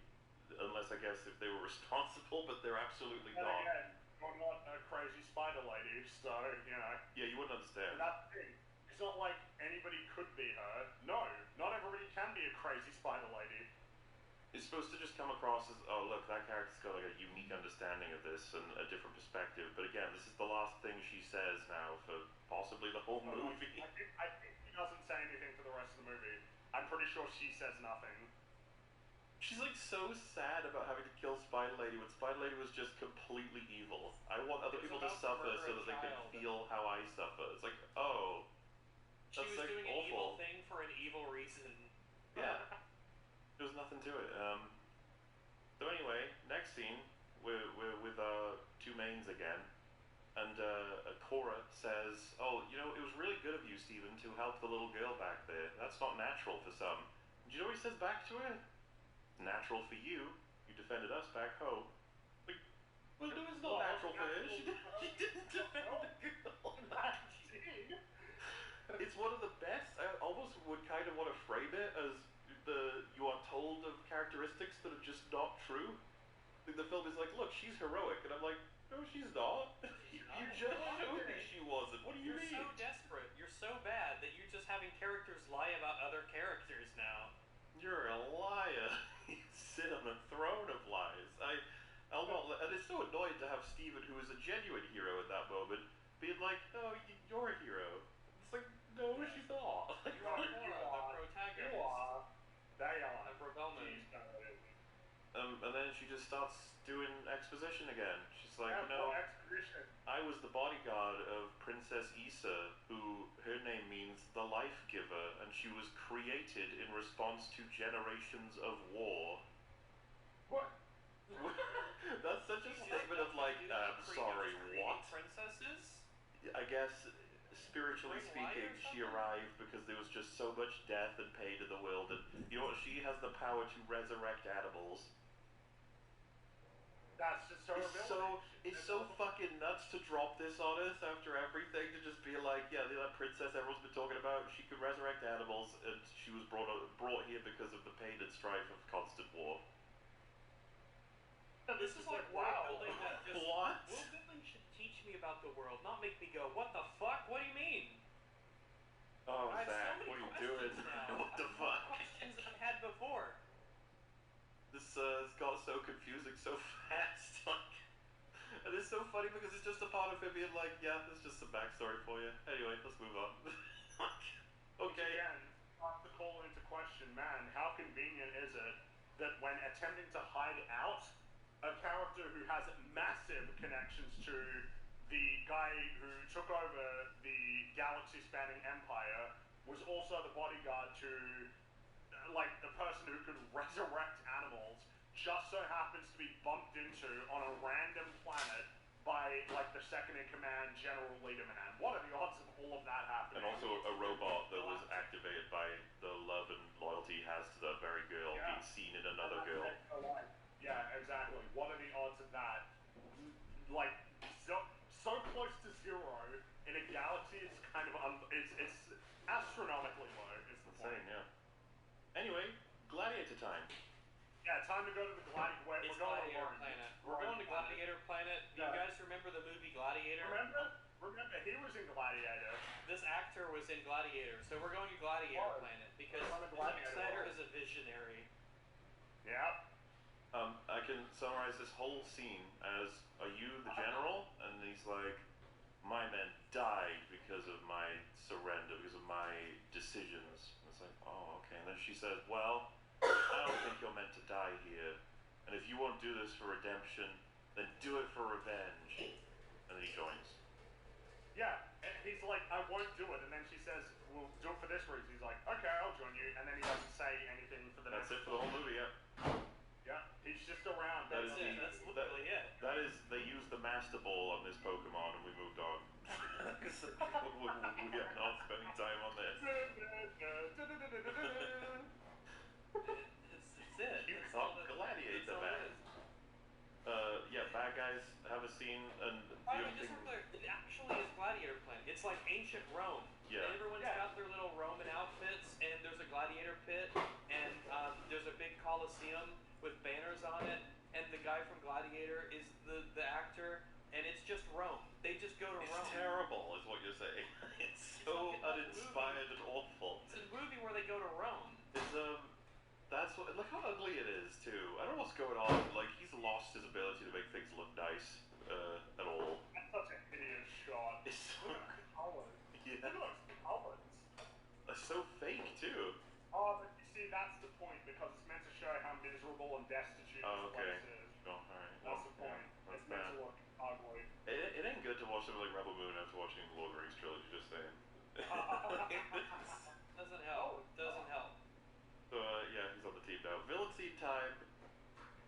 unless I guess if they were responsible, but they're absolutely And not. again, you're not a crazy spider lady, so, you know. Yeah, you wouldn't understand. That's the thing. It's not like anybody could be her. No, not everybody can be a crazy spider lady. It's supposed to just come across as, oh look, that character's got like a unique understanding of this and a different perspective. But again, this is the last thing she says now for possibly the whole movie. I think she doesn't say anything for the rest of the movie. I'm pretty sure she says nothing. She's like so sad about having to kill Spider Lady when Spider Lady was just completely evil. I want other people to suffer so that they can feel how I suffer. It's like, oh, She that's was like doing an evil awful. thing for an evil reason. Yeah. There was nothing to it. So anyway, next scene, we're with two mains again, and Cora says, "Oh, you know, it was really good of you, Steven, to help the little girl back there. That's not natural for some." Do you know what he says back to her? "Natural for you. You defended us back home." Like, well, no, it's not natural for her. She didn't defend the girl. It's one of the best. I almost would kind of want to frame it as you are told of characteristics that are just not true. Like the film is like, look, she's heroic, and I'm like, no, she's not. You just showed me she wasn't. What do you mean? You're so desperate. You're so bad that you're just having characters lie about other characters now. You're a liar. You sit on a throne of lies. I'll not. And it's so annoying to have Steven, who is a genuine hero at that moment, being like, no, you're a hero. It's like, no, she's not. You are the protagonist. You are. They are. Of Rebel Moon. And then she just starts doing exposition again. She's like, Yeah, you know, exposition. I was the bodyguard of Princess Issa, who her name means the life giver, and she was created in response to generations of war. What? That's such a statement of like, sorry, what? Princesses? I guess, spiritually Bring light speaking, or she something? arrived because there was just so much death and pain in the world, and you know what? She has the power to resurrect animals. That's just her ability. It's so fucking nuts to drop this on us after everything, to just be like, yeah, that princess everyone's been talking about, she could resurrect animals, and she was brought here because of This is like wow. world building that just What? World building should teach me about the world, not make me go, what the fuck? What do you mean? Oh, I have Zach, so many what are you doing? questions now. What the I have more fuck? questions than I've had before. This has got so confusing so fast. Like, and it's so funny because it's just a part of it being like, yeah, there's just some backstory for you. Anyway, let's move on. Okay. Again, not to call into question, man, how convenient is it that when attempting to hide out, a character who has massive connections to the guy who took over the galaxy-spanning empire was also the bodyguard to, like, the person who could resurrect animals, just so happens to be bumped into on a random planet by, like, the second-in-command General Leaderman. What are the odds of all of that happening? And also a robot that was activated by the love and loyalty he has to that very girl being seen in another girl. Yeah, exactly. What are the odds of that? Like, so close to zero in a galaxy, it's kind of it's astronomically low. Is the point? Insane, yeah. Anyway, gladiator time. Yeah, time to go to the Gladiator. We're It's going Gladiator alone. Planet. We're going to Gladiator Planet. Do you guys remember the movie Gladiator? Remember, he was in Gladiator. This actor was in Gladiator, so we're going to Gladiator Planet because Zack Snyder is a visionary. Yeah. I can summarize this whole scene as, are you the general? And he's like, my men died because of my surrender, because of my decisions. And it's like, oh, okay. And then she says, well, I don't think you're meant to die here. And if you won't do this for redemption, then do it for revenge. And then he joins. Yeah, and he's like, I won't do it. And then she says, we'll do it for this reason. He's like, okay, I'll join you. And then he doesn't say anything for the That's next. it for the whole movie, yeah. Yeah, he's just around. That's it. That's literally it. That is, they used the Master Ball on this Pokemon and we moved on. we are not spending time on this. It's it. You That's thought all Gladiator that's all man. it is. Yeah, bad guys have a scene and By the the way, other just thing. real clear, it actually is Gladiator Planet. It's like ancient Rome. Yeah. Everyone's got their little Roman outfits, and there's a gladiator pit, and there's a big coliseum with banners on it, and the guy from Gladiator is the actor, and it's just Rome. They just go to It's Rome. terrible, is what you're saying. It's so uninspired and awful. It's a movie where they go to Rome. It's that's what. Look how ugly it is too. I don't know what's going on. Like he's lost his ability to make things look nice at all. That's such a hideous shot. It's so Look at the colors. yeah. Look at those colors. It's so fake too. Oh, but you see, that's the point, because it's meant to show how miserable and destitute Oh, this okay. place is. Oh, alright. That's the point. Yeah, It's that's meant bad. to look ugly. It ain't good to watch something like Rebel Moon after watching the Lord of the Rings trilogy. Just saying. Doesn't help. Doesn't help. So yeah, he's on the team now. Villain seed time.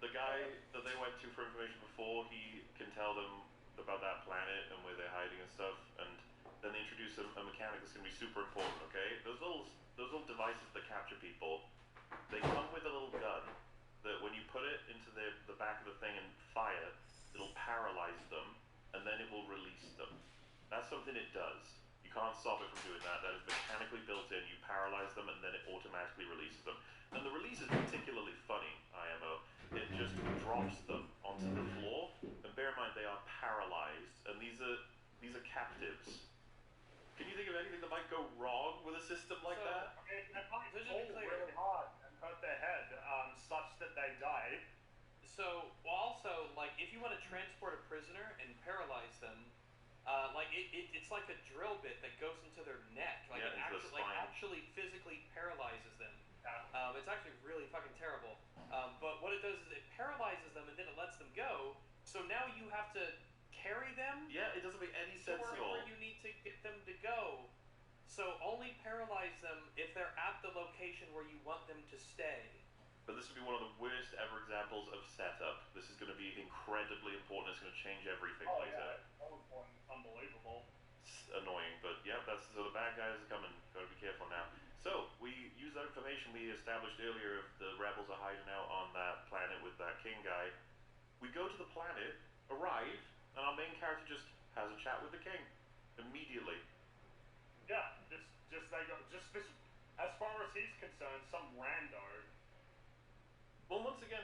The guy that they went to for information before, he can tell them about that planet and where they're hiding and stuff. And then they introduce a mechanic that's gonna be super important. Okay, those little devices that capture people, they come with a little gun that when you put it into the back of the thing and fire, it'll paralyze them, and then it will release them. That's something it does. You can't stop it from doing that. That is mechanically built in. You paralyze them, and then it automatically releases them. And the release is particularly funny, IMO. It just drops them onto the floor. And bear in mind, they are paralyzed, and these are captives. Can you think of anything that might go wrong with a system like that? It might Just to be fall clear. really hard and hurt their head, such that they die. So, also, like, if you want to transport a prisoner and paralyze them, like, it's like a drill bit that goes into their neck. Like, Yeah, it into the actually, spine. actually physically paralyzes them. Yeah. It's actually really fucking terrible. But what it does is it paralyzes them and then it lets them go. So now you have to carry them Yeah, it doesn't make any to sense at all. wherever you need to get them to go. So only paralyze them if they're at the location where you want them to stay. But this would be one of the worst ever examples of setup. This is going to be incredibly important. It's going to change everything Oh later. yeah, that was one unbelievable. It's annoying, but yeah, that's so the bad guys are coming. Got to be careful now. So we use that information we established earlier. If the rebels are hiding out on that planet with that king guy, we go to the planet, arrive, and our main character just has a chat with the king immediately. Yeah, just they go, just this. As far as he's concerned, some rando. Well, once again,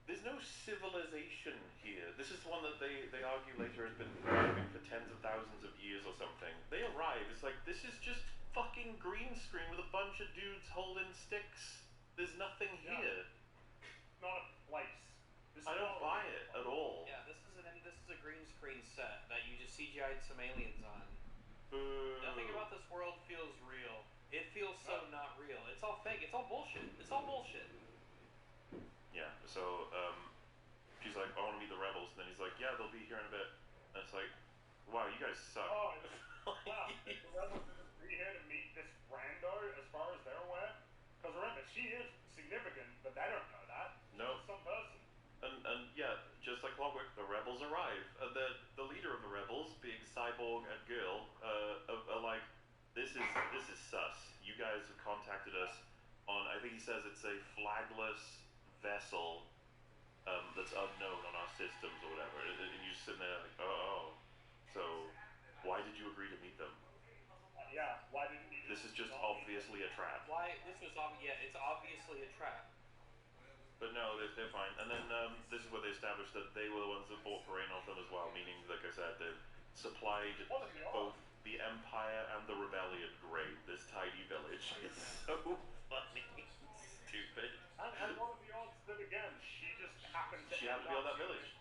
there's no civilization here. This is one that they argue later has been thriving for tens of thousands of years or something. They arrive, it's like, this is just fucking green screen with a bunch of dudes holding sticks. There's nothing here. Not a place. I don't buy it at all. Yeah, this is a green screen set that you just CGI'd some aliens on. Boo. Nothing about this world feels real. It feels so not real. It's all fake. It's all bullshit. It's all bullshit. Yeah, so, she's like, I want to meet the rebels, and then he's like, yeah, they'll be here in a bit. And it's like, wow, you guys suck. Oh, wow. The rebels are just here to meet this rando, as far as they're aware. Because remember, she is significant, but they don't know that. No. She's some person. And yeah, just like clockwork, the rebels arrive. And the leader of the rebels, being Cyborg and Girl, are like, this is sus. You guys have contacted us on, I think he says it's a flagless vessel that's unknown on our systems or whatever. And you just sitting there like, oh. So, why did you agree to meet them? Yeah, why didn't you? This is just obviously a trap. Why? This was it's obviously a trap. But no, they're fine. And then this is where they established that they were the ones that bought terrain off them as well, meaning, like I said, they've supplied both the Empire and the Rebellion grade. This tiny village is so funny, stupid. And what are the odds that, again, she just happened to She happened to be on that village.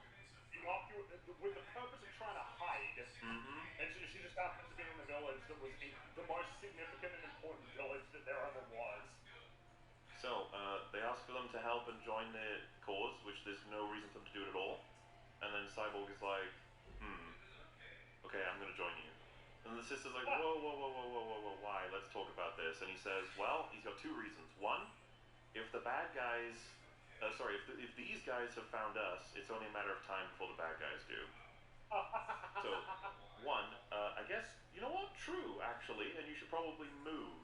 With the purpose of trying to hide, and she just happened to be in the village that was the most significant and important village that there ever was. So, they ask for them to help and join their cause, which there's no reason for them to do it at all. And then Cyborg is like, okay, I'm gonna join you. And the sister's like, whoa, why? Let's talk about this. And he says, well, he's got two reasons. One, if the bad guys, if these guys have found us, it's only a matter of time before the bad guys do. So, one, I guess, you know what? True, actually, and you should probably move.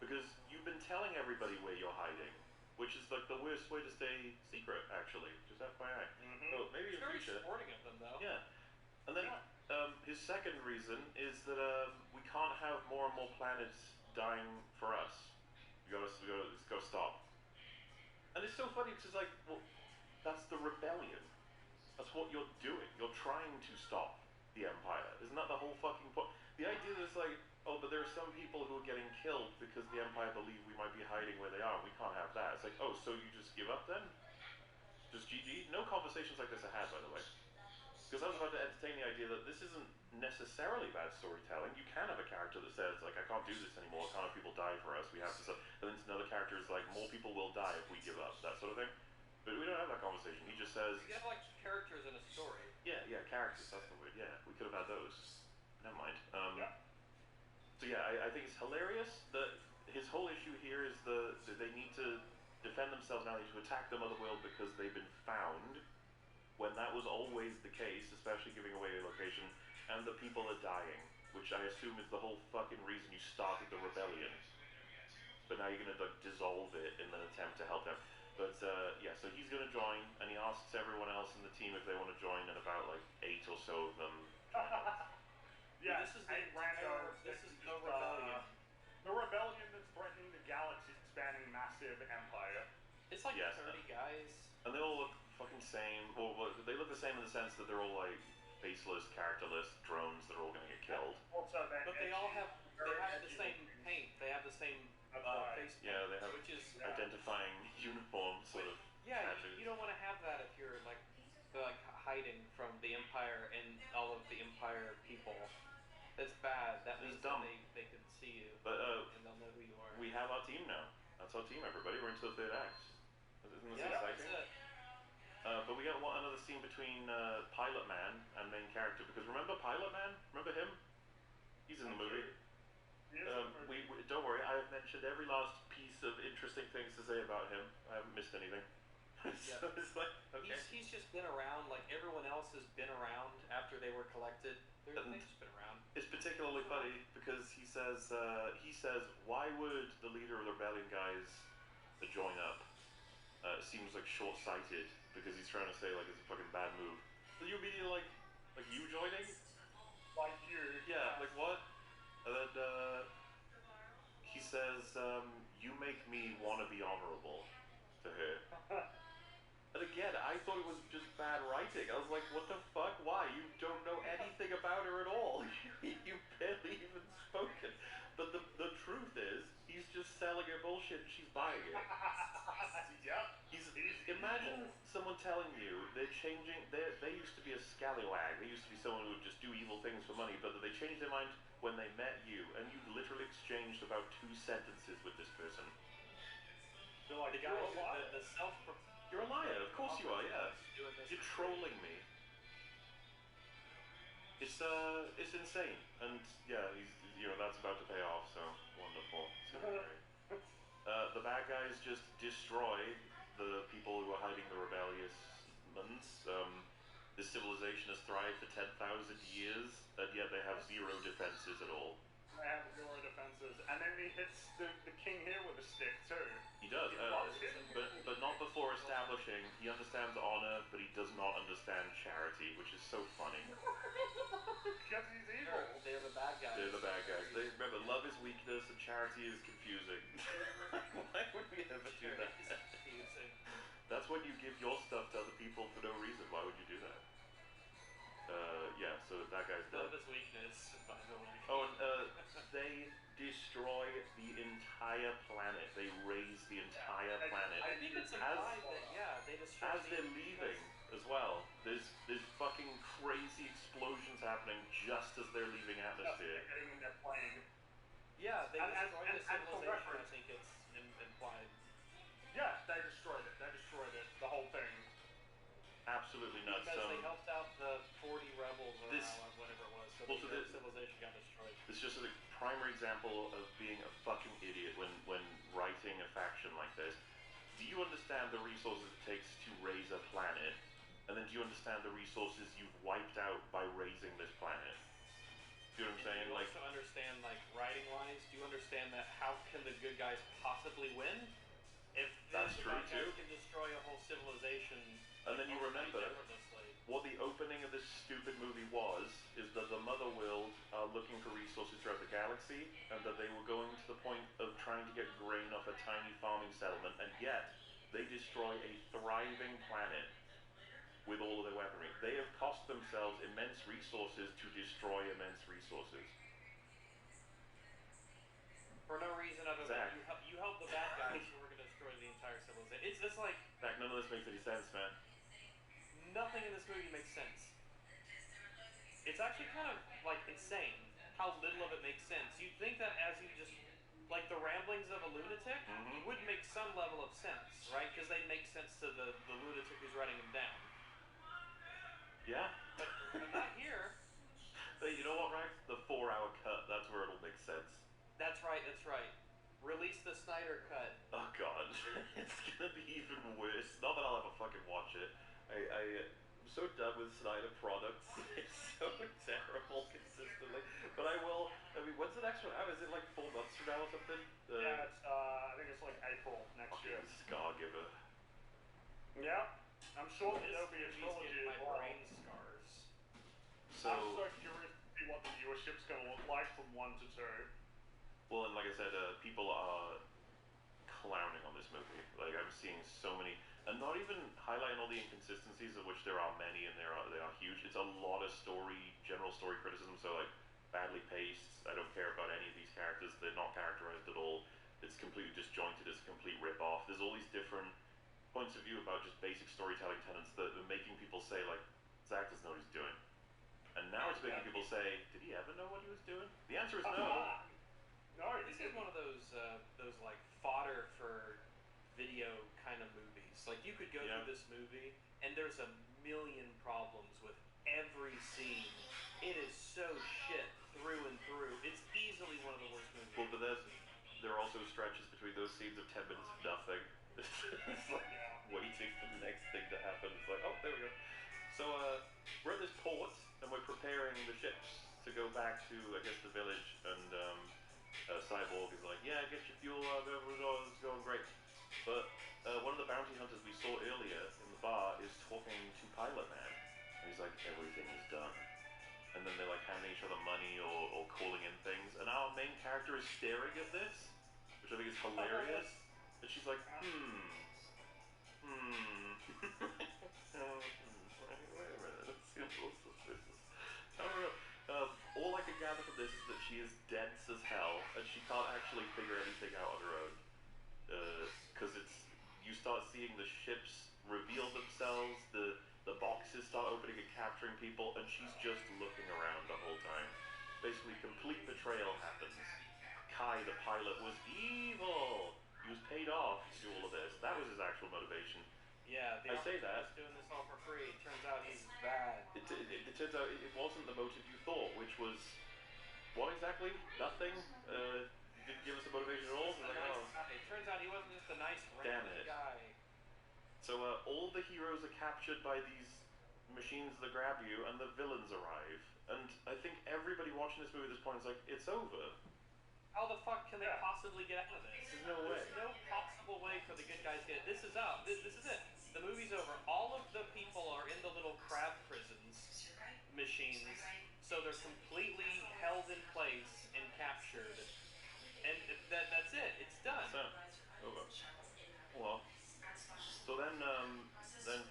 Because you've been telling everybody where you're hiding, which is like the worst way to stay secret, actually. Just FYI. So maybe in the future. Very sporting of them, though. Yeah. And then his second reason is that we can't have more and more planets dying for us. It's got to stop. And it's so funny because it's like, well, that's the rebellion. That's what you're doing. You're trying to stop the Empire. Isn't that the whole fucking point? The idea that it's like, oh, but there are some people who are getting killed because the Empire believe we might be hiding where they are. We can't have that. It's like, oh, so you just give up then? Just GG? No conversations like this are had, by the way. Because I was about to entertain the idea that this isn't necessarily bad storytelling. You can have a character that says, like, I can't do this anymore. I can't have people die for us. We have to... And then another character is like, more people will die if we give up. That sort of thing. But we don't have that conversation. He just says... You have, like, characters in a story. Yeah, characters. That's the word. Yeah, we could have had those. Never mind. So yeah, I think it's hilarious that his whole issue here is that they need to defend themselves now. They need to attack the Motherworld because they've been found, when that was always the case, especially giving away your location, and the people are dying, which I assume is the whole fucking reason you started the rebellion. But now you're gonna like dissolve it in an attempt to help them. But yeah, so he's gonna join, and he asks everyone else in the team if they want to join, and about like 8 or so of them join up. Yeah, this is the rebellion. The rebellion that's threatening the galaxy-spanning massive empire. It's like 30 guys. And they all look fucking same. Well, they look the same in the sense that they're all like faceless, characterless drones that are all gonna get killed. Also, but they all have the same paint. They have the same face paint. Yeah, they have which is identifying uniform sort of. Yeah, you don't want to have that if you're like hiding from the Empire and all of the Empire people. That's bad. That means dumb. They can see you. But and they'll know who you are. We have our team now. That's our team, everybody. We're into the third act. Isn't this exciting? That's it. But we got another scene between Pilot Man and main character. Because remember Pilot Man? Remember him? He's in the movie. We don't worry. I have mentioned every last piece of interesting things to say about him. I haven't missed anything. So it's like, okay. He's just been around. Like everyone else has been around after they were collected. They've just been around. It's particularly funny because he says, why would the leader of the rebellion guys join up? Seems like short-sighted because he's trying to say like it's a fucking bad move. So you immediately like you joining? Like you? Yeah, like what? And then he says, you make me want to be honorable to her. And again, I thought it was just bad writing. I was like, what the fuck? Why? You don't know anything about her at all. You barely even spoken. But the truth is, he's just selling her bullshit and she's buying it. Yep. Imagine someone telling you they're changing. They used to be a scallywag. They used to be someone who would just do evil things for money, but that they changed their mind when they met you, and you literally exchanged about 2 sentences with this person. They're like, The guy, the self. You're a liar. Of course you are. Yeah. You're trolling me. It's insane, and yeah, that's about to pay off. So wonderful. It's gonna be great. The bad guys just destroy the people who are hiding the rebellious ones. This civilization has thrived for 10,000 years, and yet they have 0 defenses at all. They have 0 defenses, and then he hits the king here with a stick too. He does, but not before establishing he understands honor, but he does not understand charity, which is so funny. Because he's evil. They're the bad guys. They're the bad guys. They remember love is weakness and charity is confusing. Why would we ever do that? That's when you give your stuff to other people for no reason. Why would you do that? Yeah, so that guy's dead. Love is weakness, by the way. Oh, and they destroy the entire planet. They raise the entire planet. I think it's implied that, they destroy as they're leaving as well. There's fucking crazy explosions happening just as they're leaving atmosphere. Just getting in their plane. Yeah, they destroyed the and for civilization, I reference- think it's implied. Yeah, they destroyed it. They destroyed it. The whole thing. Absolutely nuts. Because they helped out the 40 rebels or This- whatever it was, so well, the so this- civilization got destroyed. It's just a primary example of being a fucking idiot when writing a faction like this. Do you understand the resources it takes to raise a planet? And then do you understand the resources you've wiped out by raising this planet? Do you know what I'm saying? Do you Like, also understand, writing-wise, do you understand that how can the good guys possibly win? If That's the true, bad guys too. can destroy a whole civilization and then you remember effortlessly. what the opening of this stupid movie was, is that the Mother World are looking for resources throughout the galaxy, and that they were going to the point of trying to get grain off a tiny farming settlement, and yet they destroy a thriving planet with all of their weaponry. They have cost themselves immense resources to destroy immense resources. For no reason other Zach. than you help the bad guys who are going to destroy the entire civilization. It's just like Zach, none of this makes any sense, man. nothing in this movie makes sense. It's actually kind of insane how little of it makes sense. You'd think that as you just the ramblings of a lunatic would make some level of sense, right? Because they make sense to the lunatic who's writing them down. Yeah. But not here. But you know what, Rex? The 4-hour cut, that's where it'll make sense. That's right. Release the Snyder cut. Oh god, it's gonna be even worse. Not that I'll ever fucking watch it. I'm so done with Snyder products. It's so terrible consistently. But I will. I mean, when's the next one out? Is it 4 months from now or something? Yeah, it's, I think it's April next year. Scargiver. Yeah, I'm sure This there'll be a movie's trilogy getting as my well. brain scars. So, I'm so curious to see what the viewership's going to look like from 1 to 2. well, and like I said, people are clowning on this movie. I'm seeing so many, and not even highlighting all the inconsistencies, of which there are many, and they are huge. It's a lot of general story criticism. So badly paced. I don't care about any of these characters. They're not characterized at all. It's completely disjointed. It's a complete rip-off. There's all these different points of view about just basic storytelling tenets that are making people say Zach doesn't know what he's doing. And now it's making people say, did he ever know what he was doing? The answer is no. No, This is one of those fodder for video kind of movies. You could go through this movie and there's a million problems with every scene. It is so shit through and through. It's easily one of the worst movies. Well, but there are also stretches between those scenes of 10 minutes of nothing. It's waiting for the next thing to happen. It's oh, there we go. So, we're at this port, and we're preparing the ships to go back to, I guess, the village, and Cyborg is yeah, get your fuel, it's going great. But one of the bounty hunters we saw earlier in the bar is talking to Pilot Man, and he's everything is done. And then they're handing each other money or calling in things, and our main character is staring at this, which I think is hilarious. And she's Wait a minute, that seems a little suspicious. I don't know. All I can gather from this is that she is dense as hell, and she can't actually figure anything out on her own. Because you start seeing the ships reveal themselves, the boxes start opening and capturing people, and she's just looking around the whole time. Basically, complete betrayal happens. Kai, the pilot, was evil! He was paid off to do all of this. That was his actual motivation. Yeah, I say that. Doing this all for free. Turns out he's bad. It turns out it wasn't the motive you thought, which was what exactly? Nothing. Didn't give us a motivation at all. It turns out he wasn't just a nice Damn random it. guy. So all the heroes are captured by these machines that grab you, and the villains arrive. And I think everybody watching this movie at this point is like, it's over. How the fuck can they possibly get out of this? There's no way. There's no possible way for the good guys to get. This is out. This is it. The movie's over. All of the people are in the little crab prisons machines, so they're completely held in place and captured. And that's it. It's done. So, over. Well, so then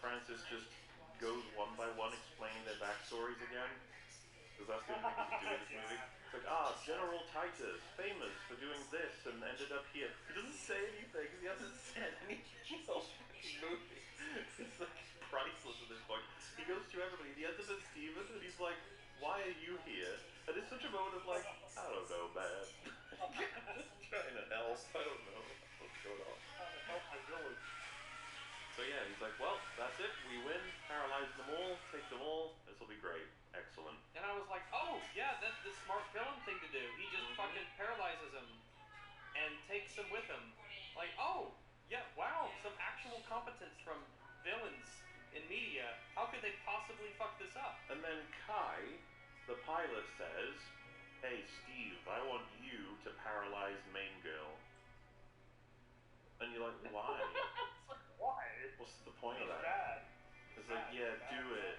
Francis just goes one by one explaining their backstories again. Because that's the only thing he can do in this movie. It's like, General Titus, famous for doing this and ended up here. He doesn't say anything, he hasn't said anything else in the movie. It's like priceless at this point. He goes through everybody, he ends up at Steven, and he's like, why are you here? And it's such a moment of like, I don't know, man. Trying to help, I don't know what's going on. Help my village. So yeah, he's like, well, that's it, we win, paralyze them all, take them all, this will be great. Excellent. And I was like, oh, yeah, that's the smart villain thing to do. He just fucking paralyzes him and takes them with him. Like, oh, yeah, wow, some actual competence from villains in media. How could they possibly fuck this up? And then Kai, the pilot, says, hey, Steve, I want you to paralyze Main Girl. And you're like, why? Why? What's the point of that? Bad. It's like, yeah, do it,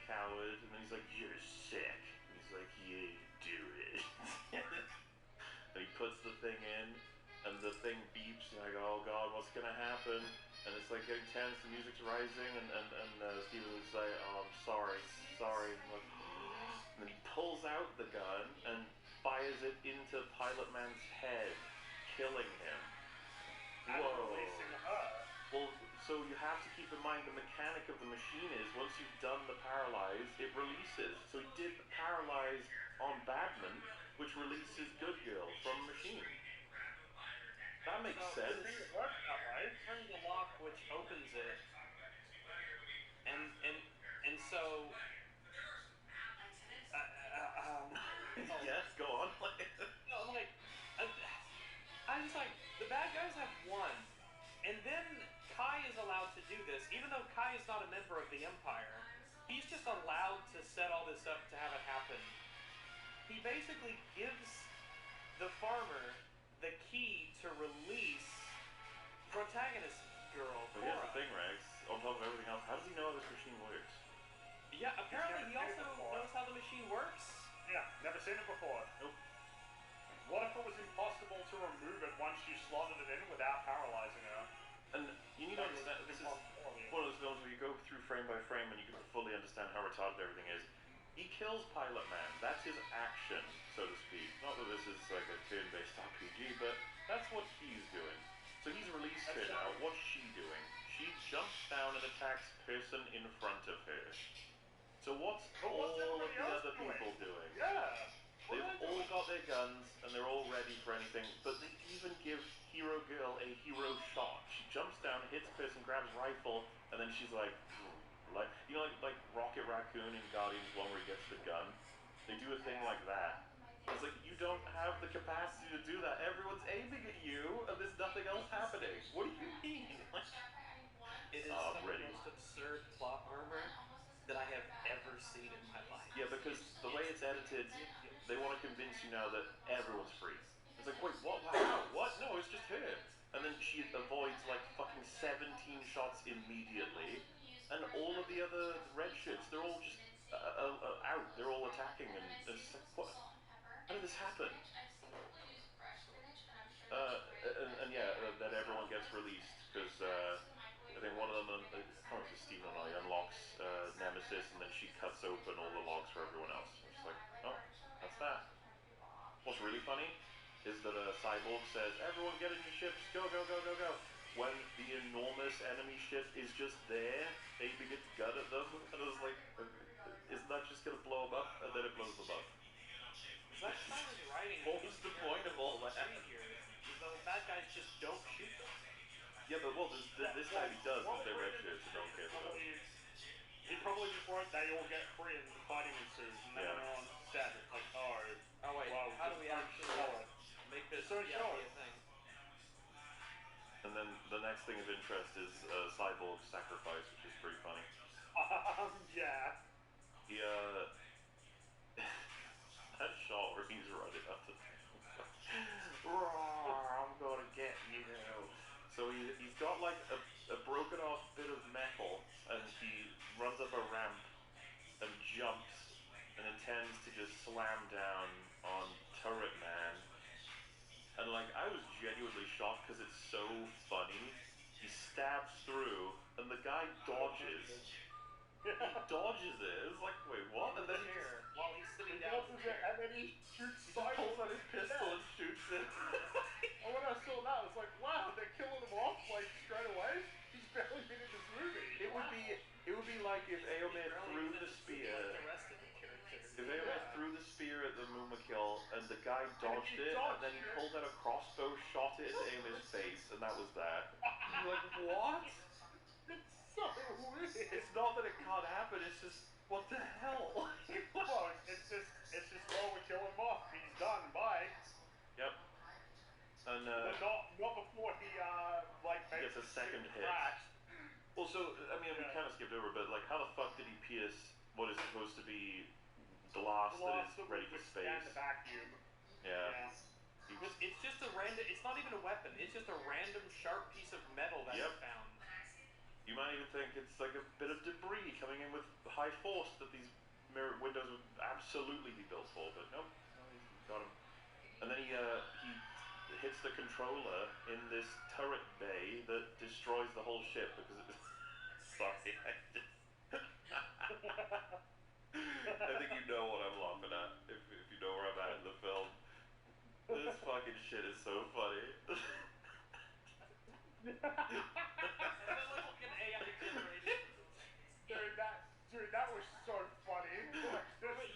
coward. And then he's like, you're sick. And he's like, yeah, do it. And he puts the thing in, and the thing beeps, and I go, oh god, what's gonna happen? And it's like getting tense, the music's rising, and Steven would say, oh, I'm sorry. I'm like, and then he pulls out the gun and fires it into Pilot Man's head, killing him. And releasing her. Well, so you have to keep in mind the mechanic of the machine is once you've done the paralyze, it releases. So he did the paralyze on Badman, which releases Good Girl from machine. That makes sense. It works that way. Turns the lock, which opens it, and so. Yes, go on. No, I'm like, I'm just like, the bad guys have won, and then Kai is allowed to do this, even though Kai is not a member of the Empire. He's just allowed to set all this up to have it happen. He basically gives the farmer the key to release protagonist girl. But here's the thing, Rex. On top of everything else, how does he know how this machine works? Yeah, apparently he also knows how the machine works. Yeah, never seen it before. Nope. What if it was impossible to remove it once you slotted it in without paralyzing her? And you need to understand, this is one of those films where you go through frame by frame and you can fully understand how retarded everything is. He kills Pilot Man. That's his action, so to speak. Not that this is like a turn-based RPG, but that's what he's doing. So he's released her now. What's she doing? She jumps down and attacks person in front of her. So what's all of the other people doing? Yeah. They've all got their guns and they're all ready for anything, but they even give Hero Girl a hero shot. She jumps down, hits person, grabs rifle, and then she's like, you know, like Rocket Raccoon in Guardians 1 where he gets the gun. They do a thing like that. It's like, you don't have the capacity to do that. Everyone's aiming at you, and there's nothing else happening. What do you mean? It is some of the most absurd plot armor that I have ever seen in my life. Yeah, because the way it's edited, they want to convince you now that everyone's free. It's like, wait, what? Wow, what? No, it's just her. And then she avoids like fucking 17 shots immediately. And all of the other red ships, they're all just out. They're all attacking, and it's just like, what? How did this happen? That everyone gets released because I think one of them, I can't remember if Stephen and I unlock this, and then she cuts open all the logs for everyone else. It's like, oh, that's that. What's really funny is that Cyborg says, everyone get in your ships, go, go, go, go, go. When the enormous enemy ship is just there, aiming its gun at them, and I was like, isn't that just gonna blow them up? And then it blows them up. Zack Snyder's writing. What was the point of all that? The bad guys just don't shoot them. Yeah, but well, this time he does, because they're red shirts and don't care about it. He probably just wanted they all get free and fighting ensues, and then everyone's dead. It's like, oh wait, well, how do we actually make this be a thing? And then the next thing of interest is Cyborg's sacrifice, which is pretty funny. Yeah. He that shot where he's running up the I'm gonna get you. So he's got like a broken off bit of metal, and he runs up a ramp and jumps and intends to just slam down on Turret Man. And like, I was genuinely shocked because it's so funny. He stabs through, and the guy dodges. He dodges it. It's like, wait, what? And then he while he's sitting down, and then he shoots pulls out his pistol and shoots it. And when I saw that, I was like, wow, they're killing him off like straight away. He's barely been in this movie. It would be like if Aomir threw the spear. If Aomir threw the spear at the Mumakil and the guy dodged it, and then he pulled out a crossbow, shot it into Aomir's face, and that was that. You're like, what? It's so weird. It's not that it can't happen. It's just, what the hell? Well, it's just well, we kill him off. He's done. Bye. Yep. And but not before he gets a second hit. Crash. Well, so I mean, we kind of skipped over, but like, how the fuck did he pierce what is supposed to be glass that is ready for space? And the vacuum. Yeah. It's just a random. It's not even a weapon. It's just a random sharp piece of metal that he found. You might even think it's like a bit of debris coming in with high force that these mirror windows would absolutely be built for, but nope, he's got him. And then he hits the controller in this turret bay that destroys the whole ship because it. Sorry, I think you know what I'm laughing at if you know where I'm at in the film. This fucking shit is so funny. Dude, that was so funny.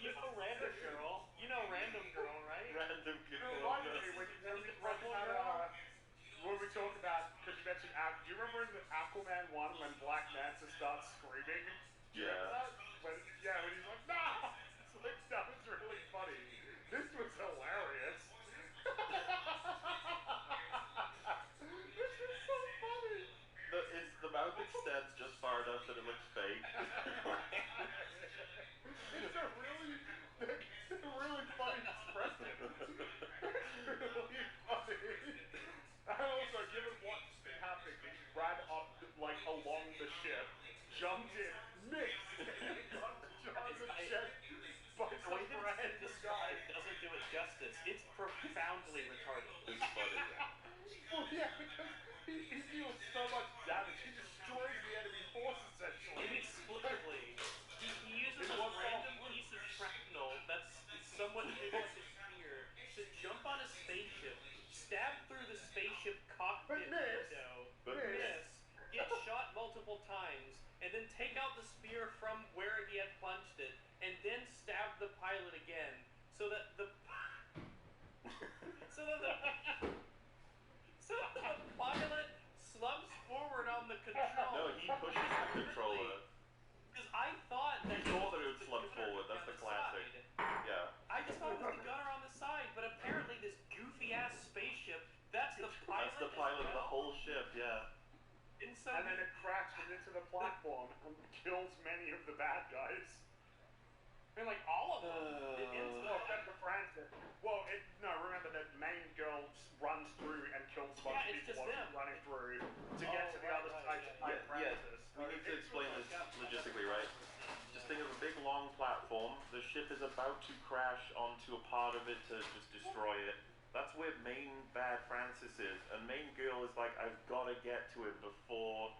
You know Random Girl. You know Random Girl, right? Random Girl. When we talk about, because you mentioned, do you remember in the Aquaman 1 when Black Manta starts screaming? Yeah. When he's like, nah! It's like, that was really funny. This was hilarious. This is so funny. The mouth extends just far enough that it looks fake. It's a really funny expression. It's really funny. And also, given what's been happening, he ran up like along the ship, jumped in, missed, and got the ship. But the way that it's described doesn't do it justice. It's profoundly retarded. It's funny. Well, yeah, because he deals so much damage. He destroys the enemy force essentially. Inexplicably, he uses a random piece of shrapnel that's somewhat big like a spear to jump on a spaceship, stab through the spaceship cockpit window, miss, get shot multiple times, and then take out the spear from where he had plunged it, and then stab the pilot again, so that the pilot slumps forward on the control. No, he pushes the controller. Because I thought that it would slump forward. That's the classic. Yeah. I just thought it was the gunner on the side, but apparently this goofy ass spaceship, that's the pilot. That's the pilot of the whole ship, yeah. And then it crashes into the platform and kills many of the bad guys. And like all of them. It ends well, except for Francis. Well, remember that main girl runs through and kills a bunch of people while she's running through to get to the other side to find Francis. We need to explain this logistically, right? Just think of a big long platform. The ship is about to crash onto a part of it to just destroy it. That's where main bad Francis is, and main girl is like, I've got to get to him before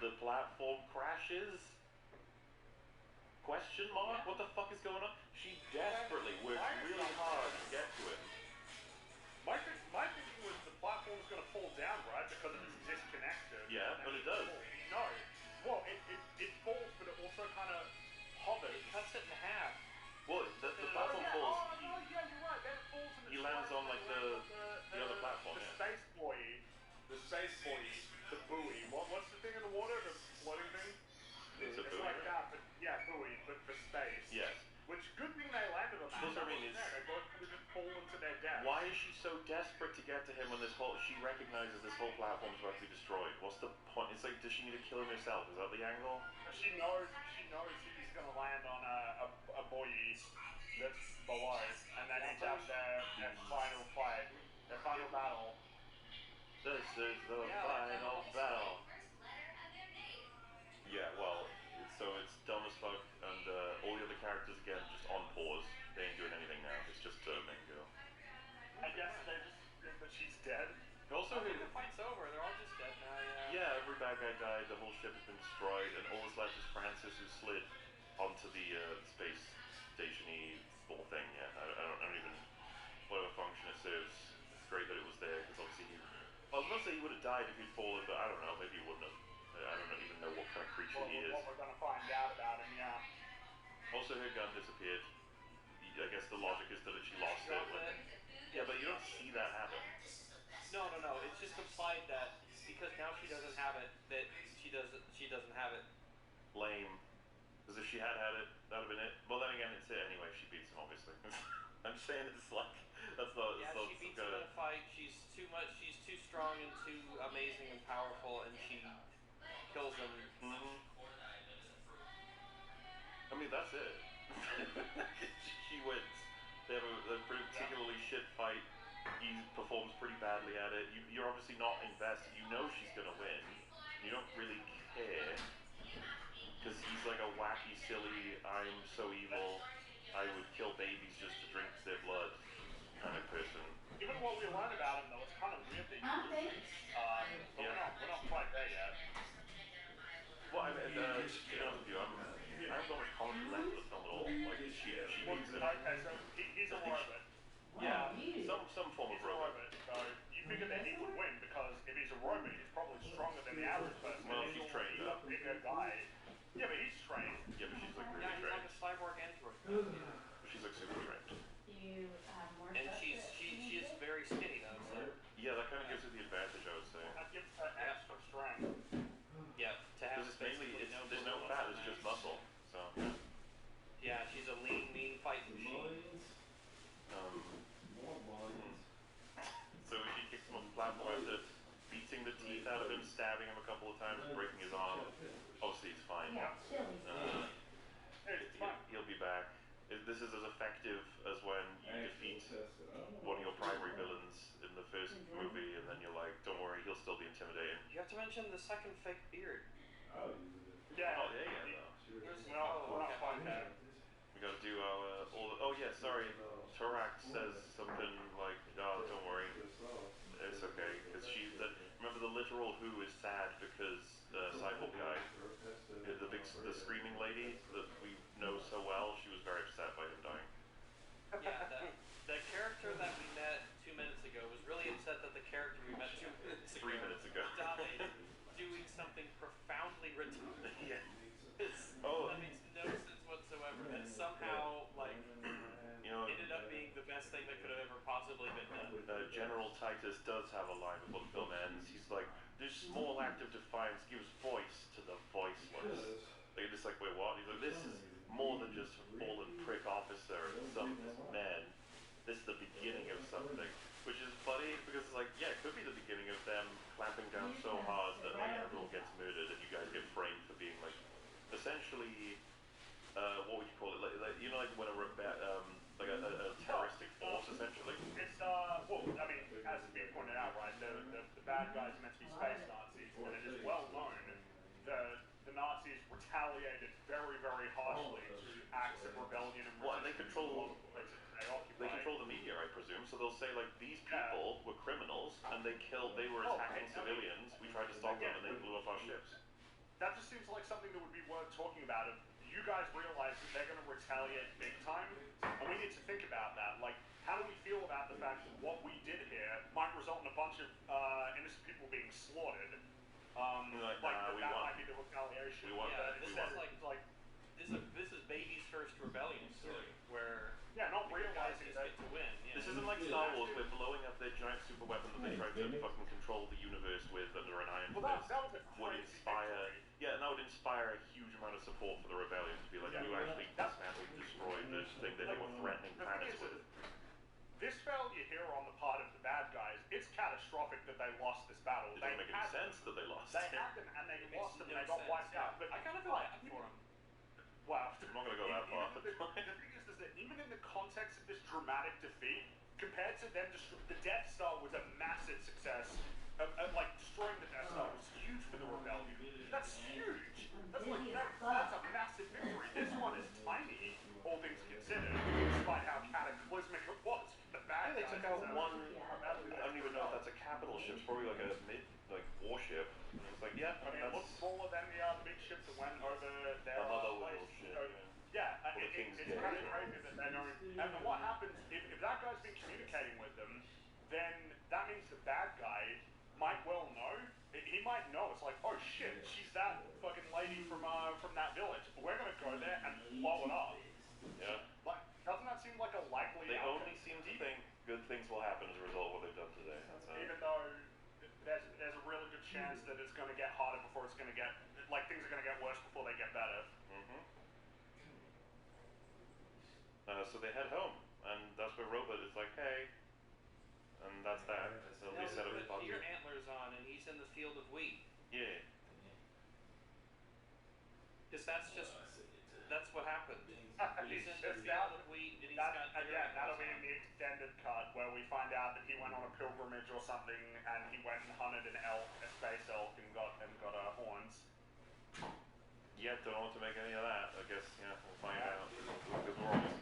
the platform crashes. Question mark? What the fuck is going on? She desperately works really hard to get to him. My thinking was the platform's going to fall down, right? Because of its disconnected. Yeah, but it does. No. Well, it falls, but it also kind of hovers. It cuts it in half. Well, the platform falls. Oh, no, yeah, you're right. Then it falls and He lands on like the other platform. The Yeah. space buoy, the buoy. What's the thing in the water? The floating thing? It's a buoy. like that, but yeah, buoy, but for space. Yes. Which good thing they landed on that. That's what I mean, They both could have just fallen to their death. Why is she so desperate to get to him when she recognizes this whole platform is about to be destroyed? What's the point? It's like, does she need to kill him herself? Is that the angle? She knows he's gonna land on a buoy that's below, and then he's have their final fight, their final battle. This is the final battle. Yeah, well, so it's dumb as fuck, and all the other characters again just on pause. They ain't doing anything now. It's just Mango. I guess they just think that she's dead. Also, the fight's over. They're all just dead now. yeah, every bad guy died. The whole ship has been destroyed, and all that's left is Francis, who slid onto the space station-y whole thing. Yeah, I don't even whatever function it serves. It's great that it was there because obviously I was gonna say he would have died if he'd fallen, but I don't know. Maybe he wouldn't have. I don't even know what kind of creature he is. What we're gonna find out about him, yeah. Also, her gun disappeared. I guess the logic is that she lost it. Yeah, but you don't see that happen. No. It's just implied that because now she doesn't have it, that she doesn't have it. Lame. Because if she had it, that would have been it. Well, then again, it's it anyway. She beats him, obviously. I'm saying it's like that's not. Yeah, she beats him in a fight. She's too much. She's too strong and too amazing and powerful, and she kills him. Mm-hmm. I mean, that's it. She wins. They have a particularly shit fight. He performs pretty badly at it. You're obviously not invested. You know she's gonna win. You don't really care. Because he's like a wacky, silly, I'm so evil, I would kill babies just to drink their blood kind of person. Even what we learned about him, though, it's kind of weird that he but we're not quite there yet. Well, I mean, to be honest with you, I have not much comment left of the film at all. Like, she means it. Okay, so he's a robot. Yeah, some form of robot. So you figure that he would win because if he's a robot, he's probably stronger than the average person. Well, he's trained up. He's a bigger guy. Yeah, but he's trained. Yeah, but she's like really he's trained. like a cyborg android. She's like super trained. And she is very skinny though. So. Yeah, that kind of gives her the advantage, I would say. That gives her extra strength. Yeah, to have. Because it's mainly there's no fat, it's just muscle. So. Yeah, she's a lean, mean fighting machine. So she kicks him off the platform after beating the teeth out of him, stabbing him a couple of times, breaking his arm. Obviously, he's fine. He'll be back. This is as effective as when you defeat one of your primary villains in the first movie, and then you're like, don't worry, he'll still be intimidating. You have to mention the second fake beard. Yeah. Oh, yeah, though. We're not quite there. We gotta do our, oh yeah, sorry, Turak says something like, oh, don't worry, it's okay, because remember the literal Who is sad because Cyborg guy, the screaming lady that we know so well, she was very upset by him dying. Yeah, the character that we met 2 minutes ago was really upset that the character we met 2 minutes ago 3 minutes ago died doing something profoundly retarded. Yeah. That makes no sense whatsoever. And somehow, ended up being the best thing that could have ever possibly been done. General Titus does have a line before the film ends. He's like, this small act of defiance gives voice to the voiceless. They're just like, wait, what? He's like, this is more than just a fallen prick officer and some men. This is the beginning of something. Which is funny because it's like, yeah, it could be the beginning of them clamping down so hard that like everyone gets murdered and you guys get framed for being like, essentially, what would you call it? Like you know, like when a terroristic force, essentially. It's well, I mean, as has been pointed out, right? The bad guys are meant to be space Nazis, and it is well known the Nazis retaliated very, very harshly to acts of rebellion and well, and they control they control the media, I presume. So they'll say like these people were criminals and they were attacking civilians. We tried to stop them and they blew up our ships. That just seems like something that would be worth talking about. If you you guys realize that they're going to retaliate big time, and we need to think about that. Like, how do we feel about the fact that what we did here might result in a bunch of innocent people being slaughtered? We that won. might be the retaliation. We won. Yeah, We this won. is like this is baby's first rebellion story where not the good guys realizing just that get to win. Yeah. This isn't like Star Wars, where blowing up their giant super weapon that they tried to fucking control the universe with under an iron fist would inspire. Yeah, and that would inspire a huge amount of support for the rebellion to be like, you actually dismantled, destroyed this thing that they were threatening planets with. This failure here on the part of the bad guys, it's catastrophic that they lost this battle. It doesn't make any sense that they lost. They had them and they lost them and they got wiped out. But I kind of feel bad for them. Wow. I'm not going to go that far. The thing is that even in the context of this dramatic defeat, compared to them, the Death Star was a massive success. Like, destroying the Death Star was huge for the rebellion. That's huge. That's a massive victory. This one is tiny, all things considered, despite how cataclysmic it was. The bad They guys took out is one. I don't even know if that's a capital ship. It's probably like a warship. And it's like, yeah, I mean, it looks smaller than the big ships that went over there. The Motherwell ship. It's kind of crazy that they know. And then what happens if that guy's been communicating with them? Then that means the bad guy might well know. He might know. It's like, oh shit, she's that fucking lady from that village. We're gonna go there and blow it up. Yeah. Like, doesn't that seem like a likely They outcome? only seem to think good things will happen as a result of what they've done today. Even though there's a really good chance that it's going to get harder before it's going to get, like, things are going to get worse before they get better. So they head home, and that's where Robot is like, hey, and that's that. So they set up his body. Your antlers on, and he's in the field of wheat. Yeah. Because that's what happened. He's in the It's field of wheat, and he's got that'll be in the extended cut where we find out that he went on a pilgrimage or something, and he went and hunted an elk, a space elk, and got horns. Yeah, don't want to make any of that. I guess, yeah, we'll find out. Because we're almost